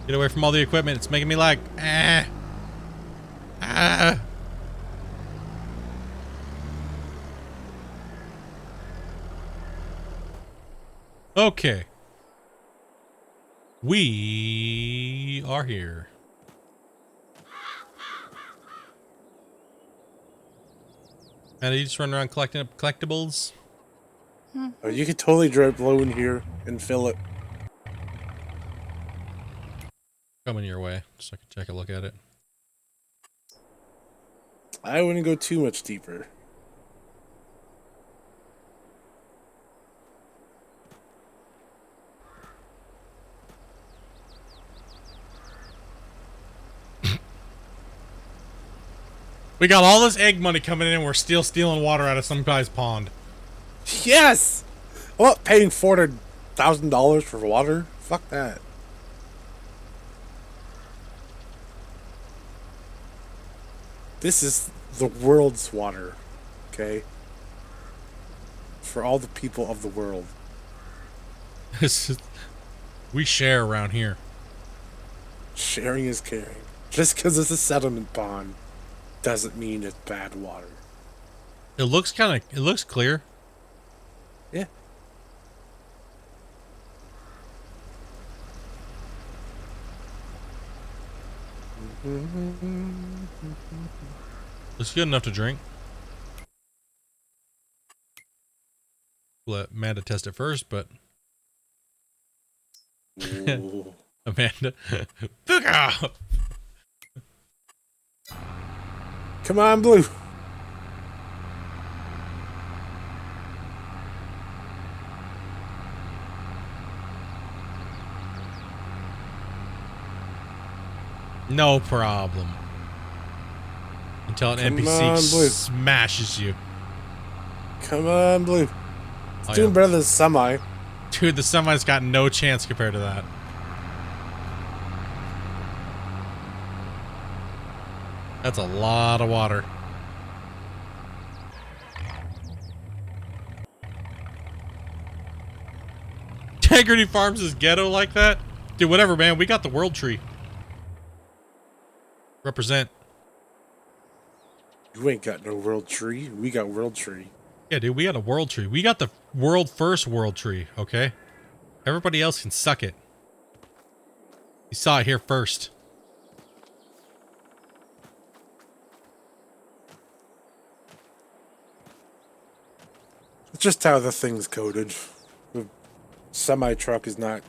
Speaker 1: Get away from all the equipment. It's making me lag. Ah. Ah. Okay. We are here. And you just run around collecting up collectibles?
Speaker 3: Oh, you could totally drive Blue in here and fill it.
Speaker 1: Coming your way, so I can take a look at it.
Speaker 3: I wouldn't go too much deeper.
Speaker 1: We got all this egg money coming in and we're still stealing water out of some guy's pond.
Speaker 3: Yes! What, paying $400,000 for water? Fuck that. This is the world's water, okay? For all the people of the world.
Speaker 1: We share around here.
Speaker 3: Sharing is caring. Just because it's a settlement pond doesn't mean it's bad water.
Speaker 1: It looks clear.
Speaker 3: Yeah.
Speaker 1: It's good enough to drink. Let Amanda test it first, but
Speaker 3: Ooh.
Speaker 1: Amanda, look out!
Speaker 3: Come on, Blue.
Speaker 1: No problem. Until an
Speaker 3: Come
Speaker 1: NPC
Speaker 3: on, Blue.
Speaker 1: smashes you.
Speaker 3: Come on, Blue. It's
Speaker 1: Oh,
Speaker 3: doing
Speaker 1: yeah.
Speaker 3: better than semi.
Speaker 1: Dude, the semi's got no chance compared to that. That's a lot of water. Integrity Farms is ghetto like that? Dude, whatever, man. We got the world tree. Represent.
Speaker 3: You ain't got no world tree. We got world tree.
Speaker 1: Yeah, dude, we got a world tree. We got the world first world tree, okay? Everybody else can suck it. You saw it here first.
Speaker 3: It's just how the thing's coded. The semi truck is not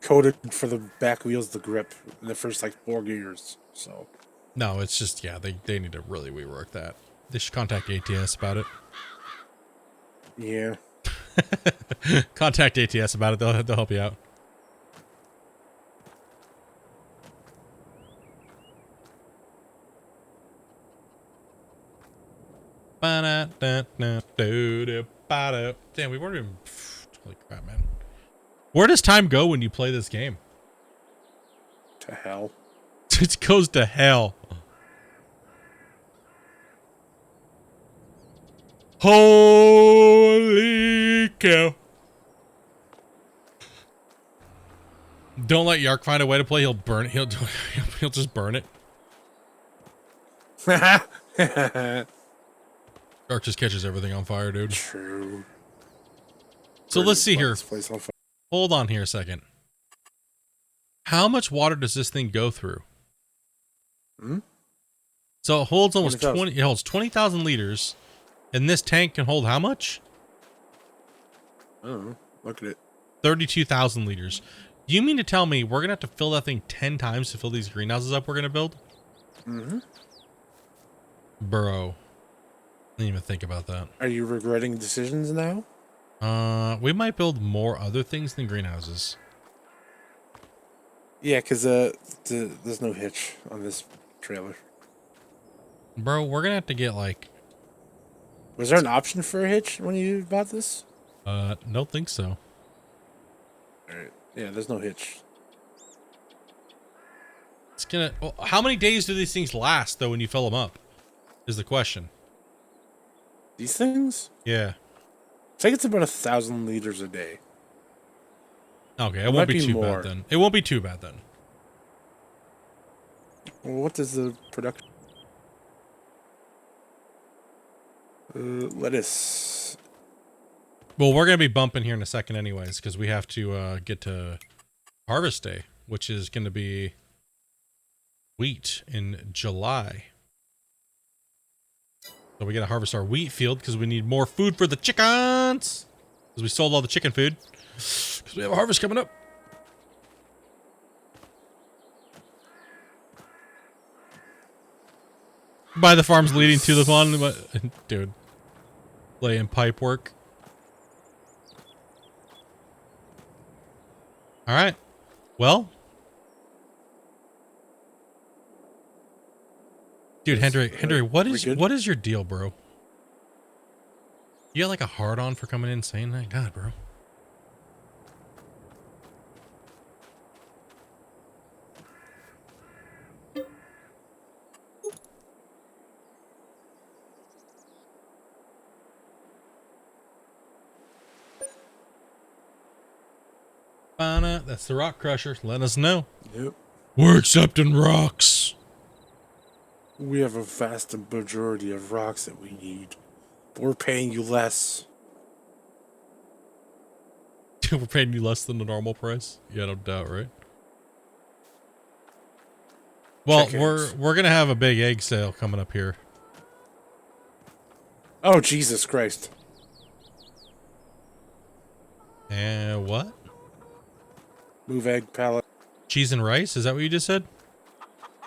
Speaker 3: coded for the back wheels, the grip in the first like 4 gears. So
Speaker 1: No, it's just, yeah, they need to really rework that. They should contact ATS about it.
Speaker 3: yeah.
Speaker 1: Contact ATS about it. They'll help you out. Damn, we weren't even. Holy crap, man. Where does time go when you play this game?
Speaker 3: To hell.
Speaker 1: It goes to hell. Holy cow. Don't let Yark find a way to play. He'll burn it. He'll just burn it. Dark just catches everything on fire, dude.
Speaker 3: True.
Speaker 1: So let's see here.
Speaker 3: This place on fire.
Speaker 1: Hold on here a second. How much water does this thing go through?
Speaker 3: Hmm?
Speaker 1: So it holds almost
Speaker 3: 20,000.
Speaker 1: 20. It holds 20,000 liters, and this tank can hold how much?
Speaker 3: I don't know. Look at it.
Speaker 1: 32,000 liters. You mean to tell me we're gonna have to fill that thing 10 times to fill these greenhouses up we're gonna build?
Speaker 3: Mm-hmm.
Speaker 1: Bro, I didn't even think about that.
Speaker 3: Are you regretting decisions now?
Speaker 1: We might build more other things than greenhouses.
Speaker 3: Yeah, because there's no hitch on this trailer.
Speaker 1: Bro, we're gonna have to get like.
Speaker 3: Was there an option for a hitch when you bought this?
Speaker 1: Don't think so.
Speaker 3: All right. Yeah, there's no hitch.
Speaker 1: It's gonna. Well, how many days do these things last though when you fill them up? Is the question.
Speaker 3: These things?
Speaker 1: Yeah.
Speaker 3: I think it's about 1,000 liters a day.
Speaker 1: Okay, it
Speaker 3: It
Speaker 1: won't
Speaker 3: might
Speaker 1: be
Speaker 3: be
Speaker 1: too
Speaker 3: more.
Speaker 1: bad then. It won't be too bad then.
Speaker 3: Well, what does the production? Lettuce.
Speaker 1: Well, we're gonna be bumping here in a second, anyways, because we have to get to harvest day, which is gonna be wheat in July. So we gotta harvest our wheat field because we need more food for the chickens. Because we sold all the chicken food. Because we have a harvest coming up. By the farms leading to the one, dude. Laying pipe work. All right. Well, dude, Hendry, what is your deal, bro? You got like a hard on for coming in saying that? God, bro. That's the rock crusher. Let us know.
Speaker 3: Yep.
Speaker 1: We're accepting rocks.
Speaker 3: We have a vast majority of rocks that we need. But we're paying you less.
Speaker 1: We're paying you less than the normal price. Yeah, no doubt, right? Well,
Speaker 3: Check eggs.
Speaker 1: we're gonna have a big egg sale coming up here.
Speaker 3: Oh, Jesus Christ.
Speaker 1: And what?
Speaker 3: Move egg pallet.
Speaker 1: Cheese and rice? Is that what you just said?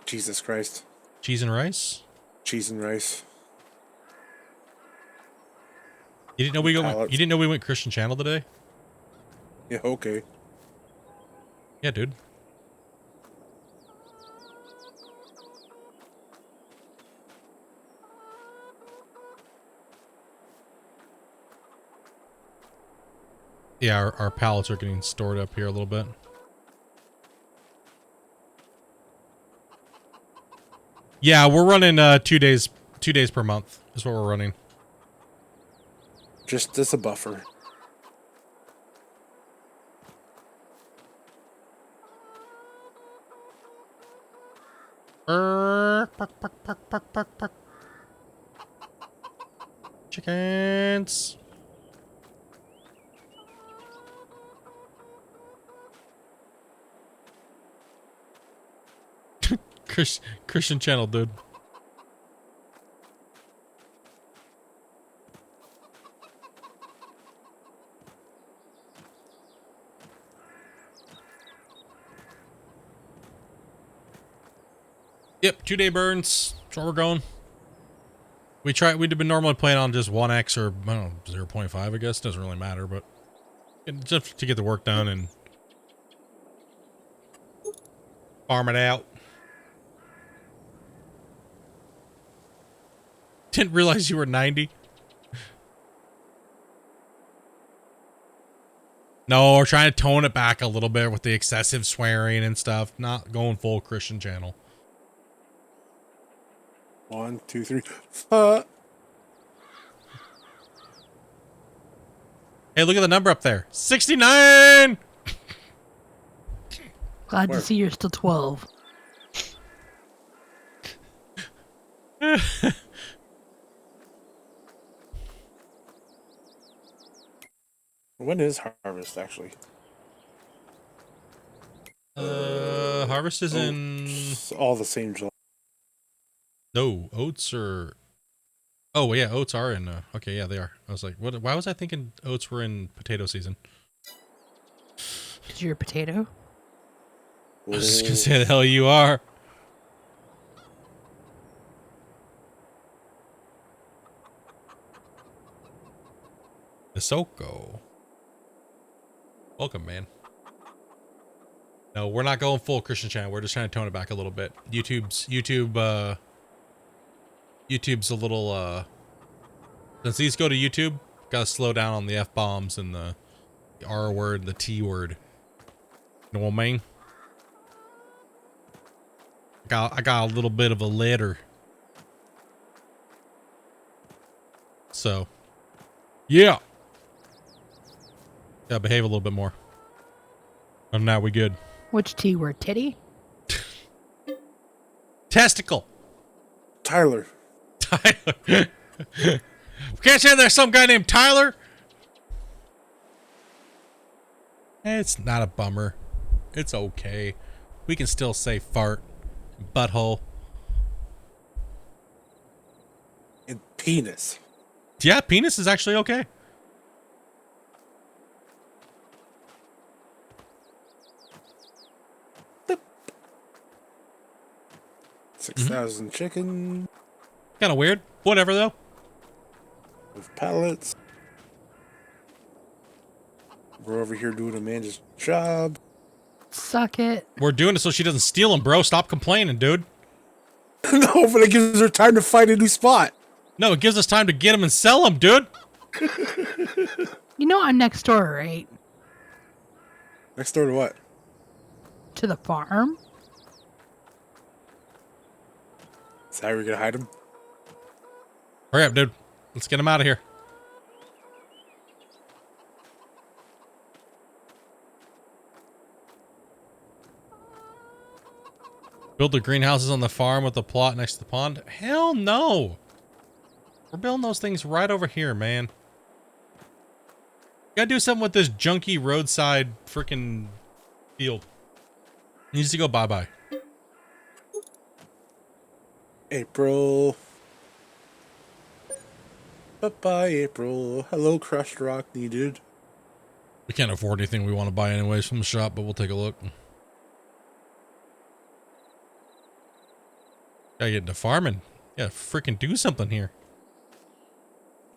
Speaker 3: Jesus Christ.
Speaker 1: Cheese and rice?
Speaker 3: Cheese and rice.
Speaker 1: You didn't know we go?
Speaker 3: Pallets.
Speaker 1: You didn't know we went Christian channel today?
Speaker 3: Yeah, okay.
Speaker 1: Yeah, dude. Yeah, our pallets are getting stored up here a little bit. Yeah, we're running 2 days per month is what we're running.
Speaker 3: Just as a buffer.
Speaker 1: Chickens. Christian channel, dude. Yep, 2-day burns. That's where we're going. We'd been normally playing on just 1x or I don't know 0.5, I guess. Doesn't really matter, but just to get the work done and farm it out. Didn't realize you were 90. No, we're trying to tone it back a little bit with the excessive swearing and stuff. Not going full Christian channel.
Speaker 3: 1, 2, 3.
Speaker 1: Hey, look at the number up there. 69!
Speaker 2: Glad
Speaker 3: Where?
Speaker 2: to see you're still 12.
Speaker 3: When is harvest actually?
Speaker 1: Harvest is in.
Speaker 3: It's all the same July.
Speaker 1: No, oats are. Oh yeah, oats are in. Okay, yeah, they are. I was like, what? Why was I thinking oats were in potato season?
Speaker 2: Because you're a potato.
Speaker 1: I was just gonna say the hell you are. Isoko. Welcome, man. No, we're not going full Christian channel. We're just trying to tone it back a little bit. YouTube's a little since these go to YouTube, gotta slow down on the F-bombs and the R word, the T word. You know what I mean? I got a little bit of a letter. So yeah. Gotta behave a little bit more. And now we good.
Speaker 2: Which T word? Titty?
Speaker 1: Testicle.
Speaker 3: Tyler.
Speaker 1: Tyler. Can't say there's some guy named Tyler. It's not a bummer. It's okay. We can still say fart, butthole,
Speaker 3: And penis.
Speaker 1: yeah, penis is actually okay.
Speaker 3: Boop. 6,000 chicken
Speaker 1: Kind of weird. Whatever though.
Speaker 3: with pallets. We're over here doing Amanda's job.
Speaker 2: Suck it.
Speaker 1: We're doing it so she doesn't steal them, bro. Stop complaining, dude.
Speaker 3: No, but it gives her time to find a new spot.
Speaker 1: No, it gives us time to get them and sell them, dude.
Speaker 2: You know I'm next door, right?
Speaker 3: Next door to what?
Speaker 2: To the farm?
Speaker 3: Is that how we're gonna hide him?
Speaker 1: Hurry up, dude. Let's get them out of here. Build the greenhouses on the farm with the plot next to the pond? Hell no. We're building those things right over here, man. Gotta do something with this junky roadside freaking field. It needs to go bye-bye.
Speaker 3: April. Bye-bye, April. Hello, crushed rock needed.
Speaker 1: We can't afford anything we want to buy anyways from the shop, but we'll take a look. Gotta get into farming. Yeah, freaking do something here.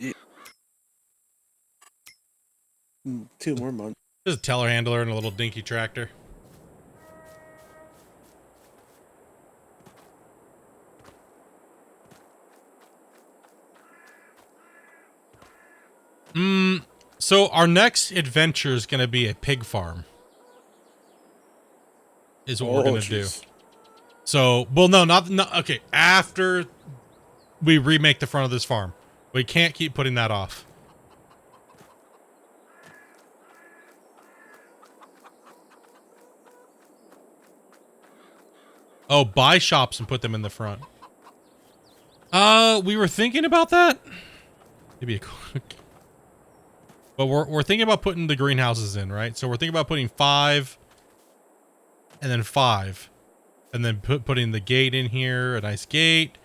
Speaker 3: Yeah. 2 more months.
Speaker 1: Just a telehandler and a little dinky tractor. So our next adventure is going to be a pig farm. Is what we're going to do. So, well, no, not, okay. After we remake the front of this farm, we can't keep putting that off. Oh, buy shops and put them in the front. We were thinking about that. Maybe a quick. But we're thinking about putting the greenhouses in, right? So we're thinking about putting 5 and then 5 and then putting the gate in here, a nice gate,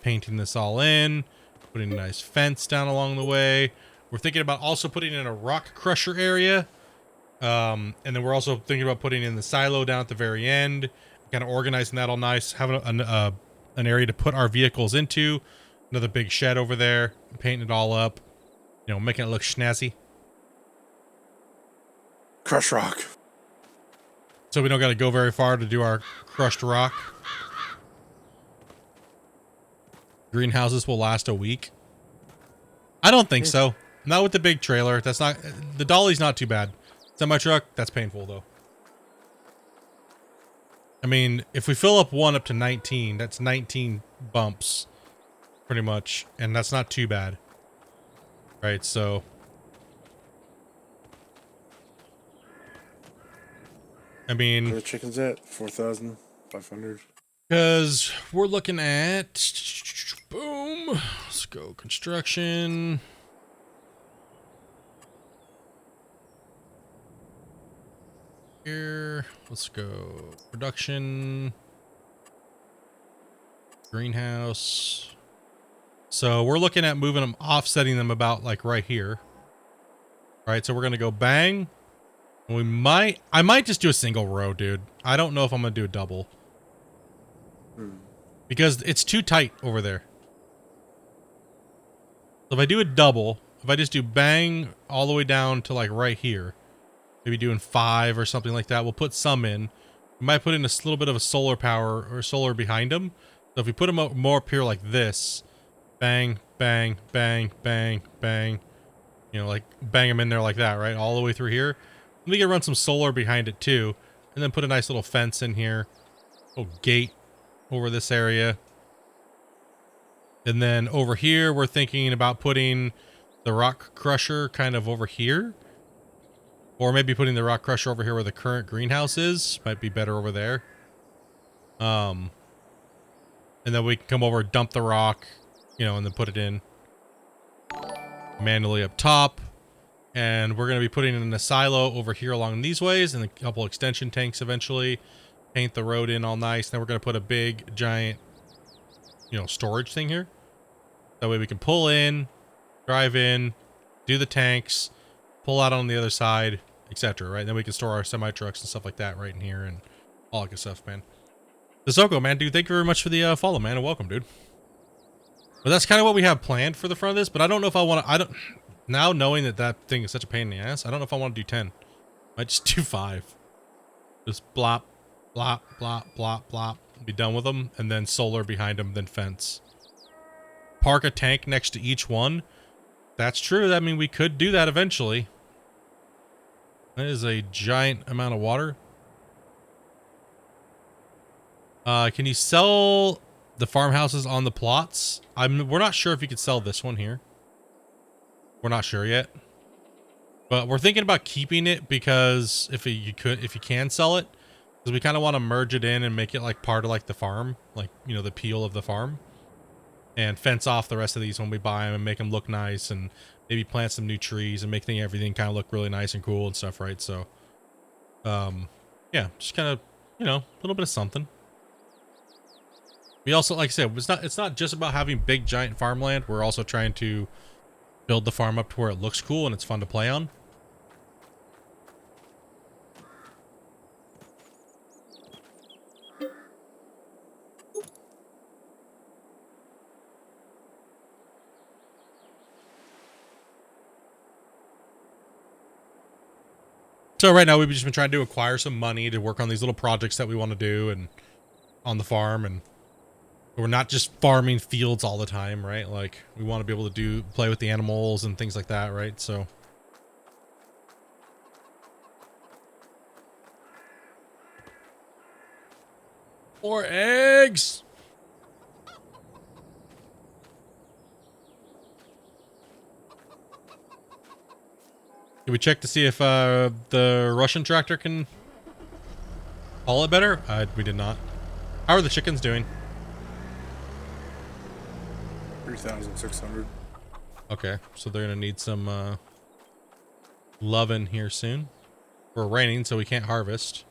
Speaker 1: painting this all in, putting a nice fence down along the way. We're thinking about also putting in a rock crusher area. And then we're also thinking about putting in the silo down at the very end, kind of organizing that all nice, having an area to put our vehicles into, another big shed over there, painting it all up. You know, making it look snazzy.
Speaker 3: Crush rock.
Speaker 1: So we don't got to go very far to do our crushed rock. Greenhouses will last a week. I don't think so. Not with the big trailer. That's not, the dolly's not too bad. Semi-truck, that's painful though. I mean, if we fill up one up to 19, that's 19 bumps pretty much. And that's not too bad. Right, so I mean,
Speaker 3: Where the chickens at? 4,500.
Speaker 1: Because we're looking at, boom, let's go construction. Here, let's go production, greenhouse. So we're looking at moving them, offsetting them about like right here. All right, so we're gonna go bang. And I might just do a single row, dude. I don't know if I'm gonna do a double. Because it's too tight over there. So if I do a double, if I just do bang all the way down to like right here, maybe doing 5 or something like that, we'll put some in. We might put in a little bit of a solar power or solar behind them. So if we put them up more up here like this, bang, bang, bang, bang, bang, you know, like bang them in there like that, right? All the way through here. We can run some solar behind it too, and then put a nice little fence in here, little gate over this area. And then over here, we're thinking about putting the rock crusher kind of over here. Or maybe putting the rock crusher over here where the current greenhouse is. Might be better over there. And then we can come over, dump the rock, you know, and then put it in manually up top. And we're going to be putting in a silo over here along these ways and a couple extension tanks eventually. Paint the road in all nice. Then we're going to put a big, giant, you know, storage thing here. That way we can pull in, drive in, do the tanks, pull out on the other side, etc. Right? Then we can store our semi trucks and stuff like that right in here and all that good stuff, man. Sissoko, man, dude, thank you very much for the follow, man, and welcome, dude. But that's kind of what we have planned for the front of this. But I don't know if I want to. Now knowing that that thing is such a pain in the ass, I don't know if I want to do 10. Might just do 5. Just blop, blop, blop, blop, blop. Be done with them, and then solar behind them, then fence. Park a tank next to each one. That's true. I mean, we could do that eventually. That is a giant amount of water. Can you sell the farmhouses on the plots? We're not sure if you could sell this one here. We're not sure yet. But we're thinking about keeping it because if you can sell it, because we kind of want to merge it in and make it like part of like the farm, like, you know, the peel of the farm. And fence off the rest of these when we buy them and make them look nice, and maybe plant some new trees and make everything kind of look really nice and cool and stuff, right? So, yeah, just kind of, you know, a little bit of something. We also, like I said, it's not just about having big giant farmland. We're also trying to build the farm up to where it looks cool and it's fun to play on. So right now we've just been trying to acquire some money to work on these little projects that we want to do and on the farm, and we're not just farming fields all the time, right? Like we want to be able to play with the animals and things like that, right? So more eggs. Did we check to see if the Russian tractor can haul it better? We did not. How are the chickens doing?
Speaker 3: 3,600.
Speaker 1: Okay, so they're gonna need some loving here soon. We're raining, so we can't harvest.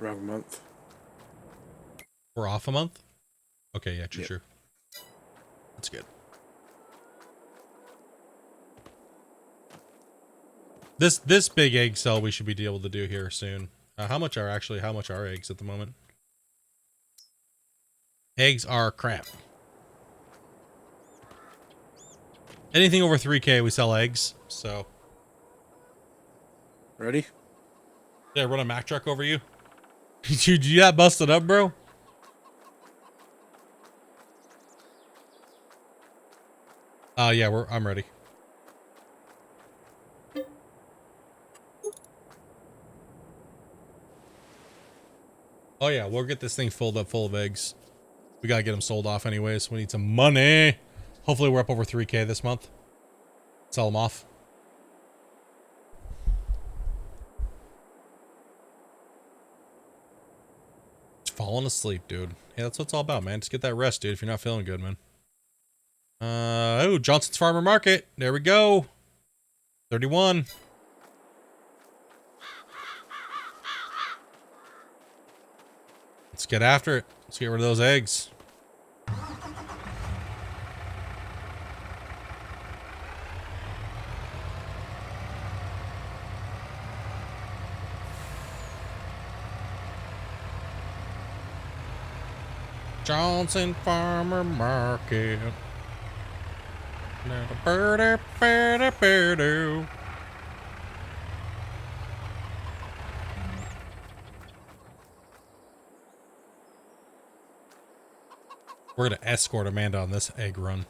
Speaker 3: Around a month.
Speaker 1: We're off a month? Okay, yeah, true,
Speaker 3: Yep.
Speaker 1: true. That's good. This big egg cell we should be able to do here soon. How much are eggs at the moment? Eggs are crap. Anything over 3K, we sell eggs. So,
Speaker 3: Ready?
Speaker 1: yeah, run a Mack truck over you. Dude, you got busted up, bro? Yeah, I'm ready. Oh yeah, we'll get this thing filled up full of eggs. We gotta get them sold off anyways. We need some money. Hopefully we're up over 3K this month. Sell them off. falling asleep, dude. Yeah, that's what it's all about, man. Just get that rest, dude, if you're not feeling good, man. Oh, Johnson's Farmer Market. There we go. 31. Let's get after it. Let's get rid of those eggs. Johnson Farmer Market. We're gonna escort Amanda on this egg run.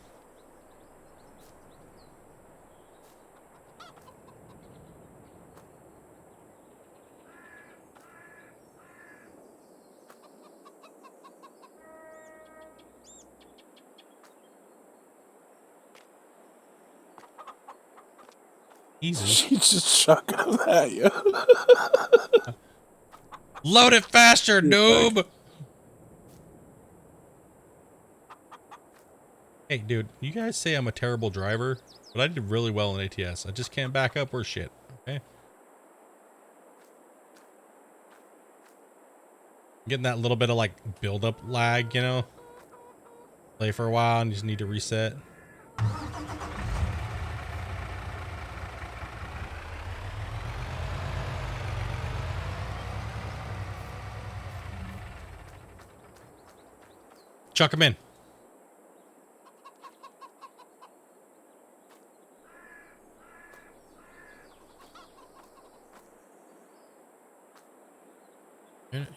Speaker 1: Easy.
Speaker 3: She just chucking them at you.
Speaker 1: Load it faster, noob! Hey, dude, you guys say I'm a terrible driver, but I did really well in ATS. I just can't back up or shit, okay? Getting that little bit of, like, build-up lag, you know? Play for a while and you just need to reset. Chuck him in.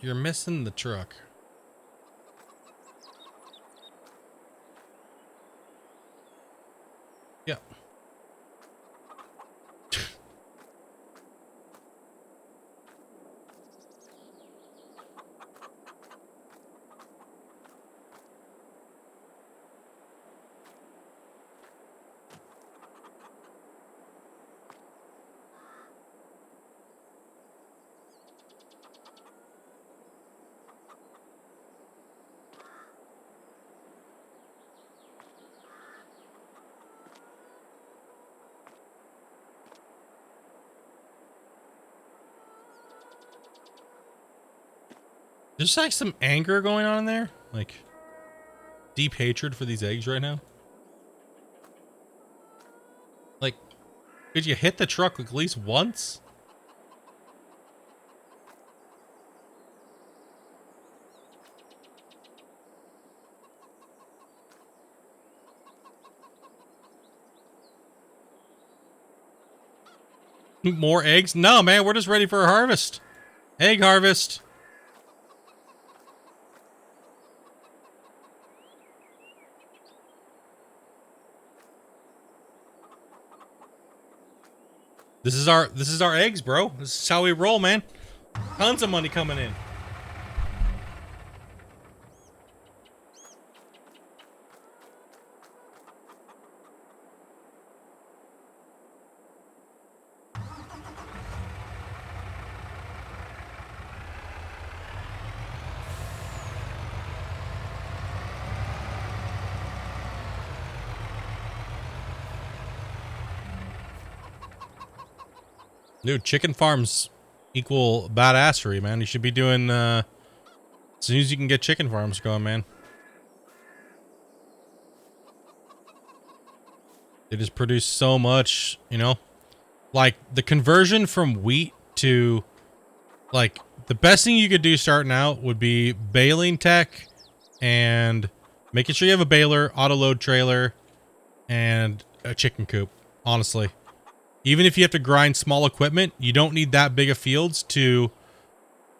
Speaker 1: You're missing the truck. Yeah. There's like some anger going on in there, like deep hatred for these eggs right now. Like, could you hit the truck at least once? More eggs? No, man, we're just ready for a harvest. Egg harvest. This is our eggs, bro. This is how we roll, man. Tons of money coming in. Dude, chicken farms equal badassery, man. You should be doing, as soon as you can get chicken farms going, man. They just produce so much, you know? Like, the conversion from wheat to, like, the best thing you could do starting out would be baling tech and making sure you have a baler, auto-load trailer, and a chicken coop, honestly. Even if you have to grind small equipment, you don't need that big of fields to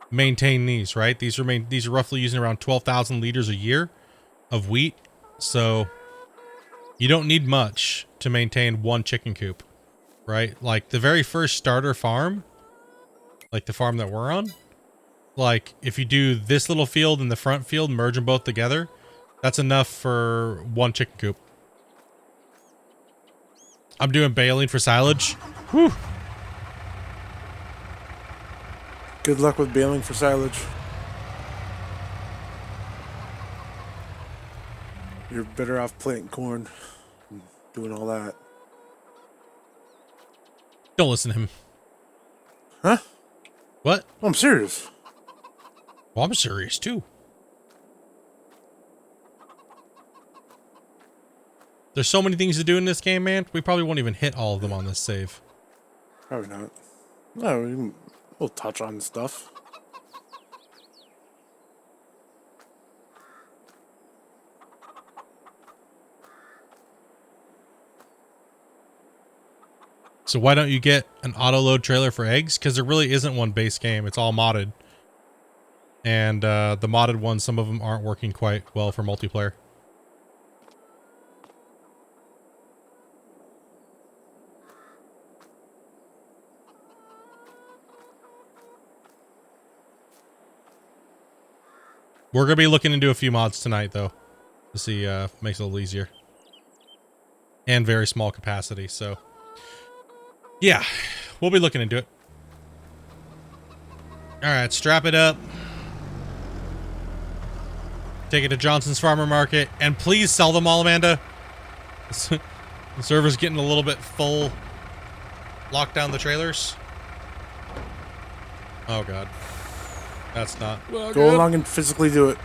Speaker 1: maintain these, right? These are roughly using around 12,000 liters a year of wheat. So you don't need much to maintain one chicken coop, right? Like the very first starter farm, like the farm that we're on, like if you do this little field and the front field, merge them both together, that's enough for one chicken coop. I'm doing baling for silage. Whew.
Speaker 3: Good luck with baling for silage. You're better off planting corn and doing all that.
Speaker 1: Don't listen to him.
Speaker 3: Huh?
Speaker 1: What?
Speaker 3: Oh, I'm serious.
Speaker 1: Well, I'm serious too. There's so many things to do in this game, man. We probably won't even hit all of them on this save.
Speaker 3: Probably not. No, we'll touch on stuff.
Speaker 1: So why don't you get an auto load trailer for eggs? Because there really isn't one base game. It's all modded. And the modded ones, some of them aren't working quite well for multiplayer. We're going to be looking into a few mods tonight, though, to see makes it a little easier. And very small capacity, so... yeah, we'll be looking into it. Alright, strap it up. Take it to Johnson's Farmer Market. And please sell them all, Amanda. The server's getting a little bit full. Lock down the trailers. Oh, God. That's not... well,
Speaker 3: Go along and physically do it.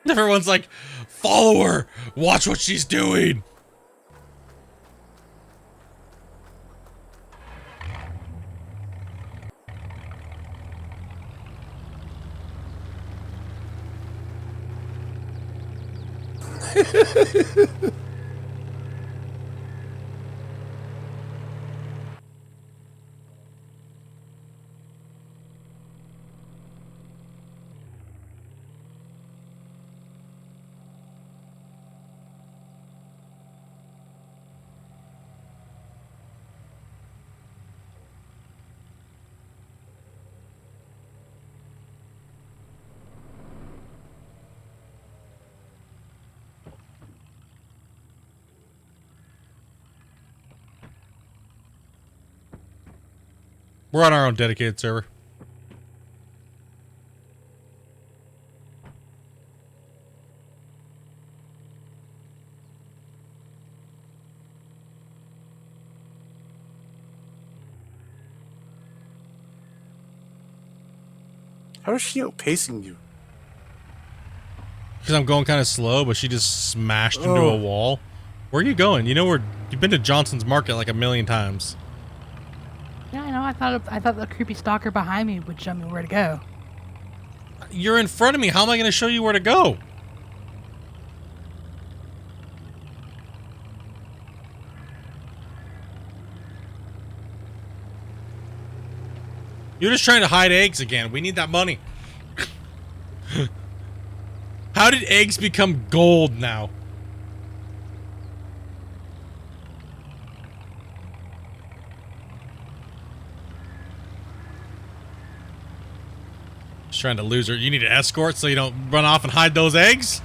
Speaker 1: Everyone's like, follow her! Watch what she's doing! We're on our own dedicated server.
Speaker 3: How is she outpacing you?
Speaker 1: Because I'm going kind of slow, but she just smashed into a wall. Where are you going? You know you've been to Johnson's Market like a million times.
Speaker 2: Yeah, I know. I thought the creepy stalker behind me would show me where to go.
Speaker 1: You're in front of me. How am I going to show you where to go? You're just trying to hide eggs again. We need that money. How did eggs become gold now? Just trying to lose her. You need an escort so you don't run off and hide those eggs?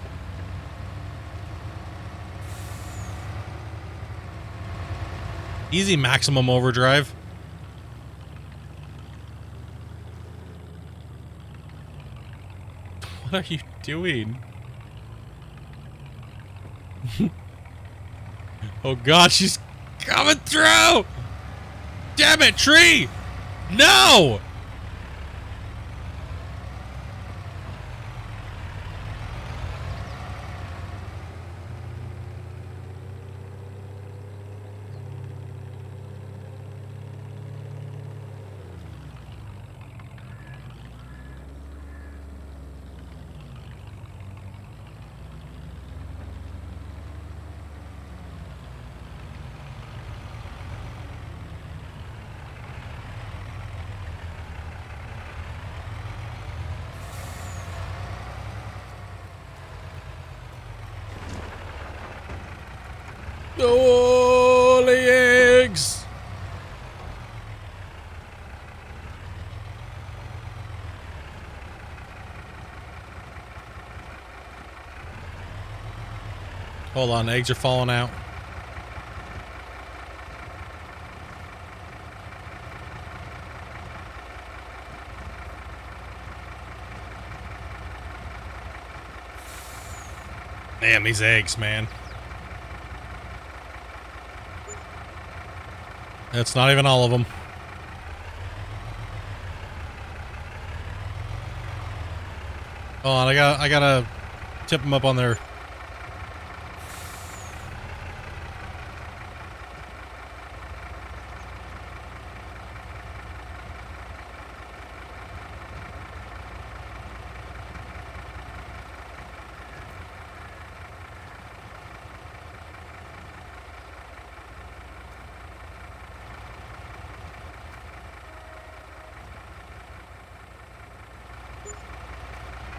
Speaker 1: Easy maximum overdrive. What are you doing? Oh God, she's coming through! Damn it, tree! No! Oh, the eggs! Hold on, eggs are falling out. Damn, these eggs, man. That's not even all of them. Hold on, I gotta tip them up on their...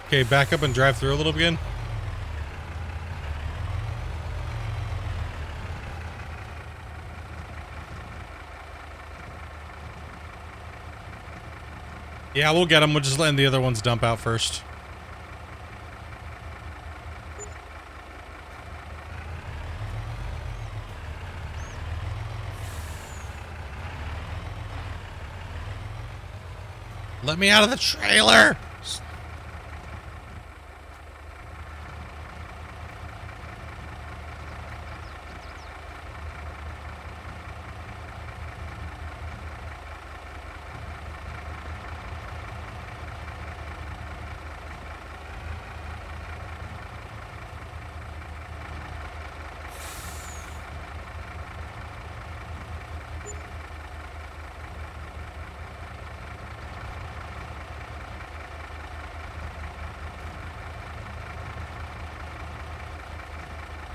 Speaker 1: Okay, back up and drive through a little again. Yeah, we'll get them. We'll just let the other ones dump out first. Let me out of the trailer!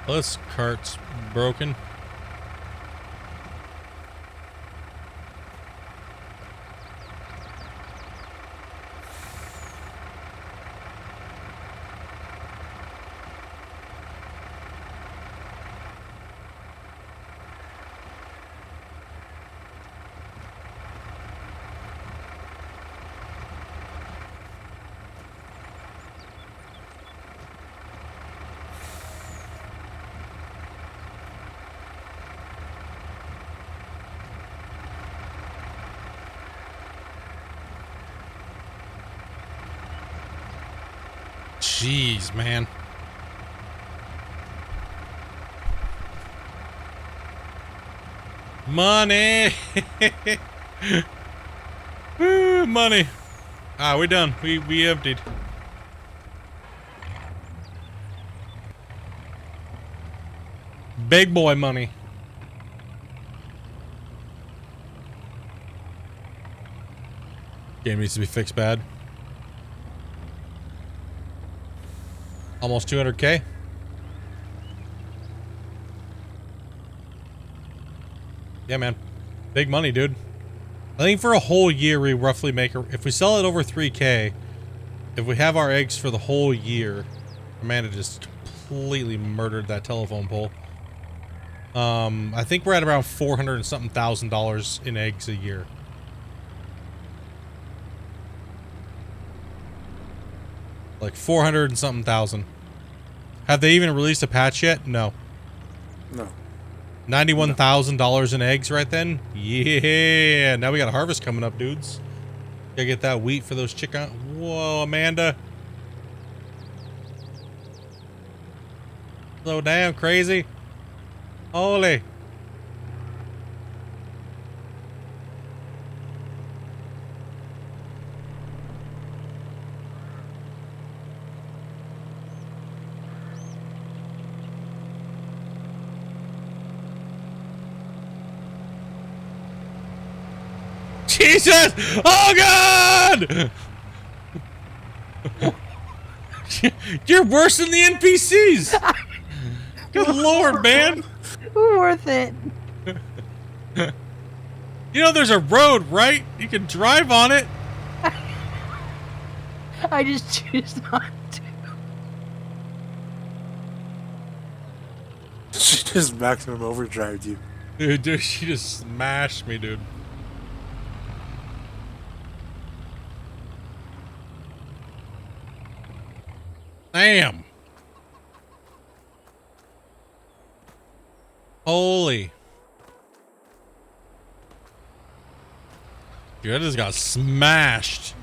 Speaker 1: Oh, this cart's broken. Jeez, man. Money! Woo, money. Ah, we're done. We emptied. Big boy money. Game needs to be fixed bad. Almost 200K. Yeah, man. Big money, dude. I think for a whole year, we roughly make... if we sell it over 3K, if we have our eggs for the whole year... Amanda just completely murdered that telephone pole. I think we're at around $400 and something thousand in eggs a year. Like 400 and something thousand. Have they even released a patch yet? No.
Speaker 3: No.
Speaker 1: $91,000 in eggs right then? Yeah. Now we got a harvest coming up, dudes. Gotta get that wheat for those chicken. Whoa, Amanda. Slow down, crazy. Holy. Jesus! Oh God! You're worse than the NPCs. Good Lord, man.
Speaker 2: Worth it.
Speaker 1: You know there's a road, right? You can drive on it.
Speaker 2: I just choose not to.
Speaker 3: She just maximum overdrived you.
Speaker 1: Dude, she just smashed me, dude. Damn. Holy. Dude, I just got smashed.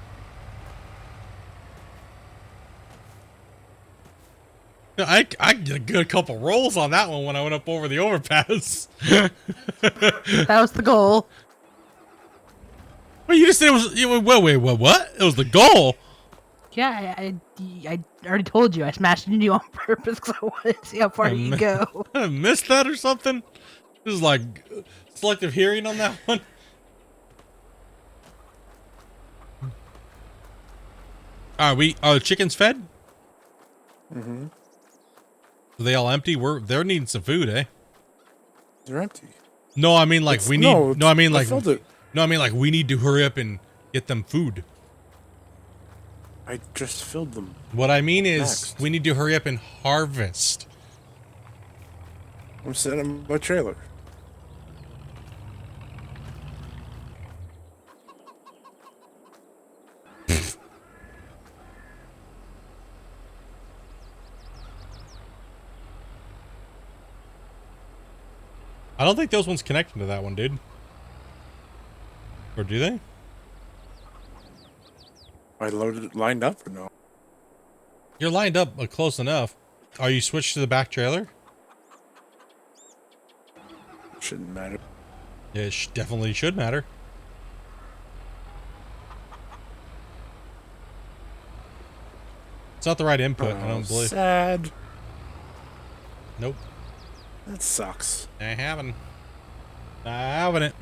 Speaker 1: I did a good couple rolls on that one when I went up over the overpass.
Speaker 2: That was the goal.
Speaker 1: Wait, you just said it was. Wait, what? It was the goal.
Speaker 2: Yeah, I already told you I smashed into you on purpose because I wanted to see how far you go.
Speaker 1: I missed that or something. This is like selective hearing on that one. Are the chickens fed?
Speaker 3: Mm-hmm.
Speaker 1: Are they all empty? They're needing some food, eh?
Speaker 3: They're empty.
Speaker 1: No, I mean like
Speaker 3: It's-
Speaker 1: we need.
Speaker 3: no,
Speaker 1: No, I mean
Speaker 3: I
Speaker 1: like.
Speaker 3: filled it.
Speaker 1: No, I mean like we need to hurry up and get them food.
Speaker 3: I just filled them.
Speaker 1: What I mean is
Speaker 3: Next.
Speaker 1: we need to hurry up and harvest.
Speaker 3: I'm sitting in my trailer.
Speaker 1: I don't think those ones connecting to that one, dude. Or do they?
Speaker 3: I lined up or no?
Speaker 1: You're lined up close enough. Are you switched to the back trailer?
Speaker 3: Shouldn't matter.
Speaker 1: Yeah, it definitely should matter. It's not the right input, I don't believe.
Speaker 3: Sad.
Speaker 1: Nope.
Speaker 3: That sucks.
Speaker 1: I haven't. It.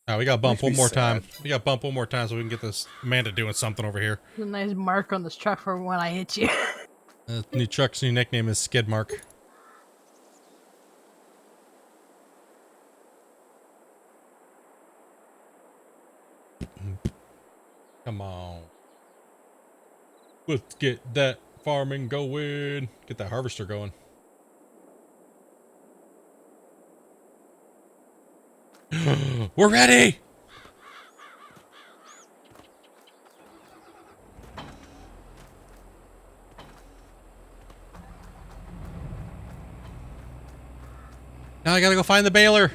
Speaker 1: Oh, we got bumped one
Speaker 3: Makes me
Speaker 1: more time.
Speaker 3: sad.
Speaker 1: We got bumped one more time so we can get this Amanda doing something over here.
Speaker 2: There's a nice mark on this truck for when I hit you.
Speaker 1: New truck's new nickname is Skid Mark. Come on. Let's get that farming going. Get that harvester going. We're ready! Now I gotta go find the baler.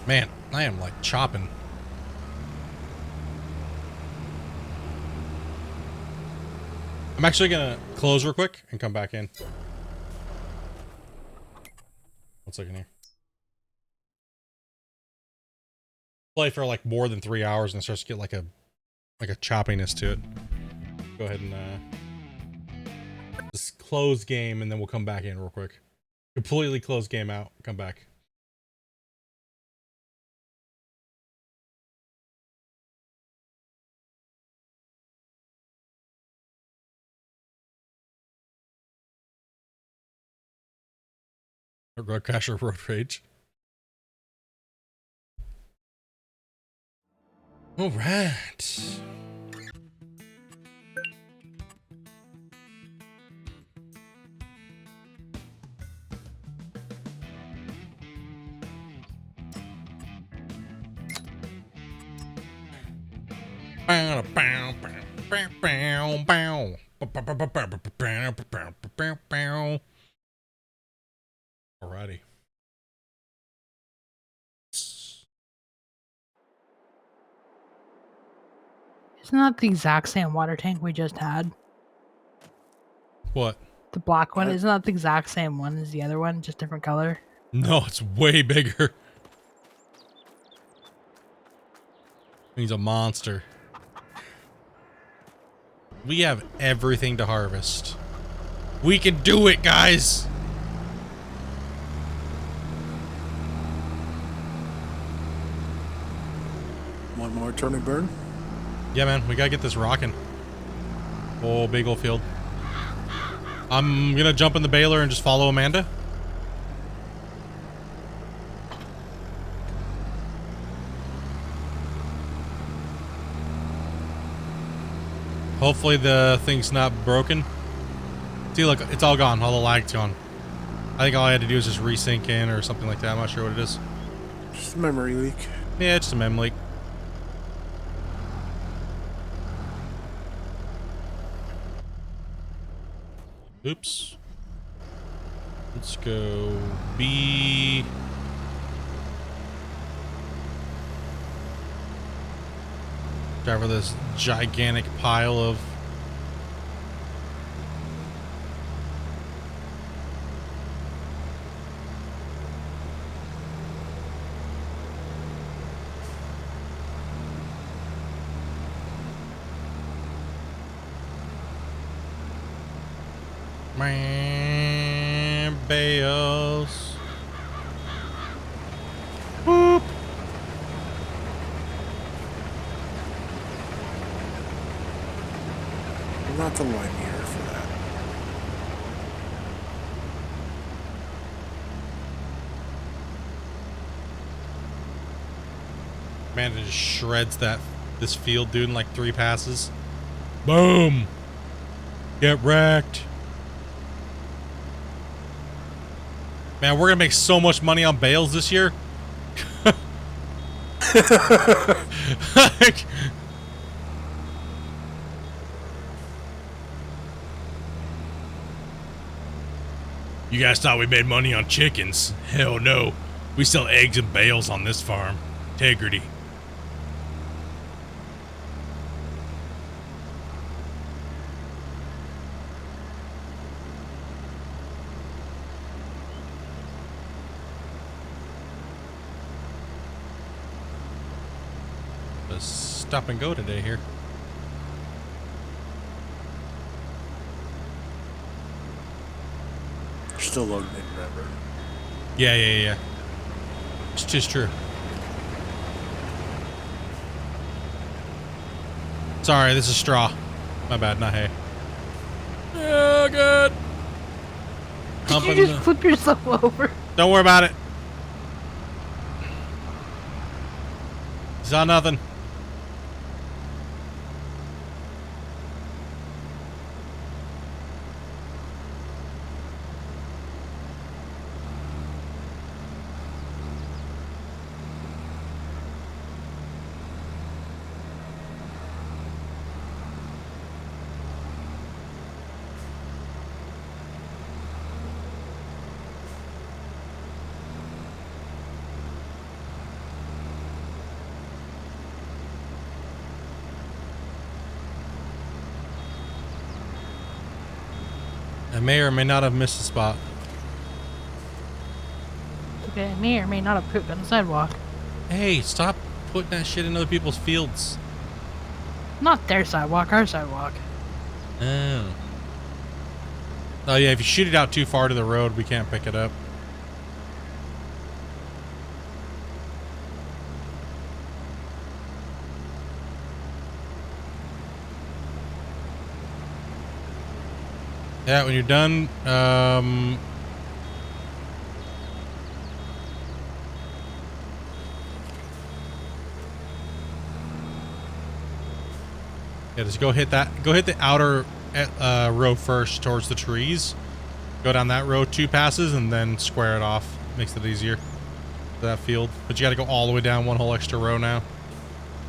Speaker 1: Man, I am like chopping. I'm actually gonna close real quick and come back in. 1 second here. Play for like more than 3 hours and it starts to get like a choppiness to it. Go ahead and just close game and then we'll come back in real quick. Completely close game out, come back. Road Crasher Road Rage. All right. Alrighty.
Speaker 2: Isn't that the exact same water tank we just had?
Speaker 1: What?
Speaker 2: The black one? Isn't that the exact same one as the other one, just different color?
Speaker 1: No, it's way bigger. He's a monster. We have everything to harvest. We can do it, guys.
Speaker 3: One more turn and burn.
Speaker 1: Yeah, man, we gotta get this rocking. Oh, big old field. I'm gonna jump in the baler and just follow Amanda. Hopefully the thing's not broken. See, look, it's all gone. All the lag's gone. I think all I had to do is just resync in or something like that. I'm not sure what it is.
Speaker 3: Just a memory leak.
Speaker 1: Yeah, it's just a mem leak. Oops. Let's go B. Drive over this gigantic pile of man bales. Boop.
Speaker 3: Not the line here for that.
Speaker 1: Man, it just shreds this field, dude, in like 3 passes. Boom. Get wrecked. Man, we're gonna make so much money on bales this year. Like, you guys thought we made money on chickens? Hell no. We sell eggs and bales on this farm. Integrity. Stop and go today here.
Speaker 3: They're still loading in, remember?
Speaker 1: Yeah. It's just true. Sorry, this is straw. My bad, not hay. Oh, good.
Speaker 2: Did you just flip yourself over?
Speaker 1: Don't worry about it. Saw nothing. I may or may not have missed a spot.
Speaker 2: Okay, I may or may not have pooped on the sidewalk.
Speaker 1: Hey, stop putting that shit in other people's fields.
Speaker 2: Not their sidewalk, our sidewalk.
Speaker 1: Oh. Oh yeah, if you shoot it out too far to the road, we can't pick it up. Yeah, when you're done, yeah, just go hit that. Go hit the outer row first towards the trees. Go down that row 2 passes and then square it off. Makes it easier for that field. But you got to go all the way down 1 whole extra row now,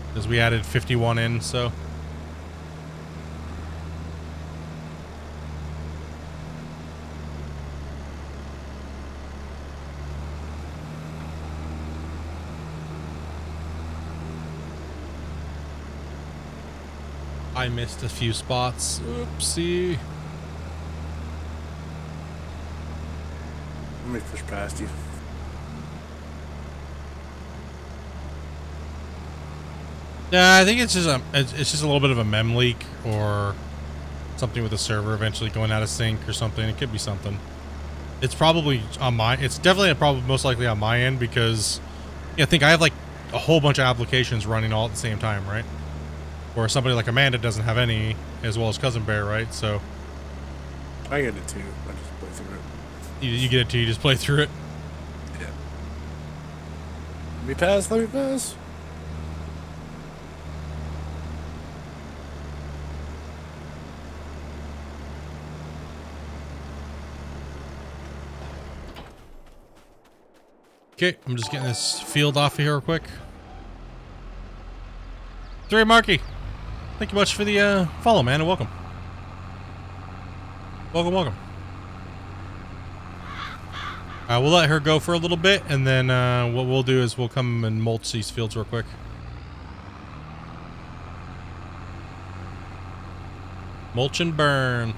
Speaker 1: because we added 51 in. So. I missed a few spots. Oopsie.
Speaker 3: Let me push past you.
Speaker 1: Yeah, I think it's just a little bit of a mem leak or something with the server eventually going out of sync or something. It could be something. It's probably on my. It's definitely a problem, most likely on my end, because I think I have like a whole bunch of applications running all at the same time, right? Or somebody like Amanda doesn't have any, as well as Cousin Bear, right? So
Speaker 3: I get it too. I just play through it.
Speaker 1: you get it too. You just play through it.
Speaker 3: Yeah. Let me pass. Let me pass.
Speaker 1: Okay, I'm just getting this field off of here real quick. 3 Marky, thank you much for the follow, man, and welcome. Welcome. We'll let her go for a little bit, and then what we'll do is we'll come and mulch these fields real quick. Mulch and burn.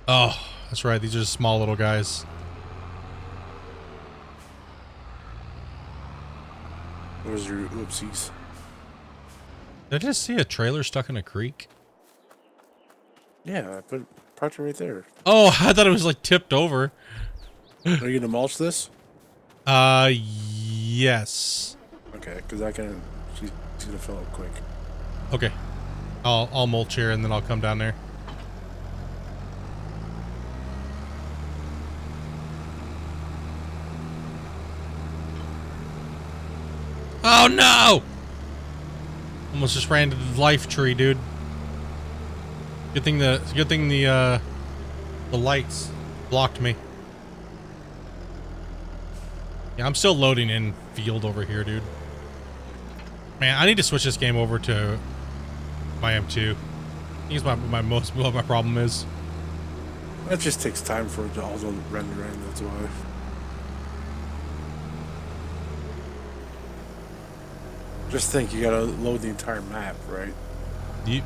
Speaker 1: Oh, that's right. These are just small little guys.
Speaker 3: Where's your oopsies?
Speaker 1: Did I just see a trailer stuck in a creek?
Speaker 3: Yeah, I put parked it right there.
Speaker 1: Oh, I thought it was like tipped over.
Speaker 3: Are you gonna mulch this?
Speaker 1: Yes.
Speaker 3: Okay, because I can. She's gonna fill up quick.
Speaker 1: Okay. I'll mulch here and then I'll come down there. Oh no! Almost just ran into the life tree, dude. Good thing the lights blocked me. Yeah, I'm still loading in field over here, dude. Man, I need to switch this game over to my M2. I think it's what my problem is.
Speaker 3: That just takes time for it to all the rendering. That's why. Just think, you gotta load the entire map, right?
Speaker 1: Yep.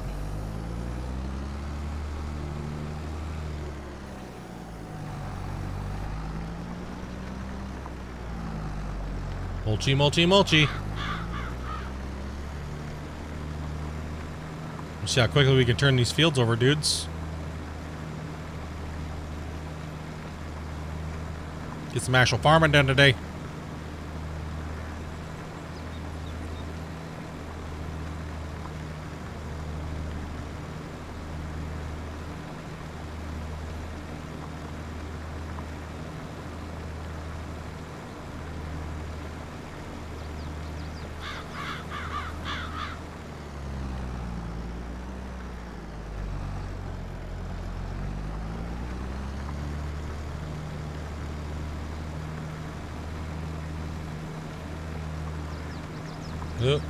Speaker 1: Mulchy, mulchy, mulchy. Let's see how quickly we can turn these fields over, dudes. Get some actual farming done today.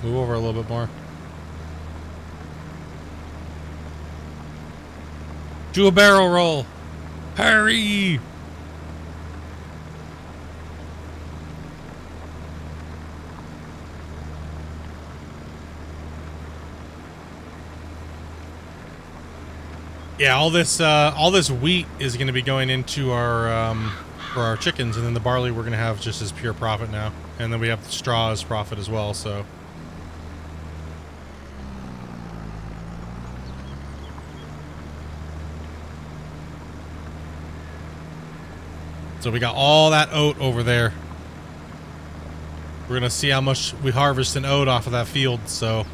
Speaker 1: Move over a little bit more. Do a barrel roll. Hurry! Yeah, all this wheat is going to be going into our for our chickens, and then the barley we're going to have just as pure profit now, and then we have the straw as profit as well. So. So we got all that oat over there. We're going to see how much we harvest in oat off of that field. So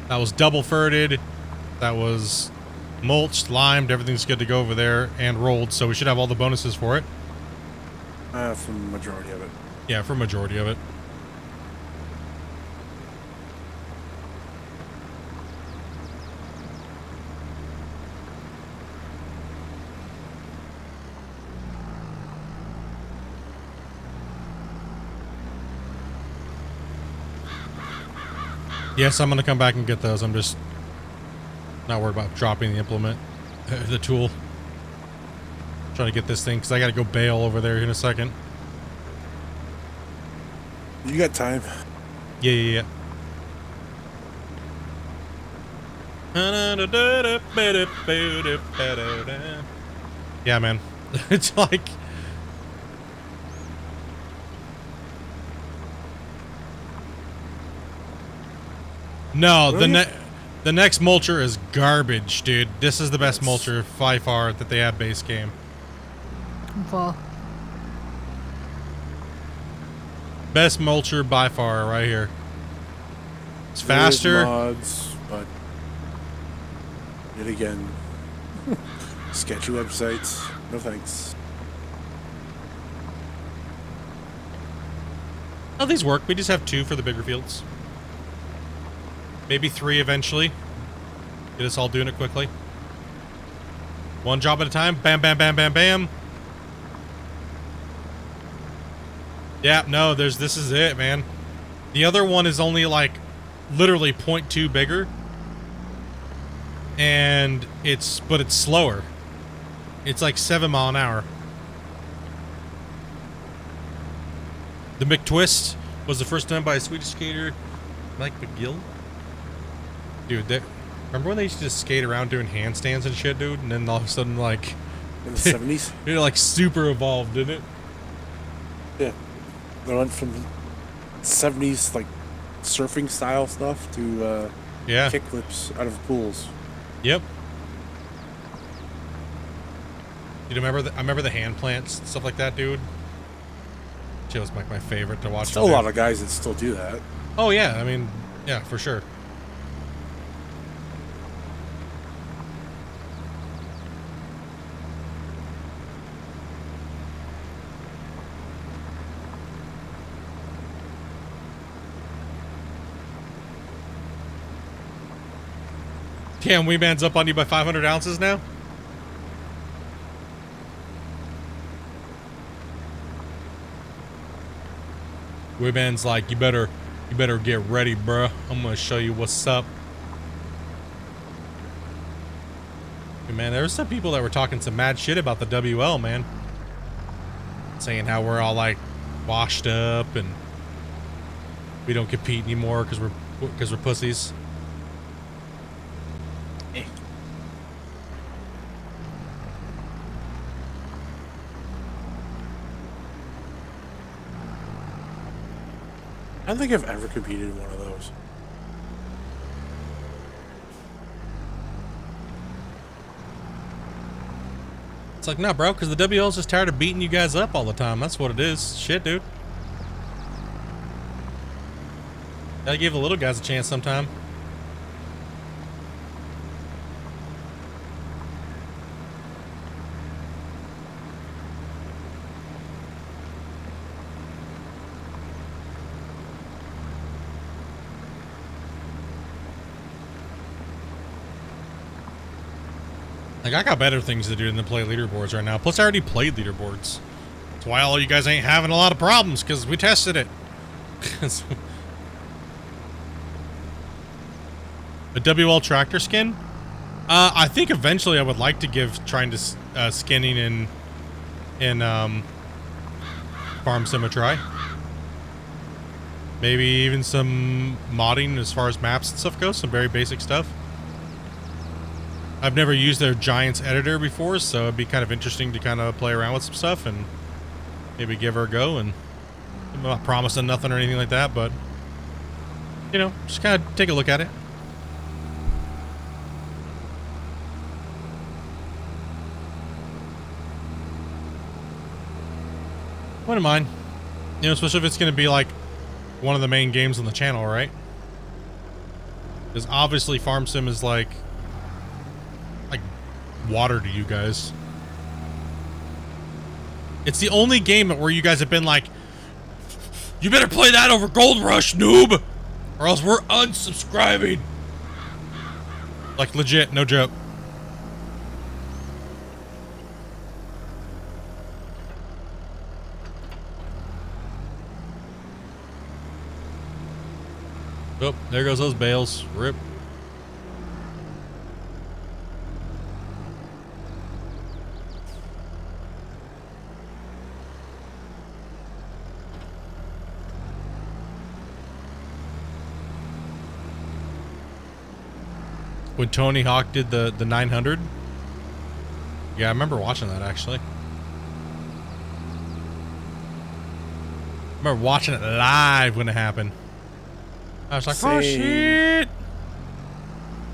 Speaker 1: that was double ferted. That was mulched, limed. Everything's good to go over there and rolled. So we should have all the bonuses for it.
Speaker 3: For the majority of it.
Speaker 1: Yeah, for majority of it. Yes, I'm going to come back and get those. I'm just not worried about dropping the implement, the tool. Trying to get this thing because I got to go bail over there in a second.
Speaker 3: You got time.
Speaker 1: Yeah. Yeah, man. It's like... No, the next mulcher is garbage, dude. This is the best mulcher by far that they have base game.
Speaker 2: I'm full.
Speaker 1: Best mulcher by far right here. It's faster.
Speaker 3: Mods, but yet again, sketchy websites. No thanks.
Speaker 1: Oh, these work. We just have 2 for the bigger fields. Maybe 3 eventually. Get us all doing it quickly. 1 job at a time. Bam, bam, bam, bam, bam. Yeah, no, this is it, man. The other one is only like literally 0.2 bigger. And but it's slower. It's like 7 mile an hour. The McTwist was the first done by a Swedish skater, Mike McGill. Dude, remember when they used to just skate around doing handstands and shit, dude? And then all of a sudden, like...
Speaker 3: In the 70s?
Speaker 1: It, like, super evolved, didn't it?
Speaker 3: Yeah. They went from 70s, like, surfing style stuff to
Speaker 1: yeah,
Speaker 3: kickflips out of pools.
Speaker 1: Yep. You remember? I remember the hand plants, stuff like that, dude. Shit was like my favorite to watch.
Speaker 3: Still a lot of guys that still do that.
Speaker 1: Oh yeah, I mean, yeah, for sure. Damn, Weeman's up on you by 500 ounces now? Weeman's like, you better get ready, bruh. I'm gonna show you what's up. Hey, man, there were some people that were talking some mad shit about the WL, man. Saying how we're all like washed up and we don't compete anymore because we're pussies.
Speaker 3: I don't think I've ever competed in one of those.
Speaker 1: It's like, nah, bro, because the WL's just tired of beating you guys up all the time. That's what it is. Shit, dude. Gotta give the little guys a chance sometime. Like, I got better things to do than play leaderboards right now. Plus, I already played leaderboards. That's why all you guys ain't having a lot of problems, because we tested it. A WL tractor skin? I think eventually I would like to give trying to skinning in Farm Sim a try. Maybe even some modding as far as maps and stuff goes. Some very basic stuff. I've never used their Giants editor before, so it'd be kind of interesting to kind of play around with some stuff and maybe give her a go. And I'm not promising nothing or anything like that, but you know, just kind of take a look at it. Wouldn't mind. You know, especially if it's going to be like one of the main games on the channel, right? Because obviously Farm Sim is like water to you guys. It's the only game where you guys have been like, you better play that over Gold Rush, noob, or else we're unsubscribing. Like legit, no joke. Oh, there goes those bales. Rip. When Tony Hawk did the 900? Yeah, I remember watching that actually. I remember watching it live when it happened. I was like, oh shit!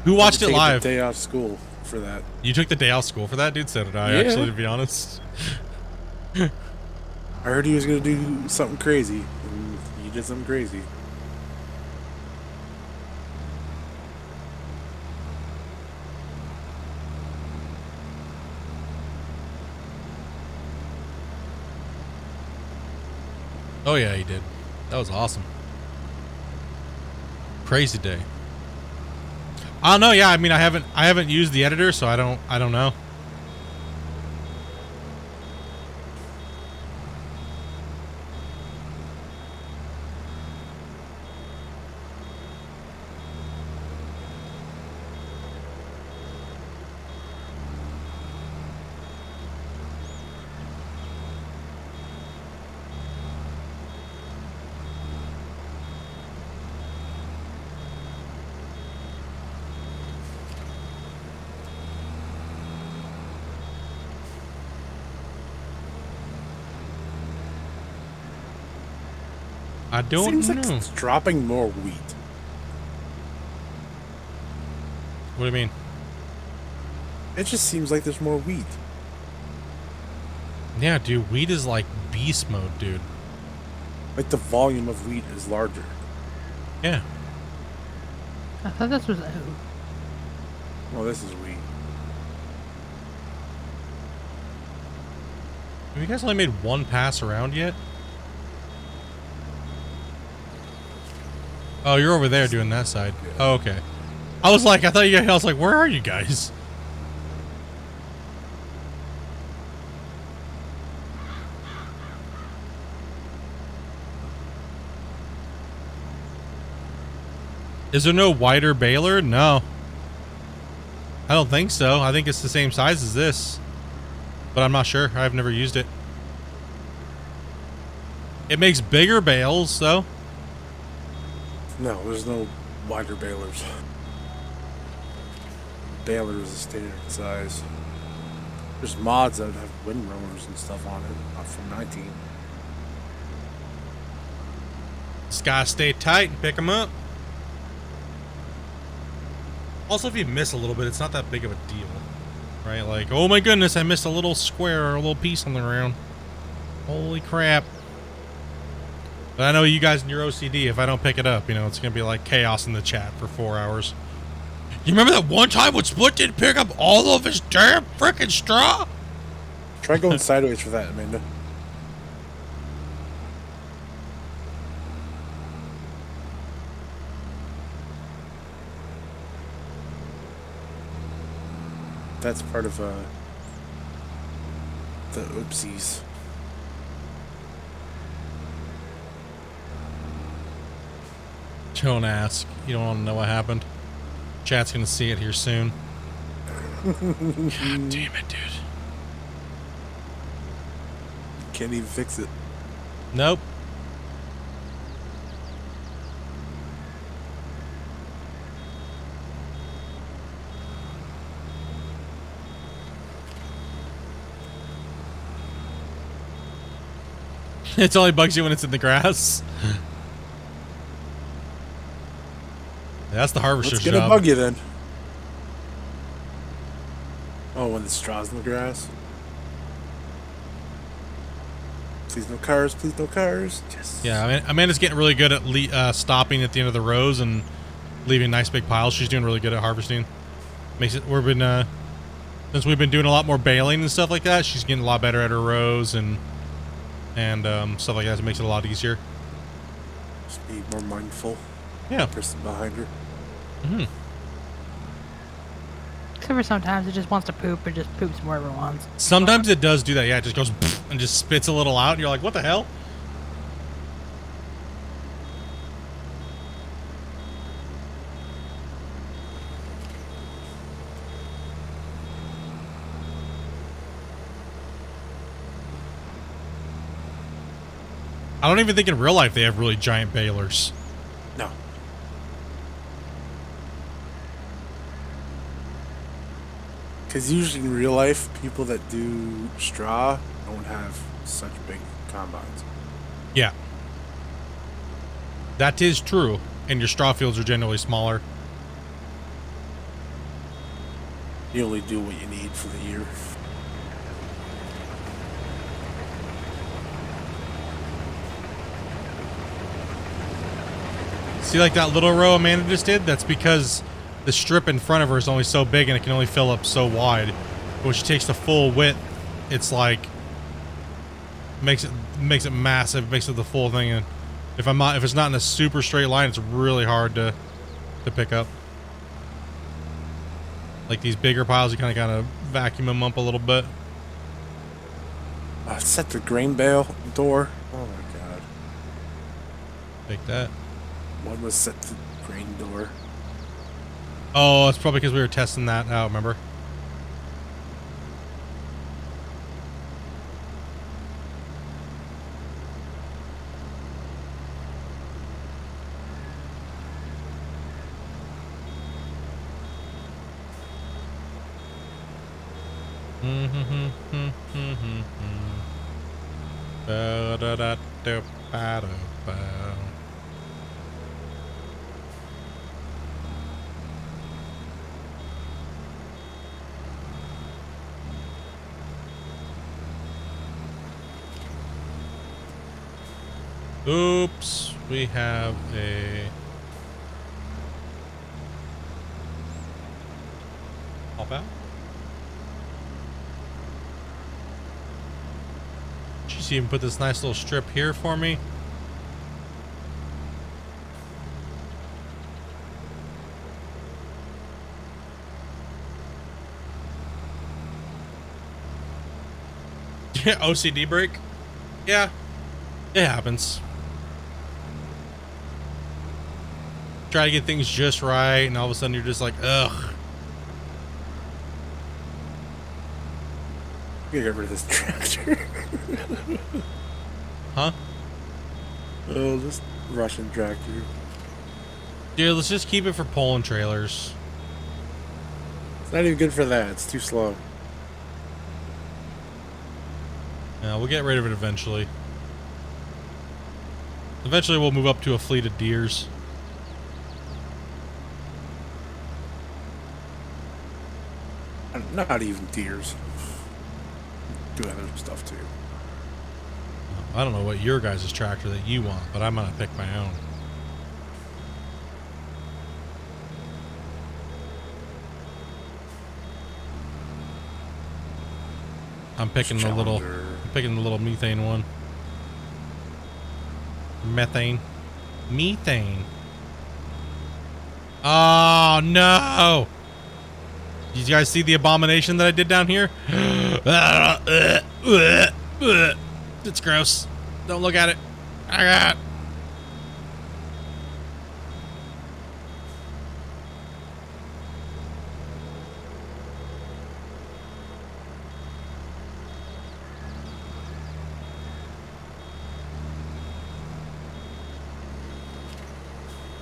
Speaker 1: Who watched it live?
Speaker 3: The day off school for that.
Speaker 1: You took the day off school for that, dude? So did I, actually, to be honest.
Speaker 3: I heard he was gonna do something crazy, and he did something crazy.
Speaker 1: Oh yeah, he did. That was awesome. Crazy day. I don't know. Yeah, I mean, I haven't used the editor, so I don't know. I don't
Speaker 3: Seems
Speaker 1: know.
Speaker 3: like it's dropping more wheat.
Speaker 1: What do you mean?
Speaker 3: It just seems like there's more wheat.
Speaker 1: Yeah, dude, wheat is like beast mode, dude.
Speaker 3: Like the volume of wheat is larger.
Speaker 1: Yeah.
Speaker 2: I thought this was
Speaker 3: Well, this is wheat.
Speaker 1: Have you guys only made one pass around yet? Oh, you're over there doing that side. Oh, okay. I was like, I was like, where are you guys? Is there no wider baler? No. I don't think so. I think it's the same size as this. But I'm not sure. I've never used it. It makes bigger bales, though.
Speaker 3: No, there's no wider balers. Baler is a standard size. There's mods that have windrowers and stuff on it, not from 19.
Speaker 1: Just gotta stay tight and pick them up. Also, if you miss a little bit, it's not that big of a deal. Right? Like, oh my goodness, I missed a little square or a little piece on the ground. Holy crap. But I know you guys in your OCD, if I don't pick it up, you know, it's gonna be like chaos in the chat for 4 hours. You remember that one time when Split didn't pick up all of his damn freaking straw?
Speaker 3: Try going sideways for that, Amanda. That's part of the oopsies.
Speaker 1: Don't ask. You don't want to know what happened. Chat's gonna see it here soon. God damn it, dude.
Speaker 3: Can't even fix it.
Speaker 1: Nope. It only bugs you when it's in the grass. That's the harvester's
Speaker 3: Let's get
Speaker 1: job.
Speaker 3: a bug you then. Oh, when the straw's in the grass. Please no cars, please no cars. Yes.
Speaker 1: Yeah, I mean, Amanda's getting really good at stopping at the end of the rows and leaving nice big piles. She's doing really good at harvesting. Makes it. Since we've been doing a lot more baling and stuff like that, she's getting a lot better at her rows and stuff like that. It makes it a lot easier.
Speaker 3: Just be more mindful.
Speaker 1: Yeah.
Speaker 3: Person behind her.
Speaker 1: Mm-hmm.
Speaker 2: except for sometimes it just wants to poop and just poops wherever it wants.
Speaker 1: Sometimes it does do that. Yeah, it just goes and just spits a little out. And you're like, what the hell? I don't even think in real life they have really giant balers.
Speaker 3: No. Because usually in real life, people that do straw don't have such big combines.
Speaker 1: Yeah. That is true. And your straw fields are generally smaller.
Speaker 3: You only do what you need for the year.
Speaker 1: See, like that little row Amanda just did? That's because the strip in front of her is only so big and it can only fill up so wide. But when she takes the full width, it's like makes it massive, makes it the full thing. And if it's not in a super straight line, it's really hard to pick up. Like these bigger piles, you kind of vacuum them up a little bit.
Speaker 3: Set the grain bale door. Oh my god.
Speaker 1: Take that.
Speaker 3: One was set to grain door.
Speaker 1: Oh, it's probably because we were testing that out, remember? Ba-da-da-da-ba-da-ba. Oops, we have a pop out. She's even put this nice little strip here for me. OCD break? Yeah, it happens. Try to get things just right, and all of a sudden you're just like, ugh.
Speaker 3: Get rid of this tractor.
Speaker 1: Huh?
Speaker 3: Oh, this Russian tractor.
Speaker 1: Dude, let's just keep it for pulling trailers.
Speaker 3: It's not even good for that. It's too slow.
Speaker 1: Yeah, we'll get rid of it eventually. Eventually we'll move up to a fleet of deers.
Speaker 3: Not even deers. Do other stuff too.
Speaker 1: I don't know what your guys' tractor that you want, but I'm gonna pick my own. I'm picking the little methane one. Methane. Oh no! Did you guys see the abomination that I did down here? It's gross. Don't look at it. Ah.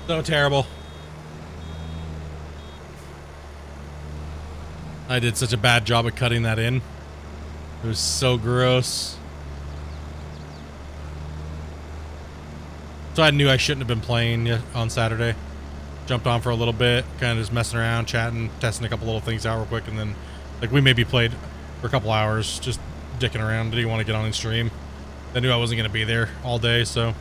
Speaker 1: So terrible. I did such a bad job at cutting that in. It was so gross. So I knew I shouldn't have been playing on Saturday. Jumped on for a little bit, kind of just messing around, chatting, testing a couple little things out real quick, and then like we maybe played for a couple hours, just dicking around. Didn't even want to get on and stream. I knew I wasn't going to be there all day, so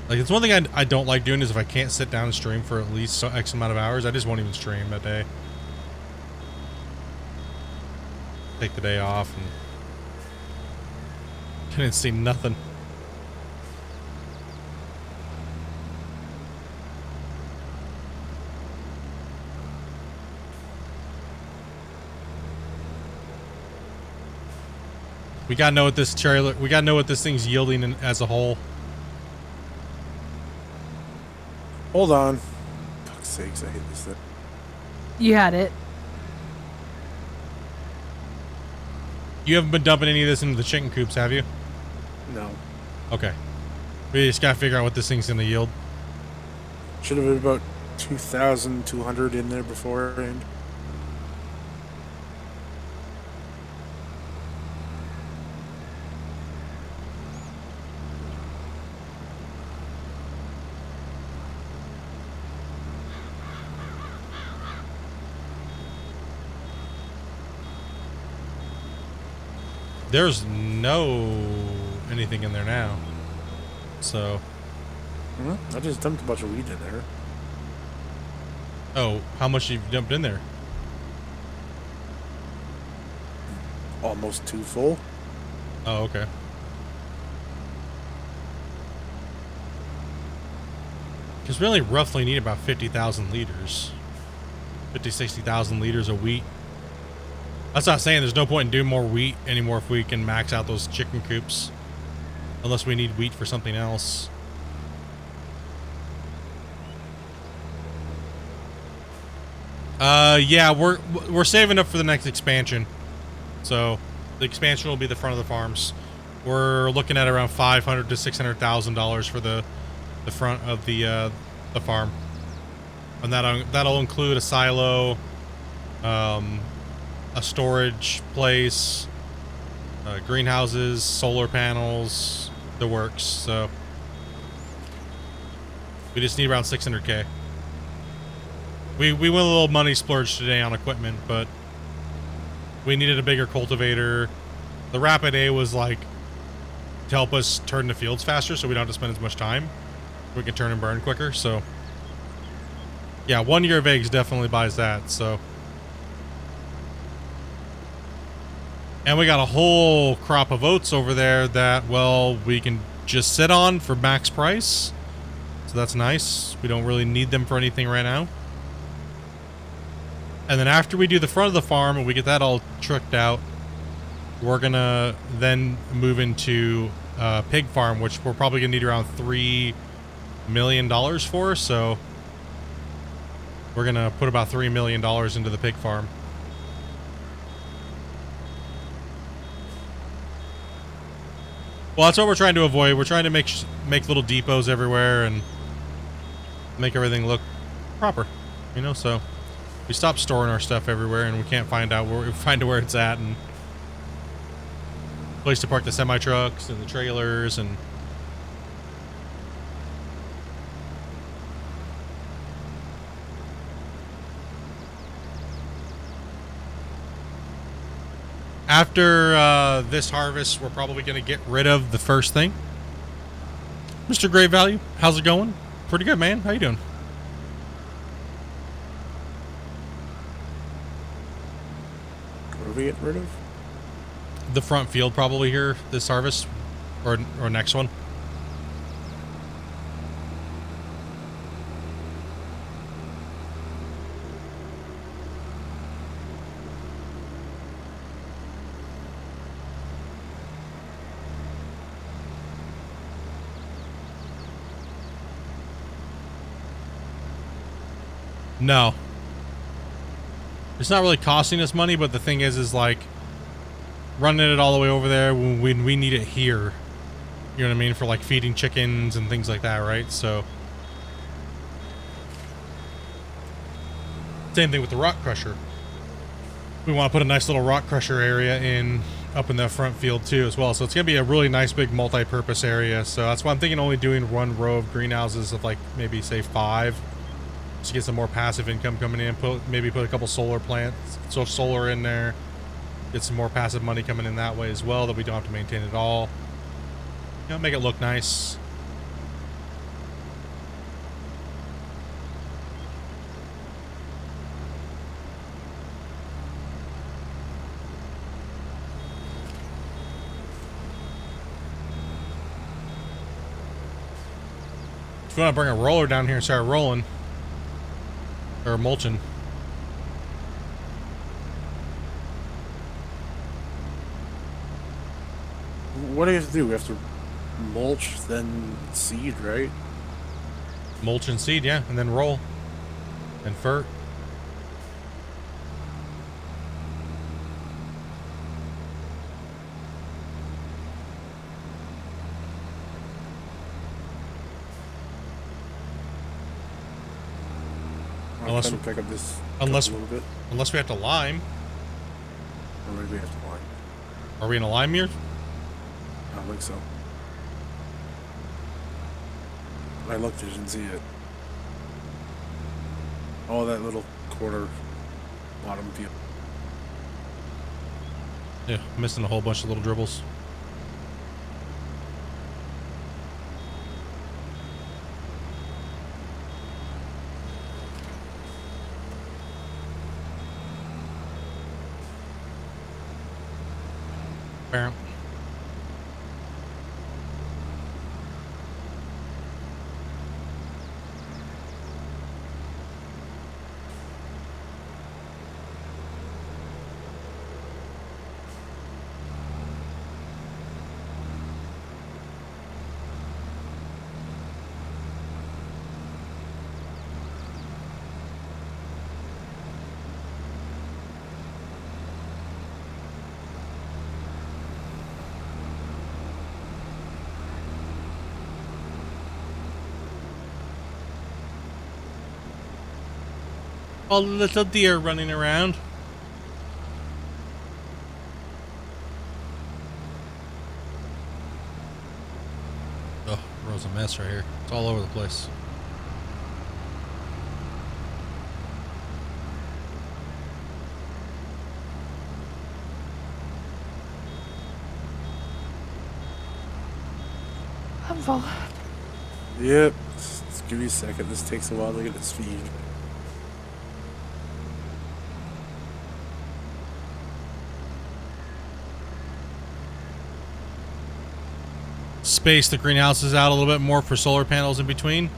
Speaker 1: like it's one thing I don't like doing is if I can't sit down and stream for at least X amount of hours, I just won't even stream that day. Take the day off and couldn't see nothing. We gotta know what this trailer, we gotta know what this thing's yielding as a whole.
Speaker 3: Hold on. Fuck's sakes, I hate this thing.
Speaker 2: You had it.
Speaker 1: You haven't been dumping any of this into the chicken coops, have you?
Speaker 3: No.
Speaker 1: Okay. We just gotta figure out what this thing's gonna yield.
Speaker 3: Should have been about 2,200 in there beforehand.
Speaker 1: There's no anything in there now. So.
Speaker 3: I just dumped a bunch of weed in there.
Speaker 1: Oh, how much have you dumped in there?
Speaker 3: Almost too full.
Speaker 1: Oh, okay. Because we only roughly need about 50,000 liters. 50, 60,000 liters of wheat. That's not saying there's no point in doing more wheat anymore if we can max out those chicken coops. Unless we need wheat for something else. Yeah, we're saving up for the next expansion. So the expansion will be the front of the farms. We're looking at around $500,000 to $600,000 for the front of the farm, and that'll include a silo, a storage place, greenhouses, solar panels, the works. So we just need around 600K. We went a little money splurge today on equipment, but we needed a bigger cultivator. The Rapid A was like to help us turn the fields faster so we don't have to spend as much time. We can turn and burn quicker, so... Yeah, 1 year of eggs definitely buys that, so... And we got a whole crop of oats over there that, well, we can just sit on for max price. So that's nice. We don't really need them for anything right now. And then after we do the front of the farm and we get that all tricked out, we're gonna then move into pig farm, which we're probably gonna need around $3 million for. So we're gonna put about $3 million into the pig farm. Well, that's what we're trying to avoid. We're trying to make little depots everywhere and make everything look proper, you know. So we stop storing our stuff everywhere, and we can't find where it's at, and place to park the semi trucks and the trailers and. After this harvest, we're probably going to get rid of the first thing. Mr. Great Value, how's it going? Pretty good, man. How you doing?
Speaker 3: What are we getting rid of?
Speaker 1: The front field probably here this harvest or next one. No. It's not really costing us money, but the thing is like running it all the way over there when we need it here. You know what I mean? For like feeding chickens and things like that, right? So same thing with the rock crusher. We want to put a nice little rock crusher area up in the front field too as well. So it's going to be a really nice big multi-purpose area. So that's why I'm thinking only doing one row of greenhouses of like maybe say 5. Just get some more passive income coming in. Maybe put a couple solar plants, so solar in there. Get some more passive money coming in that way as well, that we don't have to maintain it all. You know, make it look nice. If you want to bring a roller down here and start rolling. Or mulching.
Speaker 3: What do you have to do? We have to mulch, then seed, right?
Speaker 1: Mulch and seed, yeah, and then roll. And fert.
Speaker 3: Unless we pick up this
Speaker 1: unless
Speaker 3: a little bit.
Speaker 1: Unless we have to lime.
Speaker 3: Or maybe we have to lime.
Speaker 1: Are we in a lime year?
Speaker 3: I don't think so. I looked, I didn't see it. Oh, that little quarter bottom field.
Speaker 1: Yeah, missing a whole bunch of little dribbles. Bam. All the little deer running around. Oh, road's a mess right here. It's all over the place.
Speaker 2: careful.
Speaker 3: Yep. Just give me a second. This takes a while to get its feed.
Speaker 1: Space the greenhouses out a little bit more for solar panels in between.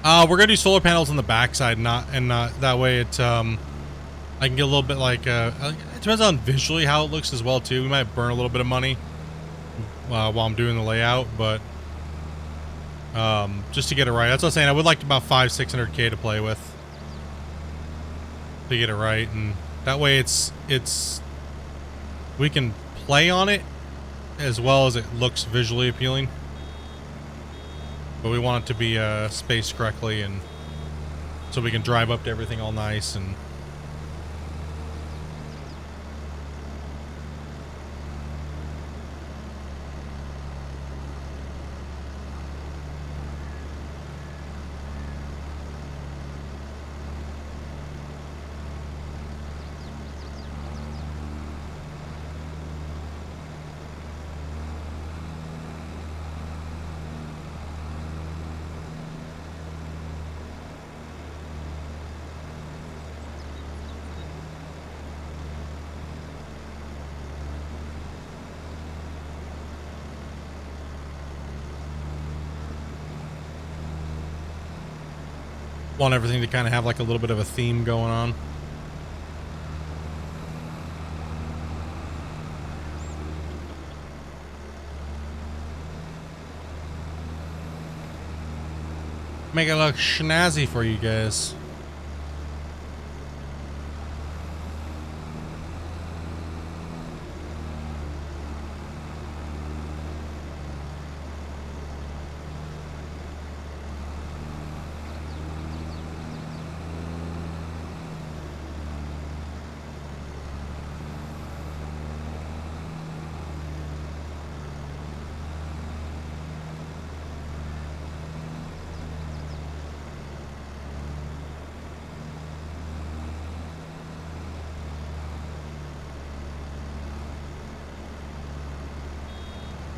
Speaker 1: We're gonna do solar panels on the backside, not that way. It I can get a little bit like it depends on visually how it looks as well too. We might burn a little bit of money while I'm doing the layout, but just to get it right. That's what I'm saying. I would like about 500-600K to play with to get it right, and that way it's we can play on it as well as it looks visually appealing. But we want it to be spaced correctly, and so we can drive up to everything all nice. And want everything to kind of have like a little bit of a theme going on. Make it look snazzy for you guys.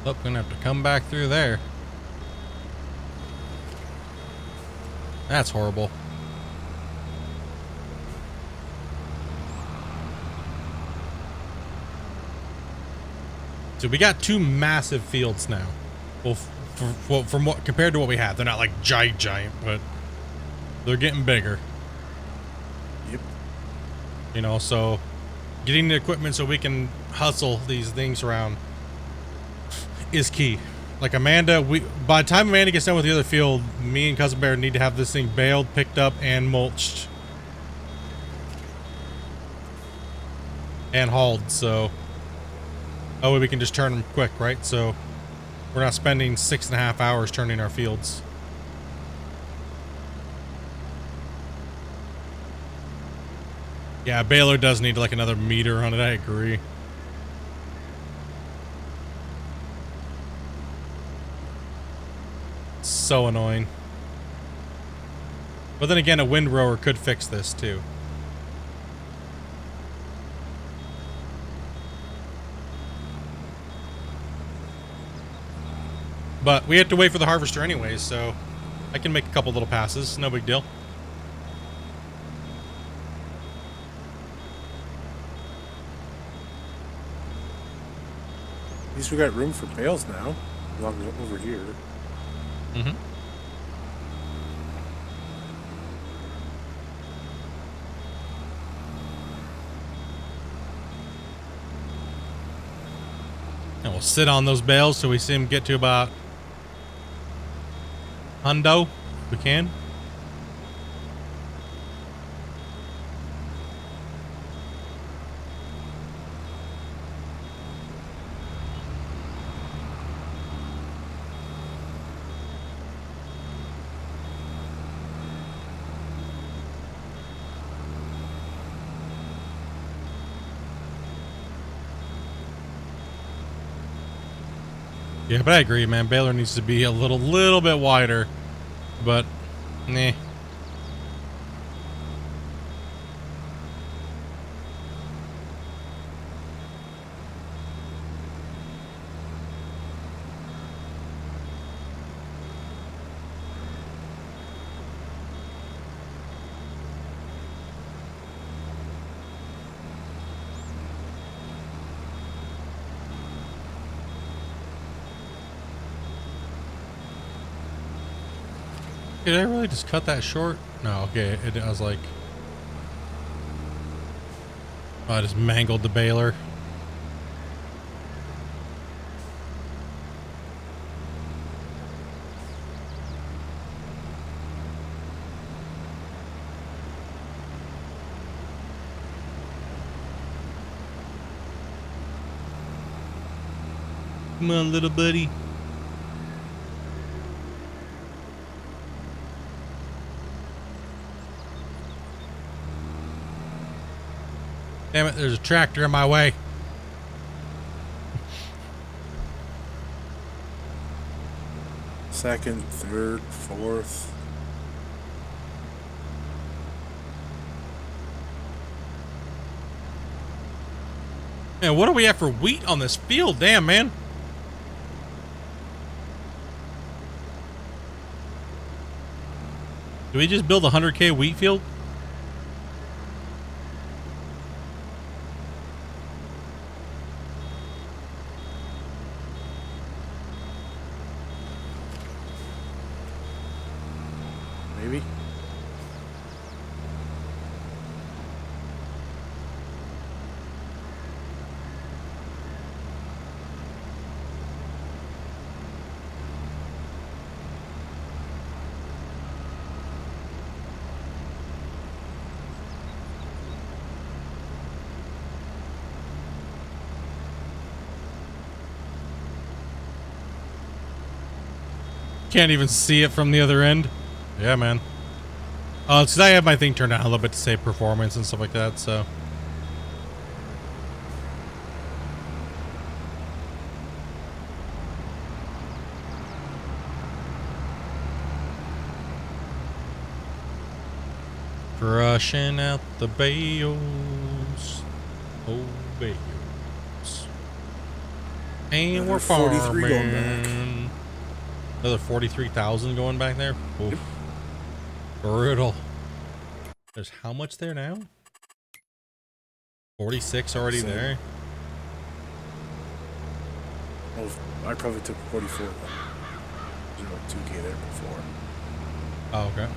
Speaker 1: Oh, gonna have to come back through there. That's horrible. So we got two massive fields now. Well, from what compared to what we had, they're not like giant, but they're getting bigger.
Speaker 3: Yep.
Speaker 1: You know, so getting the equipment so we can hustle these things around is key. Like Amanda, by the time Amanda gets done with the other field, me and Cousin Bear need to have this thing baled, picked up, and mulched. And hauled, so oh, we can just turn them quick, right? So we're not spending 6.5 hours turning our fields. Yeah, baler does need like another meter on it, I agree. So annoying. But then again, a windrower could fix this too. But we have to wait for the harvester anyways, so I can make a couple little passes, no big deal.
Speaker 3: At least we got room for bales now, along over here.
Speaker 1: Mm-hmm. And we'll sit on those bales till we see them get to about hundo, if we can. Yeah, but I agree, man. Baler needs to be a little bit wider, but nah. Did I really just cut that short? No, okay. I was like, oh, I just mangled the baler. Come on, little buddy. Damn it, there's a tractor in my way.
Speaker 3: Second, third, fourth.
Speaker 1: Man, what do we have for wheat on this field? Damn, man. Do we just build a 100K wheat field?
Speaker 3: Maybe.
Speaker 1: Can't even see it from the other end. Yeah, man. Oh, it's 'cause I have my thing turned down a little bit to save performance and stuff like that, so. Crushing out the bales. Oh, bales. And
Speaker 3: Another
Speaker 1: we're
Speaker 3: 43 going
Speaker 1: farming. Another 43,000 going back there? Oof. Brutal. There's how much there now? 46 already
Speaker 3: Same.
Speaker 1: there?
Speaker 3: Well, I probably took 44 then. There's about 2K there before.
Speaker 1: Oh, okay.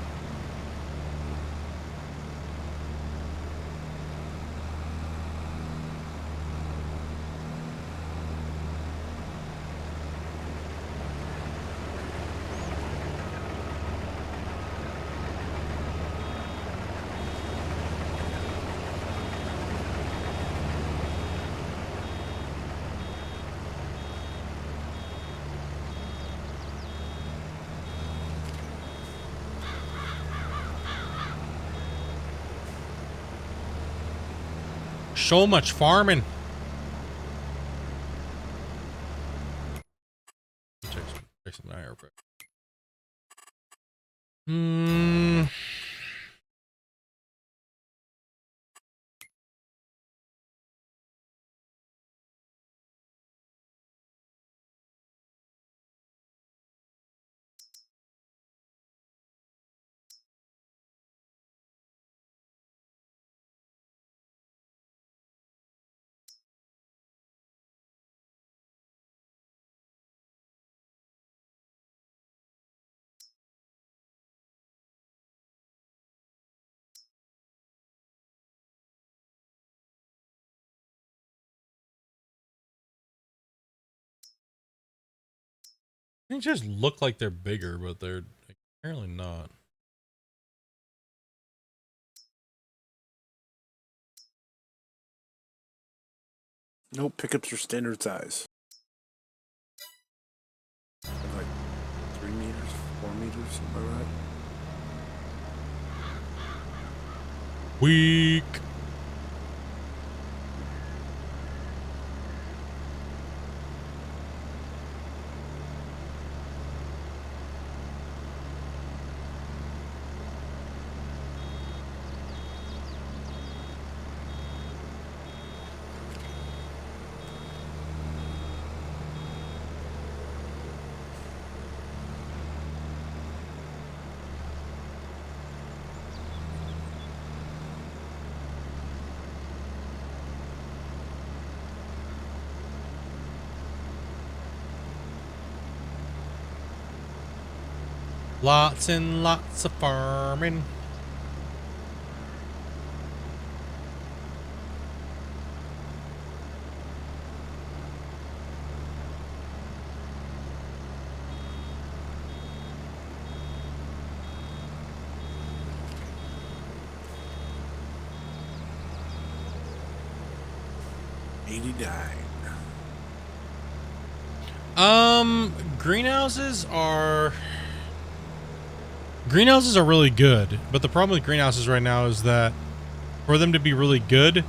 Speaker 1: So much farming. Check some real quick. They just look like they're bigger, but they're apparently not.
Speaker 3: Nope, pickups are standard size. They're like 3 meters, 4 meters, something like that.
Speaker 1: Weak. Lots and lots of farming. Greenhouses are really good, but the problem with greenhouses right now is that for them to be really good,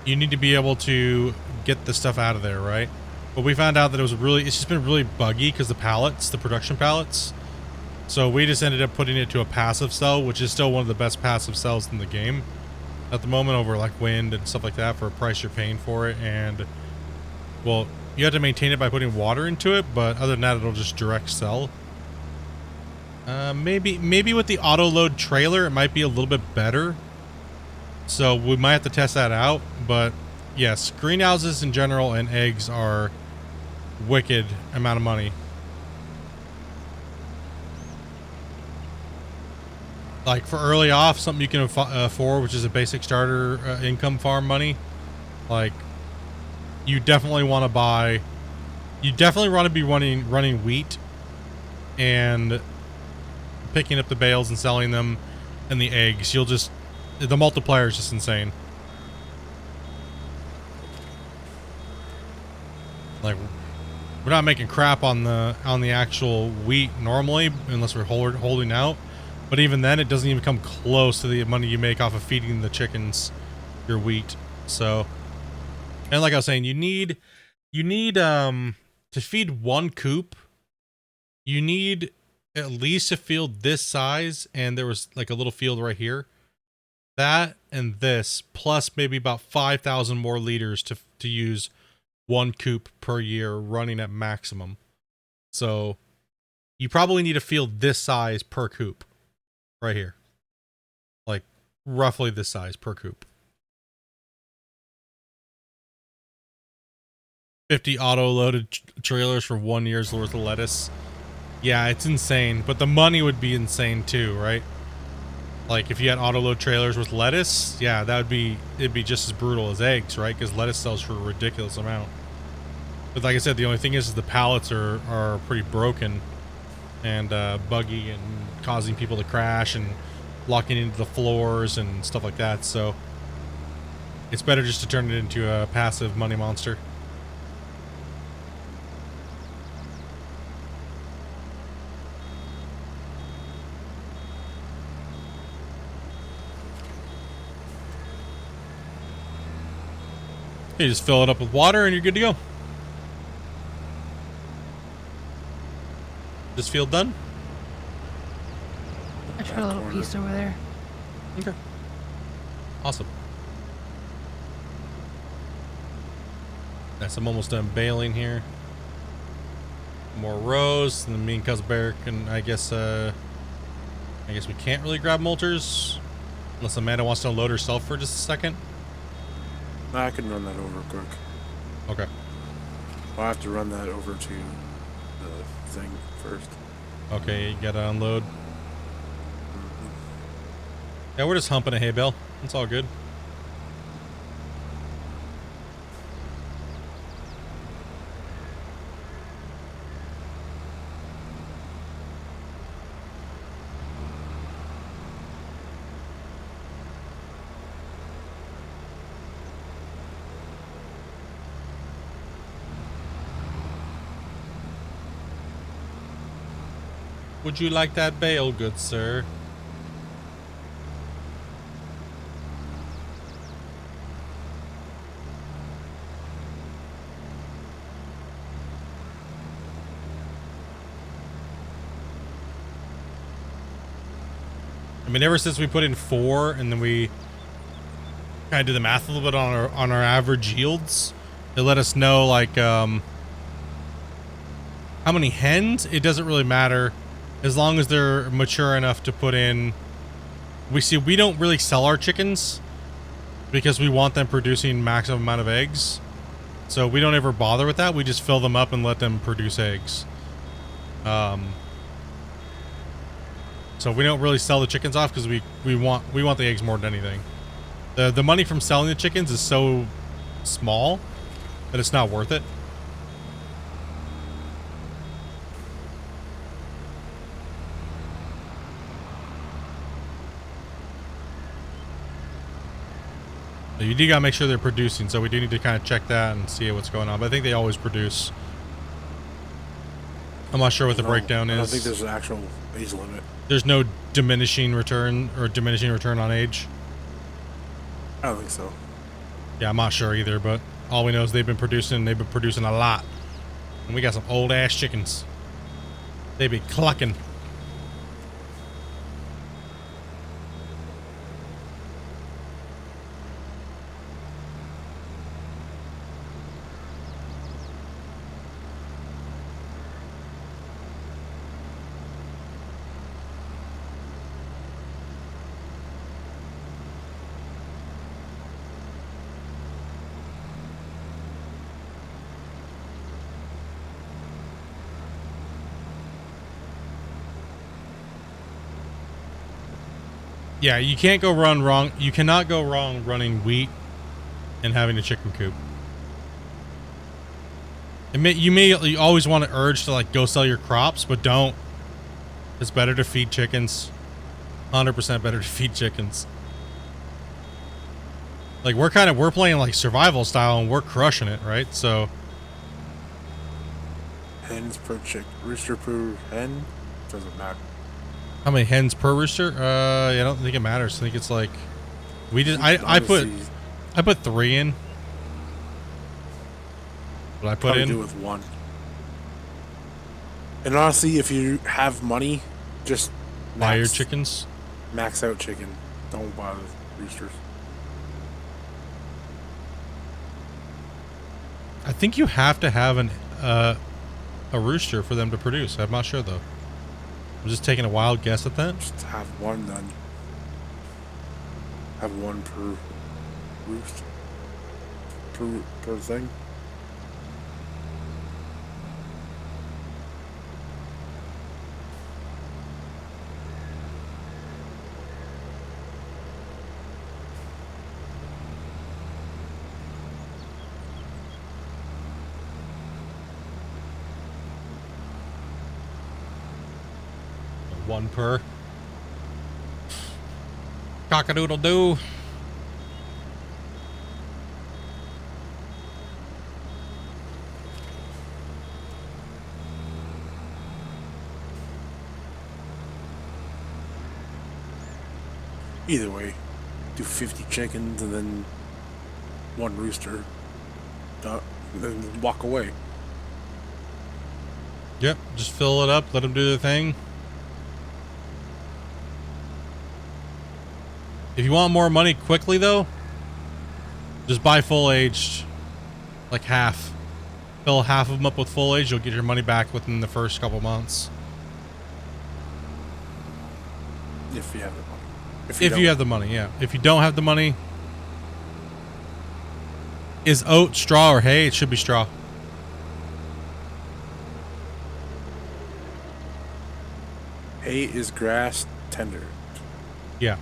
Speaker 1: you need to be able to get the stuff out of there, right? But we found out that it's just been really buggy because the production pallets. So we just ended up putting it to a passive cell, which is still one of the best passive cells in the game at the moment, over like wind and stuff like that, for a price you're paying for it. And well, you have to maintain it by putting water into it, but other than that, it'll just direct sell. Maybe with the auto load trailer, it might be a little bit better. So we might have to test that out. But yes, greenhouses in general and eggs are wicked amount of money. Like for early off, something you can afford, which is a basic starter income farm money. Like you definitely want to buy. You definitely want to be running wheat and picking up the bales and selling them, and the eggs. The multiplier is just insane. Like we're not making crap on the actual wheat normally, unless we're holding out. But even then, it doesn't even come close to the money you make off of feeding the chickens your wheat. So, and like I was saying, you need to feed one coop. You need at least a field this size, and there was like a little field right here. That and this, plus maybe about 5,000 more liters to use one coop per year running at maximum. So you probably need a field this size per coop. Right here. Like roughly this size per coop. 50 auto-loaded trailers for 1 year's worth of lettuce. Yeah, it's insane, but the money would be insane too, right? Like if you had auto-load trailers with lettuce, yeah, it'd be just as brutal as eggs, right? Because lettuce sells for a ridiculous amount. But like I said, the only thing is the pallets are pretty broken and buggy and causing people to crash and locking into the floors and stuff like that. So it's better just to turn it into a passive money monster. You just fill it up with water and you're good to go. This field done?
Speaker 2: I tried a little piece over there.
Speaker 1: Okay. Awesome. Yes, I'm almost done baling here. More rows, and then me and Cousin Bear can, I guess we can't really grab molters unless Amanda wants to unload herself for just a second.
Speaker 3: No, I can run that over quick.
Speaker 1: Okay.
Speaker 3: I'll have to run that over to the thing first.
Speaker 1: Okay, you gotta unload. Yeah, we're just humping a hay bale. It's all good. Would you like that bale, good sir? I mean, ever since we put in 4 and then we kind of do the math a little bit on our average yields, it let us know like how many hens. It doesn't really matter as long as they're mature enough to put in. We don't really sell our chickens because we want them producing maximum amount of eggs, so we don't ever bother with that. We just fill them up and let them produce eggs. So we don't really sell the chickens off because we want the eggs more than anything. The money from selling the chickens is so small that it's not worth it. You do gotta make sure they're producing, so we do need to kind of check that and see what's going on. But I think they always produce. I'm not sure what the breakdown is.
Speaker 3: I don't think there's an actual age limit.
Speaker 1: There's no diminishing return on age.
Speaker 3: I don't think so.
Speaker 1: Yeah, I'm not sure either, but all we know is they've been producing a lot. And we got some old ass chickens. They be clucking. Yeah, you can't go wrong. You cannot go wrong running wheat and having a chicken coop. You always want to urge to like go sell your crops, but don't. It's better to feed chickens. 100% better to feed chickens. Like we're playing like survival style and we're crushing it, right? So
Speaker 3: hens per chick, rooster per hen, doesn't matter.
Speaker 1: How many hens per rooster? Yeah, I don't think it matters. I think it's like I put 3 in. What I put
Speaker 3: Probably
Speaker 1: in?
Speaker 3: do with 1. And honestly, if you have money, just
Speaker 1: buy your chickens.
Speaker 3: Max out chicken. Don't buy the roosters.
Speaker 1: I think you have to have a rooster for them to produce. I'm not sure though. I'm just taking a wild guess at that.
Speaker 3: Just have 1 then. Have 1 per roost. Per thing.
Speaker 1: One per. Cock-a-doodle-doo.
Speaker 3: Either way, do 50 chickens and then 1 rooster. And then walk away.
Speaker 1: Yep, just fill it up, let them do their thing. If you want more money quickly though, just buy full aged, like half. Fill half of them up with full age, you'll get your money back within the first couple months.
Speaker 3: If you have the money.
Speaker 1: If you have the money, yeah. If you don't have the money, is oat straw or hay? It should be straw.
Speaker 3: Hay is grass tender.
Speaker 1: Yeah.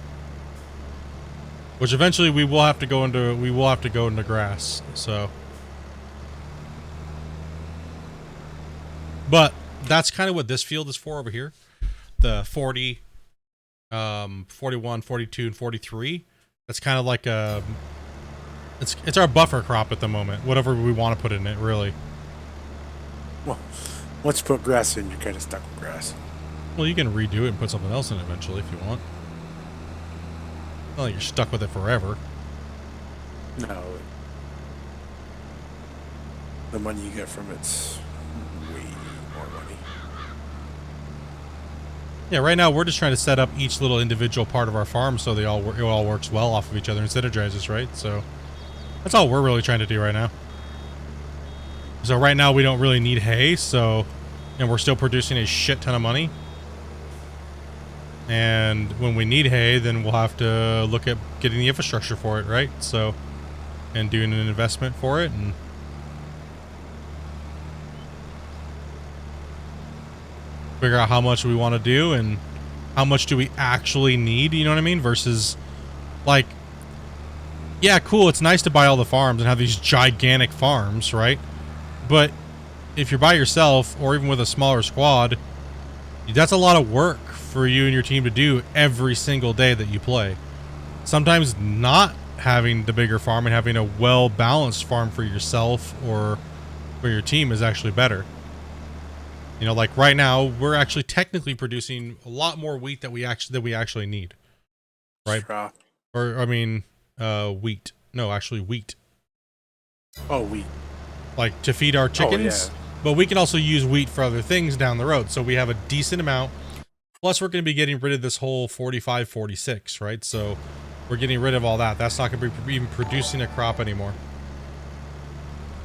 Speaker 1: Which eventually we will have to go into grass. So, but that's kind of what this field is for over here. The 40, 41, 42, and 43. That's kind of like it's our buffer crop at the moment. Whatever we want to put in it, really.
Speaker 3: Well, once you put grass in, you're kind of stuck with grass.
Speaker 1: Well, you can redo it and put something else in eventually if you want. Not like you're stuck with it forever.
Speaker 3: No. The money you get from it's way more money.
Speaker 1: Yeah, right now we're just trying to set up each little individual part of our farm so it all works well off of each other and synergizes, right? So that's all we're really trying to do right now. So right now we don't really need hay, and we're still producing a shit ton of money. And when we need hay, then we'll have to look at getting the infrastructure for it, right? So, and doing an investment for it and figure out how much we want to do and how much do we actually need, you know what I mean? Versus, like, yeah, cool, it's nice to buy all the farms and have these gigantic farms, right? But if you're by yourself, or even with a smaller squad, that's a lot of work for you and your team to do every single day that you play. Sometimes not having the bigger farm and having a well-balanced farm for yourself or for your team is actually better. You know, like right now, we're actually technically producing a lot more wheat that we actually need, right?
Speaker 3: Straw.
Speaker 1: Or I mean, wheat. No, actually wheat.
Speaker 3: Oh, wheat.
Speaker 1: Like to feed our chickens.
Speaker 3: Oh, yeah.
Speaker 1: But we can also use wheat for other things down the road. So we have a decent amount. Plus, we're going to be getting rid of this whole 45, 46, right? So we're getting rid of all that. That's not going to be even producing a crop anymore.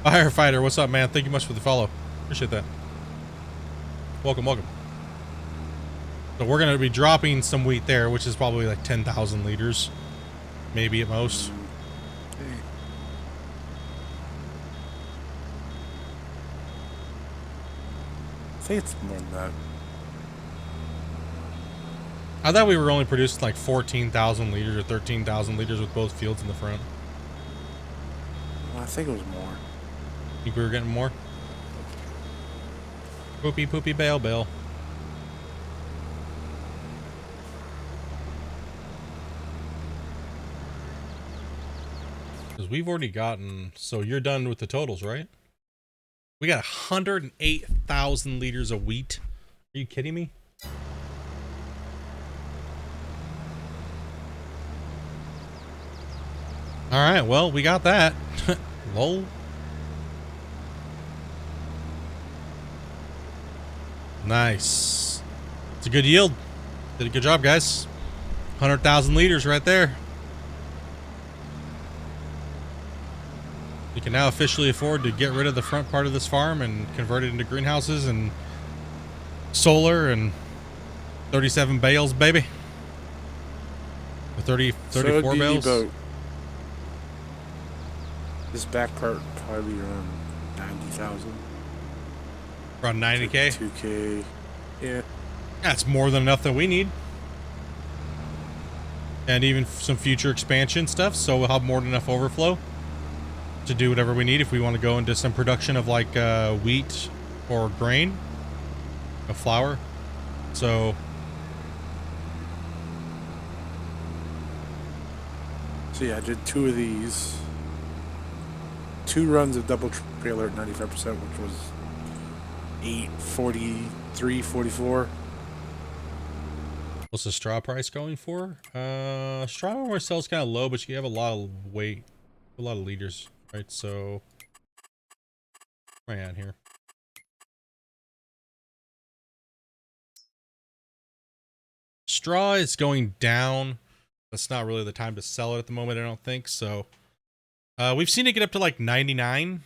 Speaker 1: Firefighter, what's up, man? Thank you much for the follow. Appreciate that. Welcome, welcome. So we're going to be dropping some wheat there, which is probably like 10,000 liters. Maybe at most.
Speaker 3: I think it's more than that.
Speaker 1: I thought we were only producing like 14,000 liters or 13,000 liters with both fields in the front.
Speaker 3: Well, I think it was more.
Speaker 1: Think we were getting more? Poopy, poopy, bail, bail. Because we've already gotten... So you're done with the totals, right? We got 108,000 liters of wheat. Are you kidding me? All right, well, we got that. Lol. Nice. It's a good yield. Did a good job, guys. 100,000 liters right there. We can now officially afford to get rid of the front part of this farm and convert it into greenhouses and solar and 37 bales, baby. Or 34 bales.
Speaker 3: This back part probably around 90,000.
Speaker 1: Around 90K?
Speaker 3: 2K. Yeah.
Speaker 1: That's more than enough that we need. And even some future expansion stuff, so we'll have more than enough overflow to do whatever we need if we want to go into some production of like wheat or grain, of flour. So
Speaker 3: yeah, I did 2 of these. 2 runs of double trailer at 95%, which was 843, 44.
Speaker 1: what's the straw price going for? Straw normally sells kind of low, but you have a lot of weight, a lot of liters, right? So where am I at here? Straw is going down. That's not really the time to sell it at the moment, I don't think. So we've seen it get up to like 99.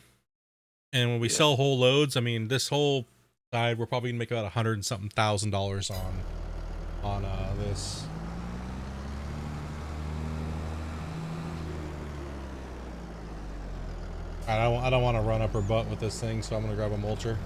Speaker 1: And when we sell whole loads, I mean, this whole side, we're probably gonna make about $100 and something thousand on this. I don't want to run up her butt with this thing, so I'm gonna grab a mulcher.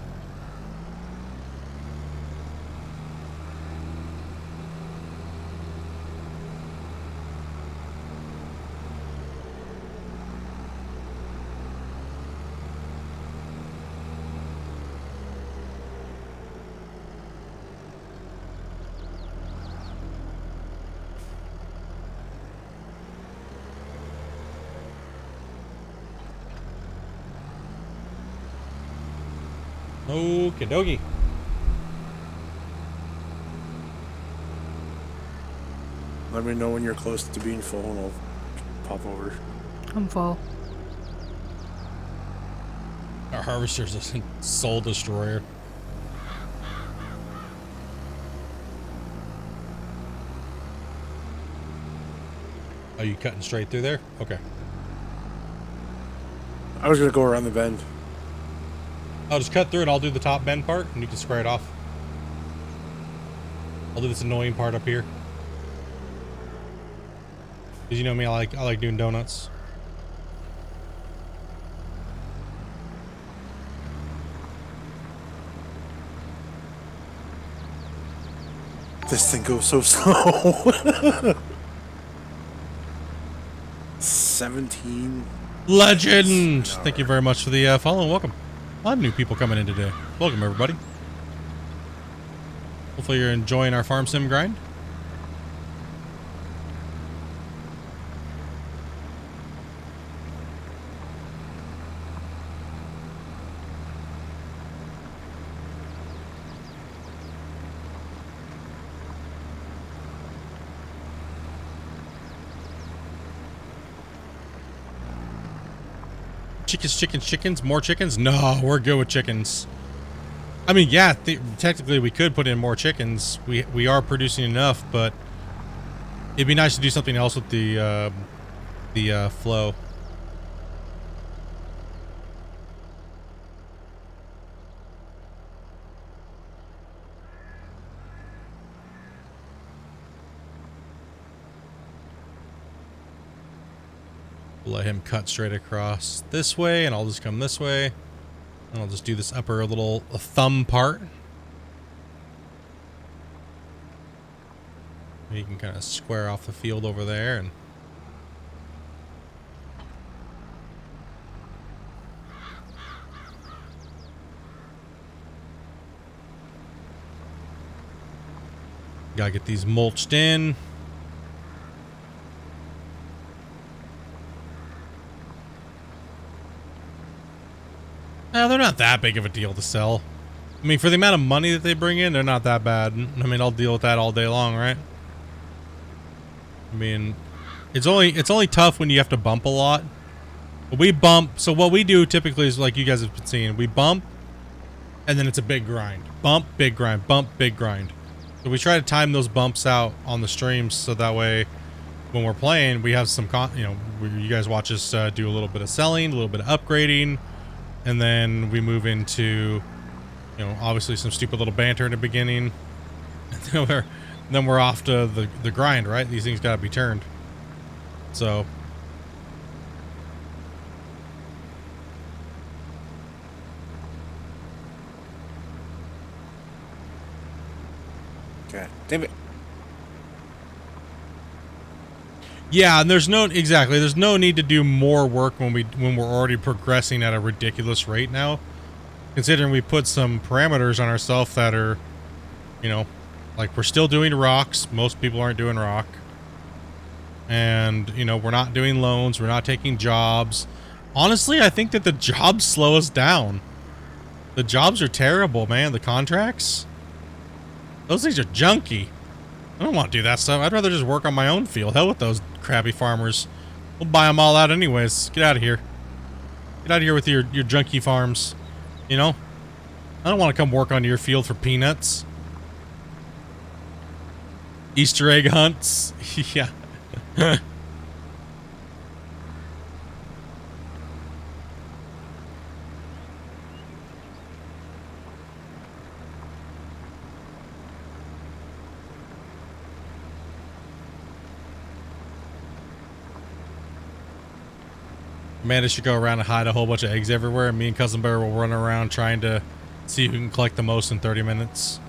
Speaker 1: Okie dokie.
Speaker 3: Let me know when you're close to being full and I'll pop over.
Speaker 2: I'm full.
Speaker 1: Our harvester's a soul destroyer. Are you cutting straight through there? Okay.
Speaker 3: I was going to go around the bend.
Speaker 1: I'll just cut through it. I'll do the top bend part, and you can spray it off. I'll do this annoying part up here. Cause you know me, I like doing donuts.
Speaker 3: This thing goes so slow. 17.
Speaker 1: Legend! Thank you very much for the follow and welcome. A lot of new people coming in today. Welcome, everybody. Hopefully you're enjoying our farm sim grind. Chickens, more chickens? No, we're good with chickens. I mean, yeah, technically we could put in more chickens. We are producing enough, but it'd be nice to do something else with the flow. Let him cut straight across this way, and I'll just come this way, and I'll just do this upper little thumb part. You can kind of square off the field over there, and gotta get these mulched in. They're not that big of a deal to sell. I mean, for the amount of money that they bring in, they're not that bad. I mean, I'll deal with that all day long, right? I mean, it's only tough when you have to bump a lot. But we bump, so what we do typically is like you guys have been seeing, we bump, and then it's a big grind. Bump, big grind, bump, big grind. So we try to time those bumps out on the streams so that way when we're playing, we have some, you guys watch us do a little bit of selling, a little bit of upgrading. And then we move into, obviously some stupid little banter in the beginning. And then we're off to the grind, right? These things got to be turned. So.
Speaker 3: God damn it.
Speaker 1: Yeah, and there's no need to do more work when we're already progressing at a ridiculous rate now. Considering we put some parameters on ourselves that are, like we're still doing rocks. Most people aren't doing rock. And, we're not doing loans, we're not taking jobs. Honestly, I think that the jobs slow us down. The jobs are terrible, man. The contracts, those things are junky. I don't want to do that stuff. I'd rather just work on my own field. Hell with those crappy farmers. We'll buy them all out anyways. Get out of here. Get out of here with your junky farms. I don't want to come work on your field for peanuts. Easter egg hunts. Yeah. Amanda should go around and hide a whole bunch of eggs everywhere, and me and Cousin Bear will run around trying to see who can collect the most in 30 minutes.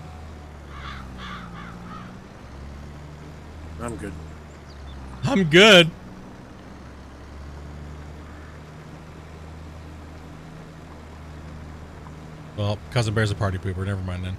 Speaker 3: I'm good.
Speaker 1: I'm good. Well, Cousin Bear's a party pooper. Never mind then.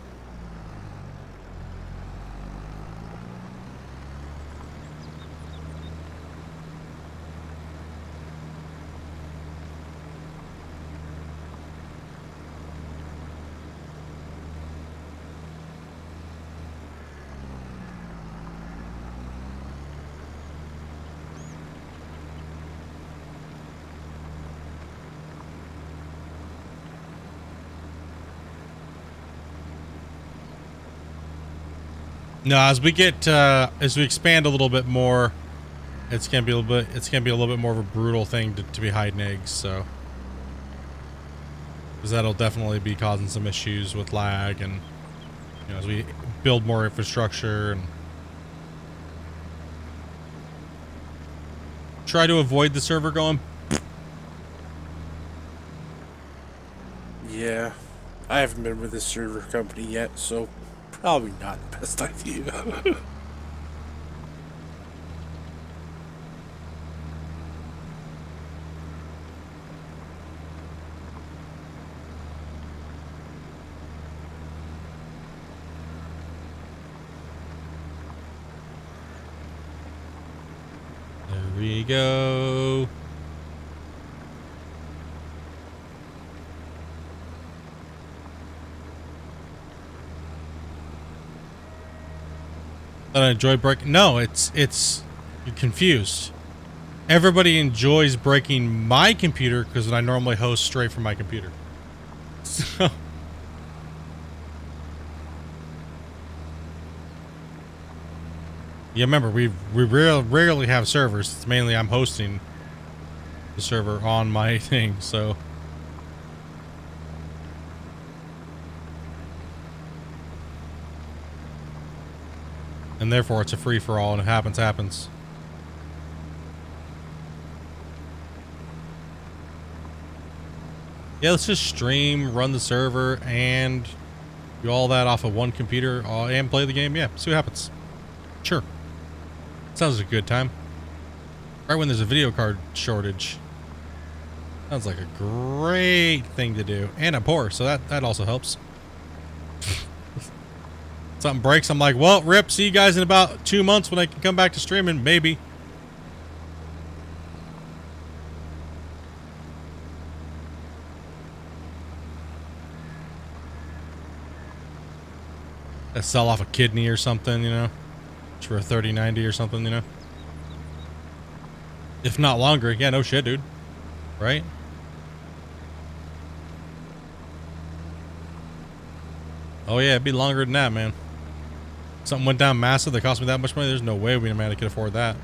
Speaker 1: No, as we expand a little bit more, it's gonna be a little bit more of a brutal thing to be hiding eggs. So, because that'll definitely be causing some issues with lag, and as we build more infrastructure and try to avoid the server going.
Speaker 3: Yeah, I haven't been with this server company yet, so Probably not the best idea.
Speaker 1: There we go. That I enjoy breaking. No, it's you're confused. Everybody enjoys breaking my computer because I normally host straight from my computer. So yeah, remember we rarely have servers. It's mainly I'm hosting the server on my thing, so. And therefore it's a free-for-all, and it happens. Yeah, let's just stream, run the server, and do all that off of one computer and play the game. Yeah, see what happens. Sure. Sounds like a good time. Right when there's a video card shortage. Sounds like a great thing to do. And I'm poor, so that also helps. Something breaks, I'm like, well, rip, see you guys in about 2 months when I can come back to streaming, maybe. I sell off a kidney or something, you know, for a 3090 or something, you know. If not longer, yeah, no shit, dude. Right? Oh yeah, it'd be longer than that, man. Something went down massive that cost me that much money. There's no way we man could afford that.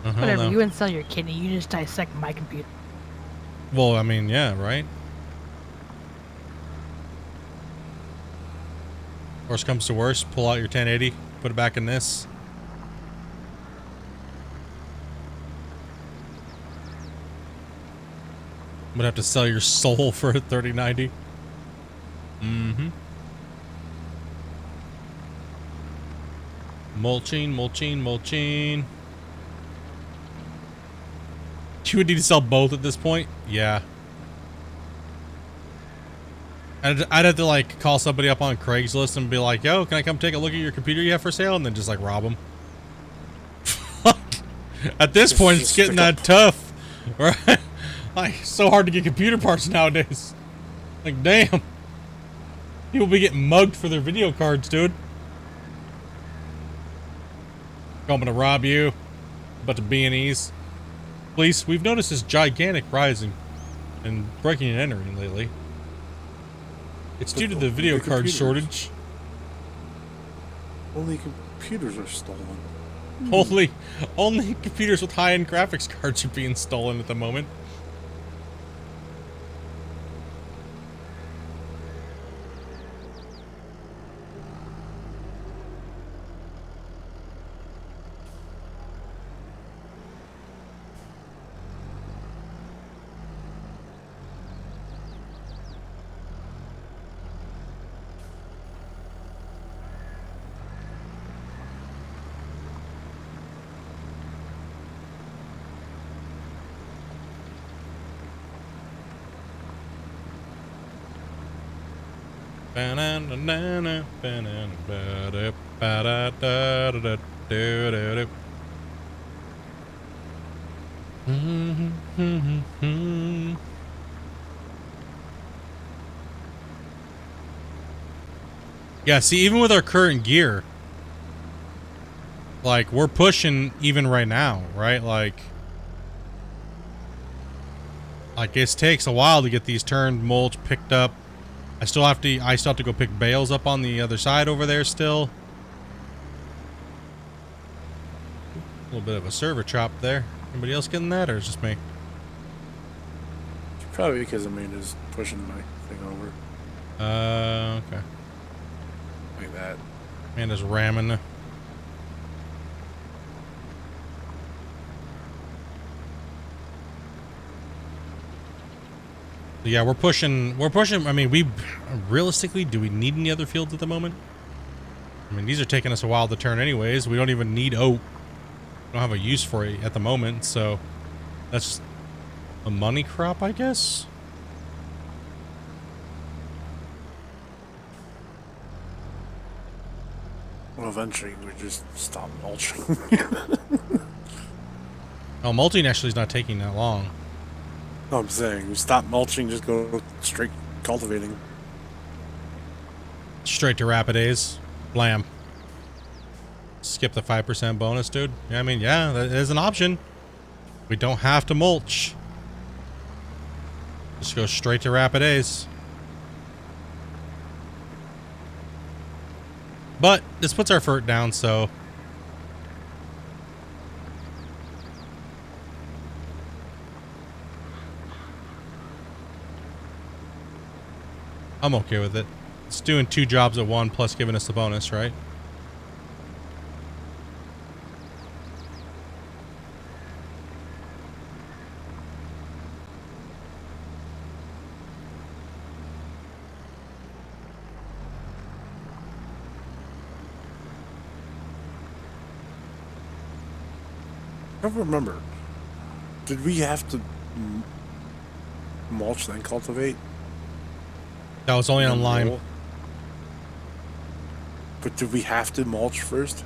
Speaker 2: Whatever,
Speaker 1: no.
Speaker 2: you wouldn't sell your kidney. You just dissect my computer.
Speaker 1: Well, I mean, yeah, right? Worst comes to worst, pull out your 1080, put it back in this. I'm gonna have to sell your soul for a 3090. Mm-hmm. Mulching. You would need to sell both at this point? Yeah. I'd have to like call somebody up on Craigslist and be like, yo, can I come take a look at your computer you have for sale? And then just like rob them. At this point, it's getting that tough. Right? Like, so hard to get computer parts nowadays. Like, damn. People be getting mugged for their video cards, dude. I'm gonna rob you. About to B&Es. Please, we've noticed this gigantic rising in breaking and entering lately. It's due to the video card shortage.
Speaker 3: Only computers are stolen.
Speaker 1: Only computers with high-end graphics cards are being stolen at the moment. Yeah, see, even with our current gear, like, we're pushing even right now, right? Like it takes a while to get these turned, mulch, picked up. I still have to go pick bales up on the other side over there still. A little bit of a server chop there. Anybody else getting that, or is it just me?
Speaker 3: Probably because Amanda's pushing my thing over.
Speaker 1: Okay.
Speaker 3: Like that.
Speaker 1: Amanda's ramming. Yeah, we're pushing. I mean, realistically, do we need any other fields at the moment? I mean, these are taking us a while to turn anyways. We don't even need oat. We don't have a use for it at the moment, so that's a money crop, I guess.
Speaker 3: Well, eventually we just stop mulching.
Speaker 1: Oh, mulching actually is not taking that long.
Speaker 3: No, I'm saying we stop mulching, just go straight cultivating.
Speaker 1: Straight to Rapidays. Blam. Skip the 5% bonus, dude. Yeah, I mean, yeah, that is an option. We don't have to mulch. Just go straight to Rapidays. But this puts our fert down, so I'm okay with it. It's doing 2 jobs at one plus giving us the bonus, right?
Speaker 3: I don't remember. Did we have to mulch then cultivate?
Speaker 1: That was only on lime.
Speaker 3: But did we have to mulch first?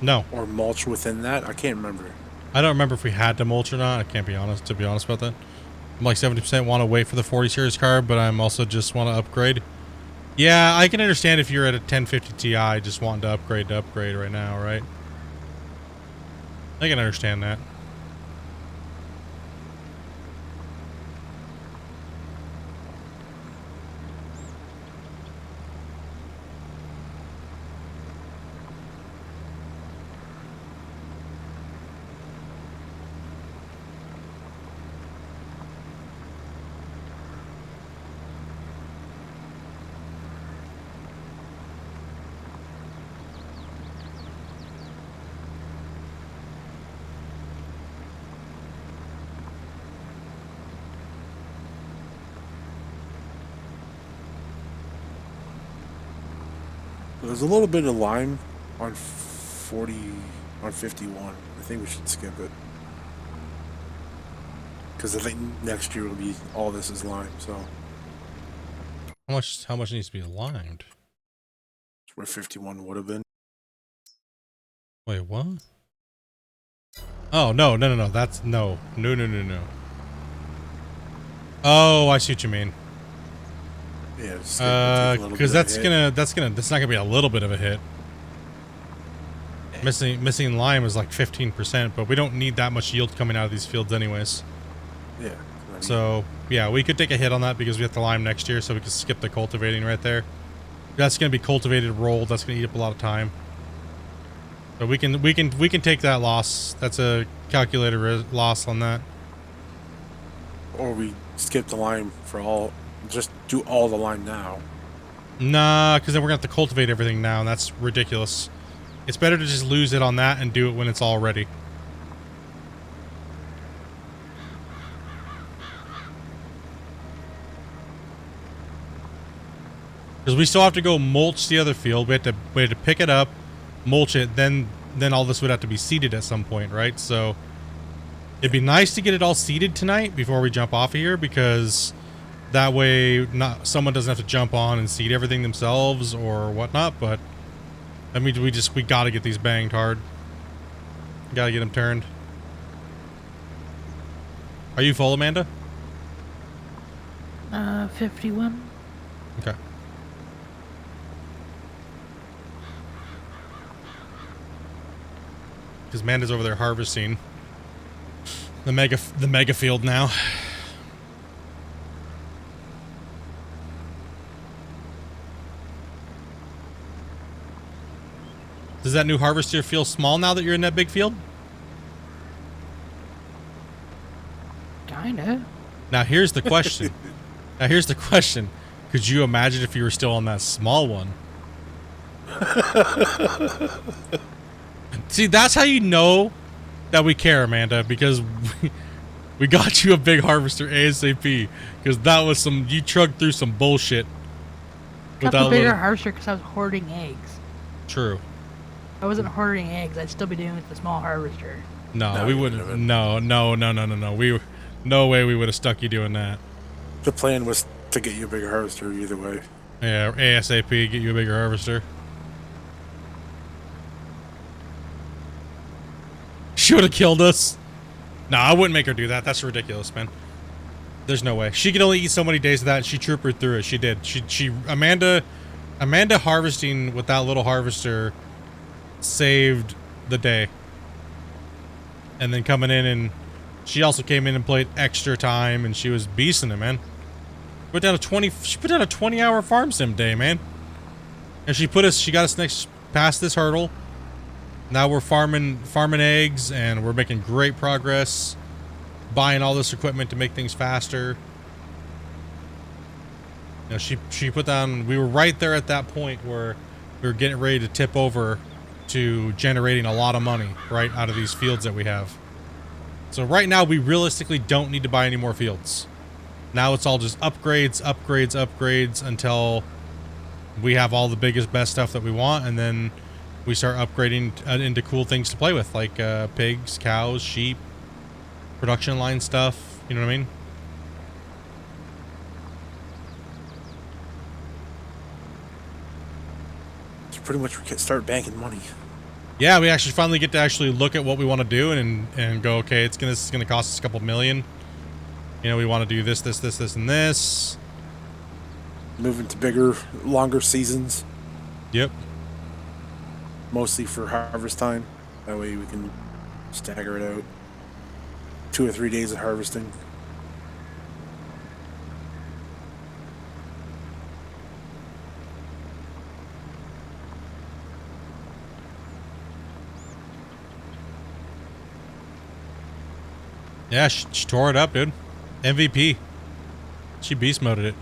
Speaker 1: No.
Speaker 3: Or mulch within that? I can't remember.
Speaker 1: I don't remember if we had to mulch or not. I can't be honest, to be honest about that. I'm like 70% want to wait for the 40 series car, but I'm also just want to upgrade. Yeah, I can understand if you're at a 1050 Ti just wanting to upgrade right now, right? I can understand that.
Speaker 3: There's a little bit of lime on 51. I think we should skip it. Because I think next year will be all this is lime, so.
Speaker 1: How much needs to be limed?
Speaker 3: It's where 51 would have been.
Speaker 1: Wait, what? Oh, no. That's no. No. Oh, I see what you mean.
Speaker 3: Yeah,
Speaker 1: because that's not gonna be a little bit of a hit. Missing lime is like 15%, but we don't need that much yield coming out of these fields anyways.
Speaker 3: Yeah.
Speaker 1: So yeah, we could take a hit on that because we have to lime next year, so we can skip the cultivating right there. That's gonna be cultivated rolled. That's gonna eat up a lot of time. So we can take that loss. That's a calculated loss on that.
Speaker 3: Or we skip the lime for all. Just do all the lime now.
Speaker 1: Nah, because then we're gonna have to cultivate everything now, and that's ridiculous. It's better to just lose it on that and do it when it's all ready. Because we still have to go mulch the other field. We had to pick it up, mulch it, then all this would have to be seeded at some point, right? So it'd be nice to get it all seeded tonight before we jump off of here, because that way someone doesn't have to jump on and seed everything themselves or whatnot. But I mean, we gotta get these banged hard. Gotta get them turned. Are you full, Amanda?
Speaker 2: 51.
Speaker 1: Okay. Because Amanda's over there harvesting the mega field now. Does that new harvester feel small now that you're in that big field?
Speaker 2: Kinda.
Speaker 1: Now here's the question. Could you imagine if you were still on that small one? See, that's how you know that we care, Amanda, because we got you a big harvester ASAP. Because that was you trucked through some bullshit
Speaker 2: got the bigger harvester because I was hoarding eggs.
Speaker 1: True.
Speaker 2: If I wasn't hoarding eggs, I'd still be doing it with the small harvester.
Speaker 1: No, we wouldn't. No. No way we would have stuck you doing that.
Speaker 3: The plan was to get you a bigger harvester either way.
Speaker 1: Yeah, ASAP, get you a bigger harvester. She would have killed us. No, I wouldn't make her do that. That's ridiculous, man. There's no way. She could only eat so many days of that, and she troopered through it. She did. Amanda harvesting with that little harvester saved the day. And then coming in, and she also came in and played extra time, and she was beasting it, man. She put down a 20-hour farm sim day, man. And she got us past this hurdle. Now we're farming eggs, and we're making great progress. Buying all this equipment to make things faster. You know, she put down. We were right there at that point where we were getting ready to tip over to generating a lot of money right out of these fields that we have. So right now we realistically don't need to buy any more fields. Now it's all just upgrades until we have all the biggest, best stuff that we want, and then we start upgrading into cool things to play with, like pigs, cows, sheep, production line stuff. You know what I mean?
Speaker 3: So pretty much we can start banking money.
Speaker 1: Yeah, we actually finally get to actually look at what we want to do and go, okay, it's gonna cost us a couple million. You know, we want to do this, and this.
Speaker 3: Moving to bigger, longer seasons.
Speaker 1: Yep.
Speaker 3: Mostly for harvest time. That way we can stagger it out. 2 or 3 days of harvesting.
Speaker 1: Yeah, she tore it up, dude. MVP. She beast moded it.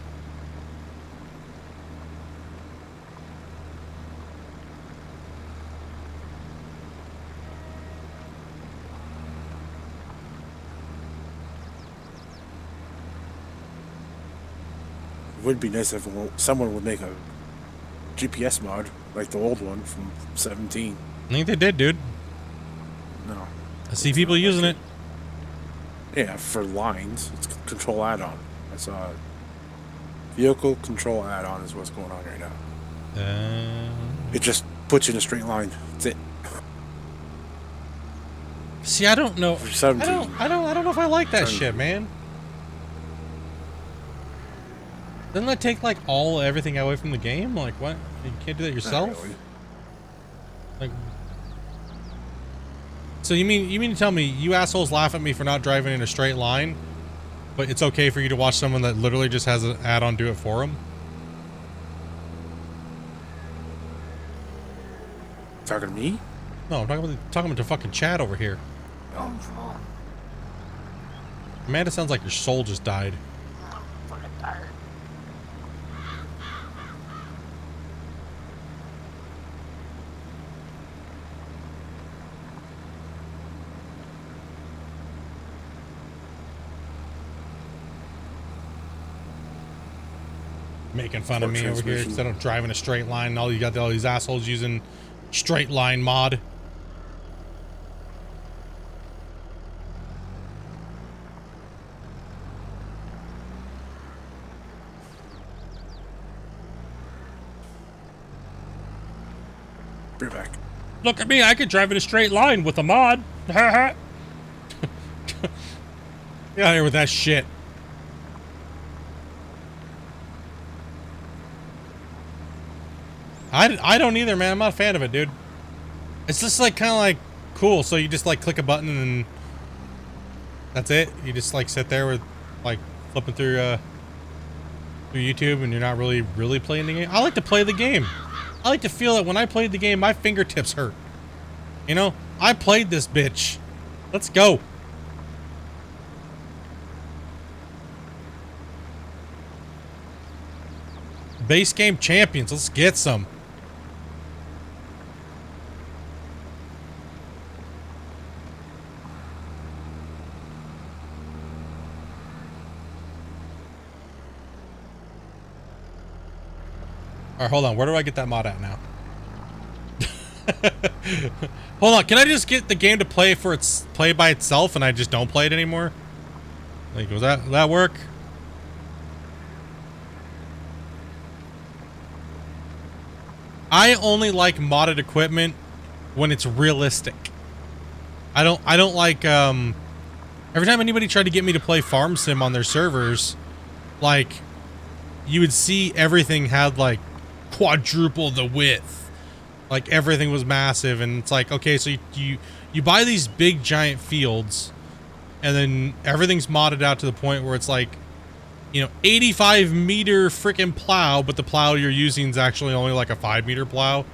Speaker 3: It would be nice if someone would make a GPS mod, like the old one from 17.
Speaker 1: I think they did, dude.
Speaker 3: No.
Speaker 1: I see people using it.
Speaker 3: Yeah, for lines. It's control add-on. I saw it. Vehicle control add-on is what's going on right now. It just puts you in a straight line. That's it.
Speaker 1: See, I don't know.
Speaker 3: For 17.
Speaker 1: I don't know if I like that shit, man. Doesn't that take like everything away from the game? Like what? You can't do that yourself?
Speaker 3: Not really.
Speaker 1: Like, so you mean to tell me you assholes laugh at me for not driving in a straight line, but it's okay for you to watch someone that literally just has an add-on do it for them?
Speaker 3: Talking to me?
Speaker 1: No, I'm talking about the fucking chat over here. Amanda, sounds like your soul just died. Making fun of me over here instead of driving a straight line. And all you got all these assholes using straight line mod.
Speaker 3: Be right back.
Speaker 1: Look at me, I could drive in a straight line with a mod. Get out of here with that shit. I don't either, man. I'm not a fan of it, dude. It's just like kind of like cool. So you just like click a button and that's it. You just like sit there with like flipping through YouTube and you're not really playing the game. I like to play the game. I like to feel that when I played the game, my fingertips hurt. You know, I played this bitch. Let's go. Base game champions. Let's get some. right, hold on. Where do I get that mod at now? Hold on. Can I just get the game to play by itself and I just don't play it anymore? Like, will that work? I only like modded equipment when it's realistic. I don't like every time anybody tried to get me to play Farm Sim on their servers, like you would see everything had like quadruple the width. Like everything was massive, and it's like, okay, so you buy these big giant fields and then everything's modded out to the point where it's like, you know, 85 meter freaking plow, but the plow you're using is actually only like a 5 meter plow,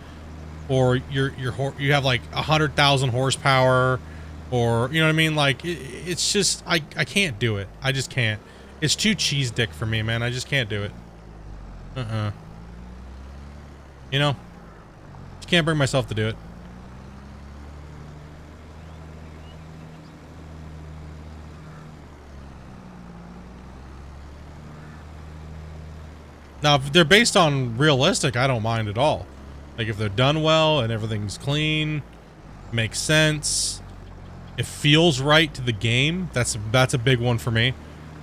Speaker 1: or you have like 100,000 horsepower, or you know what I mean? Like it's just I can't do it. I just can't. It's too cheese dick for me, man. I just can't do it. You know, just can't bring myself to do it. Now, if they're based on realistic, I don't mind at all. Like, if they're done well and everything's clean, makes sense, it feels right to the game, that's a big one for me.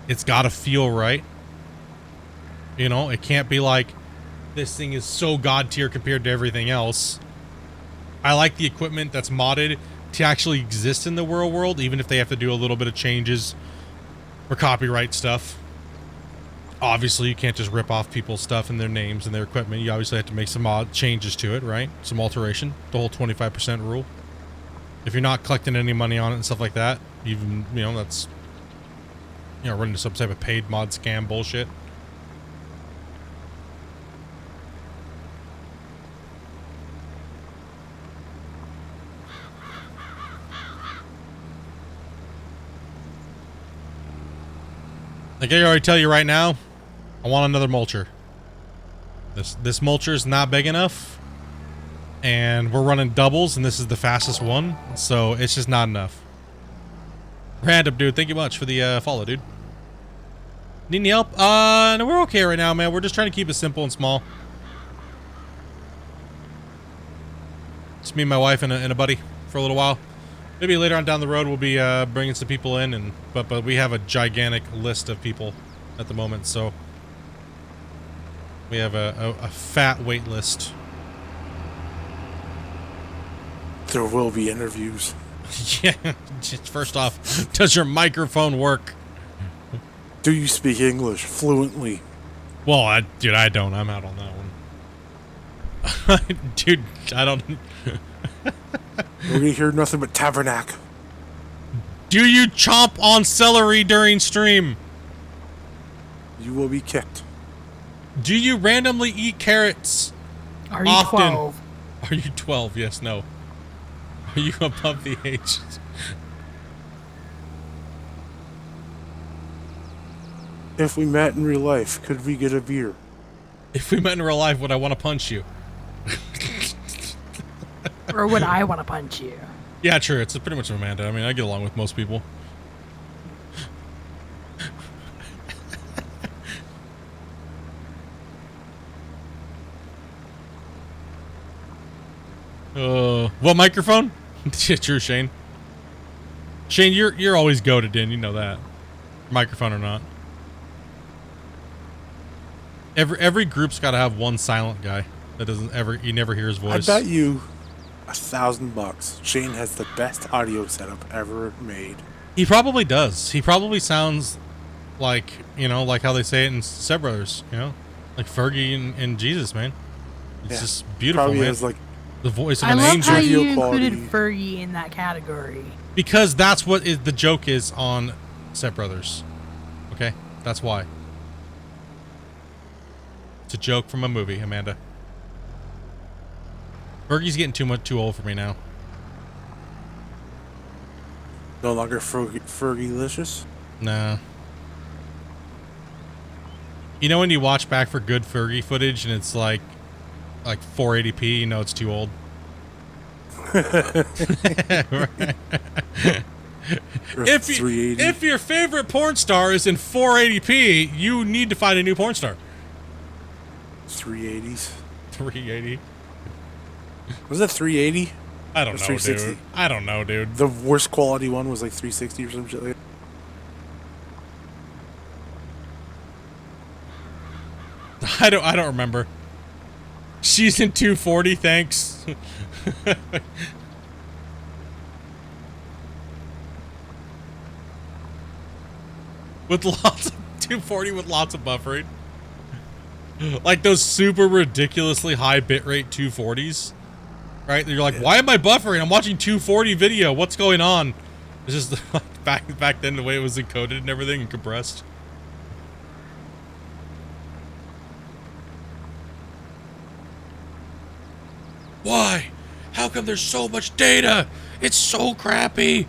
Speaker 1: It's got to feel right. You know, it can't be like, this thing is so god tier compared to everything else. I like the equipment that's modded to actually exist in the real world, even if they have to do a little bit of changes for copyright stuff. Obviously, you can't just rip off people's stuff and their names and their equipment. You obviously have to make some odd changes to it, right? Some alteration. The whole 25% rule. If you're not collecting any money on it and stuff like that, even, you know, that's, you know, running into some type of paid mod scam bullshit. Like I already tell you right now, I want another mulcher. This mulcher is not big enough, and we're running doubles, and this is the fastest one, so it's just not enough. Random dude, thank you much for the follow, dude. Need any help? No, we're okay right now, man. We're just trying to keep it simple and small. It's me, and my wife, and a buddy for a little while. Maybe later on down the road we'll be bringing some people in, but we have a gigantic list of people at the moment, so we have a fat wait list.
Speaker 3: There will be interviews.
Speaker 1: Yeah, just first off, does your microphone work?
Speaker 3: Do you speak English fluently?
Speaker 1: Well, dude, I don't. I'm out on that one. Dude, I don't...
Speaker 3: We're gonna hear nothing but tabernacle.
Speaker 1: Do you chomp on celery during stream?
Speaker 3: You will be kicked.
Speaker 1: Do you randomly eat carrots?
Speaker 2: Are you
Speaker 1: often?
Speaker 2: 12?
Speaker 1: Are you 12? Yes, no. Are you above the age?
Speaker 3: If we met in real life, could we get a beer?
Speaker 1: If we met in real life, would I want to punch you?
Speaker 2: Or would I want to punch you?
Speaker 1: Yeah, true. It's pretty much Amanda. I mean, I get along with most people. What microphone? True, Shane. Shane, you're always goated in. You know that. Microphone or not. Every group's got to have one silent guy that doesn't ever. You never hear his voice.
Speaker 3: I bet you $1,000 Shane has the best audio setup ever made.
Speaker 1: He probably does. He probably sounds like, you know, like how they say it in Step Brothers, you know, like Fergie and Jesus, man. It's just beautiful,
Speaker 3: Probably
Speaker 1: man.
Speaker 3: has like
Speaker 1: The voice of
Speaker 2: I
Speaker 1: an
Speaker 2: love
Speaker 1: angel.
Speaker 2: how you
Speaker 3: Video quality.
Speaker 2: included Fergie in that category.
Speaker 1: Because that's what the joke is on Step Brothers. Okay, that's why. It's a joke from a movie, Amanda. Fergie's getting too old for me now.
Speaker 3: no longer Fergie-licious.
Speaker 1: Nah. You know when you watch back for good Fergie footage and it's like 480p, you know it's too old. If your favorite porn star is in 480p, you need to find a new porn star.
Speaker 3: 380s.
Speaker 1: 380.
Speaker 3: Was that 380?
Speaker 1: I don't
Speaker 3: Or
Speaker 1: know,
Speaker 3: 360?
Speaker 1: dude. I don't know, dude.
Speaker 3: The worst quality one was like 360 or some shit like that.
Speaker 1: I don't remember. She's in 240, thanks. With lots of 240 with lots of buffering. Like those super ridiculously high bitrate 240s. Right? You're like, why am I buffering? I'm watching 240 video. What's going on? It's just back then the way it was encoded and everything and compressed. Why? How come there's so much data? It's so crappy.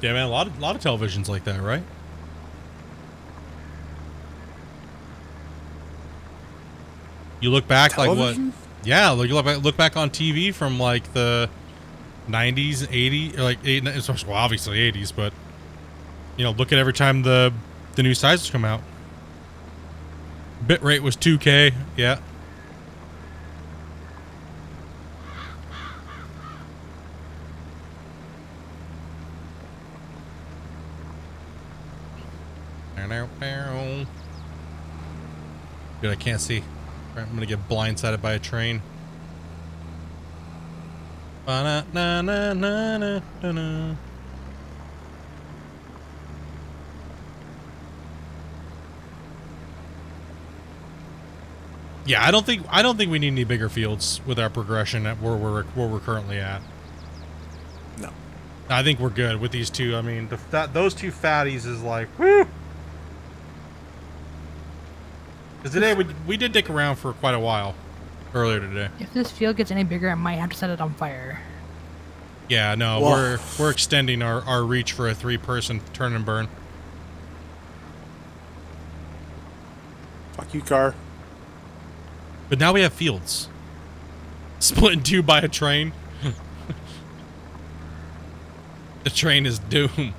Speaker 1: Yeah, man, a lot of televisions like that, right? You look back
Speaker 3: Television?
Speaker 1: like what? Yeah, look back on TV from like the 90s, 80s, or like well, obviously 80s, but you know, look at every time the new sizes come out. Bitrate was 2K, yeah. Dude, I can't see. I'm gonna get blindsided by a train. Ba-na-na-na-na-na-na. Yeah, I don't think we need any bigger fields with our progression at where we're currently at.
Speaker 3: No.
Speaker 1: I think we're good with these two. I mean, those two fatties is like, woo! Because today we did dick around for quite a while earlier today.
Speaker 2: If this field gets any bigger, I might have to set it on fire.
Speaker 1: Yeah, no,
Speaker 3: Whoa.
Speaker 1: we're extending our reach for a 3-person turn and burn.
Speaker 3: Fuck you, car.
Speaker 1: But now we have fields. Split in two by a train. The train is doomed.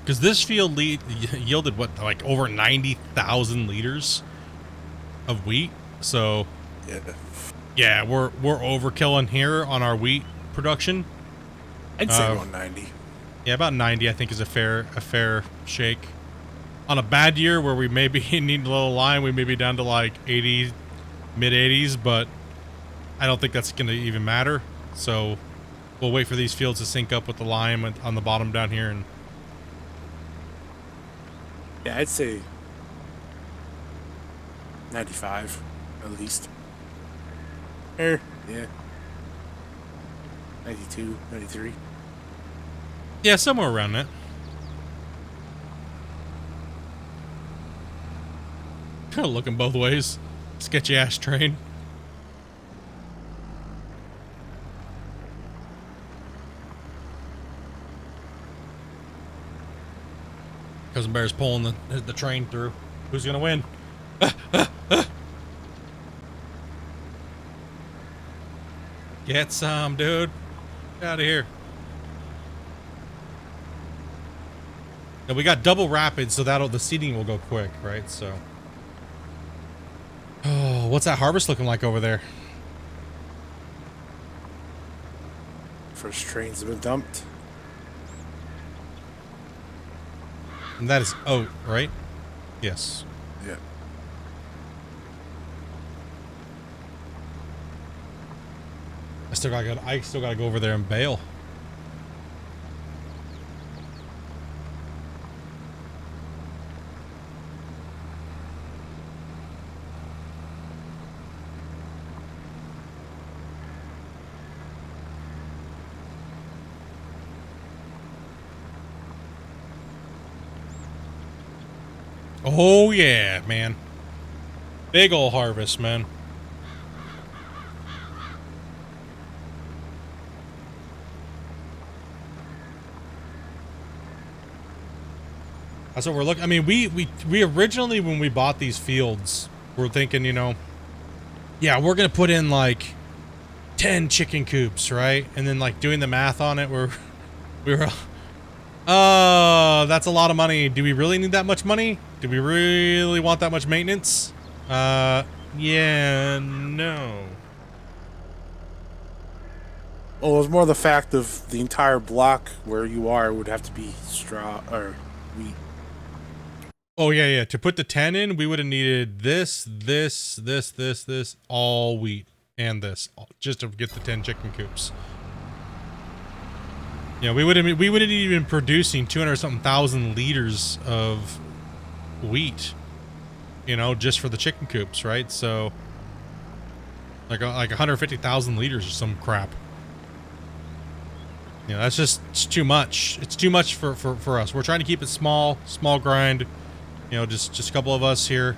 Speaker 1: Because this field yielded what, like over 90,000 liters of wheat. So yeah, we're overkilling here on our wheat production.
Speaker 3: I'd say about 90.
Speaker 1: Yeah, about 90 I think is a fair shake. On a bad year where we maybe need a little line, we may be down to like 80, mid 80s, but I don't think that's going to even matter. So we'll wait for these fields to sync up with the lime on the bottom down here, and
Speaker 3: Yeah, I'd say 95 at least. Yeah. 92, 93.
Speaker 1: yeah, somewhere around that. Looking both ways. Sketchy ass train. Cousin Bear's pulling the train through. Who's gonna win? Get some, dude. Get out of here. And we got double rapid, so the seeding will go quick, right? So. Oh, what's that harvest looking like over there?
Speaker 3: First trains have been dumped.
Speaker 1: And that is oat, right? Yes.
Speaker 3: Yeah.
Speaker 1: I still gotta go over there and bail. Oh yeah, man. Big ol' harvest, man. That's what we're looking. I mean, we originally, when we bought these fields, we're thinking, you know, yeah, we're gonna put in like 10 chicken coops, right? And then like doing the math on it, we were, oh, that's a lot of money. Do we really need that much money? Do we really want that much maintenance? Yeah, no.
Speaker 3: Well, it was more the fact of the entire block where you are would have to be straw or wheat.
Speaker 1: Oh yeah, yeah. To put the 10 in, we would have needed this, all wheat, and this, just to get the 10 chicken coops. Yeah, we wouldn't even been producing 200-something thousand liters of wheat, you know, just for the chicken coops, right? So, like 150,000 liters or some crap. You know, that's just, it's too much. It's too much for us. We're trying to keep it small grind. You know, just a couple of us here.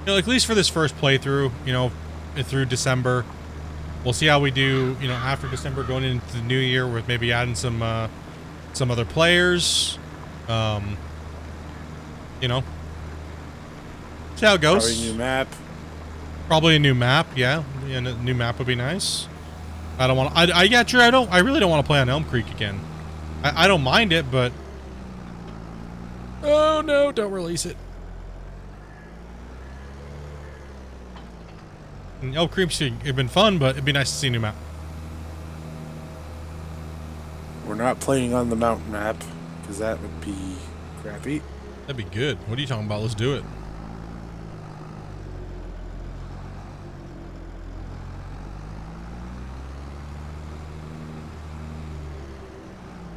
Speaker 1: You know, at least for this first playthrough, you know, through December. We'll see how we do, you know, after December, going into the new year with maybe adding some other players. You know, see how it goes.
Speaker 3: Probably a new map.
Speaker 1: Probably a new map, yeah. And a new map would be nice. I don't want to, yeah, true, I really don't want to play on Elmcreek again. I don't mind it, but... Oh no, don't release it. Elmcreek's have been fun, but it'd be nice to see a new map.
Speaker 3: We're not playing on the mountain map, because that would be crappy.
Speaker 1: That'd be good. What are you talking about? Let's do it.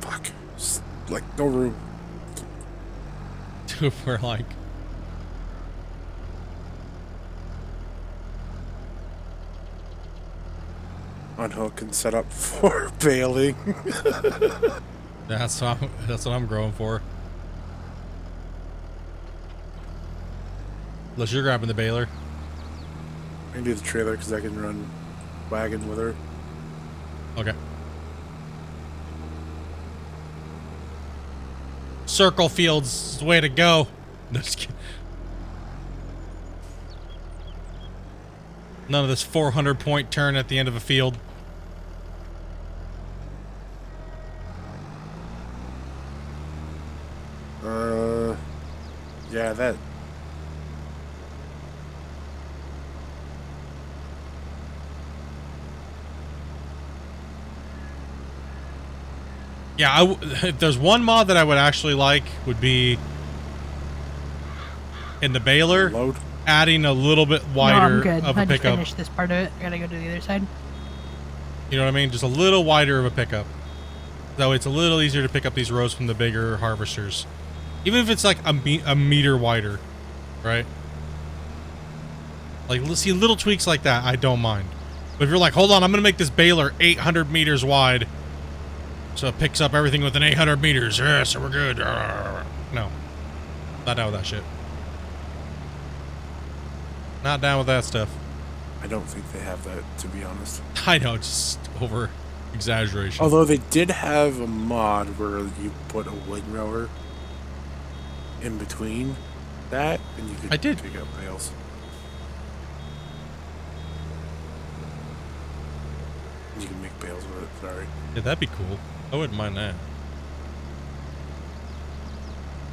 Speaker 3: Fuck. Just, like, no room.
Speaker 1: Dude, we're like...
Speaker 3: Unhook and set up for bailing.
Speaker 1: That's what I'm growing for. Unless you're grabbing the baler.
Speaker 3: I can do the trailer because I can run wagon with her.
Speaker 1: Okay. Circle fields is the way to go. No, just kidding. None of this 400-point turn at the end of a field.
Speaker 3: Yeah, that.
Speaker 1: Yeah, if there's one mod that I would actually like, would be in the baler,
Speaker 3: Load.
Speaker 1: adding a little bit
Speaker 2: No,
Speaker 1: wider
Speaker 2: I'm good.
Speaker 1: of
Speaker 2: I
Speaker 1: a
Speaker 2: just
Speaker 1: pickup.
Speaker 2: finished this part of it. I gotta go to the other side.
Speaker 1: You know what I mean? Just a little wider of a pickup. So it's a little easier to pick up these rows from the bigger harvesters. Even if it's like a meter wider, right? Like, let's see, little tweaks like that, I don't mind. But if you're like, hold on, I'm going to make this baler 800 meters wide, so it picks up everything within 800 meters. Yeah, so we're good. No. Not down with that shit. Not down with that stuff.
Speaker 3: I don't think they have that, to be honest.
Speaker 1: I know, just over exaggeration.
Speaker 3: Although they did have a mod where you put a windrower in between that, and you could pick up bales. You can make bales with it, sorry.
Speaker 1: Yeah, that'd be cool. I wouldn't mind that.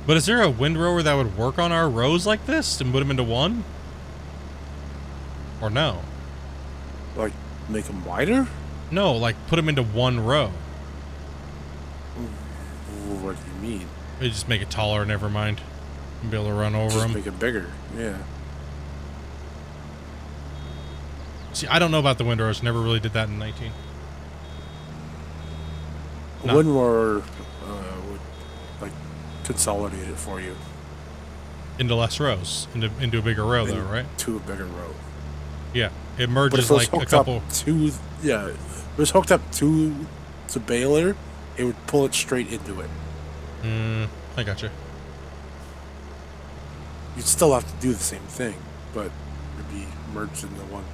Speaker 1: But is there a windrower that would work on our rows like this and put them into one? Or no?
Speaker 3: Like, make them wider?
Speaker 1: No, like put them into one row.
Speaker 3: What do you mean?
Speaker 1: They just make it taller, never mind. And be able to run over
Speaker 3: Just
Speaker 1: them.
Speaker 3: make it bigger, yeah.
Speaker 1: See, I don't know about the windrowers. Never really did that in 19.
Speaker 3: A windrower would, like, consolidate it for you.
Speaker 1: Into less rows. Into a bigger row, though, right?
Speaker 3: To a bigger row.
Speaker 1: Yeah. It
Speaker 3: But
Speaker 1: merges
Speaker 3: if it was
Speaker 1: like a
Speaker 3: hooked
Speaker 1: couple...
Speaker 3: up to, yeah, if it was hooked up to the baler, it would pull it straight into it.
Speaker 1: I gotcha.
Speaker 3: You'd still have to do the same thing, but it'd be merged into one.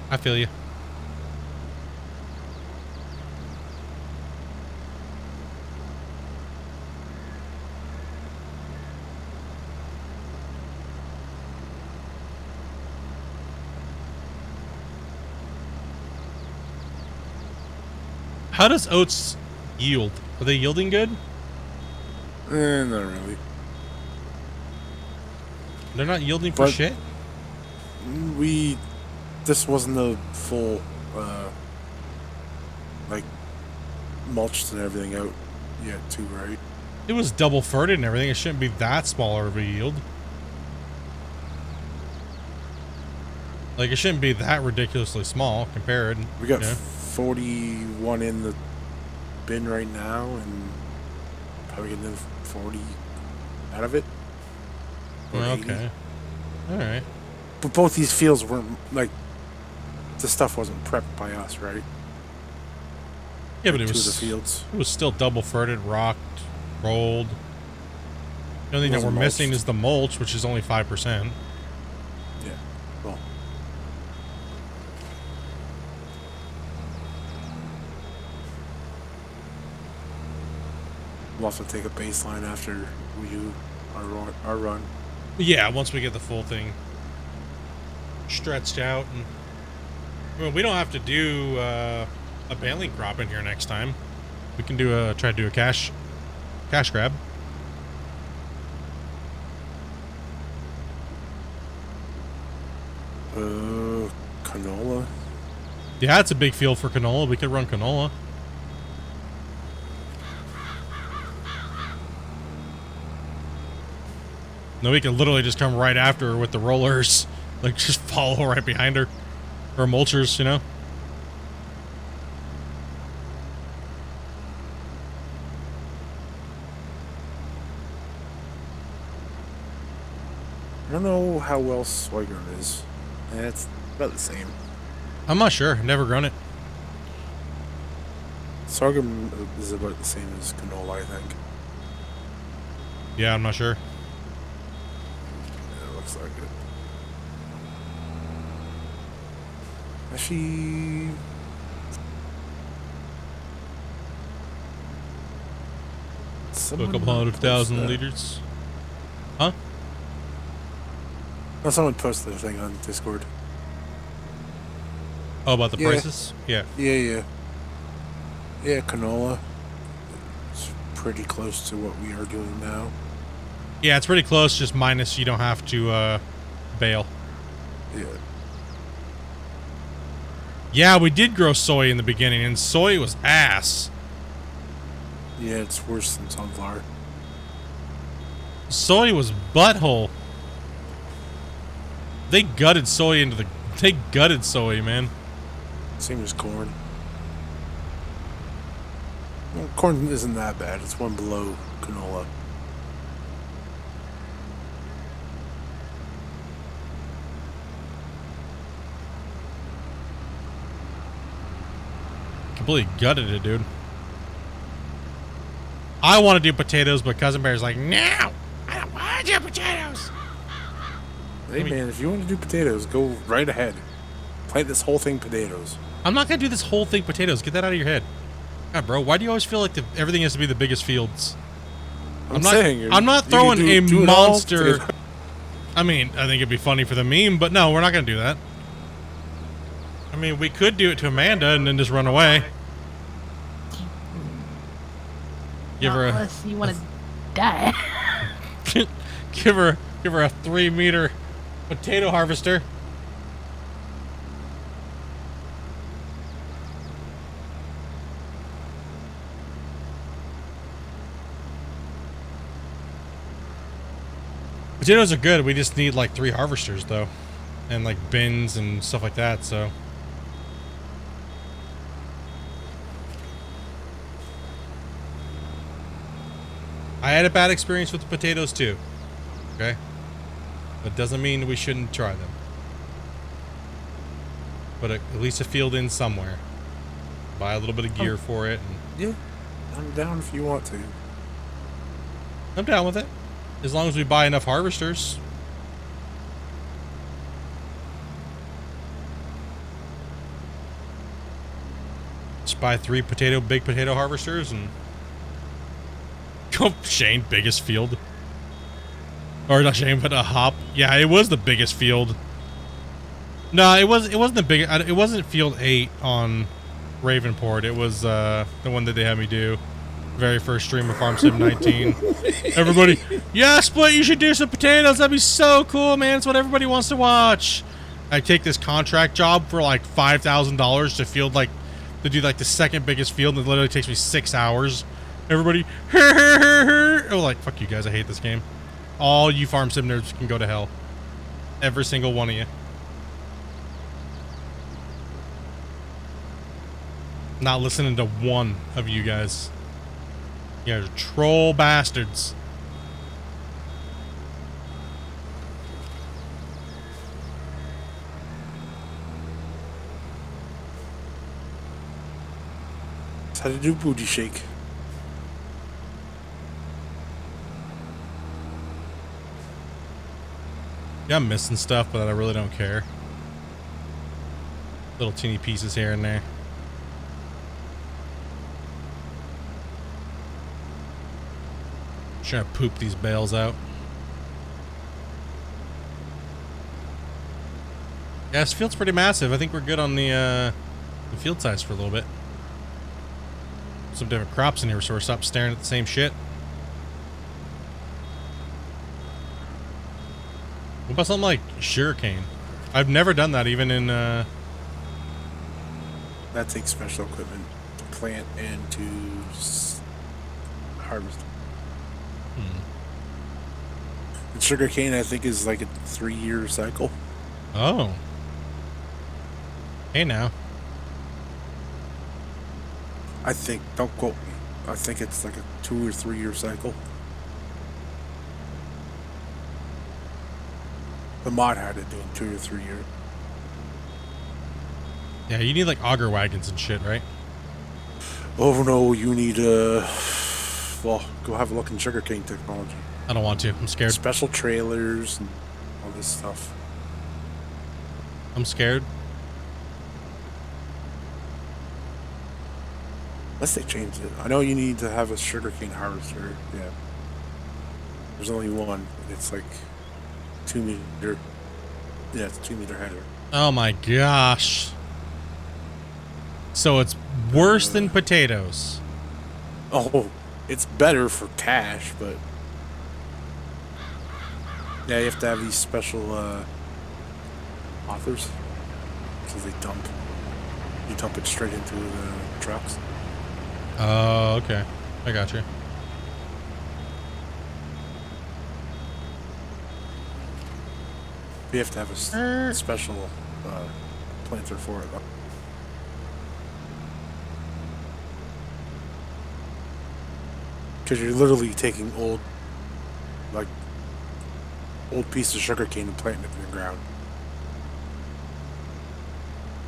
Speaker 1: I feel you. How does oats yield? Are they yielding good?
Speaker 3: Not really.
Speaker 1: They're not yielding for
Speaker 3: But-
Speaker 1: shit?
Speaker 3: This wasn't a full, like, mulched and everything out yet too, right?
Speaker 1: It was double furted and everything. It shouldn't be that smaller of a yield. Like, it shouldn't be that ridiculously small compared.
Speaker 3: We got
Speaker 1: Yeah.
Speaker 3: 41 in the bin right now, and probably getting 40 out of it. Or 80.
Speaker 1: Okay. Alright.
Speaker 3: But both these fields weren't, like, the stuff wasn't prepped by us, right?
Speaker 1: Yeah, but
Speaker 3: Two
Speaker 1: it
Speaker 3: of
Speaker 1: was,
Speaker 3: the fields.
Speaker 1: it was still double furted, rocked, rolled. The only thing that we're
Speaker 3: Wasn't
Speaker 1: missing
Speaker 3: mulched.
Speaker 1: is the mulch, which is only 5%.
Speaker 3: Yeah. Well. We'll have to take a baseline after we do our run.
Speaker 1: Yeah, once we get the full thing stretched out. And well, we don't have to do a baling crop in here next time. We can do try to do a cash grab.
Speaker 3: Canola.
Speaker 1: Yeah, it's a big field for canola. We could run canola. No, we can literally just come right after her with the rollers. Like, just follow right behind her. Or mulchers, you know?
Speaker 3: I don't know how well sorghum is. It's about the same.
Speaker 1: I'm not sure. I've never grown it.
Speaker 3: Sorghum is about the same as canola, I think.
Speaker 1: Yeah, I'm not sure.
Speaker 3: Yeah, it looks like it. Actually,
Speaker 1: A
Speaker 3: someone
Speaker 1: couple 100,000
Speaker 3: posted that.
Speaker 1: liters. Huh?
Speaker 3: Oh, someone posted a thing on Discord.
Speaker 1: Oh, about the
Speaker 3: Yeah.
Speaker 1: prices? Yeah.
Speaker 3: Yeah. Yeah, canola. It's pretty close to what we are doing now.
Speaker 1: Yeah, it's pretty close, just minus you don't have to bale.
Speaker 3: Yeah.
Speaker 1: Yeah, we did grow soy in the beginning, and soy was ass.
Speaker 3: Yeah, it's worse than sunflower.
Speaker 1: Soy was butthole. They gutted soy into the... They gutted soy, man.
Speaker 3: Same as corn. Well, corn isn't that bad. It's one below canola.
Speaker 1: Completely gutted it, dude. I want to do potatoes, but Cousin Bear's like, no! I don't want to do potatoes!
Speaker 3: Hey, man, if you want to do potatoes, go right ahead. Plant this whole thing potatoes.
Speaker 1: I'm not going to do this whole thing potatoes. Get that out of your head. God, bro, why do you always feel like everything has to be the biggest fields?
Speaker 3: I'm saying,
Speaker 1: I'm not
Speaker 3: you
Speaker 1: throwing
Speaker 3: can
Speaker 1: a
Speaker 3: do it all
Speaker 1: monster...
Speaker 3: together.
Speaker 1: I mean, I think it'd be funny for the meme, but no, we're not going to do that. I mean, we could do it to Amanda and then just run away. Give her a...
Speaker 2: Unless you want to die.
Speaker 1: give her a 3-meter potato harvester. Potatoes are good. We just need like 3 harvesters though, and like bins and stuff like that. So. I had a bad experience with the potatoes too. Okay? That doesn't mean we shouldn't try them. But at least a field in somewhere. Buy a little bit of gear for it. And
Speaker 3: Yeah, I'm down if you want to.
Speaker 1: I'm down with it. As long as we buy enough harvesters. Just buy 3 big potato harvesters and... Oh, Shane, biggest field. Or not Shane, but a Hop. Yeah, it was the biggest field. No, it wasn't the big. It wasn't field 8 on Ravenport. It was the one that they had me do. Very first stream of Farm Sim 19. Everybody, yeah, Split, you should do some potatoes. That'd be so cool, man. It's what everybody wants to watch. I take this contract job for like $5,000 to do like the second biggest field, and it literally takes me 6 hours. Everybody, oh, like, fuck you guys. I hate this game. All you Farm Sim nerds can go to hell. Every single one of you. Not listening to one of you guys. You guys are troll bastards.
Speaker 3: That's how to do booty shake.
Speaker 1: Yeah, I'm missing stuff, but I really don't care. Little teeny pieces here and there. Trying to poop these bales out. Yeah, this field's pretty massive. I think we're good on the field size for a little bit. Some different crops in here, so we're stop staring at the same shit. What about something like sugarcane? I've never done that, even in
Speaker 3: That takes special equipment to plant and to harvest. And sugarcane, I think, is like a 3-year cycle.
Speaker 1: Oh. Hey now.
Speaker 3: I think, don't quote me. I think it's like a 2 or 3 year cycle. The mod had it doing 2 or 3 years.
Speaker 1: Yeah, you need like auger wagons and shit, right?
Speaker 3: Oh no, you need well, go have a look in sugarcane technology.
Speaker 1: I don't want to. I'm scared.
Speaker 3: Special trailers and all this stuff.
Speaker 1: I'm scared.
Speaker 3: Unless they changed it. I know you need to have a sugarcane harvester. Yeah. There's only one. It's like 2 meter. Yeah, it's a 2 meter header.
Speaker 1: Oh my gosh. So it's worse than potatoes.
Speaker 3: Oh, it's better for cash, but yeah, you have to have these special authors because they dump. You dump it straight into the trucks.
Speaker 1: Oh, okay. I got you.
Speaker 3: You have to have a special planter for it, though. Because you're literally taking old pieces of sugarcane and planting it in the ground.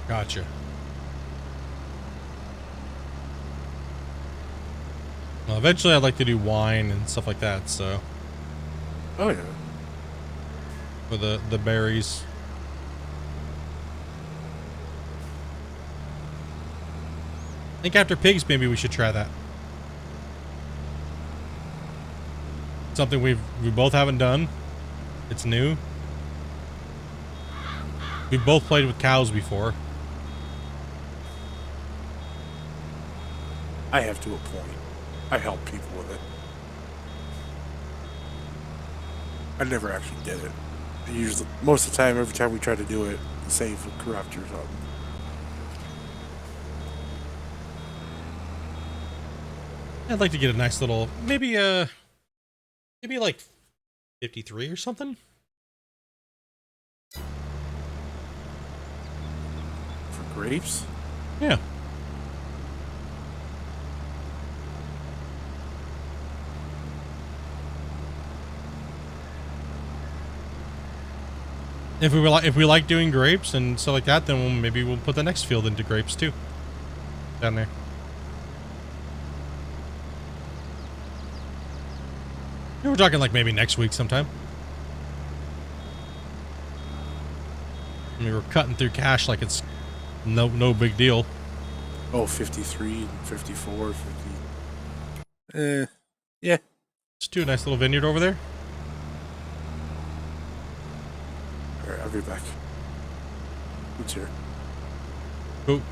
Speaker 1: Gotcha. Well, eventually I'd like to do wine and stuff like that, so.
Speaker 3: Oh, yeah.
Speaker 1: For the berries. I think after pigs, maybe we should try that. Something we both haven't done. It's new. We've both played with cows before.
Speaker 3: I have to a point. I help people with it. I never actually did it. Usually, most of the time, every time we try to do it, the save would corrupt or something.
Speaker 1: I'd like to get a nice little, maybe like 53 or something.
Speaker 3: For grapes?
Speaker 1: Yeah. If we like doing grapes and stuff like that, then maybe we'll put the next field into grapes too. Down there. Yeah, we're talking like maybe next week sometime. I mean, we're cutting through cash like it's no big deal.
Speaker 3: Oh, 53, 54, 50. Yeah.
Speaker 1: Let's do a nice little vineyard over there.
Speaker 3: Alright, I'll be back. Who's here?
Speaker 1: Cool.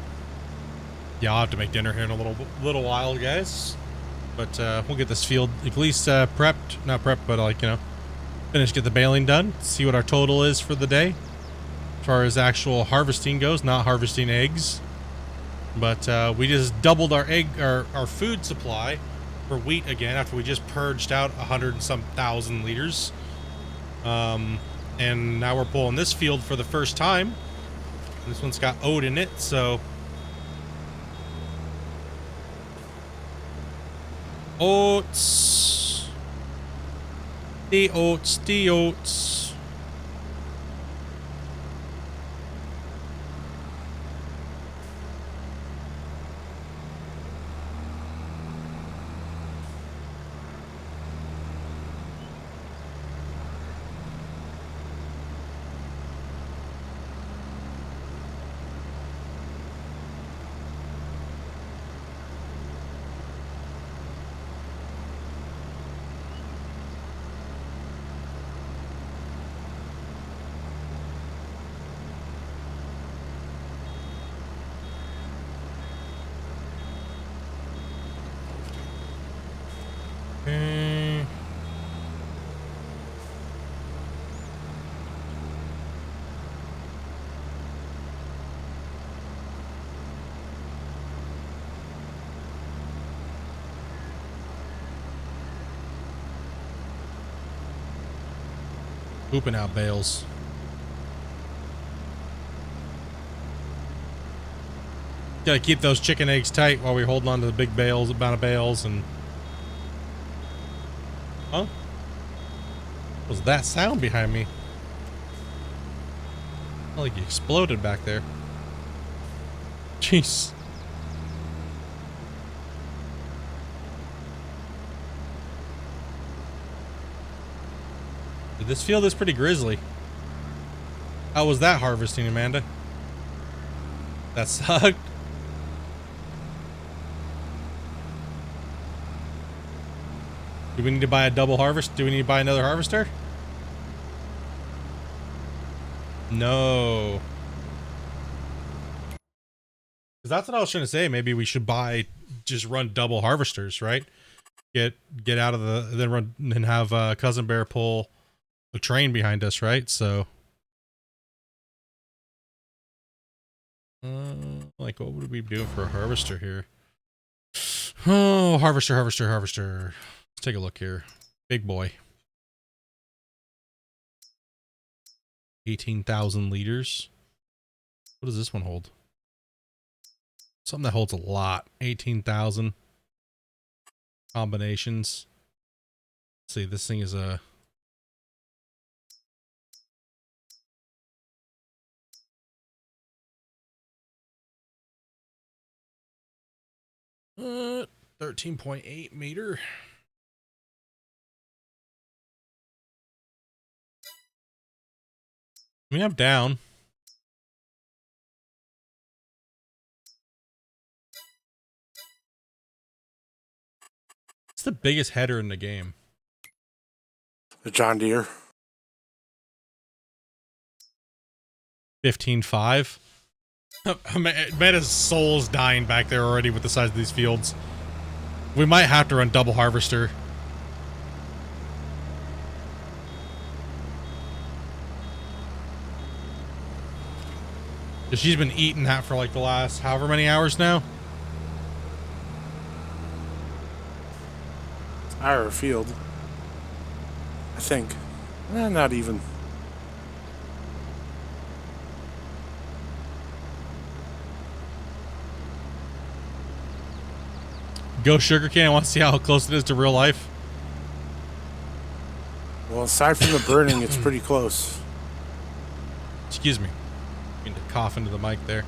Speaker 1: Yeah, I'll have to make dinner here in a little while, guys. But we'll get this field at least prepped. Not prepped, but like, you know, finish, get the baling done. See what our total is for the day. As far as actual harvesting goes, not harvesting eggs. But we just doubled our food supply for wheat again after we just purged out 100 and some thousand liters. And now we're pulling this field for the first time. This one's got oat in it, so oats. The oats, the oats. Pooping out bales. Gotta keep those chicken eggs tight while we're holding on to the big bales, amount of bales, and huh? What was that sound behind me? Felt like you exploded back there. Jeez. This field is pretty grisly. How was that harvesting, Amanda? That sucked. Do we need to buy a double harvest? Do we need to buy another harvester? No. Because that's what I was trying to say. Maybe we should just run double harvesters, right? Get out of then run and have Cousin Bear pull the train behind us, right? So, like, what would we be doing for a harvester here? Oh, harvester. Let's take a look here. Big boy. 18,000 liters. What does this one hold? Something that holds a lot. 18,000 combinations. Let's see, this thing is a 13.8 meter. I mean, I'm down. It's the biggest header in the game.
Speaker 3: The John Deere.
Speaker 1: 15.5. Meta's soul's dying back there already with the size of these fields. We might have to run double harvester. She's been eating that for like the last however many hours now.
Speaker 3: Our field. I think. Not even.
Speaker 1: Go sugarcane. I want to see how close it is to real life.
Speaker 3: Well, aside from the burning, it's pretty close.
Speaker 1: Excuse me. I need to cough into the mic there.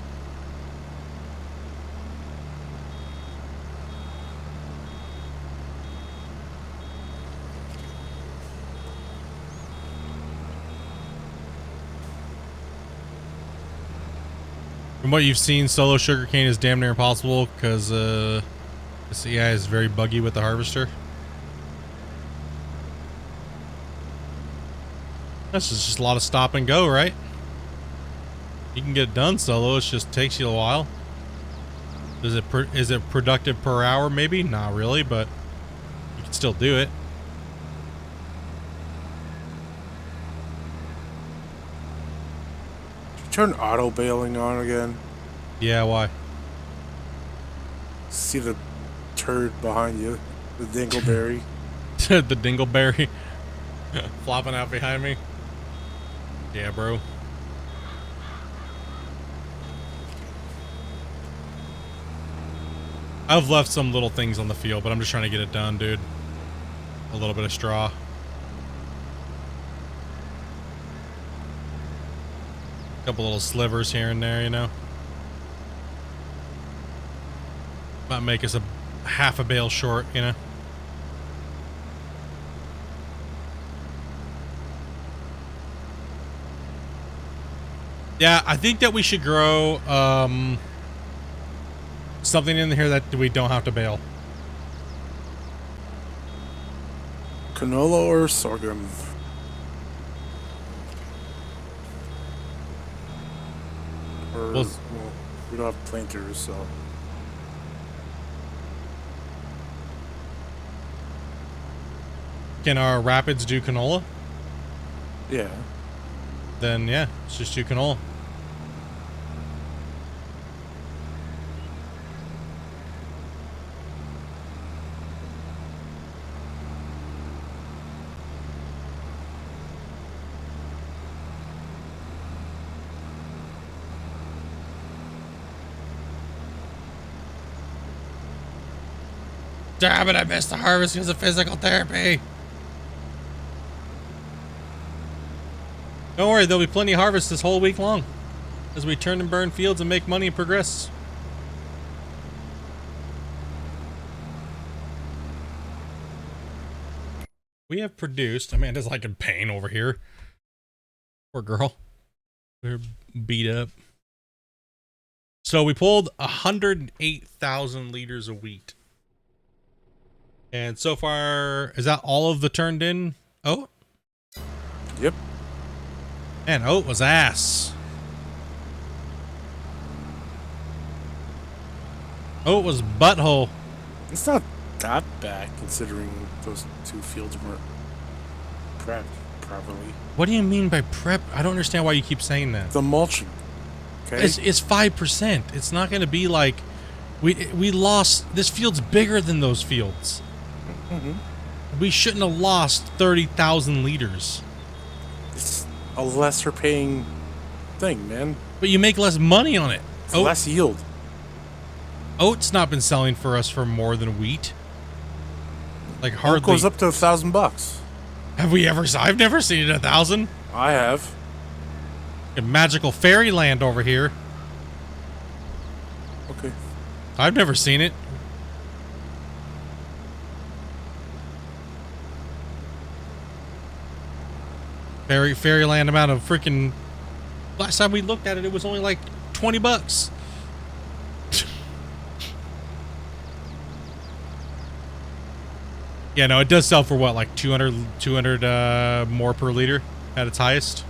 Speaker 1: From what you've seen, solo sugarcane is damn near impossible because this AI is very buggy with the harvester. This is just a lot of stop and go, right? You can get it done solo, it just takes you a while. Is it productive per hour? Maybe not really, but you can still do it.
Speaker 3: Turn auto bailing on again.
Speaker 1: Yeah, why?
Speaker 3: See the turd behind you, the dingleberry.
Speaker 1: The dingleberry flopping out behind me. Yeah, bro. I've left some little things on the field, but I'm just trying to get it done, dude. A little bit of straw. A couple little slivers here and there, you know. Might make us a half a bale short, you know. Yeah, I think that we should grow something in here that we don't have to bale.
Speaker 3: Canola or sorghum? Or,
Speaker 1: Well,
Speaker 3: we don't have planters, so.
Speaker 1: Can our rapids do canola?
Speaker 3: Yeah.
Speaker 1: Then yeah, let's just do canola. Damn it, I missed the harvest because of physical therapy. Don't worry, there'll be plenty of harvest this whole week long as we turn and burn fields and make money and progress. We have produced, Amanda's like in pain over here. Poor girl. We're beat up. So we pulled 108,000 liters of wheat. And so far, is that all of the turned in oat?
Speaker 3: Yep.
Speaker 1: Man, oat was ass. Oat was butthole.
Speaker 3: It's not that bad considering those two fields weren't prepped properly.
Speaker 1: What do you mean by prep? I don't understand why you keep saying that.
Speaker 3: The mulching. Okay.
Speaker 1: It's 5%. It's not going to be like we lost. This field's bigger than those fields. We shouldn't have lost 30,000 liters.
Speaker 3: It's a lesser paying thing, man.
Speaker 1: But you make less money on it.
Speaker 3: It's less yield.
Speaker 1: Oat's not been selling for us for more than wheat. Like
Speaker 3: Oat
Speaker 1: hardly.
Speaker 3: goes up to $1,000.
Speaker 1: Have we ever? I've never seen it 1,000.
Speaker 3: I have.
Speaker 1: A magical fairyland over here.
Speaker 3: Okay.
Speaker 1: I've never seen it. Fairyland amount of freaking. Last time we looked at it, it was only like $20. Yeah, no, it does sell for what, like 200 more per liter at its highest.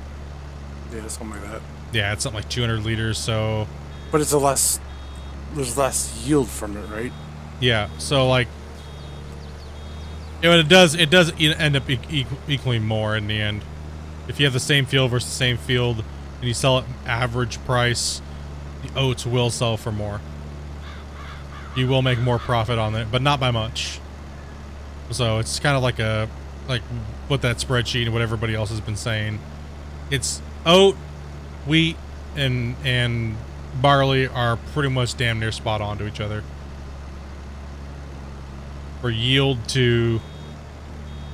Speaker 3: Yeah, something like that.
Speaker 1: Yeah, it's something like 200 liters. So.
Speaker 3: But it's there's less yield from it, right?
Speaker 1: Yeah. So like. Yeah, but it does end up equaling more in the end. If you have the same field versus the same field, and you sell it average price, the oats will sell for more. You will make more profit on it, but not by much. So it's kind of like what that spreadsheet and what everybody else has been saying. It's oat, wheat, and barley are pretty much damn near spot on to each other for yield to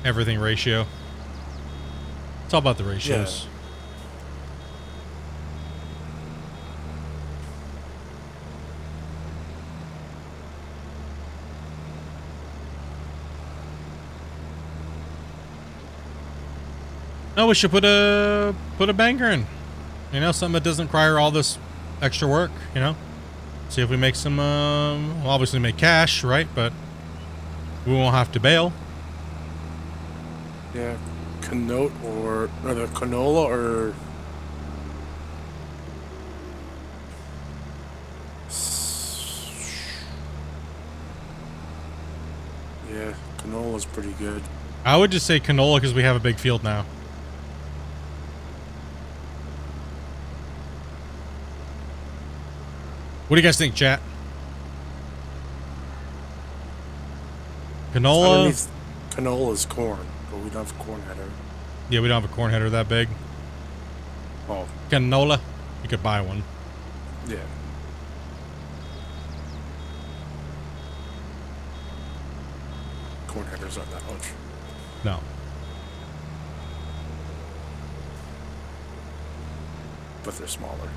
Speaker 1: everything ratio. It's all about the ratios.
Speaker 3: Yeah.
Speaker 1: No, we should put a banker in. You know, something that doesn't require all this extra work, you know? See if we make some, we'll obviously make cash, right? But we won't have to bail.
Speaker 3: Yeah. Canote or the canola or canola's pretty good.
Speaker 1: I would just say canola because we have a big field now. What do you guys think, chat? Canola?
Speaker 3: Underneath canola's corn, but we don't have a corn header.
Speaker 1: Yeah, we don't have a corn header that big.
Speaker 3: Oh,
Speaker 1: Canola? You could buy one.
Speaker 3: yeah. Corn headers aren't that much.
Speaker 1: No.
Speaker 3: But they're smaller.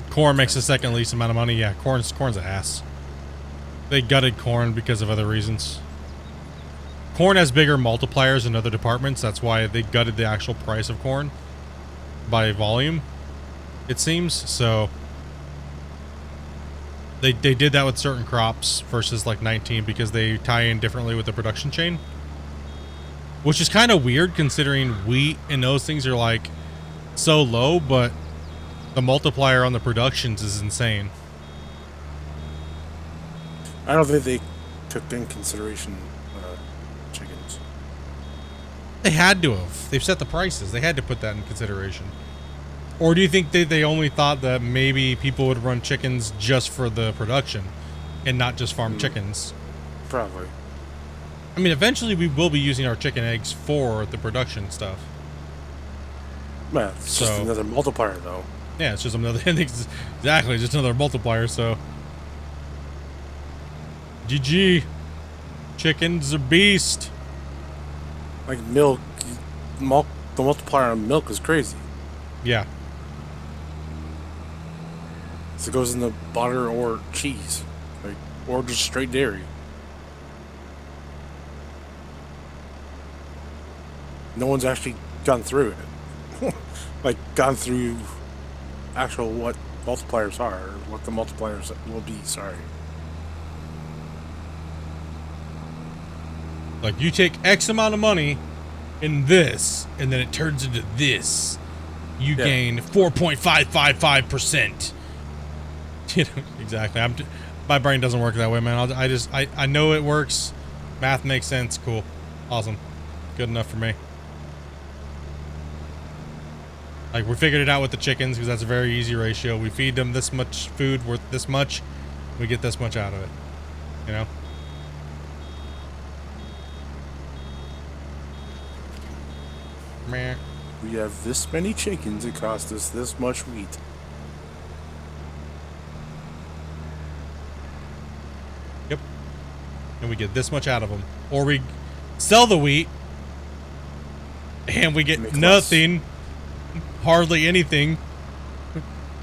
Speaker 1: Corn makes the second least amount of money. Yeah, corn's an ass. They gutted corn because of other reasons. Corn has bigger multipliers in other departments. That's why they gutted the actual price of corn by volume, it seems. So they did that with certain crops versus like 19 because they tie in differently with the production chain, which is kind of weird considering wheat and those things are like so low, but the multiplier on the productions is insane.
Speaker 3: I don't think they took in consideration chickens.
Speaker 1: They had to have. They've set the prices. They had to put that in consideration. Or do you think they only thought that maybe people would run chickens just for the production and not just farm chickens?
Speaker 3: Probably.
Speaker 1: I mean, eventually we will be using our chicken eggs for the production stuff.
Speaker 3: Well, it's just
Speaker 1: So-
Speaker 3: another multiplier, though.
Speaker 1: Yeah, it's just another exactly, just another multiplier. So GG, chickens are beast.
Speaker 3: Like milk, the multiplier on milk is crazy.
Speaker 1: Yeah,
Speaker 3: So it goes into butter or cheese, like, or just straight dairy. No one's actually gone through it. Like, gone through actual what multipliers are, or what the multipliers will be, sorry.
Speaker 1: like you take X amount of money in this, and then it turns into this. You
Speaker 3: Yeah.
Speaker 1: gain 4.555%. You know, exactly. My brain doesn't work that way, man. I know it works. Math makes sense. Cool. Awesome. Good enough for me. Like, we figured it out with the chickens because that's a very easy ratio. We feed them this much food worth this much. We get this much out of it. You know? Meh.
Speaker 3: We have this many chickens, it cost us this much wheat.
Speaker 1: Yep. And we get this much out of them. Or we sell the wheat and we get
Speaker 3: Make
Speaker 1: nothing. Hardly anything.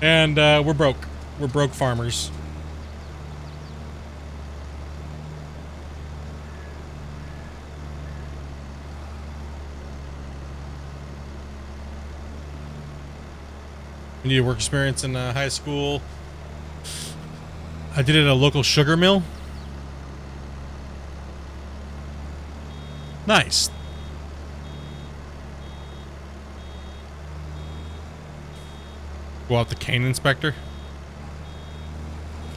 Speaker 1: And we're broke. We're broke farmers. You need a work experience in high school. I did it at a local sugar mill. Nice. Go out the cane inspector.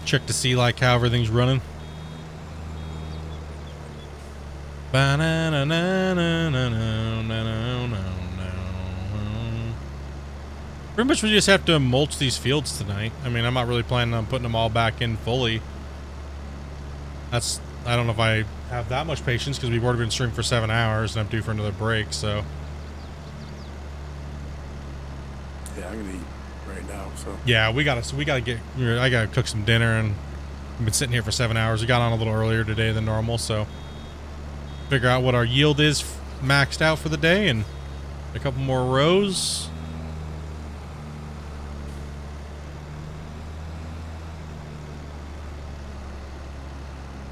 Speaker 1: Check to see like how everything's running. Pretty much we just have to mulch these fields tonight. I mean, I'm not really planning on putting them all back in fully. I don't know if I have that much patience because we've already been streaming for 7 hours and I'm due for another break, so.
Speaker 3: Yeah, I'm gonna eat right now, so.
Speaker 1: Yeah, we gotta get, I gotta cook some dinner and we've been sitting here for 7 hours. We got on a little earlier today than normal, so. Figure out what our yield is maxed out for the day and a couple more rows.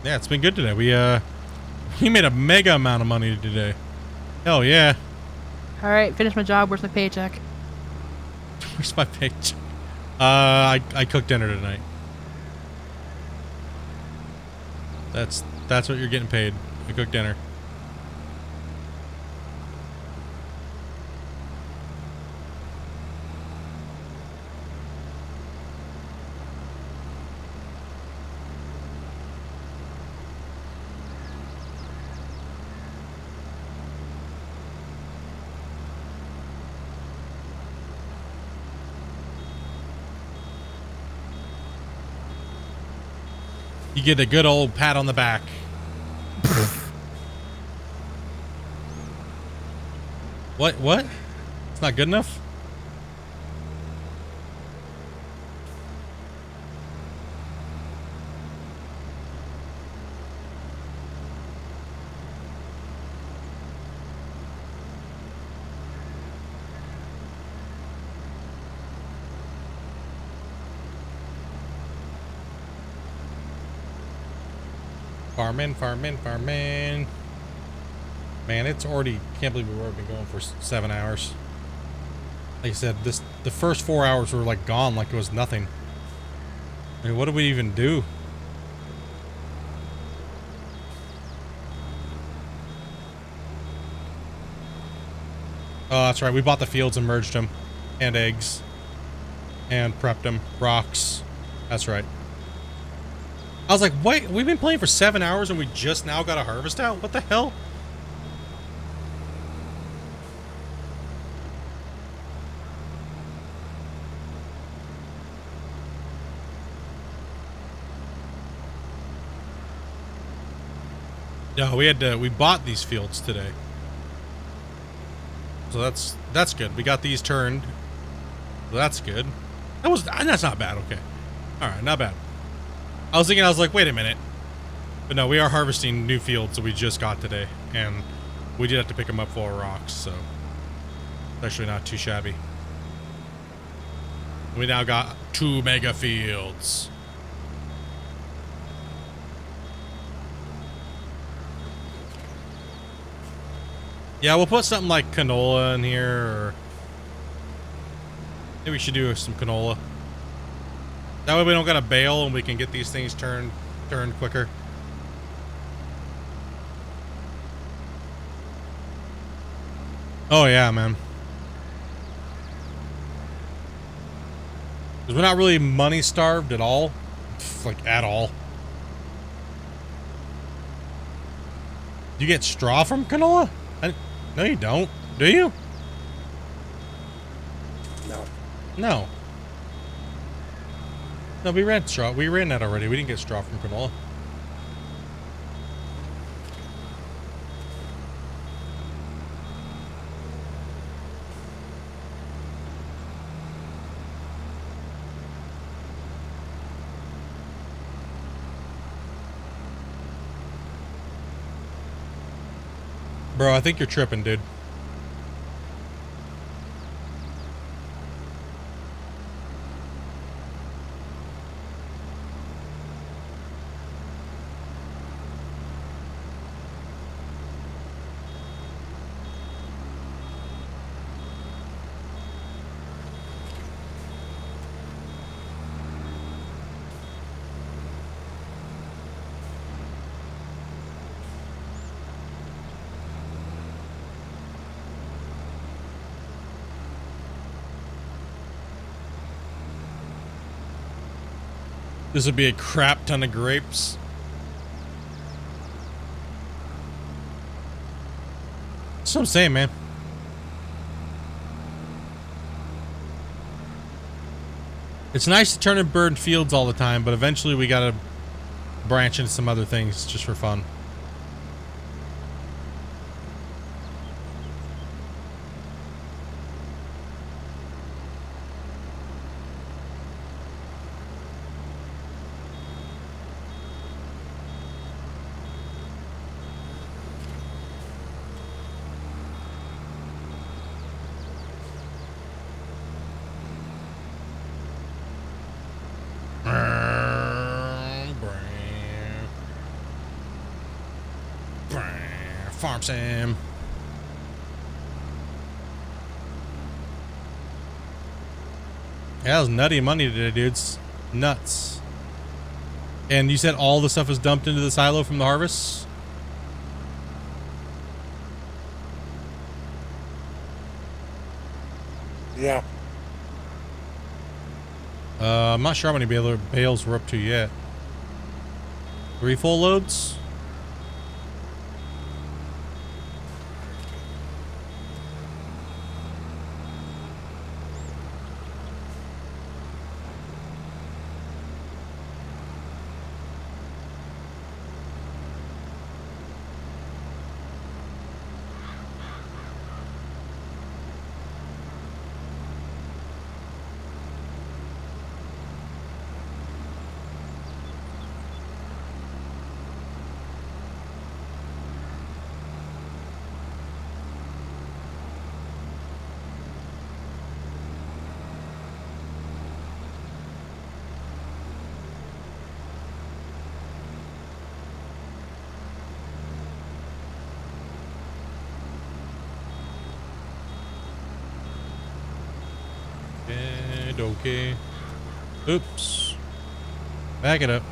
Speaker 1: Yeah, it's been good today. We made a mega amount of money today. Hell yeah.
Speaker 2: All right, finish my job. Where's my paycheck?
Speaker 1: Where's my paycheck? I cooked dinner tonight. That's what you're getting paid. I cooked dinner. You get a good old pat on the back. What? What? It's not good enough? Farming, farming, farming. Man, it's already, can't believe we've already been going for 7 hours. Like I said, the first 4 hours were like gone, like it was nothing. I mean, what did we even do? Oh, that's right. We bought the fields and merged them. And eggs. And prepped them. Rocks. That's right. I was like, wait, we've been playing for 7 hours and we just now got a harvest out? What the hell? No, we bought these fields today. So that's good. We got these turned. So that's good. That's not bad, okay. Alright, not bad. I was like, wait a minute. But no, we are harvesting new fields that we just got today. And we did have to pick them up full of rocks, so it's actually not too shabby. We now got 2 mega fields. Yeah, we'll put something like canola in here, or maybe we should do some canola. That way we don't gotta bail and we can get these things turned quicker. Oh yeah, man. Because we're not really money starved at all. Like, at all. Do you get straw from canola? No, you don't. Do you?
Speaker 3: No.
Speaker 1: No. No, we ran straw. We ran that already. We didn't get straw from canola. Bro, I think you're tripping, dude. This would be a crap ton of grapes. That's what I'm saying, man. It's nice to turn and burn fields all the time, but eventually we gotta branch into some other things just for fun. Farm Sim. Yeah, that was nutty money today, dudes. Nuts. And you said all the stuff is dumped into the silo from the harvest?
Speaker 3: Yeah.
Speaker 1: I'm not sure how many bales we're up to yet. 3 full loads? And okay. Oops. Back it up.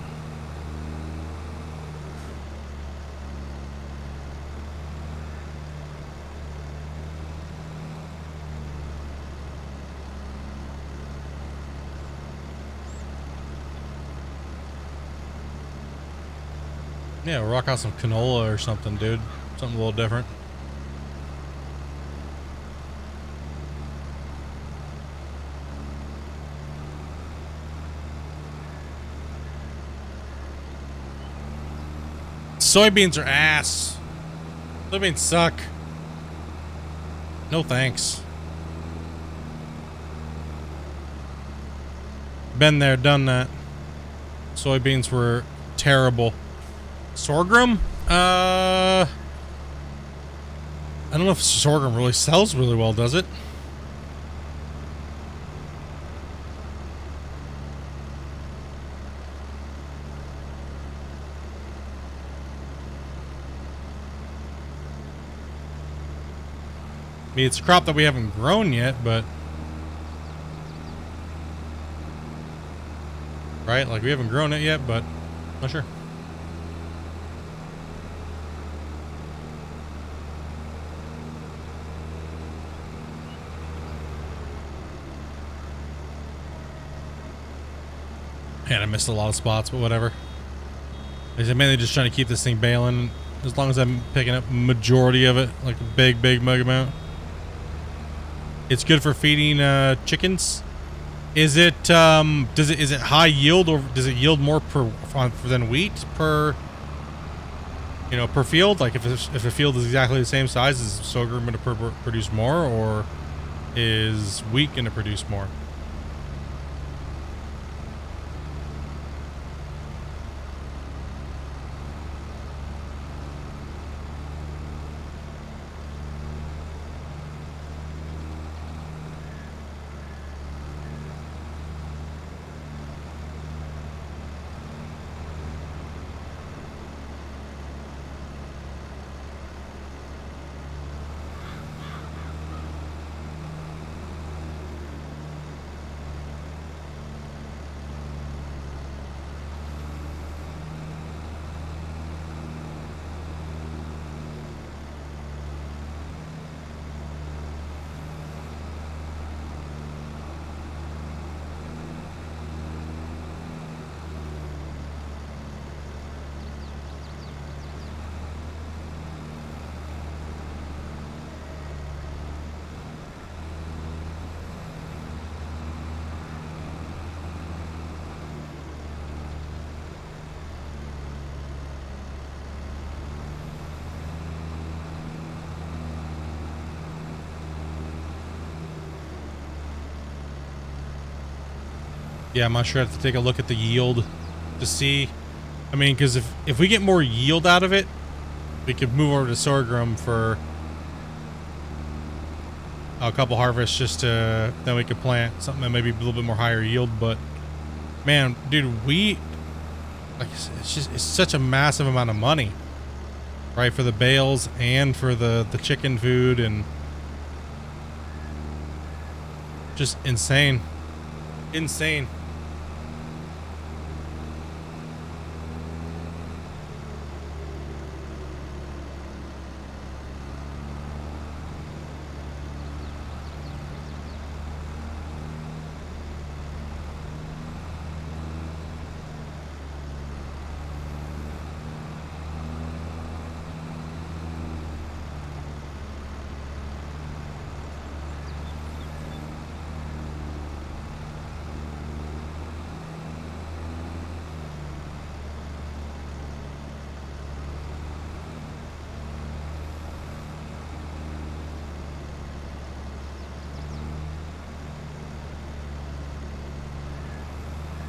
Speaker 1: Yeah, rock out some canola or something, dude. Something a little different. Soybeans are ass. Soybeans suck. No thanks. Been there, done that. Soybeans were terrible. Sorghum? I don't know if sorghum really sells really well, does it? I mean, it's a crop that we haven't grown yet, but... Right? Like, we haven't grown it yet, but... Not sure. Man, I missed a lot of spots, but whatever. I'm mainly just trying to keep this thing bailing. As long as I'm picking up majority of it, like a big mug amount. It's good for feeding chickens. Is it is it high yield, or does it yield more than wheat per, you know, per field? Like if a field is exactly the same size, is sorghum going to produce more, or is wheat going to produce more? Yeah, I'm not sure. I have to take a look at the yield to see. I mean, because if we get more yield out of it, we could move over to sorghum for a couple harvests, just to then we could plant something that maybe a little bit more higher yield. But man, dude, wheat, like, it's such a massive amount of money, right, for the bales and for the chicken food, and just insane.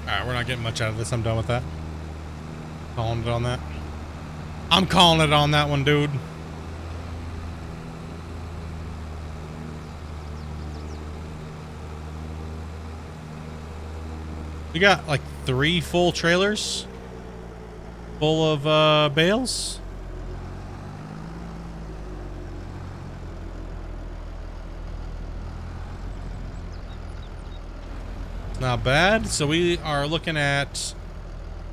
Speaker 1: Alright, we're not getting much out of this. I'm done with that. Calling it on that. I'm calling it on that one, dude. We got like 3 full trailers full of bales. Not bad. So we are looking at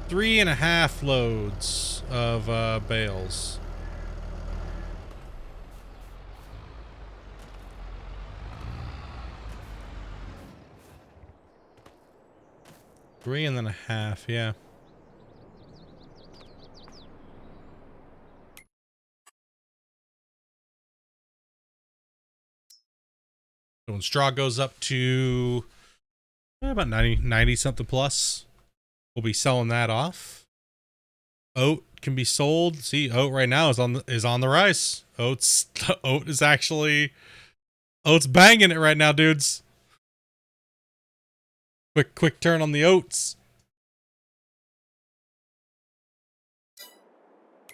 Speaker 1: 3.5 loads of bales. Three and then a half, yeah. So when straw goes up to about 90 something plus, we'll be selling that off. Oat can be sold. See, oat right now is on the rise. Oat's banging it right now, dudes. Quick turn on the oats.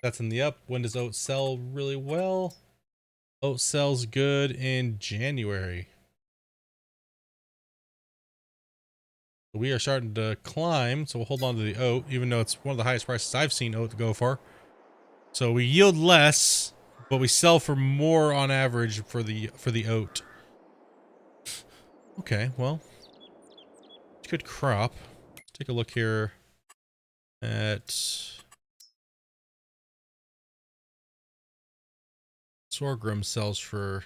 Speaker 1: That's in the up. When does oat sell really well? Oat sells good in January. We are starting to climb, so we'll hold on to the oat, even though it's one of the highest prices I've seen oat go for. So we yield less, but we sell for more on average for the oat. Okay, well, it's a good crop. Take a look here at sorghum. Sells for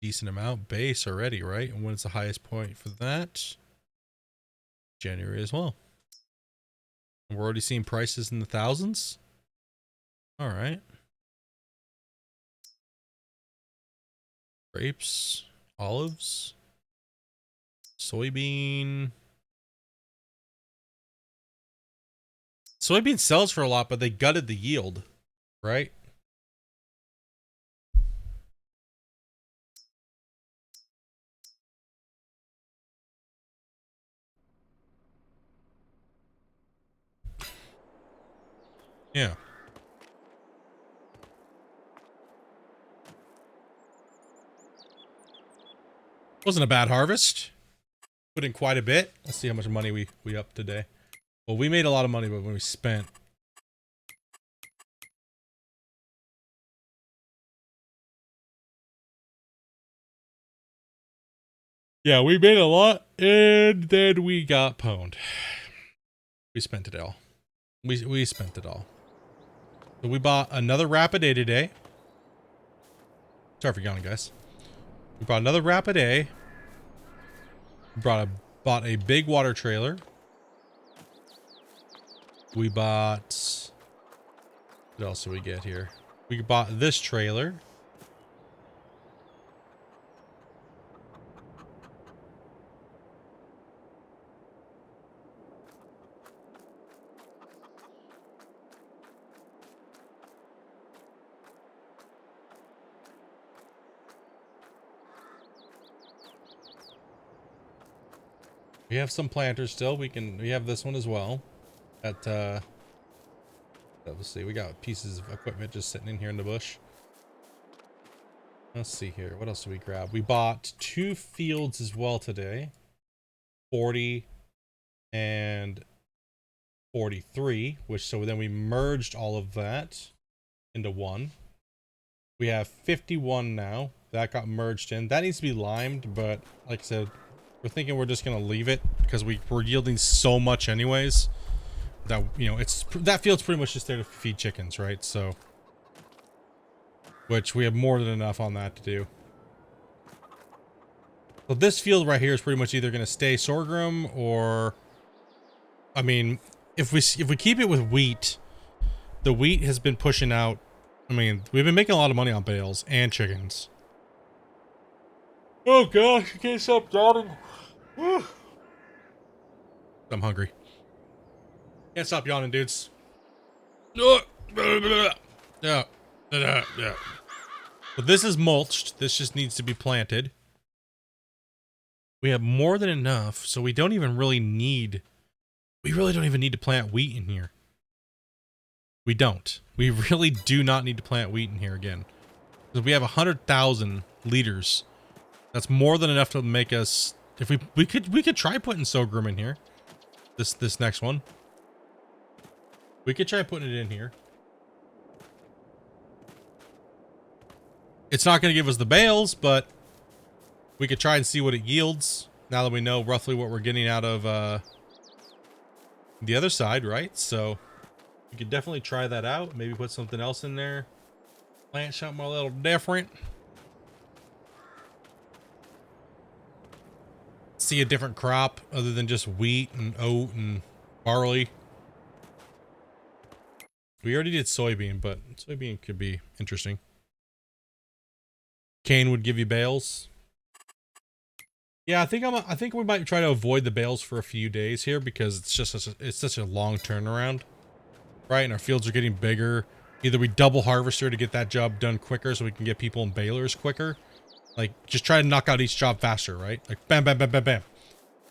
Speaker 1: decent amount base already, right? And when's the highest point for that? January as well. And we're already seeing prices in the thousands. All right. Grapes, olives, soybean. Soybean sells for a lot, but they gutted the yield, right? Yeah. Wasn't a bad harvest. Put in quite a bit. Let's see how much money we upped today. Well, we made a lot of money, but when we spent. Yeah, we made a lot, and then we got pwned. We spent it all. We spent it all. So we bought another Rapid A today. Sorry for yawning, guys. We bought another Rapid A. We bought a big water trailer. We bought... What else did we get here? We bought this trailer. We have some planters still. We have this one as well. Let's see, we got pieces of equipment just sitting in here in the bush. Let's see here. What else did we grab? We bought 2 fields as well today. 40 and 43, so then we merged all of that into one. We have 51 now. That got merged in. That needs to be limed, but like I said, we're thinking we're just gonna leave it because we're yielding so much anyways that, you know, that field's pretty much just there to feed chickens, right? So, which we have more than enough on that to do. So this field right here is pretty much either gonna stay sorghum or, I mean, if we keep it with wheat, the wheat has been pushing out. I mean, we've been making a lot of money on bales and chickens. Oh gosh, I can't stop yawning. I'm hungry. Can't stop yawning, dudes. Yeah. But this is mulched. This just needs to be planted. We have more than enough, so we don't even really need... We really don't even need to plant wheat in here. We don't. We really do not need to plant wheat in here again. Because we have 100,000 liters. That's more than enough to make us... If we could try putting sorghum in here. This next one. We could try putting it in here. It's not going to give us the bales, but we could try and see what it yields. Now that we know roughly what we're getting out of the other side, right? So you could definitely try that out. Maybe put something else in there. Plant something a little different. See a different crop other than just wheat and oat and barley. We already did soybean, but soybean could be interesting. Cane would give you bales. Yeah, I think we might try to avoid the bales for a few days here because it's just such a long turnaround, right? And our fields are getting bigger. Either we double harvester to get that job done quicker so we can get people in balers quicker. Like, just try to knock out each job faster, right? Like, bam, bam, bam, bam, bam.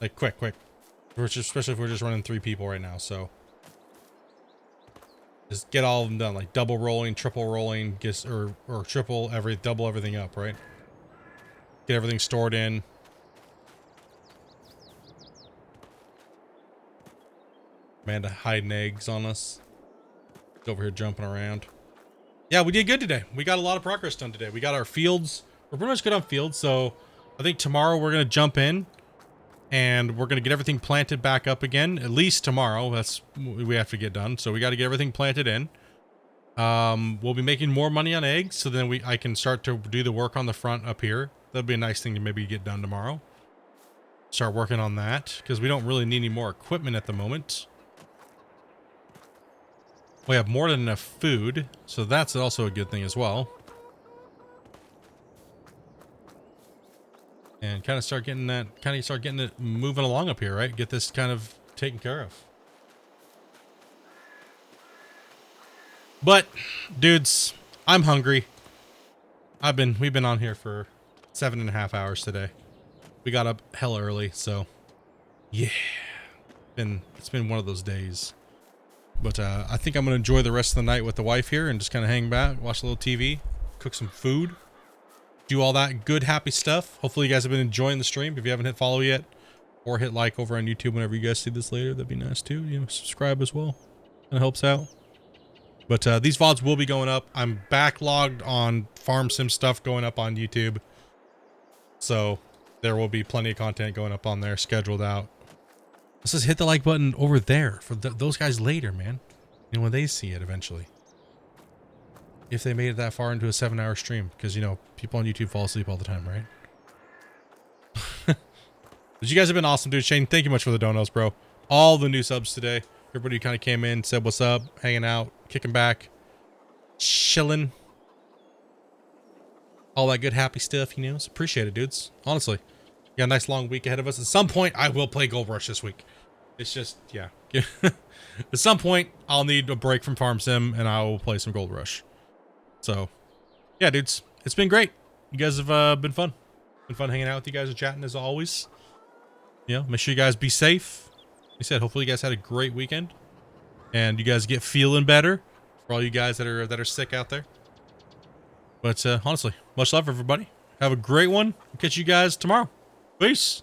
Speaker 1: Like, quick. Especially if we're just running 3 people right now, so. Just get all of them done, like double rolling, triple rolling, or double everything up, right? Get everything stored in. Amanda hiding eggs on us. He's over here jumping around. Yeah, we did good today. We got a lot of progress done today. We got our fields. We're pretty much good on fields, so I think tomorrow we're going to jump in and we're going to get everything planted back up again. At least tomorrow. That's what we have to get done. So we got to get everything planted in. We'll be making more money on eggs, so then I can start to do the work on the front up here. That'll be a nice thing to maybe get done tomorrow. Start working on that, because we don't really need any more equipment at the moment. We have more than enough food, so that's also a good thing as well. And kind of start getting it moving along up here, right? Get this kind of taken care of. But, dudes, I'm hungry. We've been on here for 7.5 hours today. We got up hella early, so yeah. It's been one of those days. But I think I'm gonna enjoy the rest of the night with the wife here and just kind of hang back, watch a little TV, cook some food. Do all that good, happy stuff. Hopefully you guys have been enjoying the stream. If you haven't hit follow yet, or hit like over on YouTube whenever you guys see this later, that'd be nice too. You know, subscribe as well. It helps out. But these VODs will be going up. I'm backlogged on farm sim stuff going up on YouTube. So there will be plenty of content going up on there, scheduled out. Let's just hit the like button over there for those guys later, man. You know, when they see it eventually. If they made it that far into a 7-hour stream, because you know people on YouTube fall asleep all the time, right? But you guys have been awesome, dude. Shane, thank you much for the donos, bro. All the new subs today. Everybody kind of came in, said what's up, hanging out, kicking back, chilling, all that good happy stuff, you know. So appreciate it, dudes. Honestly, we got a nice long week ahead of us. At some point, I will play Gold Rush this week. It's just, yeah. At some point, I'll need a break from Farm Sim, and I will play some Gold Rush. So, yeah, dudes, it's been great. You guys have been fun. Been fun hanging out with you guys and chatting as always. You know, make sure you guys be safe. Like I said, hopefully you guys had a great weekend, and you guys get feeling better for all you guys that are sick out there. But honestly, much love, everybody. Have a great one. I'll catch you guys tomorrow. Peace.